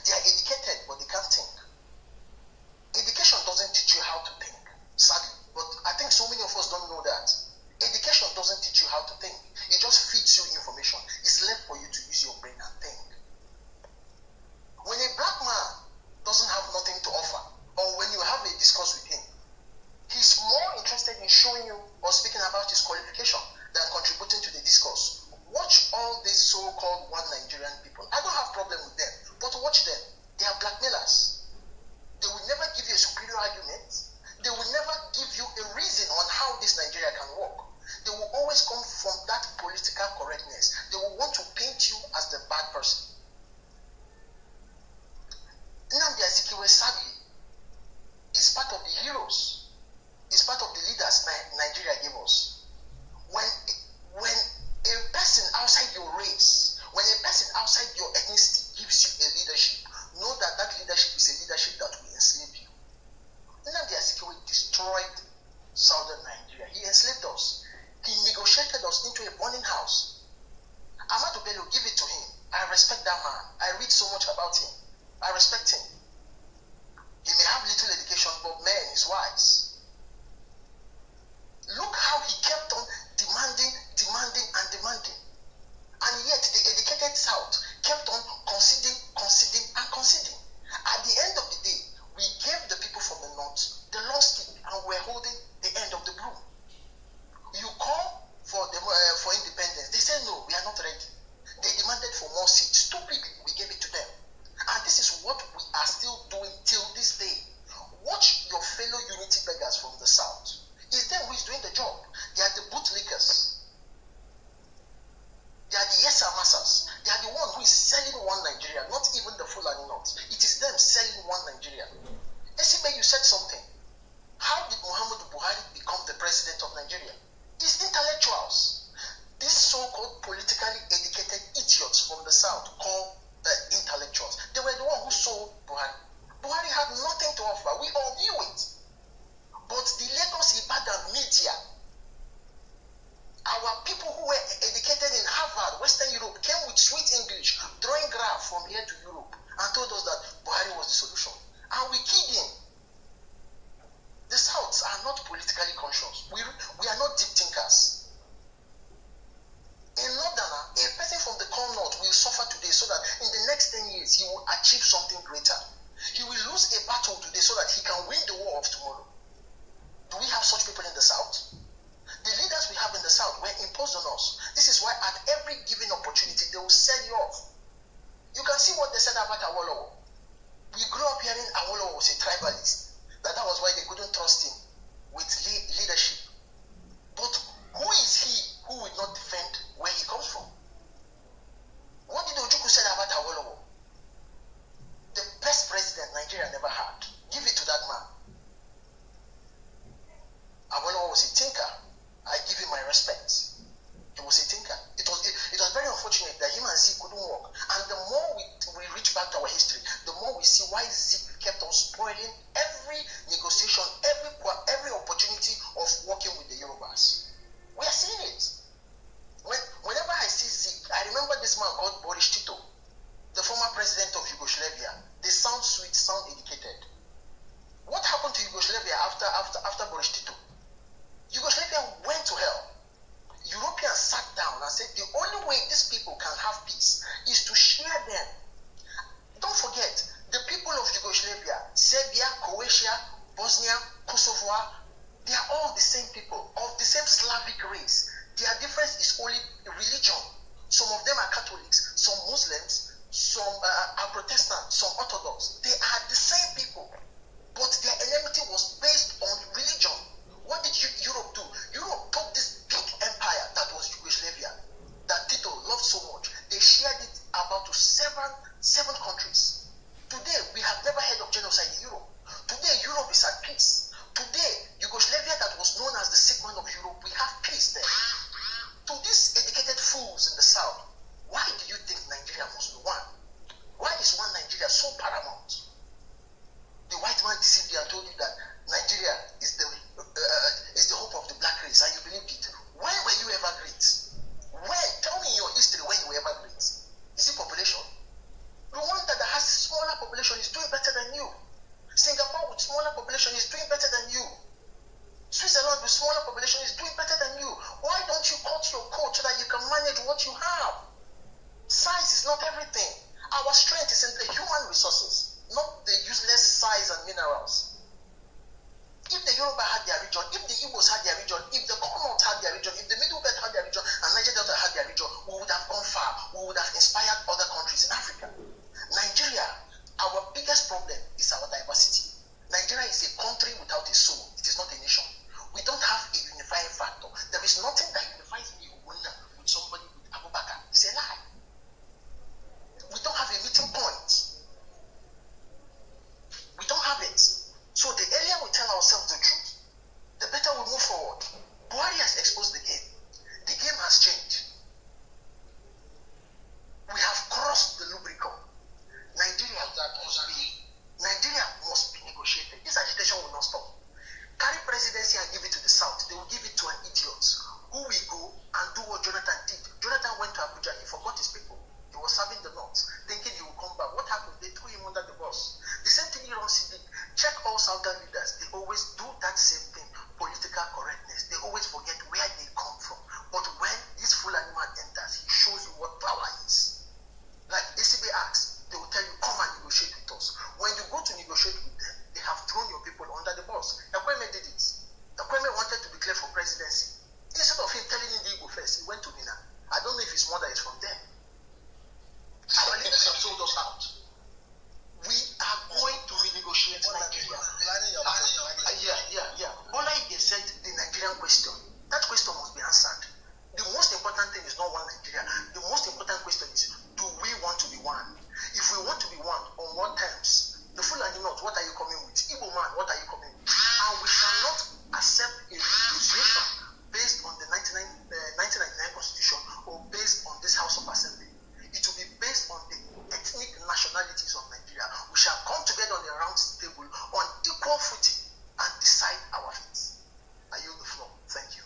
They are educated, but they can't think. Education doesn't teach you how to think, sadly. But I think so many of us don't know that. Education doesn't teach you how to think. It just feeds you information. It's left for you to use your brain and think. When a black man doesn't have nothing to offer, or when you have a discourse with him, he's more interested in showing you or speaking about his qualification than contributing to the discourse. Watch all these so-called one Nigerian people. I don't have problem with them, but watch them. They are blackmailers. They will never give you a superior argument. They will never give you a reason on how this Nigeria can work. They will always come from that political correctness. They will want to paint you as the bad person. Nnamdi Azikiwe, sadly, is part of the heroes. Is part of the leaders Nigeria gave us. When a person outside your race, when a person outside your ethnicity gives you a leadership, know that that leadership is a leadership that will enslave you. Nnamdi Azikiwe destroyed southern Nigeria. He enslaved us. He negotiated us into a burning house. Ahmadu Bello, give it to him. I respect that man. I read so much about him. I respect him. He may have little education, but man is wise. Look how he kept on demanding. And yet the educated South kept on conceding. At the end of the day, we gave the people from the North the long stick and we're holding the end of the broom. You call for independence. They say no, we are not ready. They demanded for more seats. Stupidly, we gave it to them. And this is what we are still doing till this day. Watch your fellow unity beggars from the South. It's them who is doing the job. They are the bootlickers. They are the Yesa-Masas. They are the one who is selling one Nigeria, not even the Fulani North. It is them selling one Nigeria. Esibe, you said something. How did Muhammadu Buhari become the president of Nigeria? It's intellectuals. These so-called politically educated idiots from the South called intellectuals. They were the one who sold Buhari. Buhari had nothing to offer. We all knew it. But the Lagos Ibadan media, our people who were educated in Harvard, Western Europe, came with sweet English, drawing graph from here to Europe, and told us that Buhari was the solution. And we killed him. The Souths are not politically conscious. We are not deep thinkers. In Northerner, a person from the core north will suffer today so that in the next 10 years he will achieve something greater. He will lose a battle today so that he can win the war of tomorrow. Do we have such people in the South? The leaders we have in the South were imposed on us. This is why at every given opportunity they will sell you off. You can see what they said about Awolowo. We grew up hearing Awolowo was a tribalist. That was why they couldn't trust him with leadership. But who is he who will not defend where he comes from? What did Ojukwu say about Awolowo? The best president Nigeria never had. Give it to that man. Awolowo was a thinker. I give him my respect. He was a thinker. It was very unfortunate that him and Zeke couldn't work. And the more we reach back to our history, the more we see why Zeke kept on spoiling every Croatia, Bosnia, Kosovo, they are all the same people, of the same Slavic race. Their difference is only religion. Some of them are Catholics, some Muslims, some are Protestant, some Orthodox. They are the same people, but their enmity was based on religion. What did Europe do? Europe took this big empire that was Yugoslavia, that Tito loved so much. They shared it about to seven countries. Today, we have never heard of genocide in Europe. Today, Europe is at peace. Today, Yugoslavia, that was known as the sick man of Europe, we have peace there. To these educated fools in the south, why do you think Nigeria must be one? Why is one Nigeria so paramount? The white man deceived you and told you that Nigeria is the hope of the black race, and you believed it. When were you ever great? When? Tell me in your history when you were ever great. Is it population? Rwanda that has smaller population is doing better than you. Singapore with smaller population is doing better than you. Switzerland with smaller population is doing better than you. Why don't you cut your coat so that you can manage what you have? Size is not everything. Our strength is in the human resources, not the useless size and minerals. If the Yoruba had their region, if the Igbos had their region, if the Commonwealth had their region, if the Middle Belt had their region, and Niger Delta had their region, we would have gone far. We would have inspired other countries in Africa. Nigeria, our biggest problem is our diversity. Nigeria is a country without a soul. It is not a nation. We don't have a unifying factor. There is nothing that unifies me with somebody with Abubakar. It's a lie. We don't have a meeting point. We don't have it. So the earlier we tell ourselves the truth, the better we move forward. Buhari has exposed the game. The game has changed. We have crossed the Rubicon. Nigeria must be negotiated. This agitation will not stop. Carry presidency and give it to the South. They will give it to an idiot who will go and do what Jonathan did. Jonathan went to Abuja. He forgot his people. He was serving the North, thinking he would come back. What happened? They threw him under the bus. The same thing you don't see. Check all Southern leaders. They always do that same thing. Political correctness. They always forget where they come from. But when this full animal enters, he shows you what power is. Like ACB asks, they will tell you, come and negotiate with us. When you go to negotiate with them, they have thrown your people under the bus. Ekweme did it. Ekweme wanted to declare for presidency. Instead of him telling Igbo first, he went to Mina. I don't know if his mother is from there. Our leaders have sold us out. We are going to renegotiate Nigeria. Bola Ige said the Nigerian question. That question must be answered. The most important thing is not one Nigeria. The most important question is, do we want to be one? If we want to be one, on what terms? The Fulani North, what are you coming with? Igbo man, what are you coming with? And we shall not accept a negotiation based on the 1999 Constitution or based on this House of Assembly. It will be based on the ethnic nationalities of Nigeria. We shall come together on a round table on equal footing and decide our fate. I yield the floor. Thank you.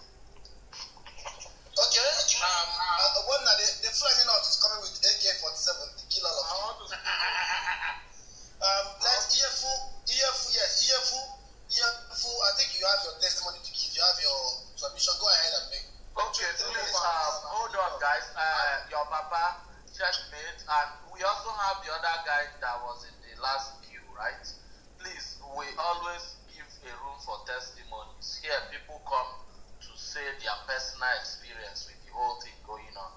Okay. The Fulani North is coming with AK-47, the killer of Iyefu, I think you have your testimony to give. You have your submission. Go ahead and make. Okay, please, hold on, guys. Your papa, checkmate, and we also have the other guy that was in the last queue, right? Please, we always give a room for testimonies. Here, people come to say their personal experience with the whole thing going on.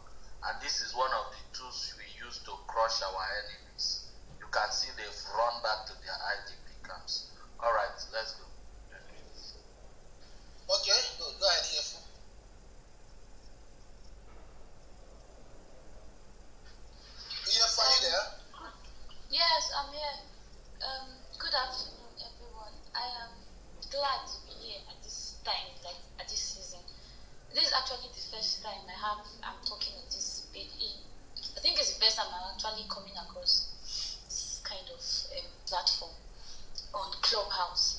And this is one of the tools we use to crush our enemies. You can see they've run back to their IDP camps. All right, let's go. Okay, good. Go ahead, Iyefu. Iyefu, are you there? Yes, I'm here. Good afternoon, everyone. I am glad to be here at this time, like at this season. This is actually the first time I'm talking at this big. I think it's the first time I'm actually coming across this kind of platform on Clubhouse.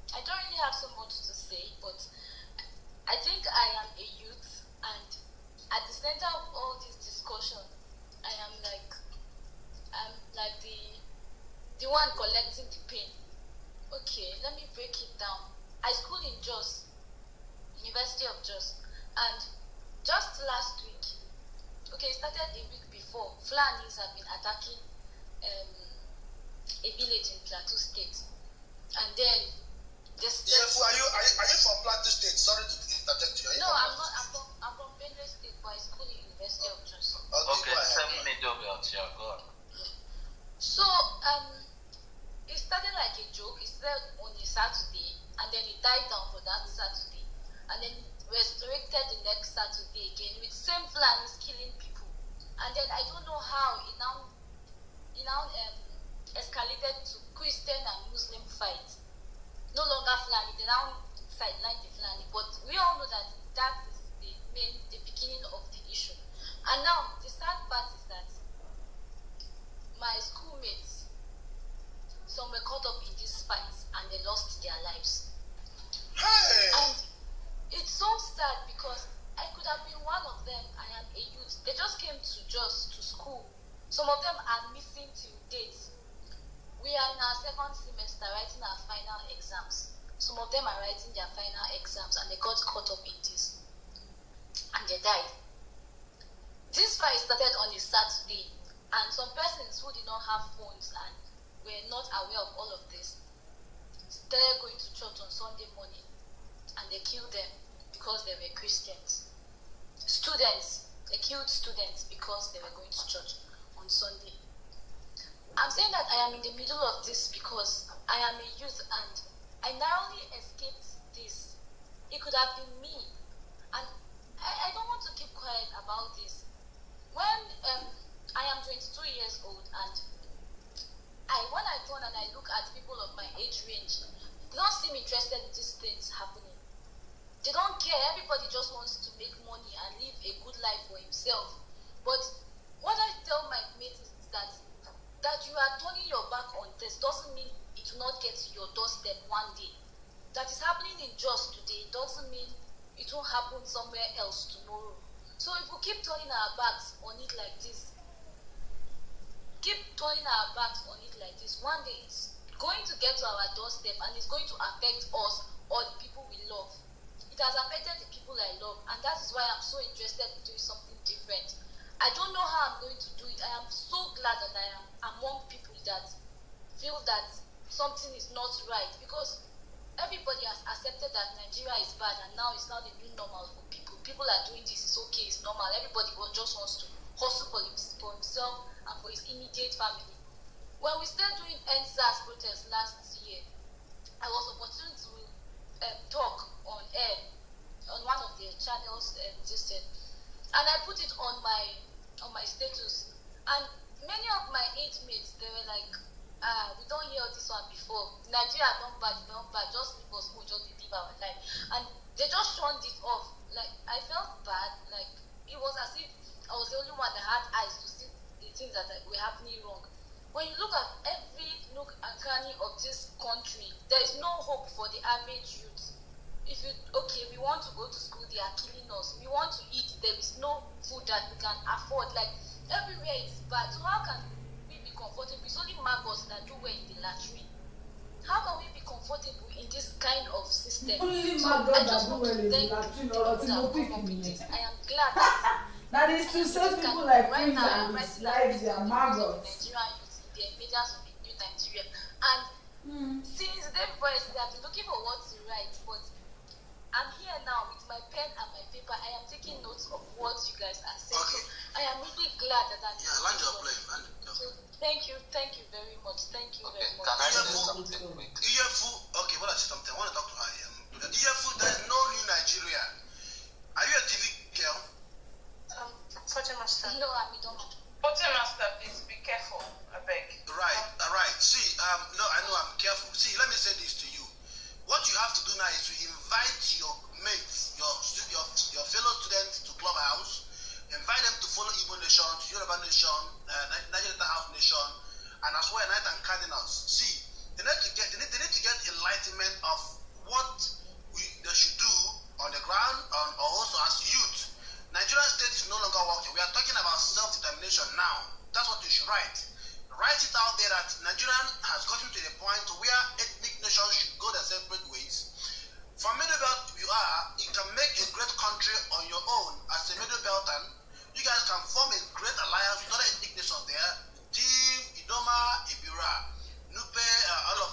I don't really have so much to say, but I think I am a youth, and at the center of all this discussion, I'm like the one collecting the pain. Okay, let me break it down. I school in Jos, University of Jos, and just last week, okay, it started a week before, Fulanis have been attacking a Plateau State, and then this. Ijefu, are you from Plateau State? Sorry to interject you. No, I'm not. I'm from Benue State, but I school in University of Jos. Okay, 7 middle belt. Yeah, go on. So it started like a joke. It started on a Saturday, and then it died down for that Saturday, and then resurrected the next Saturday again with same Fulanis killing people, and then I don't know how it now escalated to Christian and Muslim fight. No longer Fulani, they now sideline the Fulani, but we all know that that is the beginning of the issue. And now the sad part is that my schoolmates, some were caught up in this fight and they lost their lives. Hey! And it's so sad because I could have been one of them. I am a youth. They just came to school. Some of them are missing till date. We are in our second semester writing our final exams. Some of them are writing their final exams and they got caught up in this. And they died. This fight started on a Saturday, and some persons who did not have phones and were not aware of all of this started going to church on Sunday morning, and they killed them because they were Christians. Students, they killed students because they were going to church on Sunday. I'm saying that I am in the middle of this because I am a youth and I narrowly escaped this. It could have been me, and I don't want to keep quiet about this. When I am 22 years old, and when I turn and I look at people of my age range, they don't seem interested in these things happening. They don't care. Everybody just wants to make money and live a good life for himself. But what I tell my mates is that you are turning your back on this doesn't mean it will not get to your doorstep one day. That is happening in Jos today doesn't mean it won't happen somewhere else tomorrow. So if we keep turning our backs on it like this, one day it's going to get to our doorstep and it's going to affect us or the people we love. It has affected the people I love, and that is why I'm so interested in doing something different. I don't know how I'm going to do it. I am so glad that I am among people that feel that something is not right, because everybody has accepted that Nigeria is bad and now it's not the new normal for people. People are doing this, it's okay, it's normal. Everybody just wants to hustle for himself and for his immediate family. When we started doing NSAS protests last year, I was opportune to talk on air on one of the channels, and I put it on my status. And many of my age mates, they were like, we don't hear this one before. Nigeria don't bad, just leave us, just live our life. And they just shunned it off. Like, I felt bad. Like, it was as if I was the only one that had eyes to see the things that were happening wrong. When you look at every nook and cranny of this country, there is no hope for the average youth. We want to go to school, they are killing us. We want to eat, there is no food that we can afford. Like, everywhere is bad. So how can we be comfortable? It's only maggots that do well in the latrine. How can we be comfortable in this kind of system? Only so I just want to thank you for that. I am glad that is to say people like Queen and his lives, they are maggots. The medias of the new Nigeria. And since then, boys, they have been looking for what to write, but I'm here now with my pen and my paper. I am taking notes of what you guys are saying. Okay. So I am really glad that I'm land your plane. So thank you very much. Thank you very much. Can I say something? Okay, what I say something. I want to talk to her. There's no new Nigeria. Are you a TV girl? Master. No, I'm not. Master, please be careful. I beg. Right. See, no, I know I'm careful. See, let me say this to you. What you have to do now is to invite your mates, your fellow students to Clubhouse. Invite them to follow Igbo Nation, Yoruba Nation, Nigeria House Nation, and as well Knight and Cardinals. See, they need to get enlightenment of what they should do on the ground, or also as youth. Nigerian state is no longer working. We are talking about self-determination now. That's what you should write. Write it out there that Nigeria has gotten to the point where ethnic nations should go their separate ways. From Middle Belt, you can make a great country on your own as a Middle Beltan. You guys can form a great alliance with other ethnic nations there. Team, Idoma, Ibira, Nupe, all of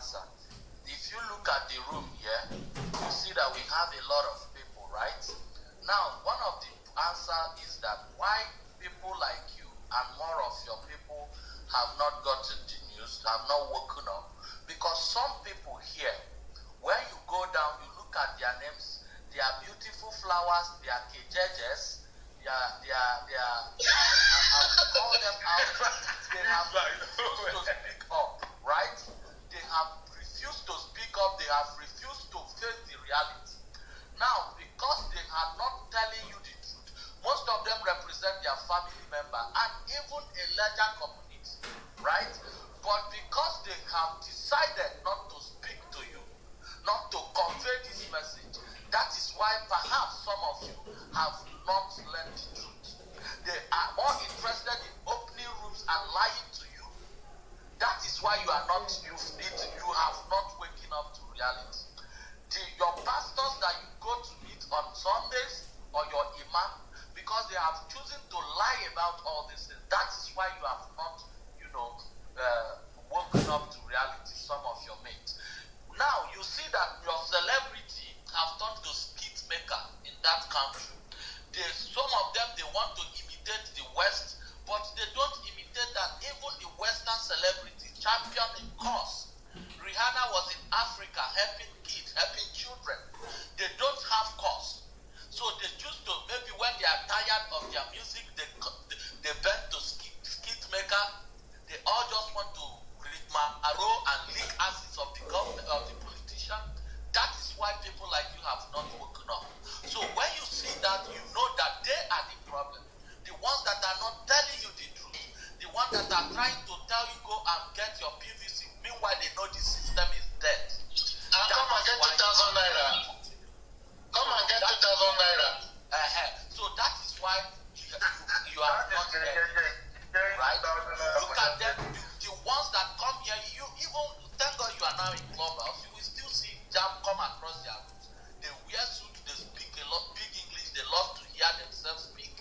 answer. If you look at the room here, you see that we have a lot of people, right? Now, one of the answer is that why people like you and more of your people have not gotten the news, have not woken up, because some people here, when you go down, you look at their names, they are beautiful flowers, they are KJJs, I will call them out, they have refused to speak up, right? They have refused to speak up, they have refused to face the reality. Now, because they are not telling you the truth, most of them represent their family member and even a larger community, right? But because they have decided not to speak to you, not to convey this message, that is why perhaps some of you have not learned the truth. They are more interested in opening rooms and lying to you. That is why you are not, you have not waken up to reality. Your pastors that you go to meet on Sundays or your imam, because they have chosen to lie about all these things, that is why you have not, woken up to reality, some of your mates. Now, you see that your celebrity have turned to skit maker in that country. Some of them, they want to imitate the West, but they don't imitate that. Even the Western celebrity, champion in cause. Rihanna was in Africa helping kids, helping children. They don't have cause. So they choose to, maybe when they are tired of their music, they bend to skit maker. They all just want to arrow and lick asses of the government, of the politician. That is why people like you have not woken up. So when you see that, you know that they are the problem. The ones that are not telling you the truth. The ones that are trying to tell you go and get your PVC. Meanwhile, they know the system is dead. Come and get 2,000 naira. Come and get 2,000 naira. So that is why you are not there. Right? Look at them. The ones that come here, you even, thank God you are now in Clubhouse, you will still see Jam come across their roots. They wear suits, they speak a lot, big English, they love to hear themselves speak.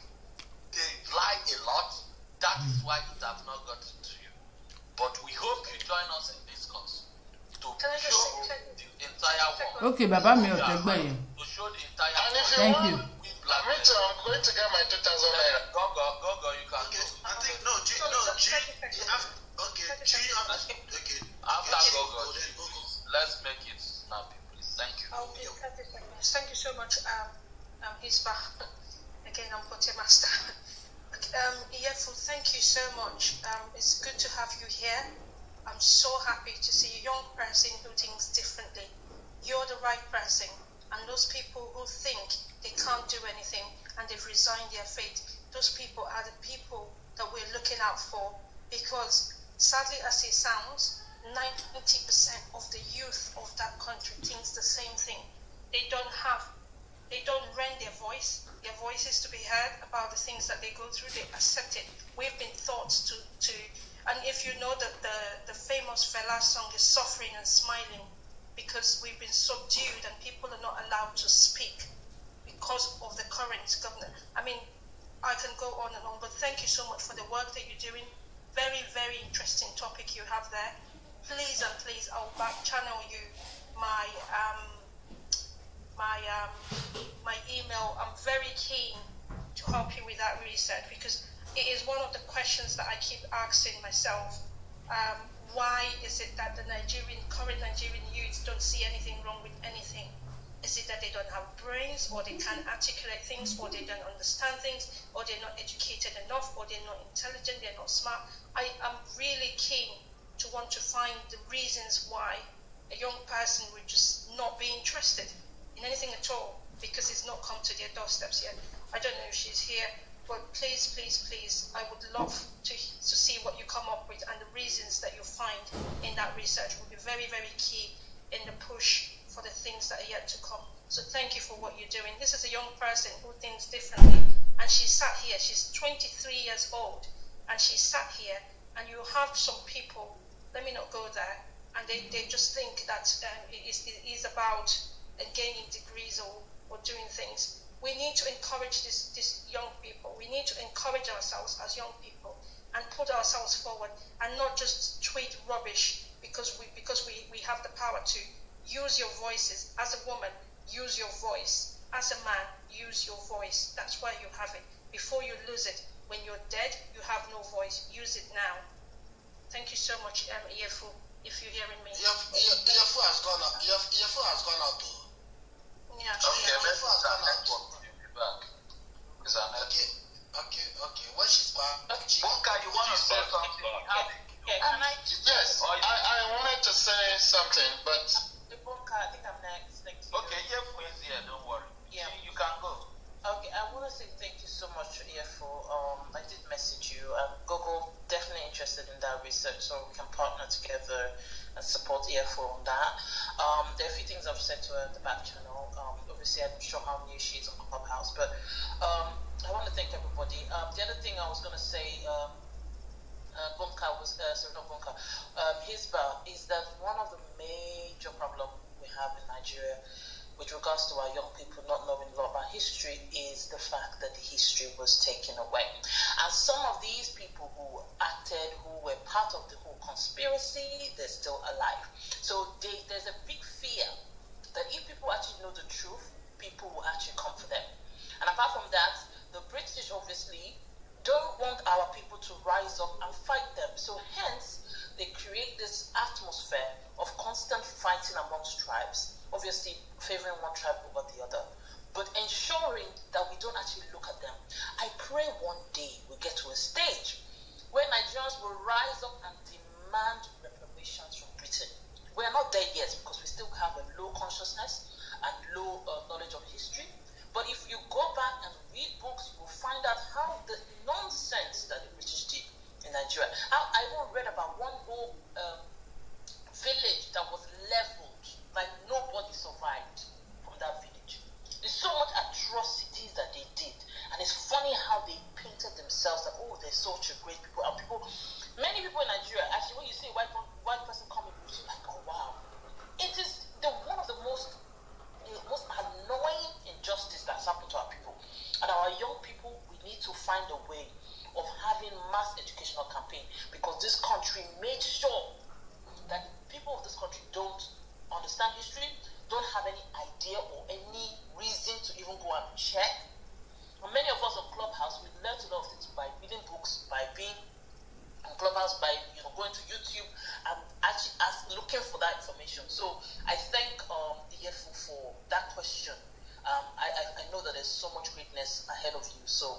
They lie a lot. That is why it has not gotten to you. But we hope you join us in this course to show the entire world. Okay, Baba, me to show the entire world. Thank you. I'm going to get my 2,000 naira. Go, you can go. I think, After go. Let's make it snappy, please. Thank you. Thank you so much, Hisba. Again, I'm Quartermaster. Yefu, thank you so much. It's good to have you here. I'm so happy to see a young person who thinks differently. You're the right person. And those people who think they can't do anything and they've resigned their fate, those people are the people that we're looking out for. Because sadly as it sounds, 90% of the youth of that country thinks the same thing. They don't rend their voice. Their voice is to be heard about the things that they go through. They accept it. We've been taught to and if you know that the famous Fela song is Suffering and Smiling, because we've been subdued and people are not allowed to speak because of the current government. I mean, I can go on and on, but thank you so much for the work that you're doing. Very, very interesting topic you have there. Please and please, I'll back channel you my email. I'm very keen to help you with that research, because it is one of the questions that I keep asking myself. Why is it that the current Nigerian youths don't see anything wrong with anything? Is it that they don't have brains, or they can't articulate things, or they don't understand things, or they're not educated enough, or they're not intelligent, they're not smart? I am really keen to want to find the reasons why a young person would just not be interested in anything at all, because it's not come to their doorsteps yet. I don't know if she's here, but please, please, please, I would love to see what you come up with, and the reasons that you find in that research will be very, very key in the push for the things that are yet to come. So thank you for what you're doing. This is a young person who thinks differently, and she sat here. She's 23 years old, and she sat here, and you have some people, let me not go there, and they just think that it is about gaining degrees or doing things. We need to encourage these young people. We need to encourage ourselves as young people and put ourselves forward, and not just tweet rubbish because we have the power to use your voices. As a woman, use your voice. As a man, use your voice. That's why you have it. Before you lose it, when you're dead, you have no voice. Use it now. Thank you so much, EFU, if you're hearing me. EFU has gone out. EFU has gone out too. Yeah. Okay, let's EFU has gone out. be back. Okay. When she's back, Bunka, you want to say something? Yes, I wanted to say something, but Bunka, I think I'm next. Thank you. Okay, EFU is here. Don't worry. Yeah. You can go. Okay, I want to say thank you so much to EFO. I did message you. GBOGBO definitely interested in that research, so we can partner together and support EFO on that. There are a few things I've said to her at the back channel. Obviously, I'm sure how new she is on Clubhouse, but I want to thank everybody. The other thing I was going to say, Bunka was, sorry, not Bunka, Hisba, is that one of the major problems we have in Nigeria with regards to our young people not knowing a lot about history is the fact that the history was taken away. And some of these people who acted, who were part of the whole conspiracy, they're still alive. So there's a big fear that if people actually know the truth, people will actually come for them. And apart from that, the British obviously don't want our people to rise up and fight them. So hence, they create this atmosphere of constant fighting amongst tribes, obviously favoring one tribe over the other, but ensuring that we don't actually look at them. I pray one day we get to a stage where Nigerians will rise up and demand reparations from Britain. We're not there yet because we still have a low consciousness and low knowledge of history. But if you go back and read books, you will find out how the nonsense that the British did in Nigeria. I even read about one whole village that was leveled, like nobody survived from that village. There's so much atrocities that they did, and it's funny how they painted themselves that, oh, they're such a great people. And many people in Nigeria, actually, when you see a white person coming, you're like, oh wow. It is one of the most annoying injustice that's happened to our people. And our young people, we need to find a way of having mass educational campaign, because this country made sure that people of this country don't understand history, don't have any idea or any reason to even go and check. And many of us on Clubhouse, we learned a lot of things by reading books, by being on Clubhouse, by going to YouTube and actually looking for that information. So I thank the EFU for that question. I know that there's so much greatness ahead of you. So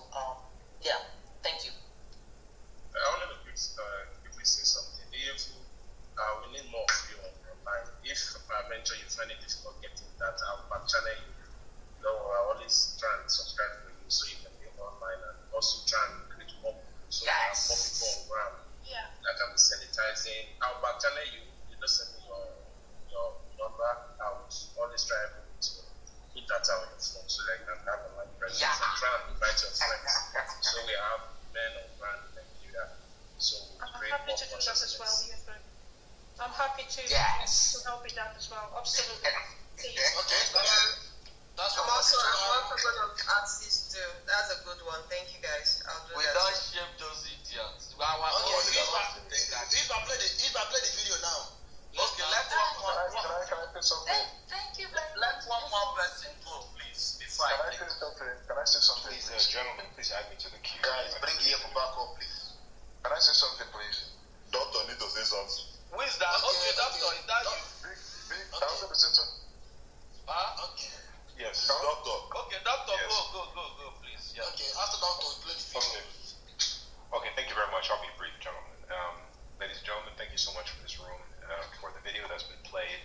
yeah, thank you. I wanted to quickly say something. EFU, we need more of you online. If I mention you find it difficult getting that, I'll back channel you. I always try and subscribe to you so you can be online, and also try and create more people, so more people on ground that can be sanitizing. I'll back channel you. You just send me your number. I will always try to put that out on your phone so that you can have online presence and try and invite your friends. So we have men on ground in Nigeria. So I'm happy to do that as well. I'm happy to help with that as well. Absolutely. Please. Okay. I'm also going to ask this too. That's a good one. Thank you guys. I'll do that. We don't shame those idiots. If I play the video now. Okay, let one more. Can I say something? Thank you very much. Let one more person go, please. Before Can I say something? Please, gentlemen, please add me to the queue. Guys, bring the EFU back up, please. Can I say something, please? Doctor need to say something. Who is that? Okay, doctor, is that you? Can I say something? Okay. Yes. Doctor. Okay, doctor, yes. Go, please. Yeah. Okay, after doctor, play the video. Okay, thank you very much. I'll be brief, gentlemen. Ladies and gentlemen, thank you so much for this room, for the video that's been played.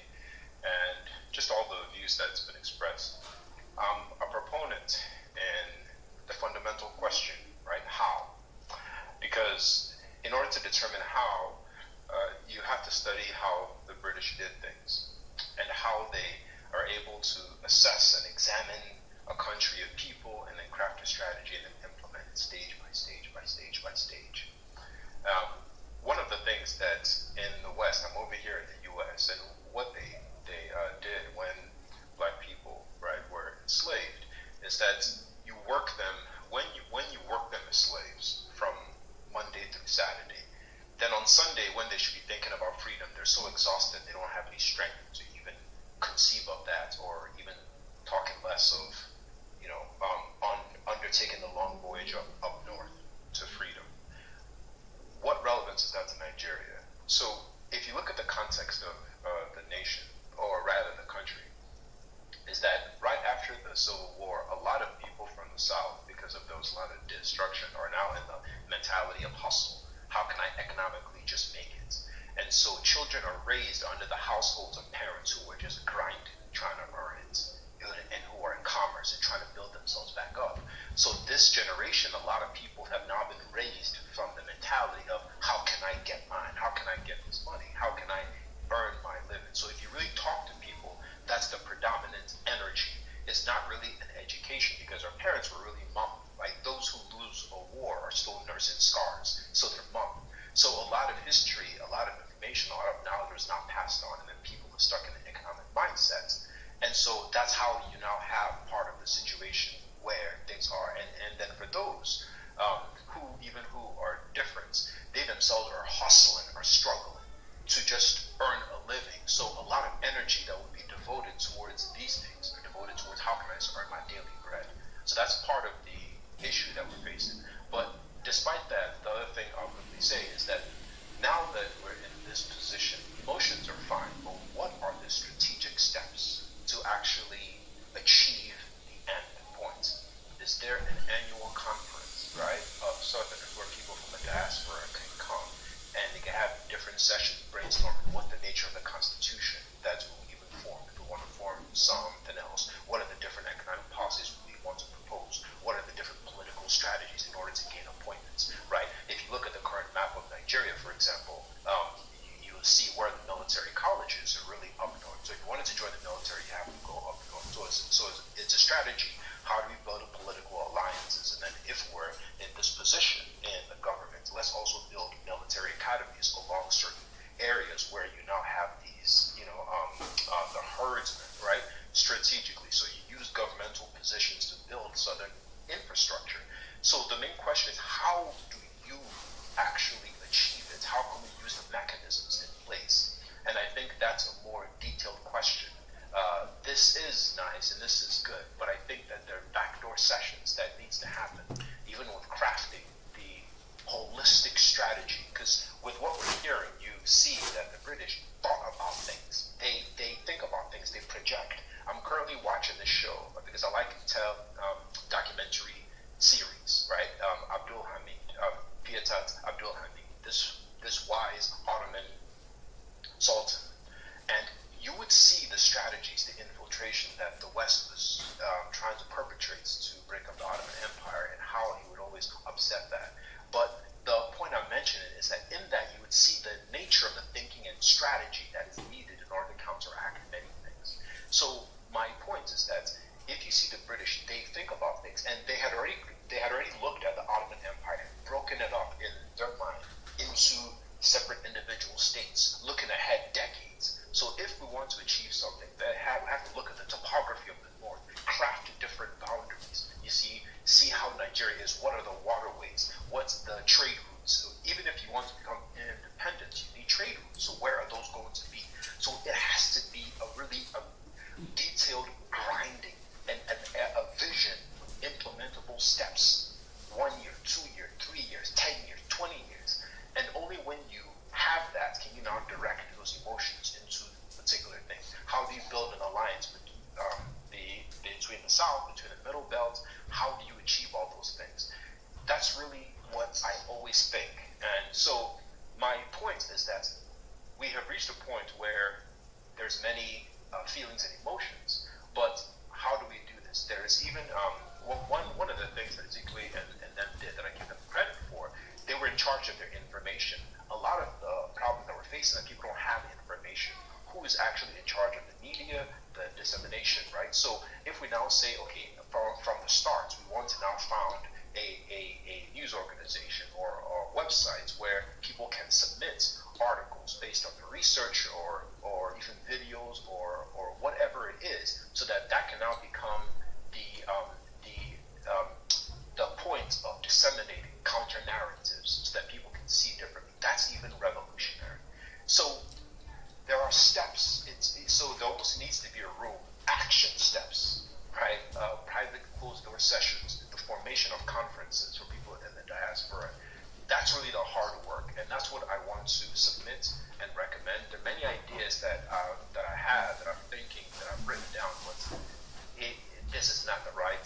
And energy that would be devoted towards these things, or devoted towards how can I earn my daily bread. So that's part of the issue that we're facing. But despite that, the other thing I'll quickly say is that now that we're in this position, emotions are fine, but what are the strategic steps to actually achieve the end point? Is there an annual conference, right, of Southerners where people from the diaspora can come and they can have different sessions brainstorming what the nature of the Constitution that will even form? If we want to form something else, what are the different economic policies we want to propose? What are the different political strategies in order to gain appointments, right? If you look at the current map of Nigeria, for example, you'll see where the military colleges are really up north. So if you wanted to join the military, you have to go up north. So it's a strategy. How do we build political alliances? And then if we're in this position in the government, let's also build military academies along certain areas where you now have these, the herdsmen, right? Strategically. So you use governmental positions to build southern infrastructure. So the main question is, how do you actually achieve it? How can we use the mechanisms in place? And I think that's a more detailed question. This is nice and this is good, but I think that there are backdoor sessions that needs to happen, even with crafting the holistic strategy. Because with what we're hearing, you see that the British thought about things. They think about things. They project. I'm currently watching this show because I like to tell documentary series, right? Abdul Hamid, Pietat Abdul Hamid, this wise Ottoman Sultan, and you would see the strategies, the infiltration that the West was trying to perpetrate to break up the Ottoman Empire, and how he would always upset that. But the point I'm mentioning is that in that you would see the nature of the thinking and strategy that is needed in order to counteract many things. So my point is that if you see the British, they think about things, and they had already looked at the Ottoman Empire and broken it up in their mind into separate individual states, looking ahead decades. So if we want to achieve something, we have to look at the topography of the north, craft different boundaries. You see how Nigeria is. What are the waterways? What's the trade routes? So even if you want to become independent, you need trade routes. So where are those going to be? So it has to be a really detailed grinding and a vision, implementable steps. 1 year, 2 year, 3 years, 10 years, 20 years. And only when you have that can you now direct those emotions into particular things. How do you build an alliance between the South, between the Middle Belt? How do you achieve all those things? That's really what I always think. And so my point is that we have reached a point where there's many feelings and emotions, but how do we do this? There's even one of the things that Ezekiel and them did that I give them credit for. They were in charge of their information. A lot of the problems that we're facing that people don't have information. Who is actually in charge of the media, the dissemination, right? So if we now say, okay, from the start, we want to now found a news organization or websites where people can submit articles based on the research or even videos or whatever it is, so that can now become the point of disseminating counter narratives so that people can see differently. That's even revolutionary. So there are steps. So there almost needs to be a rule. Action steps, right? Private closed-door sessions, the formation of conferences for people in the diaspora. That's really the hard work, and that's what I want to submit and recommend. There are many ideas that I have, that I'm thinking, that I've written down, but this is not the right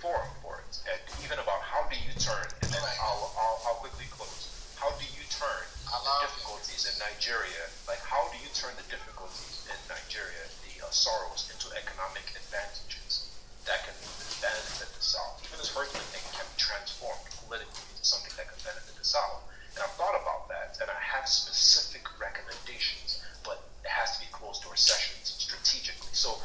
forum for it. And even about how do you turn, and then I'll quickly close. How do you turn the difficulties in Nigeria, like how do you turn the difficulties in Nigeria, the sorrows, into economic advantages that can benefit the South? Even this hurtful thing can be transformed politically into something that can benefit the South. And I've thought about that, and I have specific recommendations, but it has to be closed-door sessions strategically. So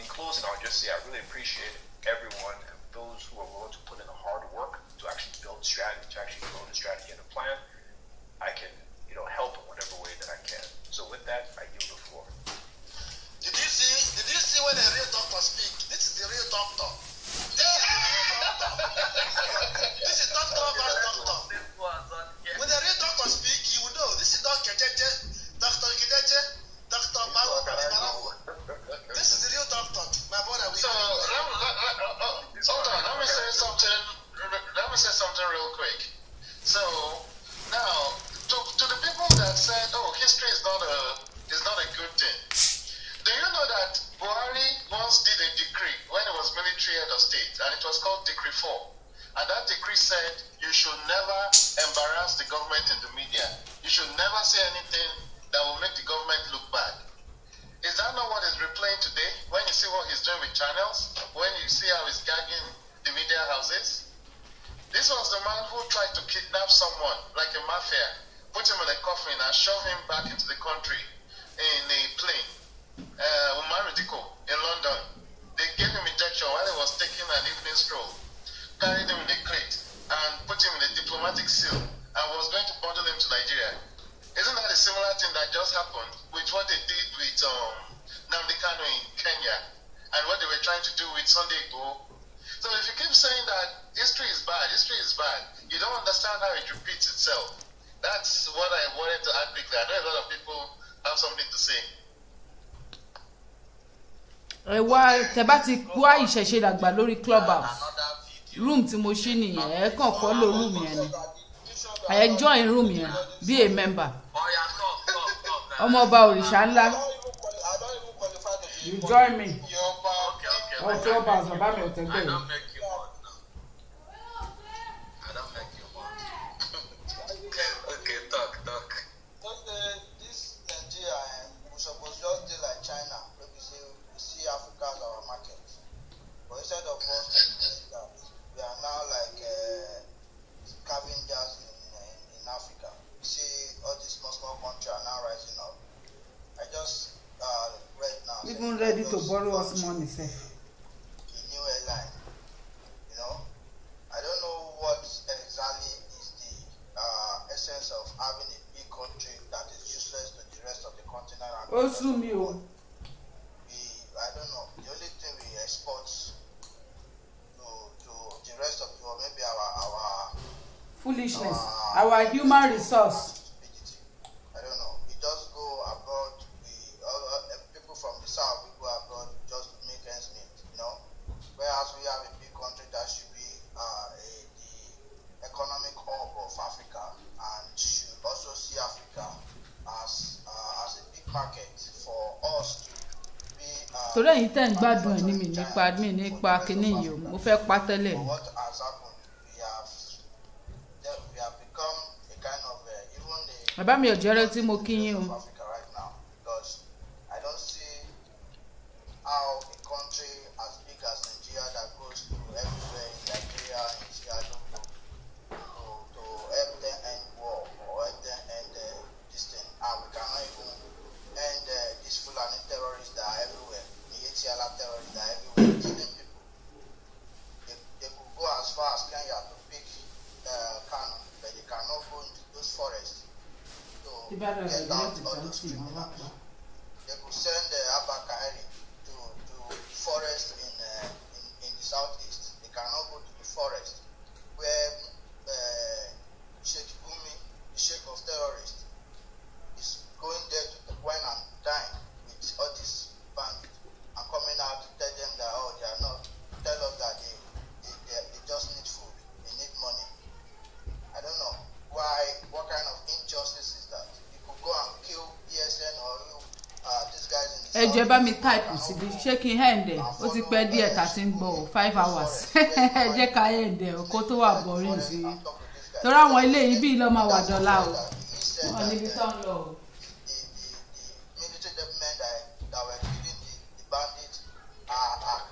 in closing, I'll just say I really appreciate everyone and those who are willing to put in the hard work to actually build strategy, to actually build a strategy and a plan. I can, help in whatever way that I can. So with that, I yield the floor. Did you see when a real doctor speaks? This is the real doctor. This is doctor versus doctor. When a real doctor speaks, you will know. This is Dr. Kejeje, Dr. Kideje, Dr. Bago. before. And that decree said you should never embarrass the government in the media. You should never say anything that will make the government look bad. Is that not what is replaying today? When you see what he's doing with channels, when you see how he's gagging the media houses? This was the man who tried to kidnap someone like a mafia, put him in a coffin and shove him back into the country in a plane. Umar Ridiko in London. They gave him injection while he was taking an evening stroll, carried him in a crate and put him in a diplomatic seal and was going to bundle him to Nigeria. Isn't that a similar thing that just happened with what they did with Nnamdi Kanu in Kenya and what they were trying to do with Sunday Igboho? So if you keep saying that history is bad, you don't understand how it repeats itself. That's what I wanted to add quickly. I know a lot of people have something to say. Tẹ́bá ti wá ìṣẹ̀ṣe dàgbà lórí Clubhouse room tí mo ṣí nìyẹn ẹ kàn follow room yẹn ni ẹ join room yẹn be a member ọmọọba òrìṣà ńlá you join me ọtí ọba àzọ̀bá mi ò tẹ́gbẹ́ yìí. Africa as our market, but instead of us doing that, we are now like scavengers in Africa. You see, all these small countries are now rising up. I just read now. Even ready to borrow us money, sir. The new airline, you know, I don't know what exactly is the essence of having a big country that is useless to the rest of the continent. I don't know. The only thing we export to the rest of the world, maybe our foolishness, our human resource. I don't know. We just go abroad. People from the south, we go abroad just to make ends meet, you know. Whereas we have a big country that should be the economic hub of Africa and should also see Africa as a big market for us to. Torí ẹ̀yin tẹ́ ń gbádùn ẹ̀ ní mi nípa kíní yìí o mo fẹ́ pa tẹ́lẹ̀. Bàbá mi ò jẹ́rẹ́ tí mo kí yín o. Get out all those criminals. They could send Abakari to forest in the southeast. They cannot go to the forest where Sheikh Gumi, the Sheikh of terrorists, is going there to wine and dine with all these bandits and coming out to tell them that they are not. Tell us that they just need food, they need money. I don't know what kind of injustice is that? Go and kill ESN or these guys in the ẹ jẹ́ bá mi type síbi ṣé kí n end ẹ̀ ó ti pẹ́ díẹ̀ tá ti ń gbọ́ 5 hours ẹ jẹ́ ká end ẹ̀ kó tó wà boring sí i torí àwọn ilé yìí bí lọ́ máa wà dọ́là o wọ́n níbi tó ń lọ o. The military men that were killing the bandits are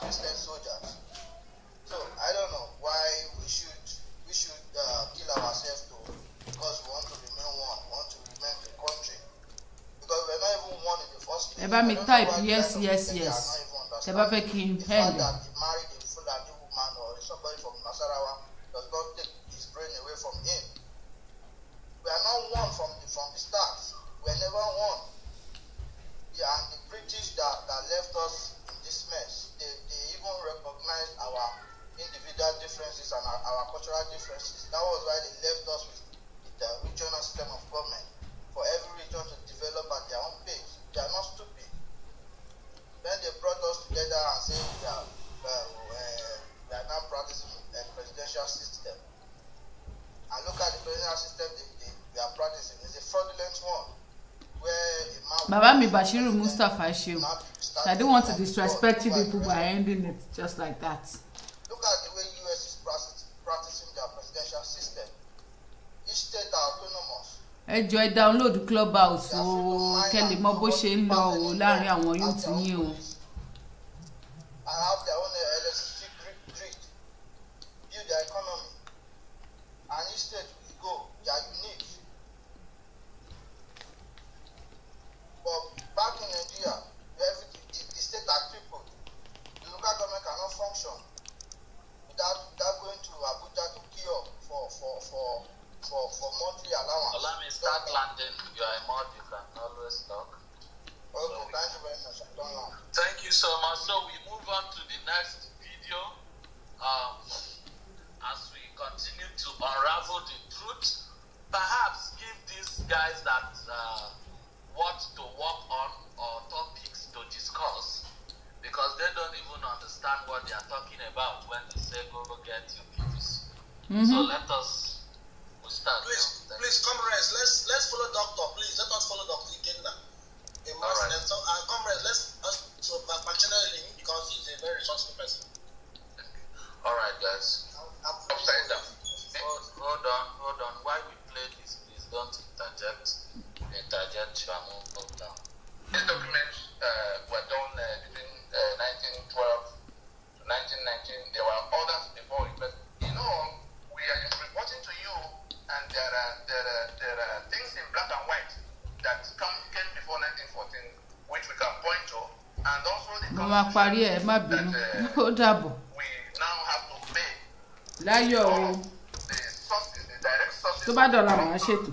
Christian soldiers. So I don't know why we should kill ourselves to because we want to remain one, we want to remain the country. Because we're not even one in the first place. Ẹ bá mi type yes. Ẹ bá fẹ́ kí n end. That he married a Fulani woman or somebody from Nasarawa does not take his brain away from him. We are not one from the start. We are never one. Yeah, and the British that left us in this mess, they even recognized our individual differences and our cultural differences. That was why they left us with the regional system of government for every region to develop at their own pace. They are not stupid. Then they brought us together and said we are now practicing a presidential system. And look at the presidential system they are practicing. It's a fraudulent one. Baba mi Bashiru Mustafa Shehu. I don't want to disrespect you people by ending it just like that. Look at ẹ jọ̀ọ́ ẹ download Clubhouse o kẹ́ lè mọ̀ bó ṣe ń lọ o láàrin àwọn youth yín o. And have their own electricity grid, build their economy. And each state we go, they are unique. But back in Nigeria, the state are crippled. The local government cannot function without going to Abuja to queue for monthly allowance. Allow me start landing. You are a mod, you can always talk. Okay, thank you very much. I don't know. Thank you so much. So we move on to the next video. As we continue to unravel the truth, perhaps give these guys that what to work on or topics to discuss, because they don't even understand what they are talking about when they say go get your PVC. So let us start. Please come rest. Let's follow Doctor. Please let us follow Dr. Ikenna. Right. So comrades, let's particularly because he's a very resourceful person. All right, guys. Upside down. Hold on. While we play this, please don't interject. You are moving down. These documents were done between 1912 to 1919. There were others before it, but we are just reporting to you, and there are things in black and white that came before 1914, which we can point to, and also the constitution that we now have to pay. Láyọ̀ o. The sources, the direct sources. Tó bá dọ̀la màá ṣètò.